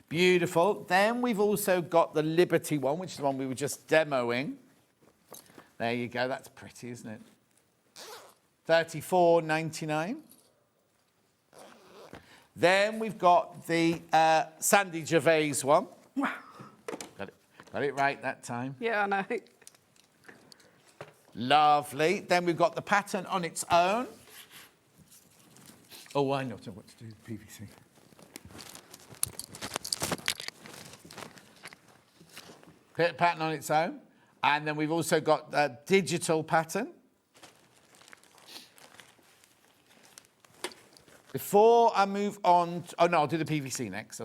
Beautiful. Then we've also got the Liberty one, which is the one we were just demoing. There you go. That's pretty, isn't it? $34.99. Then we've got the Sandy Gervais one. Got it right that time. Yeah, I know. Lovely. Then we've got the pattern on its own. Oh, I know what to do with PVC. Pattern on its own. And then we've also got a digital pattern. Before I move on... Oh, no, I'll do the PVC next.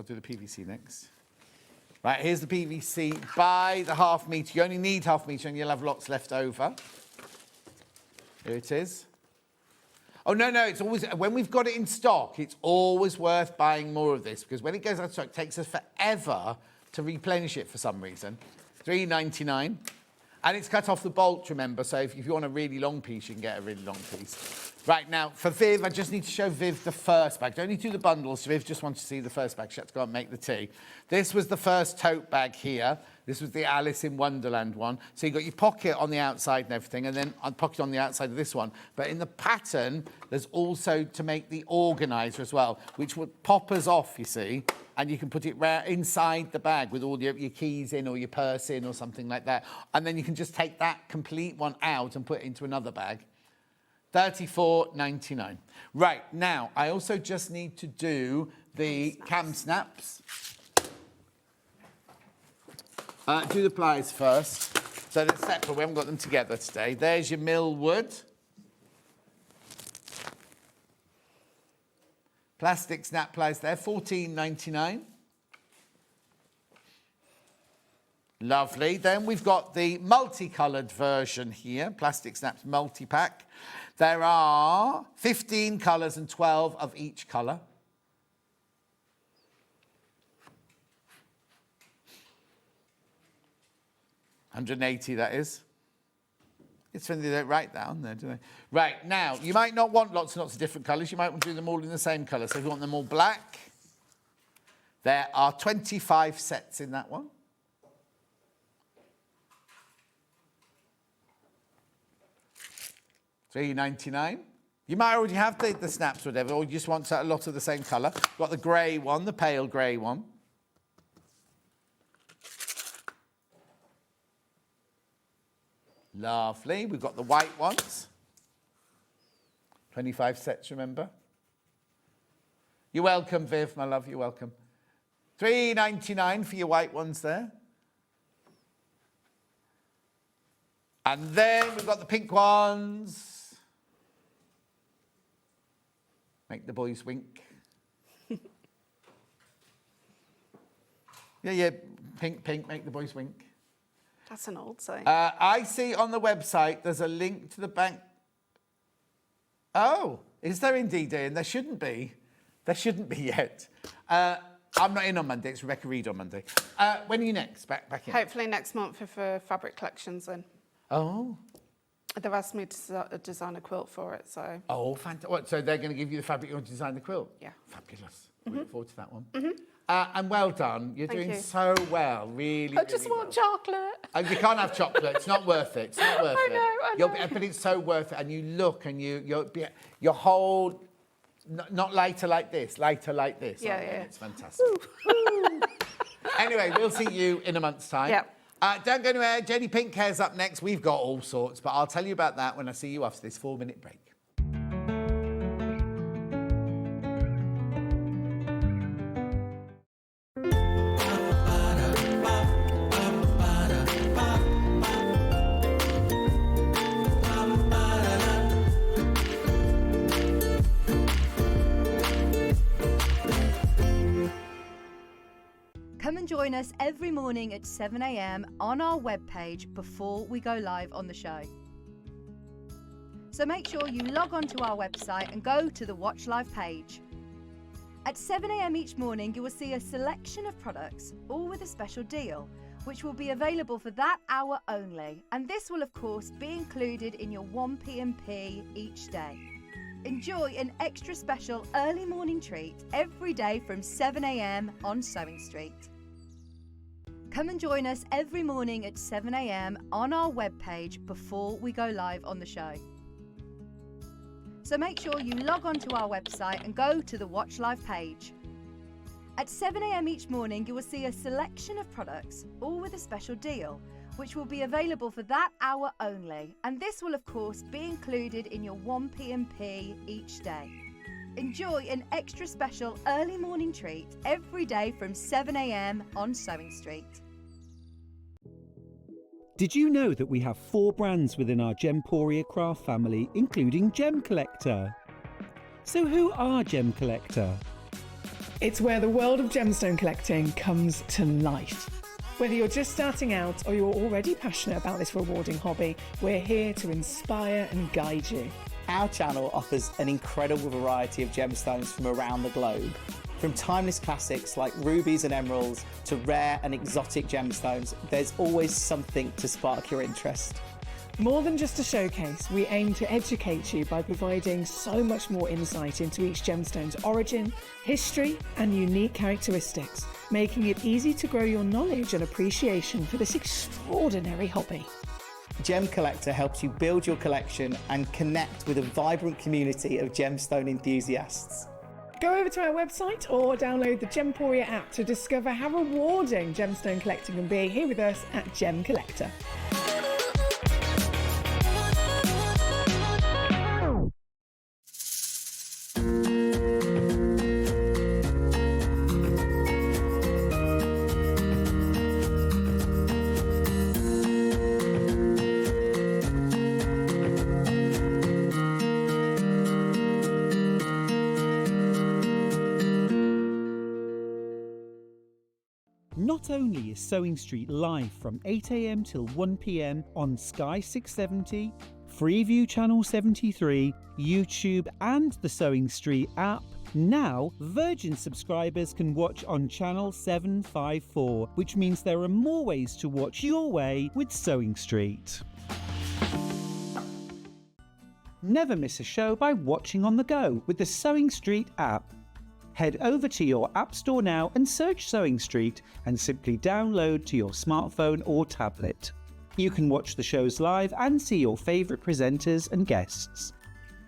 Right, here's the PVC. Buy the ½ metre. You only need ½ metre and you'll have lots left over. Here it is. Oh, no, it's always... When we've got it in stock, it's always worth buying more of this because when it goes out of stock, it takes us forever to replenish it for some reason. $3.99. And it's cut off the bolt, remember, so if you want a really long piece, you can get a really long piece. Right, now, for Viv, I just need to show Viv the first bag. Don't need to do the bundles. Viv just wants to see the first bag. She had to go and make the tea. This was the first tote bag here. This was the Alice in Wonderland one. So you've got your pocket on the outside and everything, and then a pocket on the outside of this one. But in the pattern, there's also to make the organiser as well, which would pop us off, you see, and you can put it inside the bag with all your keys in or your purse in or something like that. And then you can just take that complete one out and put it into another bag. $34.99. Right, now, I also just need to do the cam snaps. Do the pliers first. So they're separate. We haven't got them together today. There's your millwood. Plastic snap plies there, $14.99. Lovely. Then we've got the multicoloured version here, plastic snaps multi-pack. There are 15 colours and 12 of each colour. $180, that is. It's when they don't write down there, do they? Right, now, you might not want lots and lots of different colours. You might want to do them all in the same colour. So if you want them all black, there are 25 sets in that one. $3.99. You might already have the snaps or whatever, or you just want a lot of the same colour. You've got the grey one, the pale grey one. Lovely. We've got the white ones. 25 sets, remember? You're welcome, Viv, my love, you're welcome. $3.99 for your white ones there. And then we've got the pink ones. Make the boys wink. Yeah, pink, make the boys wink. That's an old saying. I see on the website there's a link to the bank. Oh, is there indeed, Ian? There shouldn't be. There shouldn't be yet. I'm not in on Monday. It's Rebecca Reed on Monday. When are you next? Back in? Hopefully next month if fabric collection's in. Oh. They've asked me to design a quilt for it, so... Oh, fantastic. What, so they're going to give you the fabric you want to design the quilt? Yeah. Fabulous. I look forward to that one. And well done. You're Thank doing you. so well, really, I just want chocolate. You can't have chocolate. It's not worth it. It's not worth it. I know. But it's so worth it. And you look and your whole... Not lighter like this, lighter like this. Yeah, aren't you? yeah. It's fantastic. Anyway, we'll see you in a month's time. Yep. Don't go anywhere. Jenny Pink Hair's up next. We've got all sorts, but I'll tell you about that when I see you after this 4-minute break. Come and join us every morning at 7 a.m. on our webpage before we go live on the show. So make sure you log on to our website and go to the Watch Live page. At 7 a.m. each morning, you will see a selection of products, all with a special deal, which will be available for that hour only. And this will, of course, be included in your 1 p.m.p. each day. Enjoy an extra special early morning treat every day from 7 a.m. on SewingStreet. Come and join us every morning at 7 a.m. on our webpage before we go live on the show. So make sure you log on to our website and go to the Watch Live page. At 7 a.m. each morning, you will see a selection of products, all with a special deal, which will be available for that hour only. And this will, of course, be included in your 1 p.m.p. each day. Enjoy an extra special early morning treat every day from 7 a.m. on SewingStreet. Did you know that we have 4 brands within our Gemporia craft family, including Gem Collector? So who are Gem Collector? It's where the world of gemstone collecting comes to life. Whether you're just starting out or you're already passionate about this rewarding hobby, we're here to inspire and guide you. Our channel offers an incredible variety of gemstones from around the globe. From timeless classics like rubies and emeralds to rare and exotic gemstones, there's always something to spark your interest. More than just a showcase, we aim to educate you by providing so much more insight into each gemstone's origin, history, and unique characteristics, making it easy to grow your knowledge and appreciation for this extraordinary hobby. Gem Collector helps you build your collection and connect with a vibrant community of gemstone enthusiasts. Go over to our website or download the Gemporia app to discover how rewarding gemstone collecting can be here with us at Gem Collector. Not only is Sewing Street live from 8 a.m. till 1 p.m. on Sky 670, Freeview Channel 73, YouTube and the Sewing Street app, now Virgin subscribers can watch on Channel 754, which means there are more ways to watch your way with Sewing Street. Never miss a show by watching on the go with the Sewing Street app. Head over to your App Store now and search Sewing Street and simply download to your smartphone or tablet. You can watch the shows live and see your favourite presenters and guests.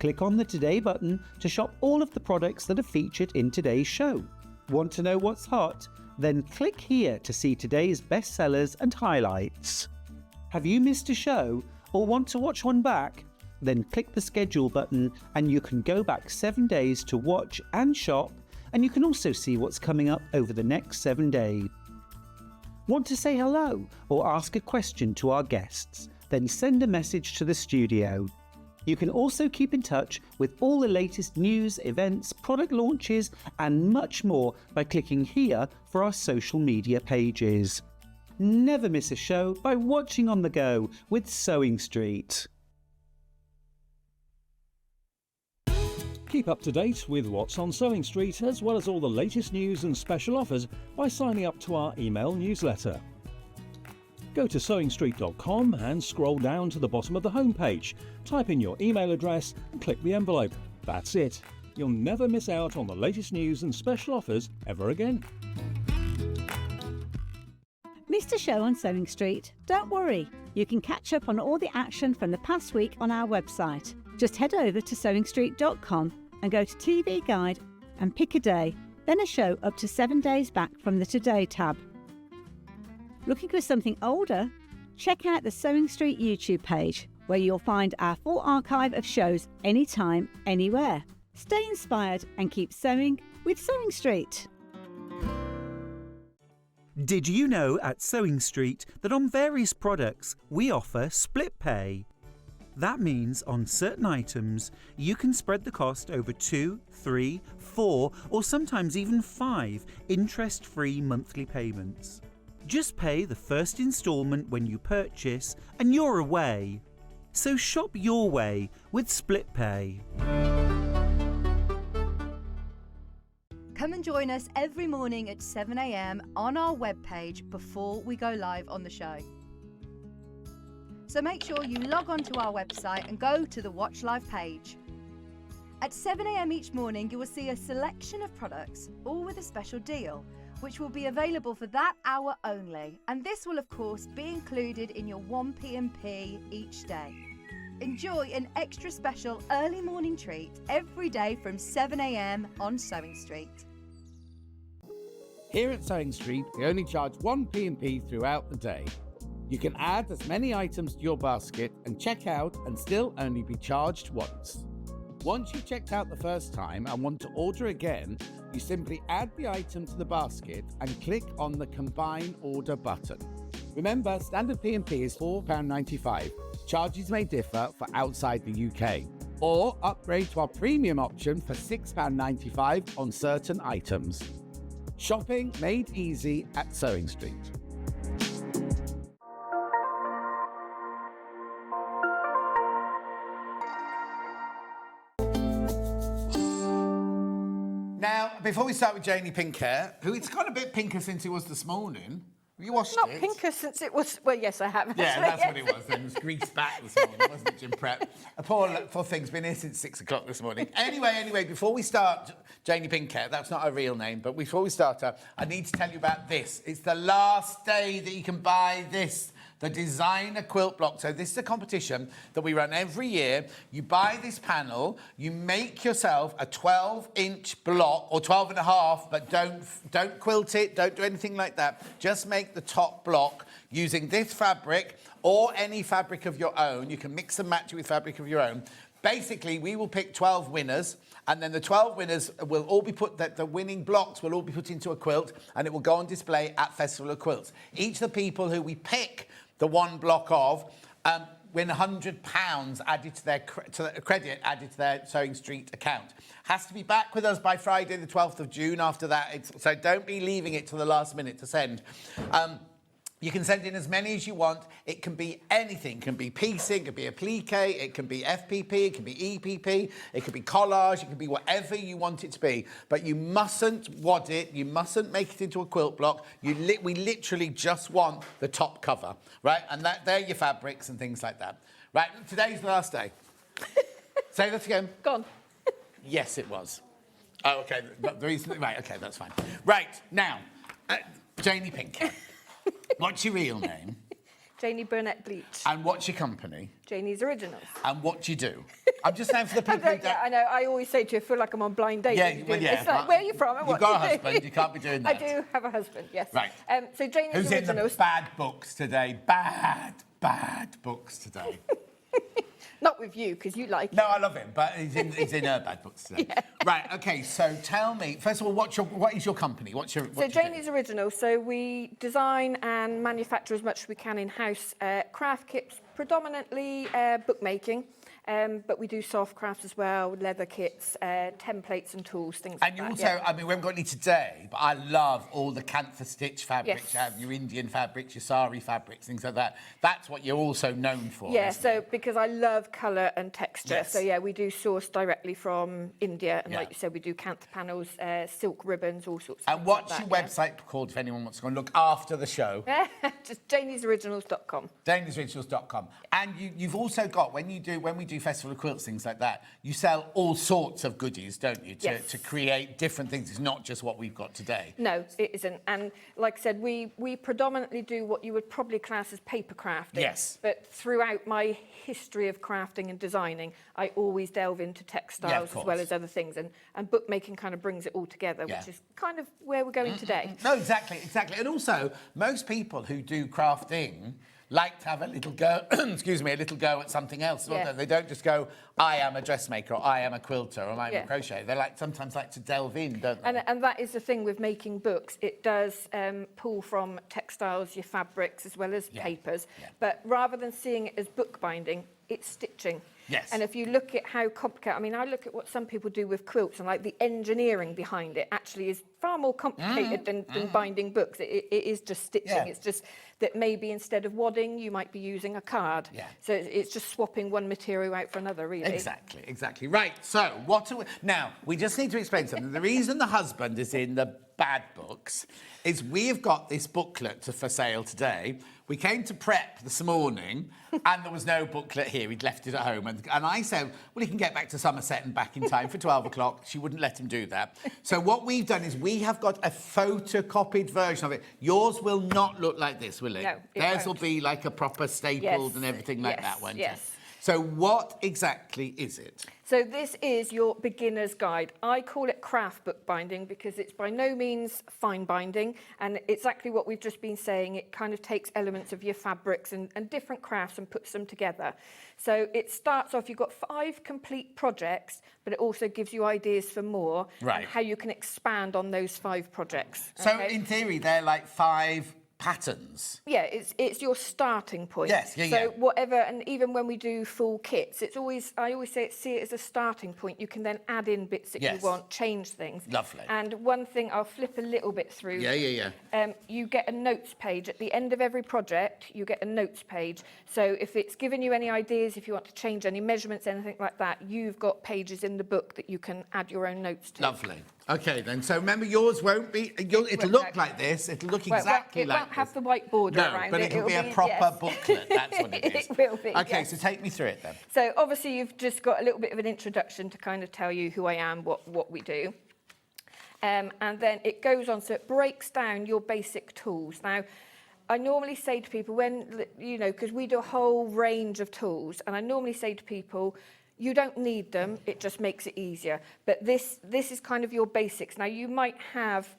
Click on the Today button to shop all of the products that are featured in today's show. Want to know what's hot? Then click here to see today's bestsellers and highlights. Have you missed a show or want to watch one back? Then click the schedule button and you can go back 7 days to watch and shop, and you can also see what's coming up over the next 7 days. Want to say hello or ask a question to our guests? Then send a message to the studio. You can also keep in touch with all the latest news, events, product launches and much more by clicking here for our social media pages. Never miss a show by watching on the go with Sewing Street. Keep up to date with what's on Sewing Street, as well as all the latest news and special offers by signing up to our email newsletter. Go to SewingStreet.com and scroll down to the bottom of the homepage. Type in your email address and click the envelope. That's it. You'll never miss out on the latest news and special offers ever again. Missed a show on Sewing Street? Don't worry, you can catch up on all the action from the past week on our website. Just head over to SewingStreet.com and go to TV Guide and pick a day, then a show up to 7 days back from the Today tab. Looking for something older? Check out the Sewing Street YouTube page, where you'll find our full archive of shows anytime, anywhere. Stay inspired and keep sewing with Sewing Street. Did you know at Sewing Street that on various products we offer split pay? That means on certain items you can spread the cost over 2, 3, 4 or sometimes even 5 interest-free monthly payments. Just pay the first instalment when you purchase and you're away. So shop your way with split pay. Come and join us every morning at 7 a.m. on our webpage before we go live on the show. So make sure you log on to our website and go to the Watch Live page. At 7 a.m. each morning, you will see a selection of products, all with a special deal, which will be available for that hour only. And this will, of course, be included in your 1p&p each day. Enjoy an extra special early morning treat every day from 7 a.m. on Sewing Street. Here at Sewing Street, we only charge 1p&p throughout the day. You can add as many items to your basket and check out and still only be charged once. Once you've checked out the first time and want to order again, you simply add the item to the basket and click on the Combine Order button. Remember, standard P&P is £4.95. Charges may differ for outside the UK. Or upgrade to our premium option for £6.95 on certain items. Shopping made easy at Sewing Street. Now, before we start with Janie Pink Hair, who it's got a bit pinker since it was this morning. Have you washed Not it? pinker since it was... Well, yes, I have. Yeah, that's what it was. Then it was greased back this morning, wasn't it, Jim Prep? A poor thing's been here since 6 o'clock this morning. Anyway, before we start Janie Pink Hair, that's not her real name, but before we start her, I need to tell you about this. It's the last day that you can buy this. The designer quilt block. So this is a competition that we run every year. You buy this panel, you make yourself a 12-inch block, or 12 and a half, but don't quilt it, don't do anything like that. Just make the top block using this fabric or any fabric of your own. You can mix and match it with fabric of your own. Basically, we will pick 12 winners, and then the 12 winners will all be the winning blocks will all be put into a quilt, and it will go on display at Festival of Quilts. Each of the people who we pick the one block of win £100 added to their credit added to their SewingStreet account. Has to be back with us by Friday, the 12th of June. After that, so don't be leaving it till the last minute to send. You can send in as many as you want. It can be anything. It can be piecing, it can be applique, it can be FPP, it can be EPP, it can be collage, it can be whatever you want it to be. But you mustn't wad it, you mustn't make it into a quilt block. We literally just want the top cover, right? And they're your fabrics and things like that. Right, today's the last day. Say that again. Gone. Yes, it was. Oh, OK. Right, OK, that's fine. Right, now, Janie Pinker. What's your real name? Janie Burnett-Bleach. And what's your company? Janie's Originals. And what do you do? I'm just saying for the people who don't... I know. I always say to you, I feel like I'm on blind date. Yeah, well, yeah. It's like, where are you from and what You've got a do you do? husband, you can't be doing that. I do have a husband, yes. Right. So Janie's Who's Originals... in the bad books today? Bad books today. Not with you, because you like No, I love him, but he's in her bad books today. Yeah. Right, OK, so tell me, first of all, what is your company? So Janie's Original, so we design and manufacture as much as we can in-house craft kits, predominantly bookmaking, but we do soft crafts as well, leather kits, templates and tools, things like that. And you also, I mean, we haven't got any today, but I love all the Cantha stitch fabrics. Yes. You have your Indian fabrics, your sari fabrics, things like that. That's what you're also known for. Yeah, so because I love colour and texture. Yes. So, yeah, we do source directly from India. And like you said, we do Cantha panels, silk ribbons, all sorts of And things what's like your that, website called if anyone wants to go and look after the show? Just janiesoriginals.com. janiesoriginals.com. And you've also got, when we do Festival of Quilts, things like that, you sell all sorts of goodies, don't you, to create different things. It's not just what we've got today. No, it isn't. And like I said, we predominantly do what you would probably class as paper crafting. Yes. But throughout my history of crafting and designing, I always delve into textiles as well as other things. And bookmaking kind of brings it all together, which is kind of where we're going today. No, exactly. And also, most people who do crafting like to have a little go, excuse me, a little go at something else. Yeah. They don't just go, I am a dressmaker, or I am a quilter, or I am a crochet. They sometimes like to delve in, don't they? And that is the thing with making books. It does pull from textiles, your fabrics, as well as papers. Yeah. But rather than seeing it as bookbinding, it's stitching. Yes. And if you look at how complicated, I mean, I look at what some people do with quilts and like the engineering behind it actually is far more complicated than binding books. It is just stitching. Yeah. It's just that maybe instead of wadding, you might be using a card. Yeah. So it's just swapping one material out for another, really. Exactly. Right, so now, we just need to explain something. The reason the husband is in the bad books is we've got this booklet for sale today. We came to prep this morning and there was no booklet here. He'd left it at home. And I said, well, he can get back to Somerset and back in time for 12 o'clock. She wouldn't let him do that. So what we've done is we have got a photocopied version of it. Yours will not look like this, will it? No, it Theirs won't. will be like a proper stapled and everything like that, won't it? Yes. So what exactly is it? So this is your beginner's guide. I call it craft bookbinding because it's by no means fine binding, and it's exactly what we've just been saying. It kind of takes elements of your fabrics and different crafts and puts them together. So it starts off, you've got 5 complete projects, but it also gives you ideas for more, and how you can expand on those 5 projects. So in theory, they're like 5 patterns. Yeah, it's your starting point. Yes, So whatever, and even when we do full kits, I always say see it as a starting point. You can then add in bits that you want, change things. Lovely. And one thing, I'll flip a little bit through. You get a notes page. At the end of every project, you get a notes page. So if it's giving you any ideas, if you want to change any measurements, anything like that, you've got pages in the book that you can add your own notes to. Lovely. Okay, then. So remember, yours won't be... It'll look like this. It'll look exactly like this. It won't have the white border around it. No, but it'll be a proper booklet. That's what it is. It will be, Okay, so take me through it, then. So obviously, you've just got a little bit of an introduction to kind of tell you who I am, what we do. And then it goes on, so it breaks down your basic tools. Now, I normally say to people when, because we do a whole range of tools, and I normally say to people, you don't need them, it just makes it easier. But this is kind of your basics. Now, you might have,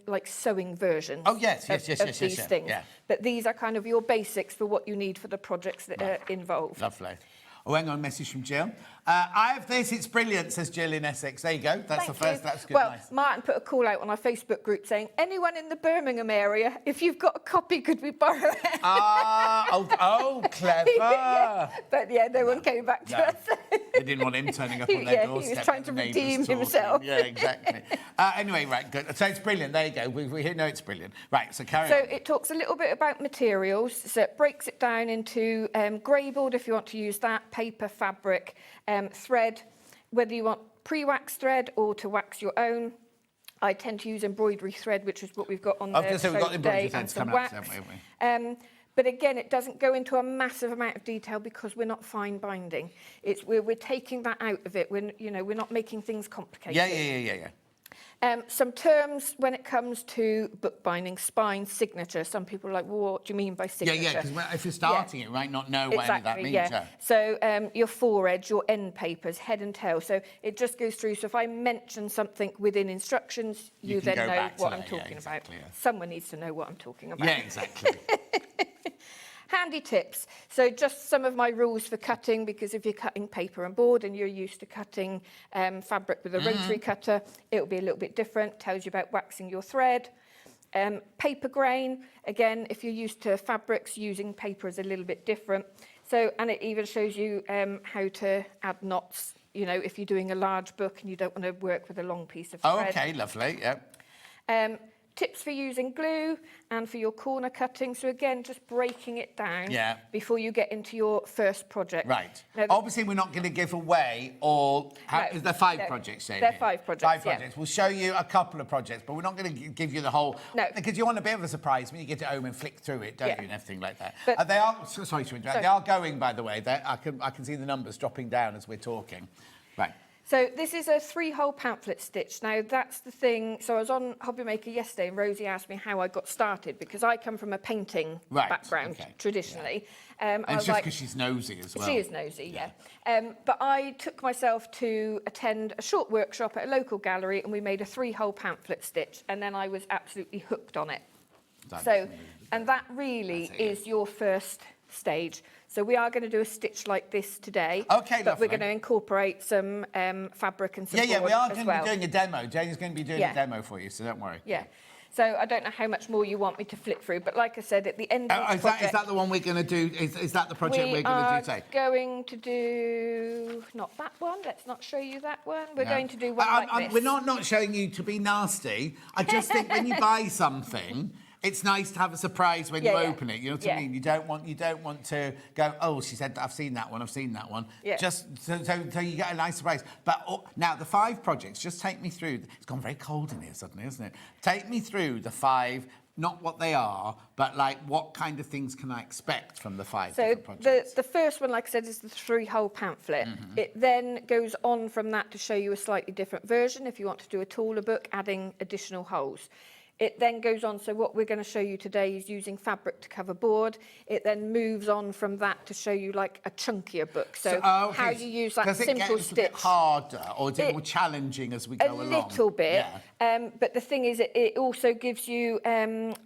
like, sewing versions of these things. Yeah. But these are kind of your basics for what you need for the projects that are involved. Lovely. Oh, hang on, a message from Jill. I have this, it's brilliant, says Jill in Essex. There you go, that's the first, that's good. Well, nice. Martin put a call out on our Facebook group saying, anyone in the Birmingham area, if you've got a copy, could we borrow it? Oh, clever. But yeah, no one came back to us. They didn't want him turning up on their doorstep. He was trying to redeem himself. Yeah, exactly. Anyway, right, good. So it's brilliant. There you go. We know it's brilliant. Right, so carry on. So it talks a little bit about materials. So it breaks it down into grey board, if you want to use that, paper, fabric, thread, whether you want pre-wax thread or to wax your own. I tend to use embroidery thread, which is what we've got on the show we've got embroidery today, thread and to some come wax. out, haven't we? But again, it doesn't go into a massive amount of detail because we're not fine binding. We're taking that out of it. We're not making things complicated. Yeah. Some terms when it comes to bookbinding, spine, signature. Some people are like, well, what do you mean by signature? Yeah, because if you're starting it, you might not know what any of that means. Yeah. So your foredge, your end papers, head and tail. So it just goes through. So if I mention something within instructions, you then know what I'm talking about. Yeah. Someone needs to know what I'm talking about. Yeah, exactly. Handy tips. So just some of my rules for cutting, because if you're cutting paper and board and you're used to cutting fabric with a rotary cutter, it'll be a little bit different. Tells you about waxing your thread. Paper grain, again, if you're used to fabrics, using paper is a little bit different. So, and it even shows you how to add knots, if you're doing a large book and you don't want to work with a long piece of thread. Oh, okay, lovely, yeah. Tips for using glue and for your corner cutting. So again, just breaking it down before you get into your first project. Right. Now, obviously, we're not going to give away all... Is there 5 projects, Janie? There are 5 projects, 5 projects. We'll show you a couple of projects, but we're not going to give you the whole... No. Because you want a bit of a surprise when you get it home and flick through it, don't you, and everything like that. But they are... Sorry to interrupt. They are going, by the way. I can see the numbers dropping down as we're talking. Right. So this is a 3-hole pamphlet stitch. Now, that's the thing. So I was on Hobbymaker yesterday and Rosie asked me how I got started because I come from a painting background, traditionally. And it's just because she's nosy as well. She is nosy, but I took myself to attend a short workshop at a local gallery and we made a 3-hole pamphlet stitch and then I was absolutely hooked on it. And that really is your first stage. So we are going to do a stitch like this today. Okay, but we're going to incorporate some fabric and some board we are as going well. to be doing a demo. Janie's going to be doing a demo for you, so don't worry. Yeah. So I don't know how much more you want me to flick through, but like I said, at the end of the project... Is that the one we're going to do? Is that the project we're going to do today? We are going to do... Not that one. Let's not show you that one. We're going to do one like this. We're not showing you to be nasty. I just think when you buy something... It's nice to have a surprise when you open it. You know what I mean? You don't want to go, oh, she said, I've seen that one. Yeah. Just so you get a nice surprise. But now the 5 projects, just take me through. It's gone very cold in here suddenly, isn't it? Take me through the 5, not what they are, but like what kind of things can I expect from the 5 different projects? The first one, like I said, is the 3-hole pamphlet. It then goes on from that to show you a slightly different version if you want to do a taller book, adding additional holes. It then goes on, so what we're going to show you today is using fabric to cover board. It then moves on from that to show you like a chunkier book. So how you use that simple stitch. Does it get a bit harder or is it more challenging as we go along? A little bit, but the thing is it also gives you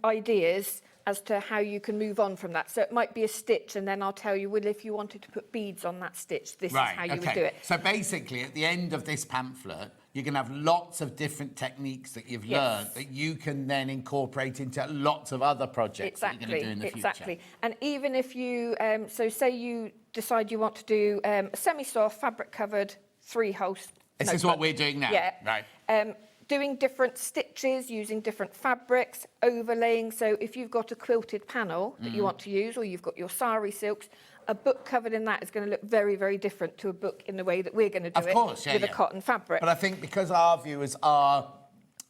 ideas as to how you can move on from that. So it might be a stitch and then I'll tell you, well, if you wanted to put beads on that stitch, this is how you would do it. So basically, at the end of this pamphlet, you're going to have lots of different techniques that you've learned that you can then incorporate into lots of other projects that you're going to do in the future. Exactly. And even if you, so say you decide you want to do a semi-soft, fabric-covered 3-hole This is what we're doing now. Yeah. Right. Doing different stitches, using different fabrics, overlaying. So if you've got a quilted panel that you want to use, or you've got your sari silks, a book covered in that is going to look very, very different to a book in the way that we're going to do with a cotton fabric. But I think because our viewers are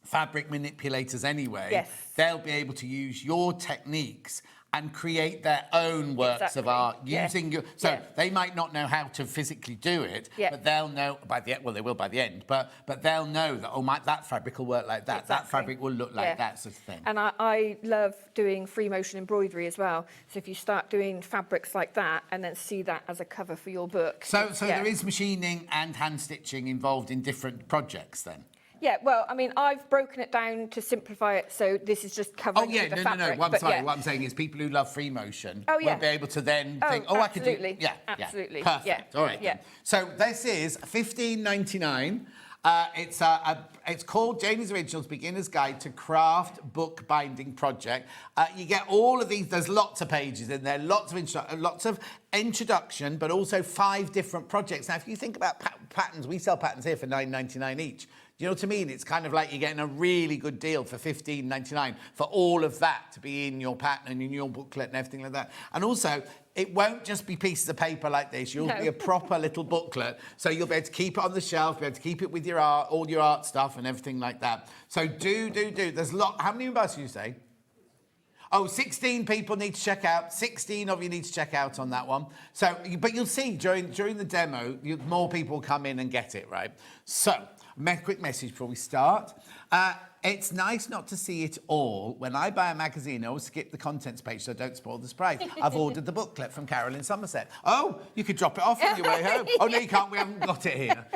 fabric manipulators anyway, they'll be able to use your techniques and create their own works of art using your... So they might not know how to physically do it, but they'll know by the end, well, they will by the end, but they'll know that, that fabric will work like that, that fabric will look like that sort of thing. And I love doing free motion embroidery as well. So if you start doing fabrics like that and then see that as a cover for your book. So there is machining and hand stitching involved in different projects then? Yeah, well, I mean, I've broken it down to simplify it, so this is just covering the fabric. What I'm saying is people who love free motion will be able to then think, I could do... Absolutely. Perfect. All right. Then. So this is $15.99. It's called Janie's Originals Beginner's Guide to Craft Book Binding Project. You get all of these. There's lots of pages in there, lots of introduction, but also 5 different projects. Now, if you think about patterns, we sell patterns here for $9.99 each. Do you know what I mean? It's kind of like you're getting a really good deal for $15.99 for all of that to be in your pattern and in your booklet and everything like that. And also, it won't just be pieces of paper like this. You'll be a proper little booklet. So you'll be able to keep it on the shelf, be able to keep it with your art, all your art stuff and everything like that. So do. There's a lot. How many members do you say? Oh, 16 people need to check out. 16 of you need to check out on that one. So, but you'll see during the demo, more people come in and get it, right? So, quick message before we start. It's nice not to see it all. When I buy a magazine, I always skip the contents page so I don't spoil the surprise. I've ordered the booklet from Carol in Somerset. Oh, you could drop it off on your way home. Oh, no, you can't. We haven't got it here.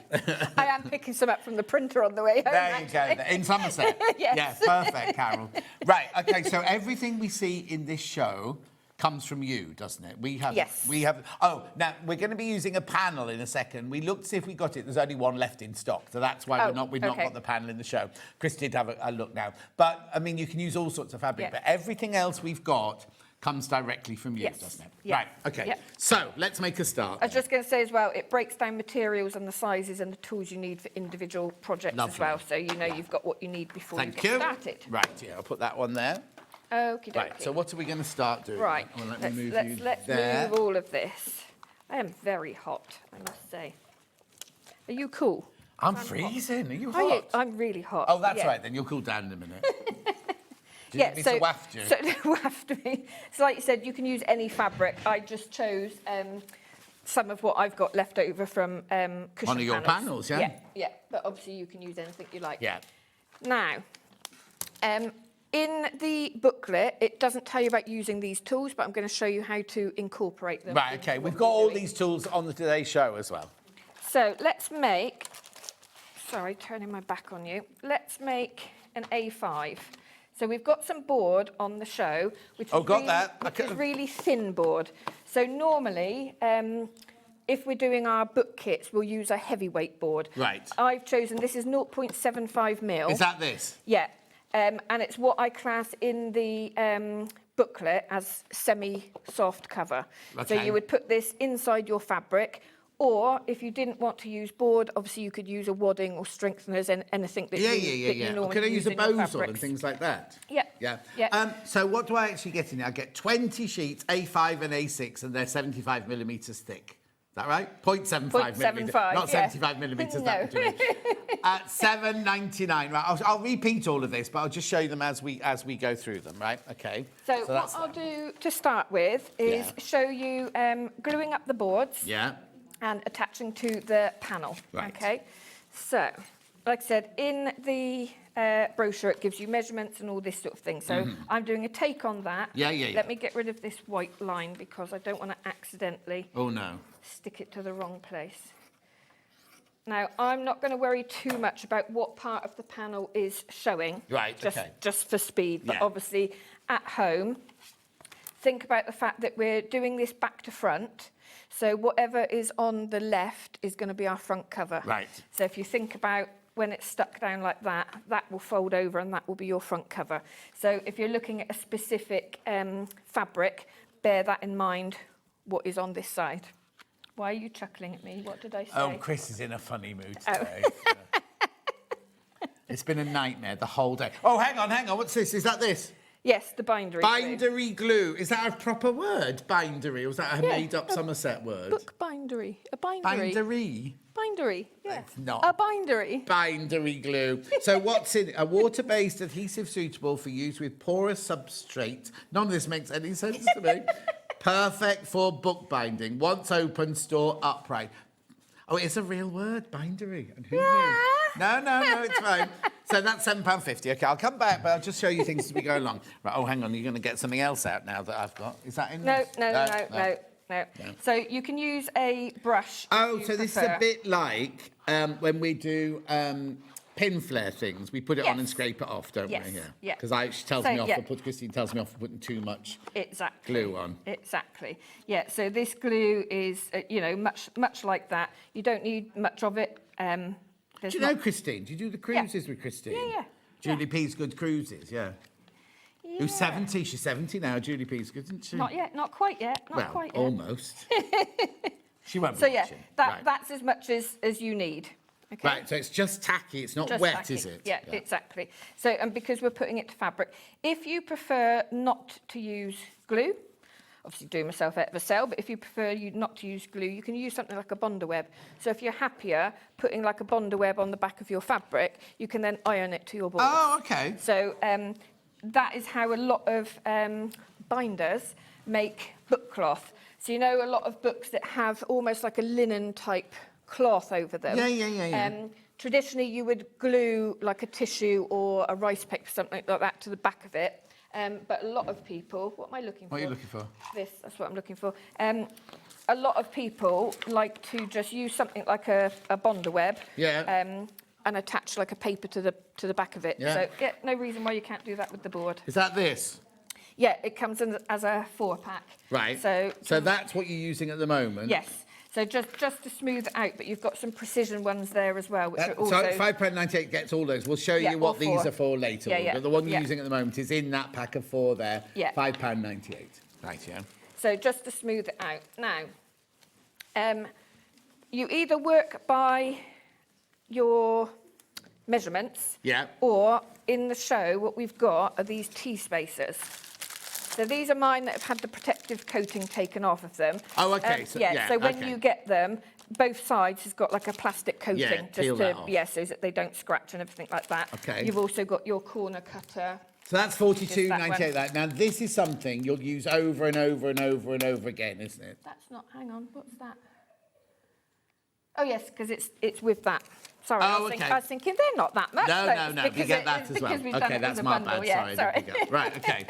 I am picking some up from the printer on the way home. There you go. In Somerset. Yes. Yeah, perfect, Carol. Right, OK, so everything we see in this show comes from you, doesn't it? Yes. We have. Oh, now we're going to be using a panel in a second. We looked to see if we got it. There's only one left in stock, so that's why we've not got the panel in the show. Chris did have a look now, but I mean, you can use all sorts of fabric, but everything else we've got comes directly from you, doesn't it? Yeah. Right. Okay. Yeah. So let's make a start. I was just going to say as well, it breaks down materials and the sizes and the tools you need for individual projects as well, so you know you've got what you need before you get started. Right. Yeah. I'll put that one there. Okie dokie. Right, so what are we going to start doing? Right, Well, let's move all of this. I am very hot, I must say. Are you cool? I'm freezing. Hot. Are you hot? Are you? I'm really hot. Oh, that's right, then you'll cool down in a minute. Do you need me to waft you? So, waft me. So like you said, you can use any fabric. I just chose some of what I've got left over from cushion One of your panels, yeah? Yeah, but obviously you can use anything you like. Yeah. Now, in the booklet, it doesn't tell you about using these tools, but I'm going to show you how to incorporate them. Right, OK. We've got all these tools on the Today show as well. So let's make... Sorry, turning my back on you. Let's make an A5. So we've got some board on the show, which is really thin board. So normally, if we're doing our book kits, we'll use a heavyweight board. Right. I've chosen, this is 0.75 mil. Is that this? Yeah. And it's what I class in the booklet as semi-soft cover. Okay. So you would put this inside your fabric, or if you didn't want to use board, obviously you could use a wadding or strengtheners and anything that you normally Can I use a in your bowsel fabrics. and things like that? Yeah. Yeah. So what do I actually get in there? I get 20 sheets, A5 and A6, and they're 75 millimetres thick. Is that right? 0.75 millimetres. Not 75 millimetres, that would be. At $7.99. Right, I'll repeat all of this, but I'll just show you them as we go through them, right? OK. So what I'll do to start with is show you gluing up the boards. Yeah. And attaching to the panel. Right. OK. So, like I said, in the brochure, it gives you measurements and all this sort of thing. So I'm doing a take on that. Yeah. Let me get rid of this white line because I don't want to accidentally stick it to the wrong place. Now, I'm not going to worry too much about what part of the panel is showing. Right, just for speed. But obviously, at home, think about the fact that we're doing this back to front. So whatever is on the left is going to be our front cover. Right. So if you think about when it's stuck down like that, that will fold over and that will be your front cover. So if you're looking at a specific fabric, bear that in mind, what is on this side. Why are you chuckling at me? What did I say? Oh, Chris is in a funny mood today. It's been a nightmare the whole day. Oh, hang on. What's this? Is that this? Yes, the bindery glue. Bindery glue. Is that a proper word, bindery, or was that a made-up Somerset word? Book bindery. A bindery. Bindery? Bindery, yeah. It's not. A bindery. Bindery glue. So what's in it? A water-based adhesive suitable for use with porous substrate. None of this makes any sense to me. Perfect for bookbinding. Once open, store upright. Oh, it's a real word, bindery. And who knew? No, it's fine. So that's £7.50. OK, I'll come back, but I'll just show you things as we go along. Right, oh, hang on, you're going to get something else out now that I've got. Is that in there? No. So you can use a brush. Oh, so this is a bit like when we do pin flare things. We put it on and scrape it off, don't we? Yeah. Because she tells me off, Christine tells me off for putting too much glue on. Exactly. Yeah, so this glue is, much like that. You don't need much of it. Do you know Christine? Do you do the cruises with Christine? Yeah. Julie Peasgood Cruises, yeah. Who's 70? She's 70 now, Julie Peasgood, isn't she? Not yet, not quite yet, not quite yet. Almost. She won't be So yeah, watching. Right. that's as much as you need. Okay? Right, so it's just tacky, it's not Just wet, tacky. is it? Yeah, exactly. So, and because we're putting it to fabric, if you prefer not to use glue, obviously doing myself out of a cell, but if you prefer not to use glue, you can use something like a Bonder web. So if you're happier putting like a Bonder web on the back of your fabric, you can then iron it to your board. Oh, okay. So that is how a lot of binders make book cloth. So you know a lot of books that have almost like a linen type cloth over them. Yeah. Traditionally, you would glue like a tissue or a rice paper, something like that, to the back of it. But a lot of people, what am I looking for? What are you looking for? This, that's what I'm looking for. A lot of people like to just use something like a Bonder web. Yeah. And attach like a paper to the back of it. Yeah. So yeah, no reason why you can't do that with the board. Is that this? Yeah, it comes in as a 4-pack. Right. So that's what you're using at the moment? Yes. So just to smooth it out, but you've got some precision ones there as well, which are also... So £5.98 gets all those. We'll show you what these are for later. Yeah. But the one you're using at the moment is in that pack of 4 there. Yeah. £5.98. Right, yeah. So just to smooth it out. Now, you either work by your measurements, or in the show, what we've got are these T-spacers. So these are mine that have had the protective coating taken off of them. Oh, okay. So when you get them, both sides has got like a plastic coating, peel that off. so that they don't scratch and everything like that. Okay. You've also got your corner cutter. So that's $42.98. Now this is something you'll use over and over and over and over again, isn't it? That's not. Hang on. What's that? Oh yes, because it's with that. Sorry, Oh, I was thinking they're not that much. No. We get that as well. Okay, that's my bad. Sorry. Right. Okay.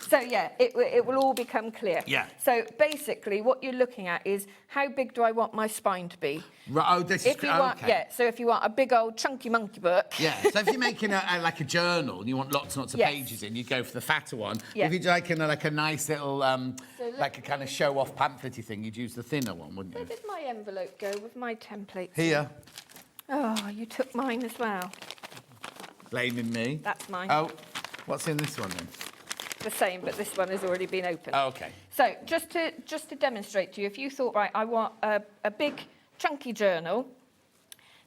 So yeah, it will all become clear. Yeah. So basically, what you're looking at is how big do I want my spine to be? Right. Oh, this is okay. So if you want a big old chunky monkey book. Yeah. So if you're making like a journal and you want lots and lots of pages in, you go for the fatter one. Yeah. If you're like like a nice little like a kind of show-off pamphlet-y thing, you'd use the thinner one, wouldn't you? Where did my envelope go with my templates? Here. Oh, you took mine as well. Blaming me. That's mine. Oh, what's in this one then? The same, but this one has already been opened. Oh, okay. So just to demonstrate to you, if you thought, right, I want a big chunky journal,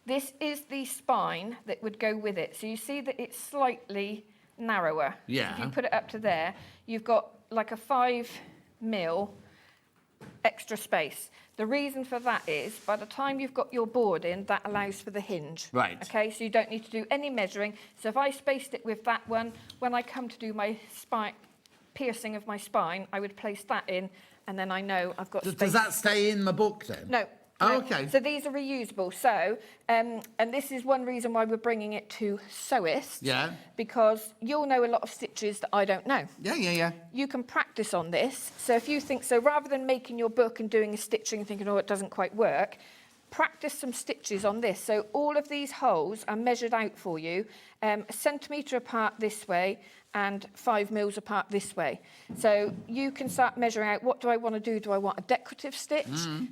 this is the spine that would go with it. So you see that it's slightly narrower. Yeah. So if you put it up to there, you've got like a 5mm extra space. The reason for that is, by the time you've got your board in, that allows for the hinge. Right. Okay, so you don't need to do any measuring. So if I spaced it with that one, when I come to do my piercing of my spine, I would place that in, and then I know I've got space. Does that stay in my book then? No. Oh, No. okay. So these are reusable. So, and this is one reason why we're bringing it to Sewist. Yeah. Because you'll know a lot of stitches that I don't know. Yeah. You can practice on this. So if you think, so rather than making your book and doing a stitching and thinking, oh, it doesn't quite work, practice some stitches on this. So all of these holes are measured out for you, a centimetre apart this way and 5mm apart this way. So you can start measuring out, what do I want to do? Do I want a decorative stitch?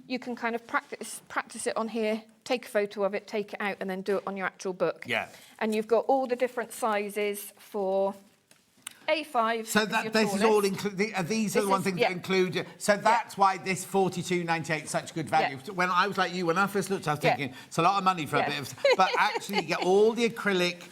You can kind of practice it on here, take a photo of it, take it out, and then do it on your actual book. Yeah. And you've got all the different sizes for A5. So this is all included. These are the one things that include. So that's why this $42.98 is such good value. Yeah. When I was like you, when I first looked, I was thinking it's a lot of money for a bit of. But actually, you get all the acrylic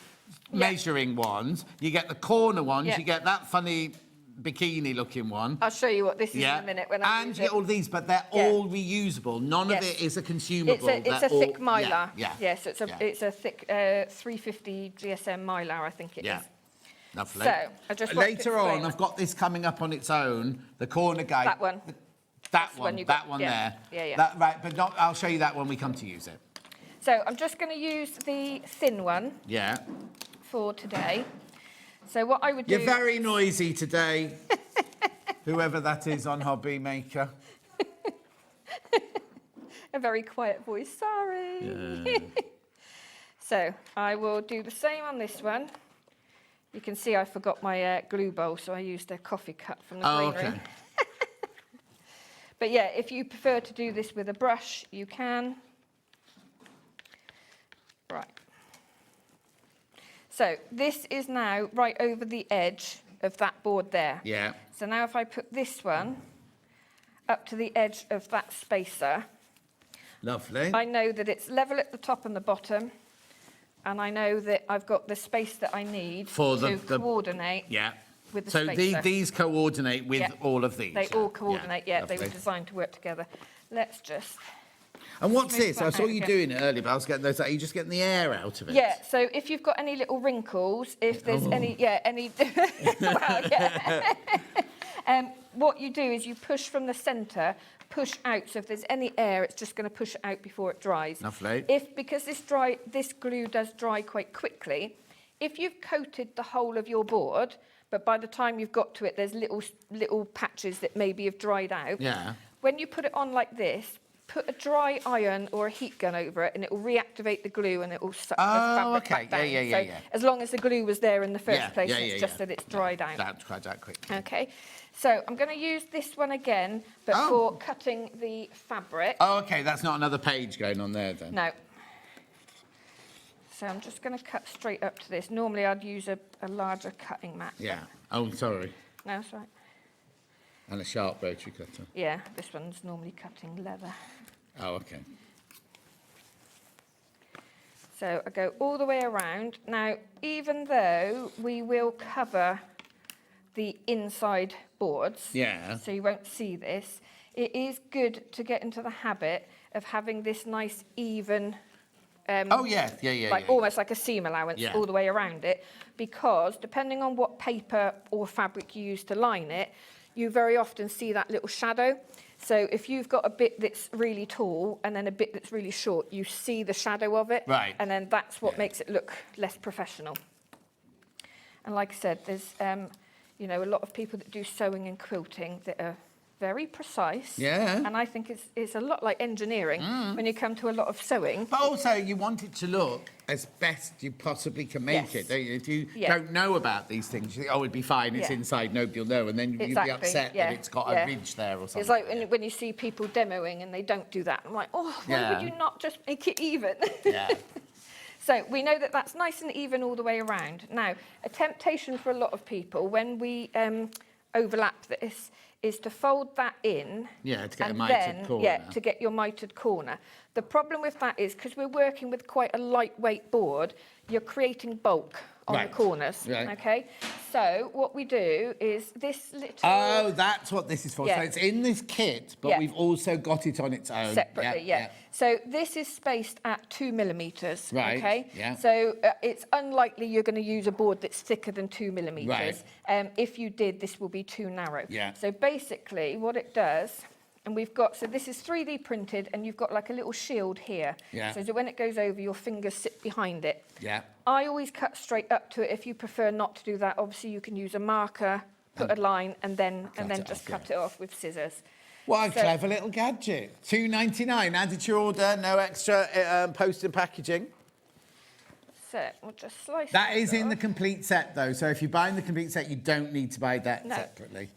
measuring ones. You get the corner ones. You get that funny bikini-looking one. I'll show you what this is in a minute when I and you get all these, but they're all reusable. None of it is a consumable. It's a thick mylar. Yeah. So it's a thick 350 GSM mylar, I think it is. Lovely. So, I just want to later on, explain I've got this coming up on its own. The corner guide. That one. That one there. Yeah. Right, but I'll show you that when we come to use it. So I'm just going to use the thin one. Yeah. For today. So what I would do... You're very noisy today, whoever that is on Hobby Maker. A very quiet voice, sorry. Yeah. So I will do the same on this one. You can see I forgot my glue bowl, so I used a coffee cup from the green room. But yeah, if you prefer to do this with a brush, you can. Right. So this is now right over the edge of that board there. Yeah. So now if I put this one up to the edge of that spacer, Lovely. I know that it's level at the top and the bottom, and I know that I've got the space that I need For to coordinate with the so spacer. these coordinate with all of these? They all coordinate, they lovely. were designed to work together. Let's just... And what's smooth this? that I saw out you again. doing it earlier, but I was getting those. Are you just getting the air out of it? Yeah, so if you've got any little wrinkles, if there's any... well, yeah. What you do is you push from the centre, push out. So if there's any air, it's just going to push it out before it dries. Lovely. Because this glue does dry quite quickly, if you've coated the whole of your board, but by the time you've got to it, there's little patches that maybe have dried out. Yeah. When you put it on like this, put a dry iron or a heat gun over it, and it will reactivate the glue, and it will suck the fabric back down. So as long as the glue was there in the first place, it's just that it's dried out. That's quite that quick. Okay, so I'm going to use this one again, but for cutting the fabric. Oh, okay, that's not another page going on there then. No. So I'm just going to cut straight up to this. Normally I'd use a larger cutting mat. Yeah. Oh, sorry. No, that's right. And a sharp rotary cutter. Yeah, this one's normally cutting leather. Oh, okay. So I go all the way around. Now, even though we will cover the inside boards, so you won't see this, it is good to get into the habit of having this nice even almost like a seam allowance all the way around it, because depending on what paper or fabric you use to line it, you very often see that little shadow. So if you've got a bit that's really tall and then a bit that's really short, you see the shadow of it. Right. And then that's what makes it look less professional. And like I said, there's, a lot of people that do sewing and quilting that are very precise. Yeah. And I think it's a lot like engineering when you come to a lot of sewing. But also, you want it to look as best you possibly can make it, don't you? If you don't know about these things, you think, oh, it'd be fine, it's inside, nobody will know, and then you'd be upset that it's got a ridge there or something. It's like when you see people demoing and they don't do that. I'm like, oh, why would you not just make it even? Yeah. So we know that that's nice and even all the way around. Now, a temptation for a lot of people when we overlap this is to fold that in. Yeah, to get a and mitered corner. Yeah, to get your mitered corner. The problem with that is because we're working with quite a lightweight board, you're creating bulk on the corners. Right. Okay, so what we do is this little... Oh, that's what this is for. Yeah. So it's in this kit, but we've also got it on its own. Separately, yeah. So this is spaced at 2 millimetres, right, okay? yeah. So it's unlikely you're going to use a board that's thicker than 2 millimetres. Right. If you did, this will be too narrow. Yeah. So basically what it does, and we've got, so this is 3D printed, and you've got like a little shield here. Yeah. So that when it goes over, your fingers sit behind it. Yeah. I always cut straight up to it. If you prefer not to do that, obviously you can use a marker, put a line, and then just cut it off with scissors. What a clever little gadget. £2.99, added to your order, no extra post and packaging. So we'll just slice That this is in off. the complete set, though, so if you're buying the complete set, you don't need to buy that separately.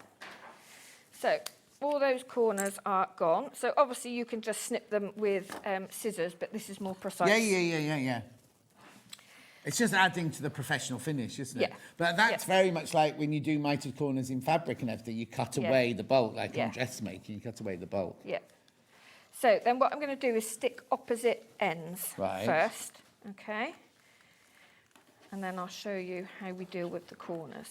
So all those corners are gone. So obviously you can just snip them with scissors, but this is more precise. Yeah. It's just adding to the professional finish, isn't it? Yeah. But that's very much like when you do mitered corners in fabric and everything, you cut away the bulk, like on dressmaking, you cut away the bulk. Yeah. So then what I'm going to do is stick opposite ends first, okay? And then I'll show you how we deal with the corners.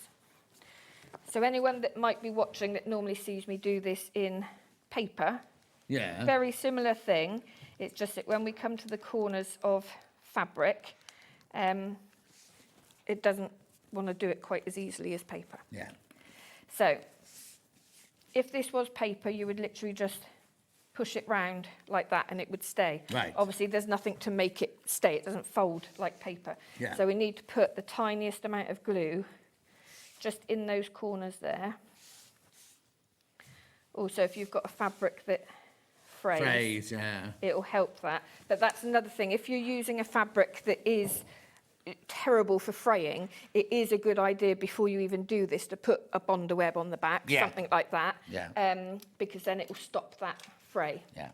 So anyone that might be watching that normally sees me do this in paper, very similar thing. It's just that when we come to the corners of fabric, it doesn't want to do it quite as easily as paper. Yeah. So if this was paper, you would literally just push it round like that and it would stay. Right. Obviously, there's nothing to make it stay. It doesn't fold like paper. Yeah. So we need to put the tiniest amount of glue just in those corners there. Also, if you've got a fabric that frays, it'll help that. But that's another thing. If you're using a fabric that is terrible for fraying, it is a good idea before you even do this to put a Bonder web on the back, something like that, because then it will stop that fray. Yeah.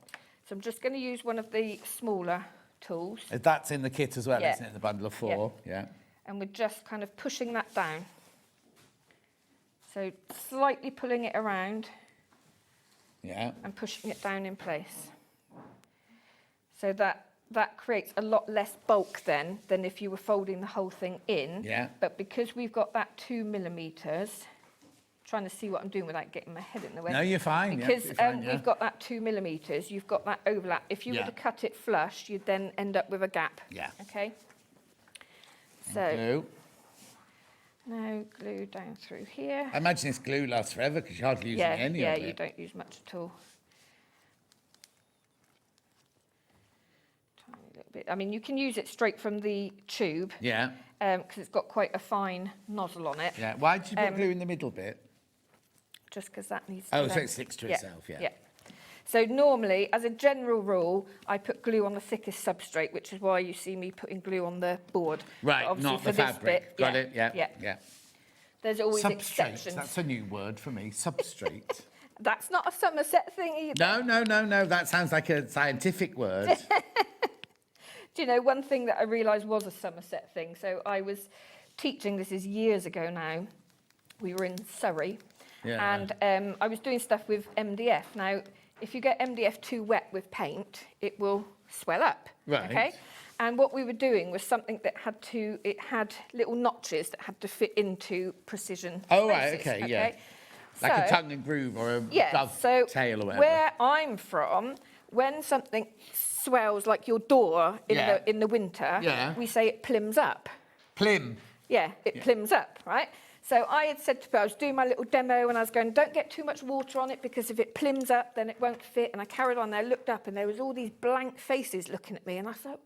So I'm just going to use one of the smaller tools. That's in the kit as well, Yeah. isn't it? The bundle of 4. Yeah. and we're just kind of pushing that down. So slightly pulling it around. Yeah. And pushing it down in place. So that creates a lot less bulk then than if you were folding the whole thing in. Yeah. But because we've got that 2 millimeters, trying to see what I'm doing without getting my head in the way. No, you're fine. Because you're fine, we've got that 2 millimeters, you've got that overlap. If you were to cut it flush, you'd then end up with a gap. Yeah. Okay. So Glue. now glue down through here. I imagine this glue lasts forever because you're hardly using any of it. Yeah, you don't use much at all. Tiny little bit. I mean, you can use it straight from the tube. Yeah. Because it's got quite a fine nozzle on it. Yeah. Why did you put glue in the middle bit? Just because that needs to... Oh, so it sticks to itself, yeah. So normally, as a general rule, I put glue on the thickest substrate, which is why you see me putting glue on the board. Right, But obviously not for the this fabric. bit, Got it, yeah. There's always Substrate, exceptions. that's a new word for me, substrate. That's not a Somerset thing either. No, that sounds like a scientific word. Do you know, one thing that I realised was a Somerset thing. So I was teaching, this is years ago now, we were in Surrey, and I was doing stuff with MDF. Now, if you get MDF too wet with paint, it will swell up. Right. Okay. And what we were doing was something that it had little notches that had to fit into precision. Oh, right, spaces, okay, yeah. Like a tongue and groove or a dovetail or whatever. Where I'm from, when something swells like your door in the winter, we say it plims up. Plim? Yeah, it plims up, right? So I had said to people, I was doing my little demo and I was going, don't get too much water on it because if it plims up, then it won't fit. And I carried on there, looked up, and there was all these blank faces looking at me. And I thought,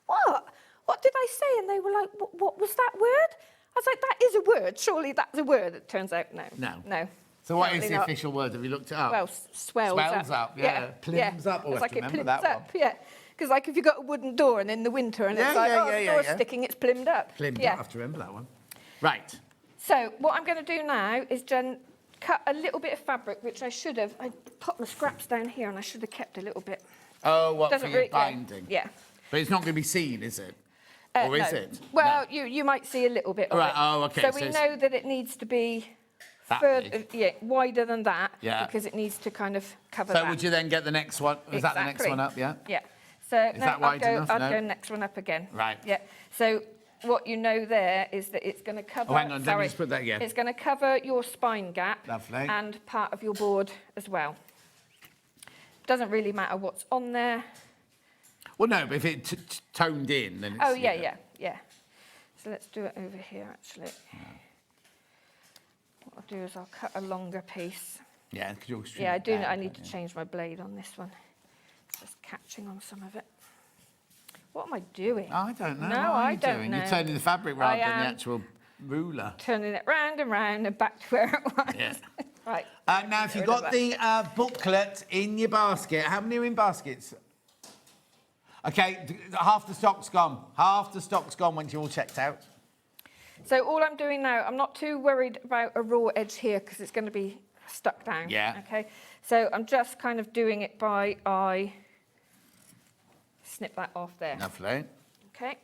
what? What did I say? And they were like, what was that word? I was like, that is a word. Surely that's a word. It turns out, no. So what is the official word? Have you looked it up? Well, swells up. Yeah. Plims up. Oh, it's like it remember plims that up, yeah. Because like if you've got a wooden door and in the winter and it's like, the door's sticking, it's plimed up. Plimed up, I have to remember that one. Right. So what I'm going to do now is cut a little bit of fabric, which I should have. I put my scraps down here and I should have kept a little bit. Oh, what, Doesn't for your really, binding? Yeah. But it's not going to be seen, is it? Or is it? Well, you might see a little bit of Right, it. oh, okay. So we know that it needs to be wider than that because it needs to kind of cover that. So would you then get the next one? Is that the next one up, yeah? Yeah. So is that wide enough? I'll go next one up again. Right. Yeah. So what you know there is that it's going to cover... Oh, hang on, let me just put that again. It's going to cover your spine gap. Lovely. And part of your board as well. Doesn't really matter what's on there. Well, no, but if it toned in, then it's... Oh, yeah. So let's do it over here, actually. What I'll do is I'll cut a longer piece. Yeah, because you'll Yeah, I do. I need to change my blade on this one. It's just catching on some of it. What am I doing? I don't know. No, what are I you don't doing? know. You're turning the fabric rather than the am actual ruler. Turning it round and round and back to where it was. Yeah. Right. Now, if you've got the booklet in your basket, how many are in baskets? Okay, half the stock's gone. Half the stock's gone once you're all checked out. So all I'm doing now, I'm not too worried about a raw edge here because it's going to be stuck down. Yeah. Okay. So I'm just kind of doing it by eye. Snip that off there. Lovely. Okay.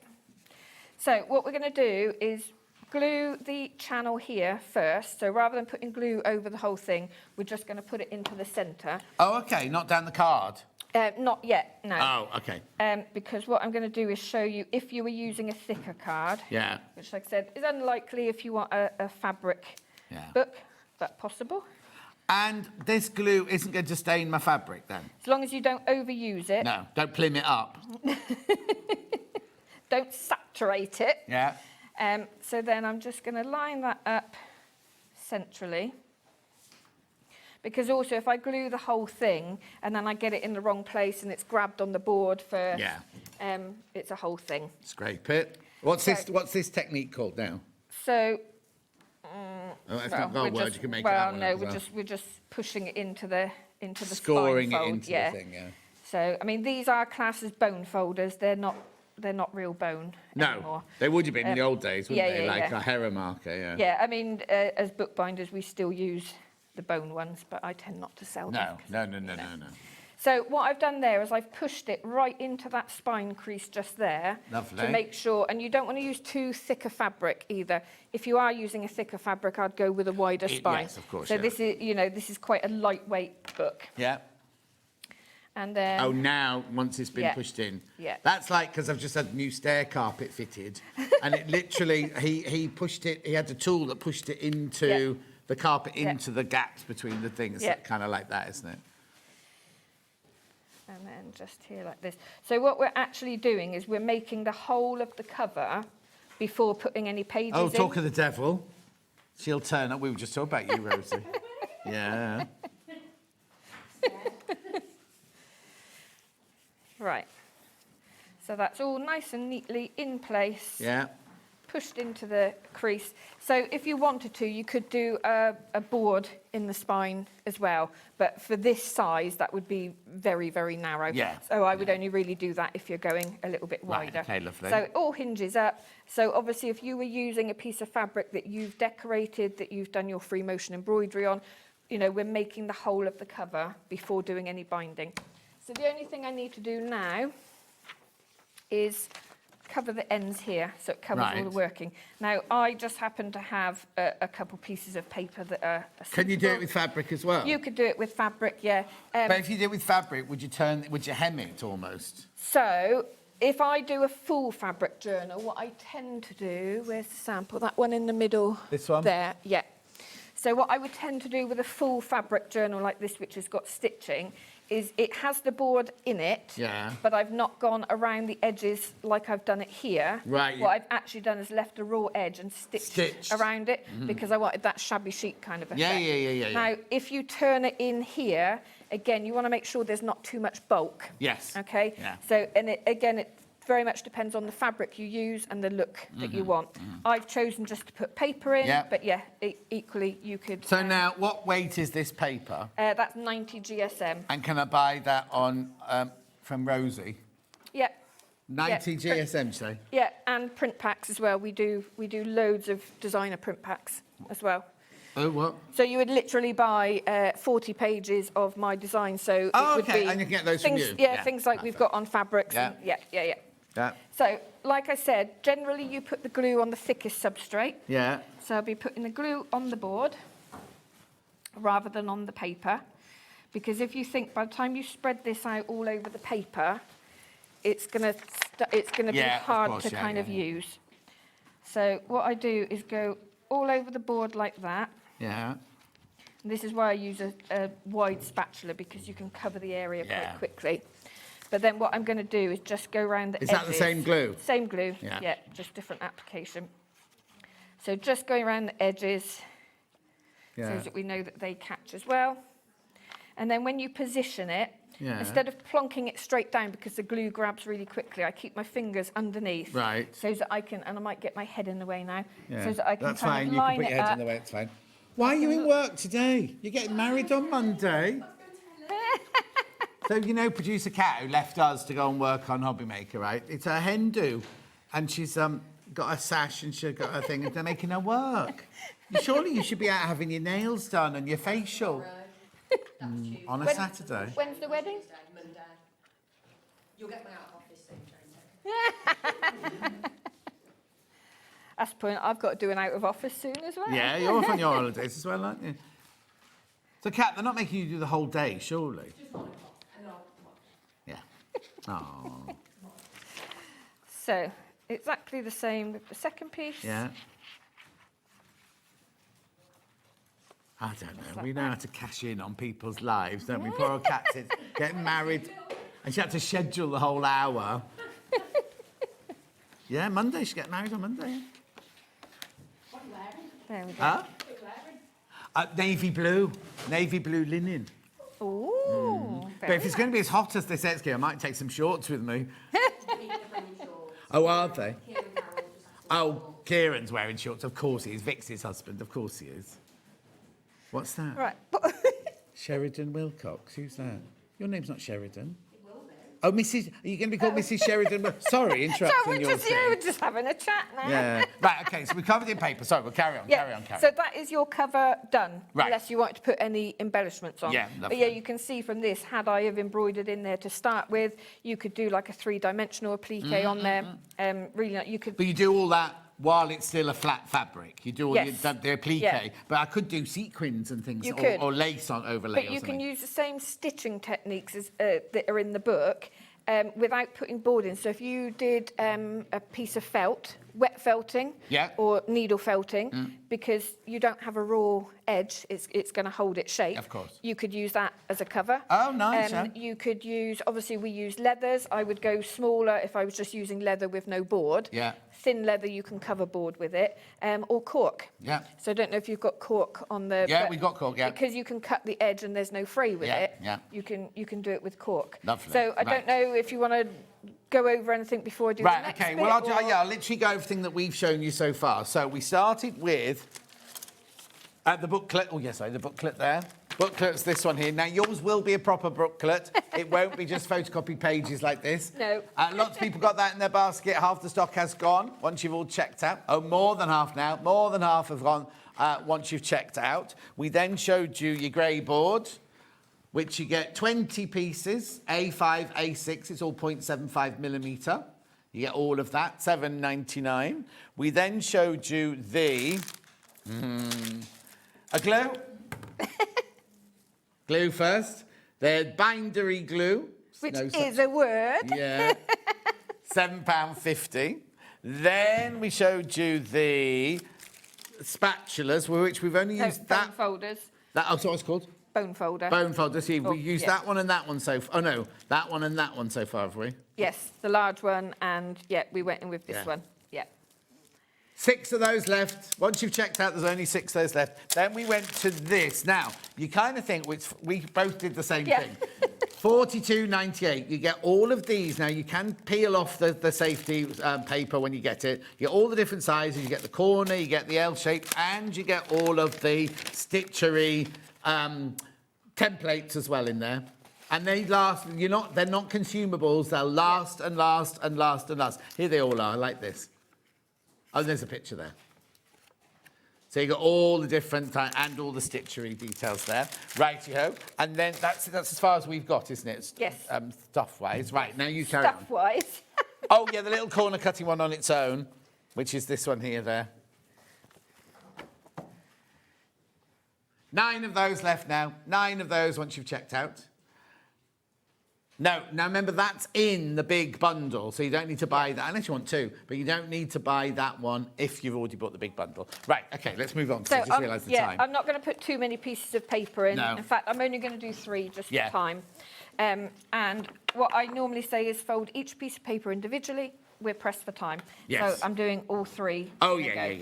So what we're going to do is glue the channel here first. So rather than putting glue over the whole thing, we're just going to put it into the centre. Oh, okay, not down the card. Not yet, no. Oh, okay. Because what I'm going to do is show you if you were using a thicker card. Yeah. Which, like I said, is unlikely if you want a fabric book, but possible. And this glue isn't going to stain my fabric then? As long as you don't overuse it. No, don't plim it up. Don't saturate it. Yeah. So then I'm just going to line that up centrally. Because also, if I glue the whole thing and then I get it in the wrong place and it's grabbed on the board first, it's a whole thing. Scrape it. What's this technique called now? So, it's not got a word, you can make it well, that one no, up as we're just pushing it into the scoring spine it fold, into the thing, yeah. So, I mean, these are classed as bone folders. They're not real bone anymore. No, they would have been in the old days, wouldn't they? Like a Hera marker, yeah. Yeah, I mean, as bookbinders, we still use the bone ones, but I tend not to sell them. No. So what I've done there is I've pushed it right into that spine crease just there. Lovely. To make sure, and you don't want to use too thick a fabric either. If you are using a thicker fabric, I'd go with a wider spine. Yes, of course. So this is, you know, this is quite a lightweight book. Yeah. And then... Oh, now, once it's been pushed in. Yeah. That's like, because I've just had new stair carpet fitted, and it literally, he pushed it, he had a tool that pushed it into the carpet, into the gaps between the things. Yeah. Kind of like that, isn't it? And then just here like this. So what we're actually doing is we're making the whole of the cover before putting any pages in. Talk of the devil. She'll turn up. We were just talking about you, Rosie. Yeah. Right. So that's all nice and neatly in place. Yeah. Pushed into the crease. So if you wanted to, you could do a board in the spine as well. But for this size, that would be very, very narrow. Yeah. So I would only really do that if you're going a little bit wider. Right, okay, lovely. So it all hinges up. So obviously, if you were using a piece of fabric that you've decorated, that you've done your free motion embroidery on, you know, we're making the whole of the cover before doing any binding. So the only thing I need to do now is cover the ends here, so it covers all the working. Now, I just happen to have a couple pieces of paper that are Can you do it with fabric as well? You could do it with fabric, yeah. But if you did it with fabric, would you hem it almost? So, if I do a full fabric journal, what I tend to do, where's the sample? That one in the middle. This one? There, yeah. So what I would tend to do with a full fabric journal like this, which has got stitching, is it has the board in it, but I've not gone around the edges like I've done it here. Right. What I've actually done is left a raw edge and stitched around it because I wanted that shabby chic kind of effect. Yeah. Now, if you turn it in here, again, you want to make sure there's not too much bulk. Yes. Okay? Yeah. So, and it very much depends on the fabric you use and the look that you want. I've chosen just to put paper in, but yeah, equally you could... So now, what weight is this paper? That's 90 GSM. And can I buy that on from Rosie? Yeah. 90 GSM, you say? Yeah, and print packs as well. We do loads of designer print packs as well. Oh, what? So you would literally buy 40 pages of my design. So it would be and you can get those things, from you? Yeah, things like we've got on fabrics. Yeah. And, yeah. Yeah. So, like I said, generally you put the glue on the thickest substrate. Yeah. So I'll be putting the glue on the board rather than on the paper. Because if you think by the time you spread this out all over the paper, it's gonna be hard to kind of use. So what I do is go all over the board like that. Yeah. And this is why I use a wide spatula, because you can cover the area quite quickly. But then what I'm going to do is just go around the edges. Is that the same glue? Same glue, yeah, just different application. So just going around the edges so that we know that they catch as well. And then when you position it, instead of plonking it straight down because the glue grabs really quickly, I keep my fingers underneath. Right. So that I can, and I might get my head in the way now, Yeah. so that I can That's kind fine. of You line can put it your head up. in the way, it's fine. Why are you in work today? You're getting married on Monday. So, you know, producer Kat, who left us to go and work on Hobbymaker, right? It's her hen do. And she's got a sash and she's got her thing, and they're making her work. Surely you should be out having your nails done and your facial. On a Saturday. When's the wedding? Monday. You'll get me out of office soon, Jane. That's the point. I've got to do an out of office soon as well. Yeah, you're off on your holidays as well, aren't you? So, Kat, they're not making you do the whole day, surely? Yeah. Oh. So, exactly the same with the second piece. Yeah. I don't know. We know how to cash in on people's lives, don't we? Poor old Kat's getting married, and she had to schedule the whole hour. Yeah, Monday. She get married on Monday. What are you wearing? There we go. Huh? What are you wearing? Navy blue linen. Ooh. But if it's going to be as hot as this X-Gear, I might take some shorts with me. Oh, are they? Oh, Kieran's wearing shorts. Of course he is. Vix's husband. Of course he is. What's that? Right. Sheridan Wilcox. Who's that? Your name's not Sheridan. It will be. Oh, Mrs. Are you going to be called Mrs. Sheridan? Sorry, interrupting your thing. We're just having a chat now. Yeah. Right, OK, so we covered in paper. Sorry, we'll carry on, carry on. So that is your cover done, Right. unless you want to put any embellishments on. Yeah, But lovely. yeah, you can see from this, had I have embroidered in there to start with, you could do like a 3-dimensional applique on there. Really, you could... But you do all that while it's still a flat fabric. You do all the applique. Yeah. But I could do sequins and things, You could. or lace on overlay But or you something. can use the same stitching techniques as, that are in the book without putting board in. So if you did a piece of felt, wet felting or needle felting, because you don't have a raw edge, it's going to hold its shape. Of course. You could use that as a cover. Oh, nice. You could use, obviously we use leathers. I would go smaller if I was just using leather with no board. Yeah. Thin leather, you can cover board with it, or cork. Yeah. So I don't know if you've got cork on the... Yeah, but we got cork, yeah. Because you can cut the edge and there's no fray with it. Yeah. You can do it with cork. Lovely. So I don't know if you want to go over anything before I do the Right, next OK. bit, Well, or- I'll literally go everything that we've shown you so far. So we started with the booklet. Oh, yes, the booklet there. Booklet's this one here. Now, yours will be a proper booklet. It won't be just photocopied pages like this. No. Lots of people got that in their basket. Half the stock has gone once you've all checked out. Oh, more than half now. More than half have gone once you've checked out. We then showed you your grey board, which you get 20 pieces, A5, A6. It's all 0.75 millimetre. You get all of that, $7.99. We then showed you the... a glue. Glue first. The bindery glue. Which is a word. Yeah. £7.50. Then we showed you the spatulas, which we've only used bone folders. That's what it's called? Bone folder. Bone folder. See, we used yeah. that one and that one so far. Oh, no, that one and that one so far, have we? Yes, the large one, and yeah, we went in with this one. Yeah. 6 of those left. Once you've checked out, there's only 6 of those left. Then we went to this. Now, you kind of think we both did the same thing. $42.98. You get all of these. Now, you can peel off the safety paper when you get it. You get all the different sizes. You get the corner, you get the L shape, and you get all of the stitchery templates as well in there. And they last, they're not consumables. They'll last and last and last and last. Here they all are, like this. Oh, there's a picture there. So you got all the different and all the stitchery details there. Righty-ho. And then that's as far as we've got, isn't it? Yes. Stuff-wise. Right, now you carry on. Stuff-wise. Oh, yeah, the little corner cutting one on its own, which is this one here there. 9 of those left now. 9 of those once you've checked out. No, now remember, that's in the big bundle, so you don't need to buy that, unless you want to, but you don't need to buy that one if you've already bought the big bundle. Right, OK, let's move on, because I just realised the time. I'm not going to put too many pieces of paper in. No. In fact, I'm only going to do 3 just for time. And what I normally say is fold each piece of paper individually. We're pressed for time. Yes. So I'm doing all 3. Oh, yeah.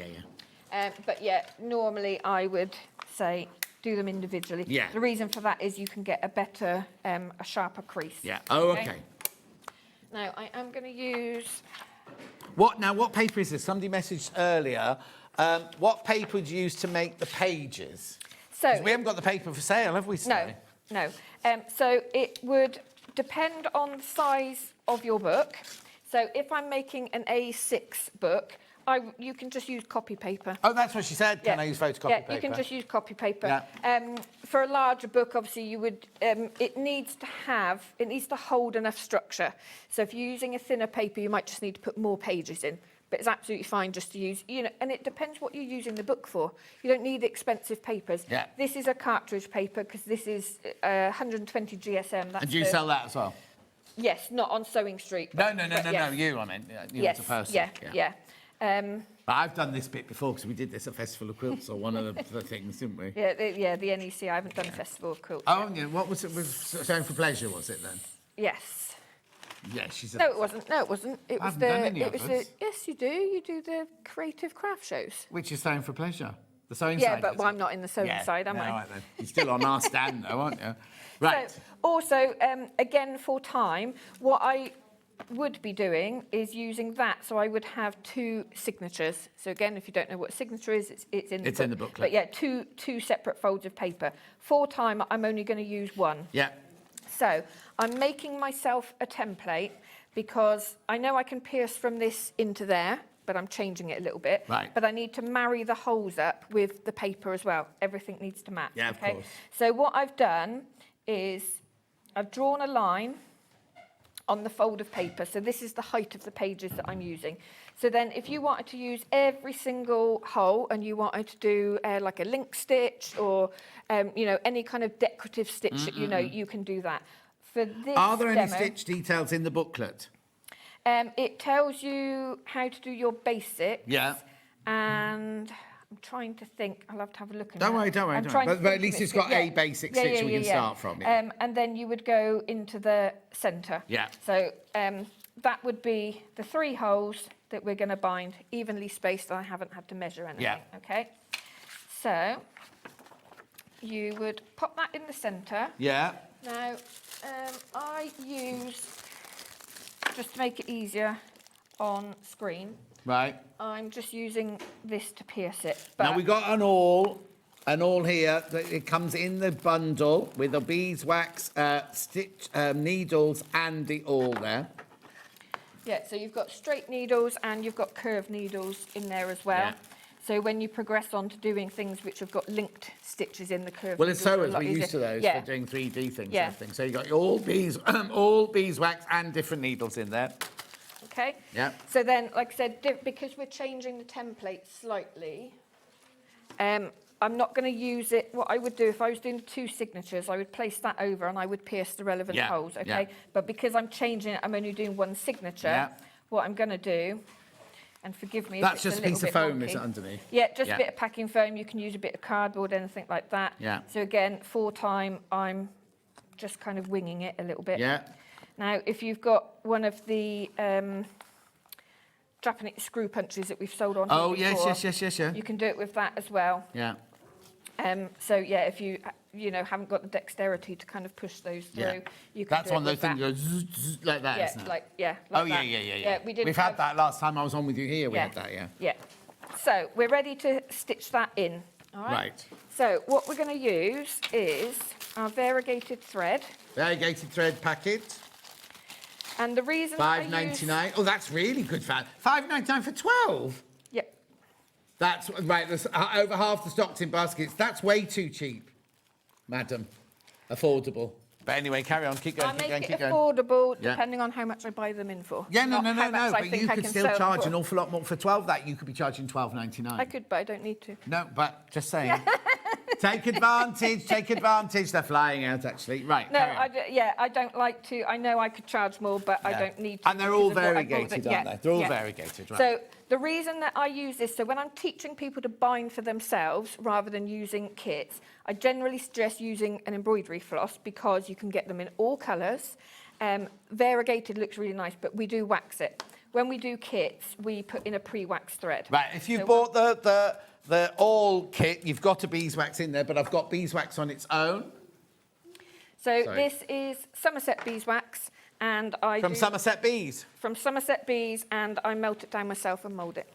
But yeah, normally I would say do them individually. Yeah. The reason for that is you can get a better, a sharper crease. Yeah. Oh, OK. Now, I am going to use... What paper is this? Somebody messaged earlier. What paper would you use to make the pages? So 'cause we haven't got the paper for sale, have we, Sally? No. So it would depend on the size of your book. So if I'm making an A6 book, you can just use copy paper. Oh, that's what she said. Can I use photocopy paper? Yeah, you can just use copy paper. Yeah. For a larger book, obviously, you would. It needs to hold enough structure. So if you're using a thinner paper, you might just need to put more pages in. But it's absolutely fine just to use, and it depends what you're using the book for. You don't need expensive papers. Yeah. This is a cartridge paper because this is 120 GSM. And do you sell that as well? Yes, not on SewingStreet. No, you, I mean, you as a person. Yeah. But I've done this bit before because we did this at Festival of Quilts or one of the things, didn't we? Yeah, the NEC. I haven't done Festival of Quilts. Oh, yeah. What was it? Was Sewing for Pleasure, was it then? Yes. Yeah, she's. No, it wasn't. It was haven't done any of us. Yes, you do. You do the creative craft shows. Which is Sewing for Pleasure. The sewing yeah, side. But I'm not in the sewing side, am I? Right then. You're still on our stand, though, aren't you? Right. So, also, again, for time, what I would be doing is using that. So I would have 2 signatures. So again, if you don't know what a signature is, it's in the book. in the booklet. But yeah, two separate folds of paper. For time, I'm only going to use 1. Yeah. So I'm making myself a template because I know I can pierce from this into there, but I'm changing it a little bit. Right. But I need to marry the holes up with the paper as well. Everything needs to match. Yeah, of course. So what I've done is I've drawn a line on the fold of paper. So this is the height of the pages that I'm using. So then if you wanted to use every single hole and you wanted to do like a link stitch or, you know, any kind of decorative stitch that you know, you can do that. For this Are there any demo, stitch details in the booklet? it tells you how to do your basics. Yeah. And I'm trying to think. I'll have to have a look at Don't worry. But at least it's got a basic stitch we can start from. Yeah. And then you would go into the centre. Yeah. So that would be the 3 holes that we're going to bind evenly spaced. I haven't had to measure anything. Yeah. Okay. So you would pop that in the centre. Yeah. Now, I use, just to make it easier on screen, Right. I'm just using this to pierce it. But Now we got an awl here. It comes in the bundle with the beeswax, stitch, needles, and the awl there. yeah, so you've got straight needles and you've got curved needles in there as well. Yeah. So when you progress on to doing things which have got linked stitches in the curved Well, it's needles, so are a as lot we're easier. used to those Yeah. for doing 3D things. Yeah. And everything. So you got all beeswax and different needles in there. Okay. Yeah. So then, like I said, because we're changing the template slightly, I'm not going to use it. What I would do if I was doing 2 signatures, I would place that over and I would pierce the relevant Yeah, holes, okay? yeah. But because I'm changing it, I'm only doing 1 signature. Yeah. What I'm going to do, and forgive me if That's it's just a little piece of bit foam, wonky. is it, underneath? Yeah, just Yeah. a bit of packing foam. You can use a bit of cardboard, anything like that. Yeah. So again, 4 time, I'm just kind of winging it a little bit. Yeah. Now, if you've got one of the Japanese screw punches that we've sold on here Oh, before, yes. you can do it with that as well. Yeah. So yeah, if you haven't got the dexterity to kind of push those through, Yeah. you can That's do one it of those with things that goes zzz, like that, yeah, isn't it? like oh, that. yeah. We did We've had that last time I was on with you here. We had that, yeah. Yeah. So we're ready to stitch that in. All right. Right. So what we're going to use is our variegated thread. Variegated thread packet. And the reason I use... $5.99. Oh, that's really good value. $5.99 for 12. Yep. That's right. There's over half the stock's in baskets. That's way too cheap, madam. Affordable. But anyway, carry on. Keep going. I keep make going. it Keep going. affordable Yeah. depending on how much I buy them in for. Yeah, no. Not how much I But think you I could can still sell them charge for. an awful lot more for 12. That you could be charging $12.99. I could, but I don't need to. No, but just saying. Take advantage. Take advantage. They're flying out, actually. Right. No, carry on. I don't like to. I know I could charge more, but I don't need to. And they're all because of what I bought variegated, them. aren't they? They're all variegated, right? So the reason that I use this, so when I'm teaching people to bind for themselves rather than using kits, I generally suggest using an embroidery floss because you can get them in all colours. Variegated looks really nice, but we do wax it. When we do kits, we put in a pre-wax thread. Right, if you've bought the all kit, you've got a beeswax in there, but I've got beeswax on its own. So Sorry. this is Somerset beeswax, and I From do- Somerset Bees? From Somerset Bees, and I melt it down myself and mould it.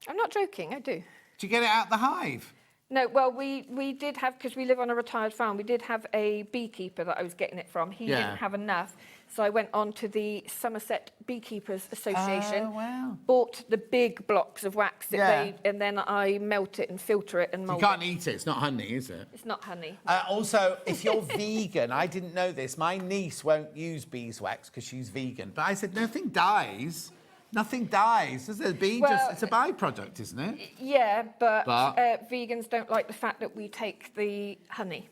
I'm not joking, I do. Do you get it out the hive? No, well, we did have, because we live on a retired farm, we did have a beekeeper that I was getting it from. He Yeah. didn't have enough, so I went on to the Somerset Beekeepers Association, Oh, wow. bought the big blocks of wax, that Yeah. and then I melt it and filter it and You mould can't it. eat it. It's not honey, is it? It's not honey. Also, if you're vegan, I didn't know this. My niece won't use beeswax because she's vegan. But I said, nothing dies. Nothing dies. It's a bee, Well, it's a byproduct, isn't it? Yeah, but But- vegans don't like the fact that we take the honey.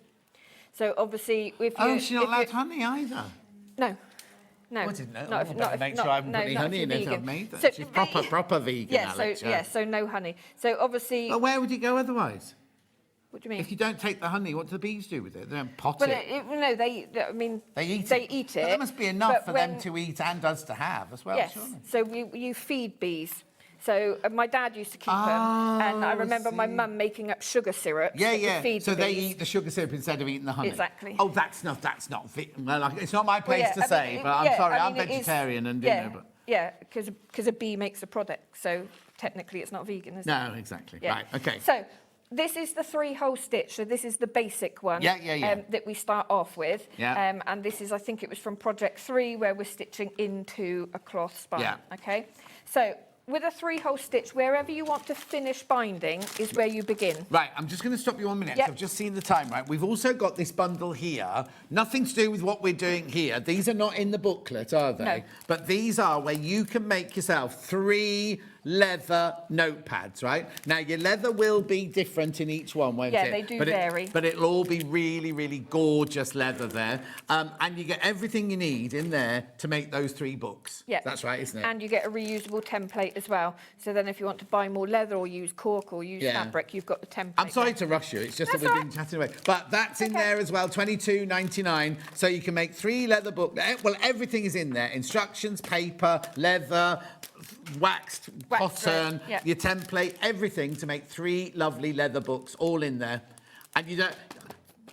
So obviously, if you... Oh, she's not if allowed you- honey either. No. No. I didn't know. Not if- I not better if- make not- sure I haven't no, put any not if honey in you're it. I've vegan. made that. So- She's proper vegan, Yeah, Alex. so no honey. So obviously... But where would you go otherwise? What do you mean? If you don't take the honey, what do the bees do with it? They don't pot Well, it. no, I mean... They eat They it. eat But it. there must be enough but for when- them to eat and us to have as well, Yes, surely. so you feed bees. So my dad used to keep them, and I remember my mum making up sugar syrup. Yeah, that would yeah. Feed So the they bees. eat the sugar syrup instead of eating the honey. Exactly. Oh, that's not well, it's not my place to say, but I'm sorry, I'm vegetarian and yeah, you know, but yeah, because a bee makes a product, so technically it's not vegan, is it? no, exactly. Yeah. Right. Okay. So this is the 3-hole stitch, so this is the basic one that we start off with. And this is, I think it was from project 3, where we're stitching into a cloth spine. Okay, so with a 3-hole stitch, wherever you want to finish binding is where you begin. Right, I'm just going to stop you 1 minute. I've just seen the time, right? We've also got this bundle here. Nothing to do with what we're doing here. These are not in the booklet, are they? No. But these are where you can make yourself 3 leather notepads, right? Now, your leather will be different in each one, won't it? Yeah, they do vary. But it'll all be really, really gorgeous leather there. And you get everything you need in there to make those 3 books. Yeah. That's right, isn't it? And you get a reusable template as well. So then if you want to buy more leather or use cork or use fabric, you've got the template. I'm sorry to rush you. It's just that we've been chatting away. But that's in there as well, $22.99. So you can make 3 leather books. Well, everything is in there. Instructions, paper, leather, waxed cotton, your template, everything to make 3 lovely leather books, all in there. And you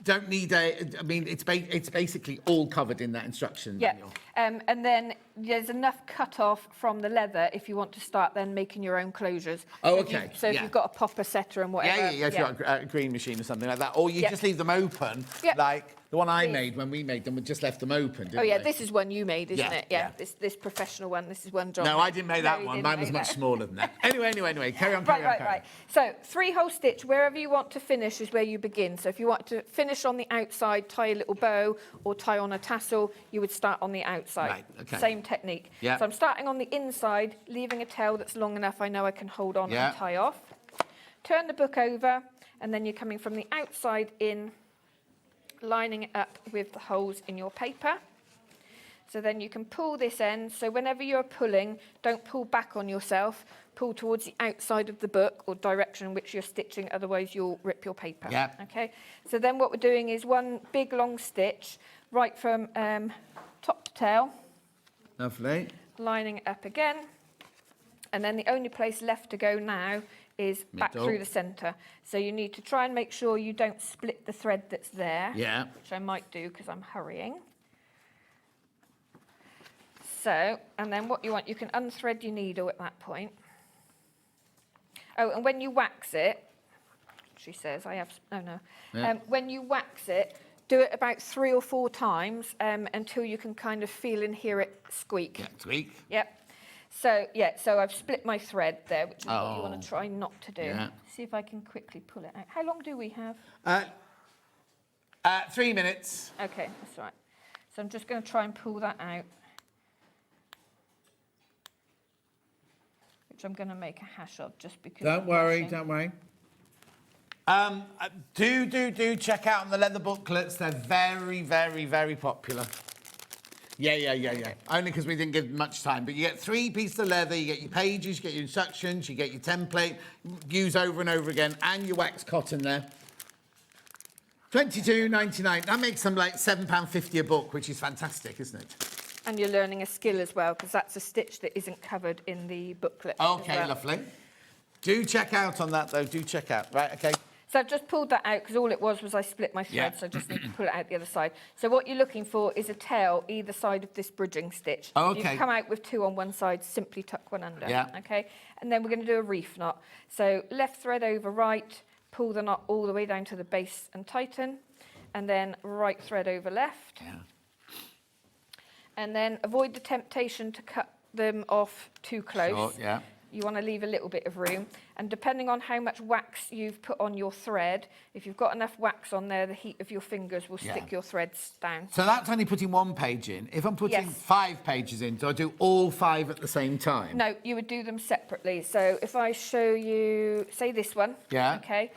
don't need I mean, it's basically all covered in that instruction manual. And then there's enough cut off from the leather if you want to start then making your own closures. Oh, okay. So if you've got a popper setter and whatever. If you've got a green machine or something like that. Or you just leave them open, like the one I made when we made them, we just left them open, didn't we? This is one you made, isn't it? This professional one, this is one John. No, I didn't make that one. Mine was much smaller than that. Anyway, carry on. Right. So 3-hole stitch, wherever you want to finish is where you begin. So if you want to finish on the outside, tie a little bow or tie on a tassel, you would start on the outside. Right, okay. Same technique. So I'm starting on the inside, leaving a tail that's long enough I know I can hold on and tie off. Turn the book over, and then you're coming from the outside in, lining it up with the holes in your paper. So then you can pull this end. So whenever you're pulling, don't pull back on yourself. Pull towards the outside of the book or direction in which you're stitching, otherwise you'll rip your paper. Okay. So then what we're doing is one big long stitch right from top to tail. Lovely. Lining it up again. And then the only place left to go now is back through the centre. So you need to try and make sure you don't split the thread that's there. Which I might do because I'm hurrying. So, and then what you want, you can unthread your needle at that point. Oh, and when you wax it, she says, when you wax it, do it about 3 or 4 times until you can kind of feel and hear it squeak. Yeah, squeak. Yep. So, so I've split my thread there, which is what you want to try not to do. See if I can quickly pull it out. How long do we have? 3 minutes. Okay, that's right. So I'm just going to try and pull that out, which I'm going to make a hash of just because... Don't worry. Do check out on the leather booklets. They're very, very, very popular. Yeah. Only because we didn't give much time. But you get 3 pieces of leather, you get your pages, you get your instructions, you get your template, use over and over again, and your wax cotton there. $22.99. That makes them like £7.50 a book, which is fantastic, isn't it? And you're learning a skill as well, because that's a stitch that isn't covered in the booklet. Okay, lovely. Do check out on that, though. Do check out. Right, okay. So I've just pulled that out because all it was I split my thread, so I just need to pull it out the other side. So what you're looking for is a tail either side of this bridging stitch. Oh, okay. You come out with 2 on one side, simply tuck one under. Okay. And then we're going to do a reef knot. So left thread over right, pull the knot all the way down to the base and tighten, and then right thread over left. And then avoid the temptation to cut them off too close. Sure, You want to leave a little bit of room. And depending on how much wax you've put on your thread, if you've got enough wax on there, the heat of your fingers will stick your threads down. So that's only putting 1 page in. If I'm putting 5 pages in, do I do all 5 at the same time? No, you would do them separately. So if I show you, say this one. Okay.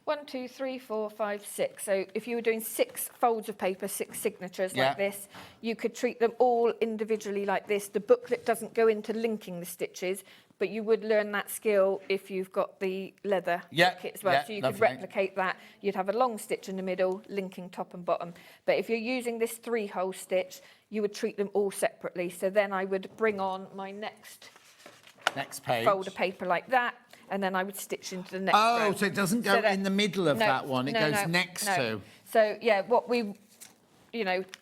1, 2, 3, 4, 5, 6. So if you were doing 6 folds of paper, 6 signatures like this, you could treat them all individually like this. The booklet doesn't go into linking the stitches, but you would learn that skill if you've got the leather kit as well. So you could replicate that. You'd have a long stitch in the middle, linking top and bottom. But if you're using this 3-hole stitch, you would treat them all separately. So then I would bring on my next page. Fold of paper like that, and then I would stitch into the next row. So it doesn't go in the middle of that one. It goes next to. So, what we...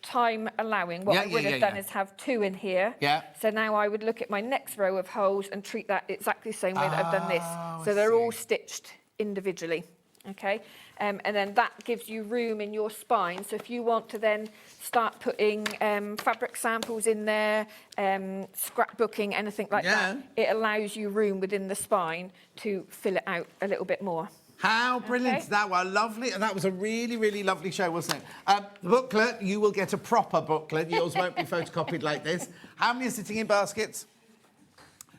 time allowing, what I would have done is have 2 in here. So now I would look at my next row of holes and treat that exactly the same way that I've done this. So they're all stitched individually. Okay, and then that gives you room in your spine. So if you want to then start putting fabric samples in there, scrapbooking, anything like that, it allows you room within the spine to fill it out a little bit more. How brilliant is that? Well, lovely. And that was a really, really lovely show, wasn't it? The booklet, you will get a proper booklet. Yours won't be photocopied like this. How many are sitting in baskets?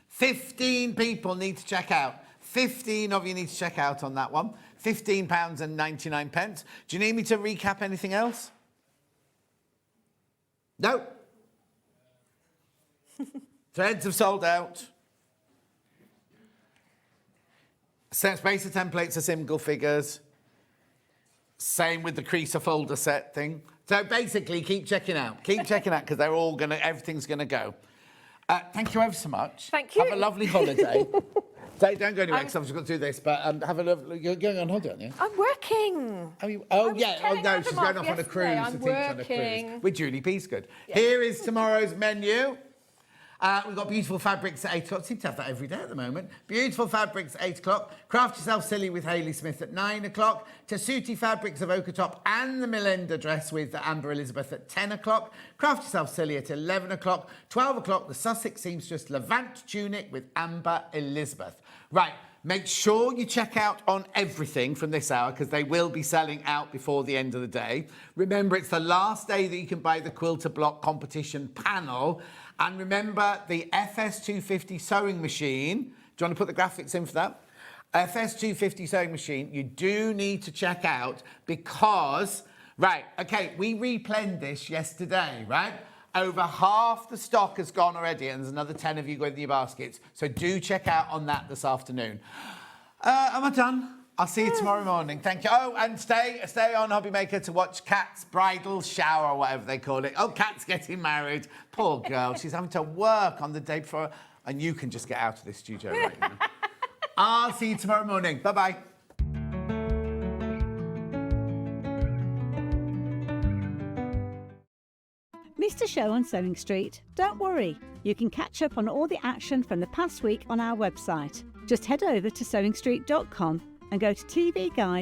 15 people need to check out. 15 of you need to check out on that one. £15.99. Do you need me to recap anything else? No. Threads have sold out. Spacer templates are single figures. Same with the creaser folder set thing. So basically, keep checking out. Keep checking out because they're all gonna. Everything's gonna go. Thank you ever so much. Thank you. Have a lovely holiday. Don't go anywhere because I've just got to do this. But have a lovely. You're going on holiday, aren't you? I'm working. Oh yeah. Oh no, she's going off on a cruise. I'm working. With Julie Peasgood. Yeah. Here is tomorrow's menu. We've got beautiful fabrics at 8 o'clock. Seem to have that every day at the moment. Beautiful fabrics at 8 o'clock. Craft Yourself Silly with Hayley Smith at 9 o'clock. Tessuti Fabrics of Ochre Top and the Melinda dress with Amber Elizabeth at 10 o'clock. Craft Yourself Silly at 11 o'clock. 12 o'clock, the Sussex Seamstress Levant Tunic with Amber Elizabeth. Right, make sure you check out on everything from this hour because they will be selling out before the end of the day. Remember, it's the last day that you can buy the Quilter Block competition panel. And remember, the FS250 sewing machine, do you want to put the graphics in for that? FS250 sewing machine, you do need to check out because, right, okay, we replanned this yesterday, right? Over half the stock has gone already and there's another 10 of you going in your baskets. So do check out on that this afternoon. Am I done? I'll see you tomorrow morning. Thank you. Oh, and stay on Hobbymaker to watch Kat's bridal shower, or whatever they call it. Oh, Kat's getting married. Poor girl. She's having to work on the day before. And you can just get out of this studio right now. I'll see you tomorrow morning. Bye-bye. Missed a show on Sewing Street? Don't worry. You can catch up on all the action from the past week on our website. Just head over to SewingStreet.com and go to TV Guide